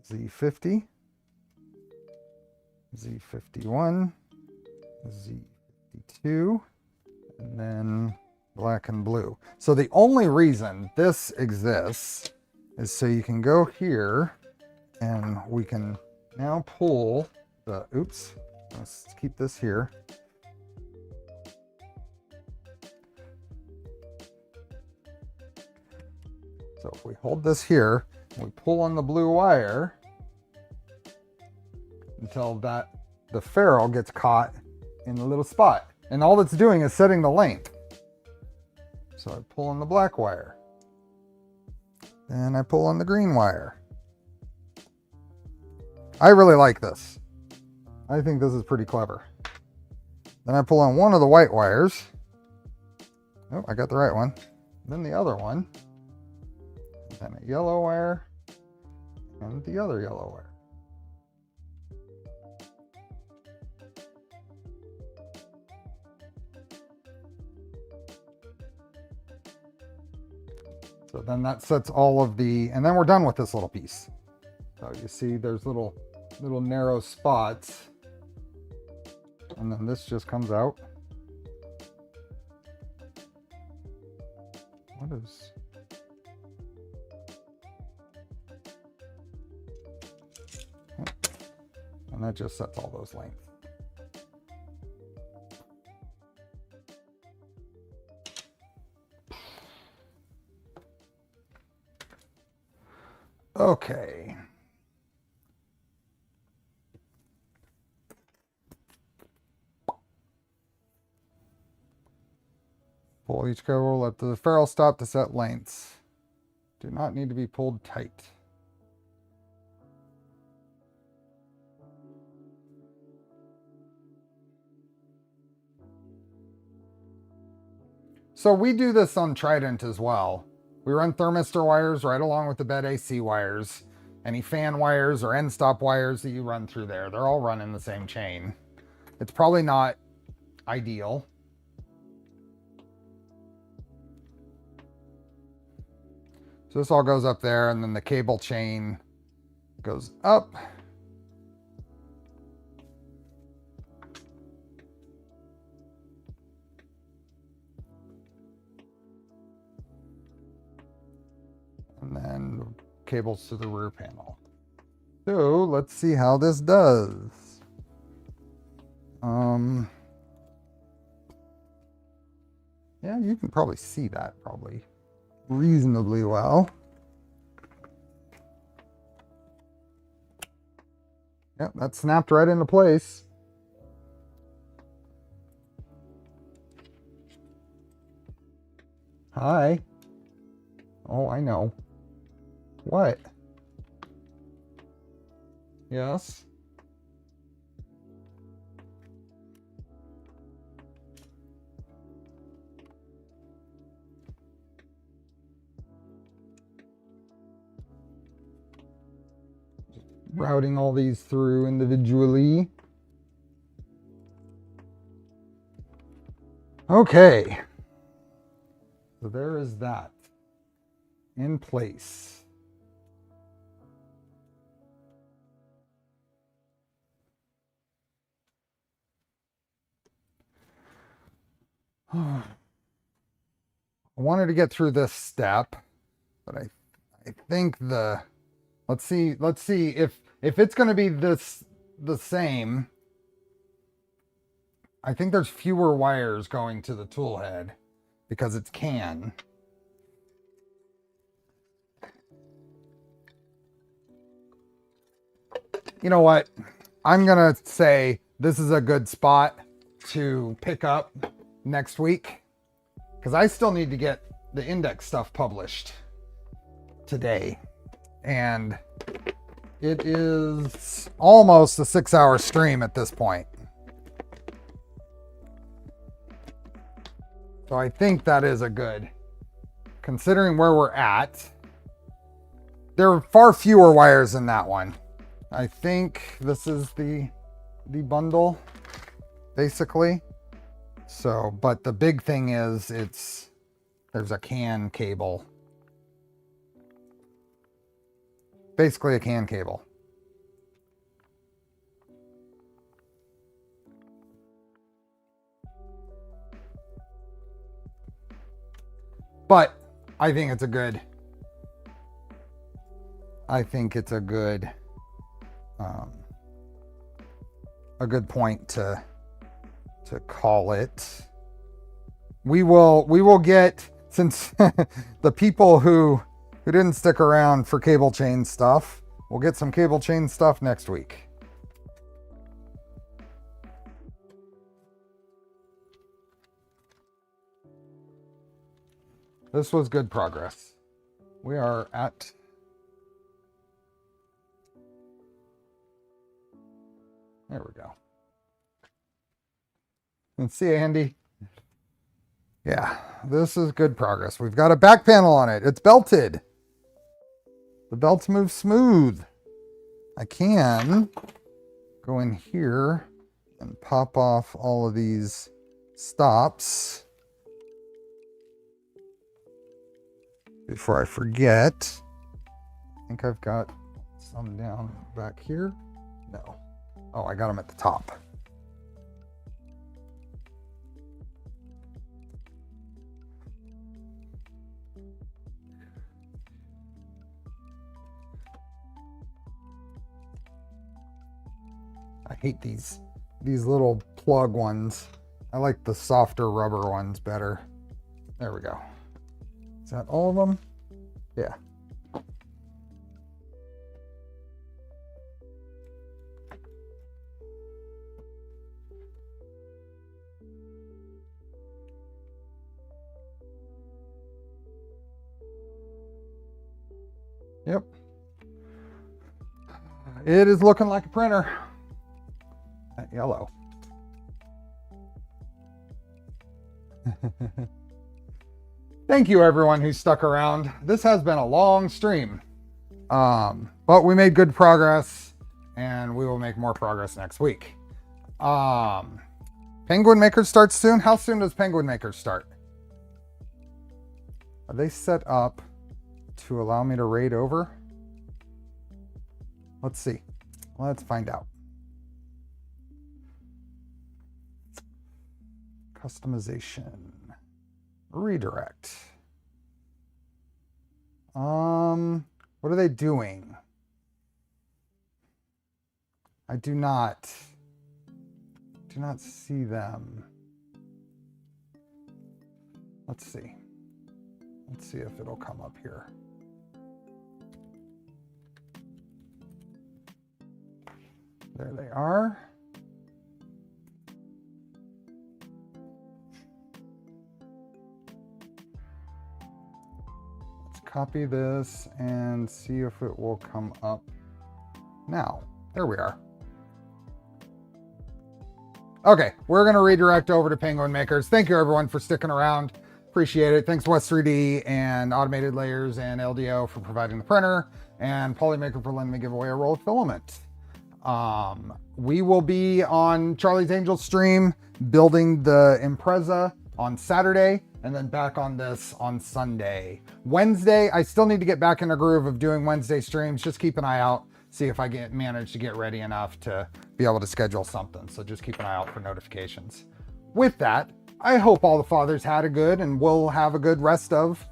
Speaker 1: Z50, Z51, Z52, and then black and blue. So the only reason this exists is so you can go here and we can now pull the, oops, let's keep this here. So if we hold this here, we pull on the blue wire until the ferrule gets caught in the little spot. And all it's doing is setting the length. So I pull on the black wire. Then I pull on the green wire. I really like this. I think this is pretty clever. Then I pull on one of the white wires. Oh, I got the right one. Then the other one. Then a yellow wire. And the other yellow wire. So then that sets all of the, and then we're done with this little piece. So you see there's little narrow spots. And then this just comes out. What is... And that just sets all those lengths. Okay. Pull each cover, let the ferrule stop to set lengths. Do not need to be pulled tight. So we do this on Trident as well. We run thermistor wires right along with the bed AC wires. Any fan wires or end stop wires that you run through there, they're all run in the same chain. It's probably not ideal. So this all goes up there, and then the cable chain goes up. And then cables to the rear panel. So let's see how this does. Yeah, you can probably see that probably reasonably well. Yep, that snapped right into place. Hi. Oh, I know. What? Yes. Routing all these through individually. Okay. So there is that in place. I wanted to get through this step, but I think let's see if it's going to be the same. I think there's fewer wires going to the tool head because it's can. You know what? I'm going to say this is a good spot to pick up next week because I still need to get the index stuff published today. And it is almost a 6-hour stream at this point. So I think that is a good, considering where we're at. There are far fewer wires in that one. I think this is the bundle, basically. So, but the big thing is there's a CAN cable. Basically a CAN cable. But I think it's a good point to call it. We will get, since the people who didn't stick around for cable chain stuff, we'll get some cable chain stuff next week. This was good progress. We are at... There we go. And see, Andy. Yeah, this is good progress. We've got a back panel on it. It's belted. The belts move smooth. I can go in here and pop off all of these stops before I forget. I think I've got some down back here. No. Oh, I got them at the top. I hate these little plug ones. I like the softer rubber ones better. There we go. Is that all of them? Yeah. Yep. It is looking like a printer. That yellow. Thank you everyone who stuck around. This has been a long stream. But we made good progress and we will make more progress next week. Penguin Maker starts soon. How soon does Penguin Maker start? Are they set up to allow me to raid over? Let's see. Let's find out. Customization. Redirect. What are they doing? I do not do not see them. Let's see. Let's see if it'll come up here. There they are. Let's copy this and see if it will come up now. There we are. Okay, we're going to redirect over to Penguin Makers. Thank you everyone for sticking around. Appreciate it. Thanks West3D and AutomatedLayers and LDO for providing the printer, and Polymaker for letting me give away a roll of filament. We will be on Charlie's Angels stream building the Impreza on Saturday, and then back on this on Sunday. Wednesday, I still need to get back in the groove of doing Wednesday streams. Just keep an eye out. See if I manage to get ready enough to be able to schedule something. So just keep an eye out for notifications. With that, I hope all the fathers had a good and will have a good rest of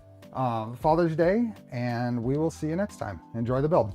Speaker 1: Father's Day, and we will see you next time. Enjoy the build.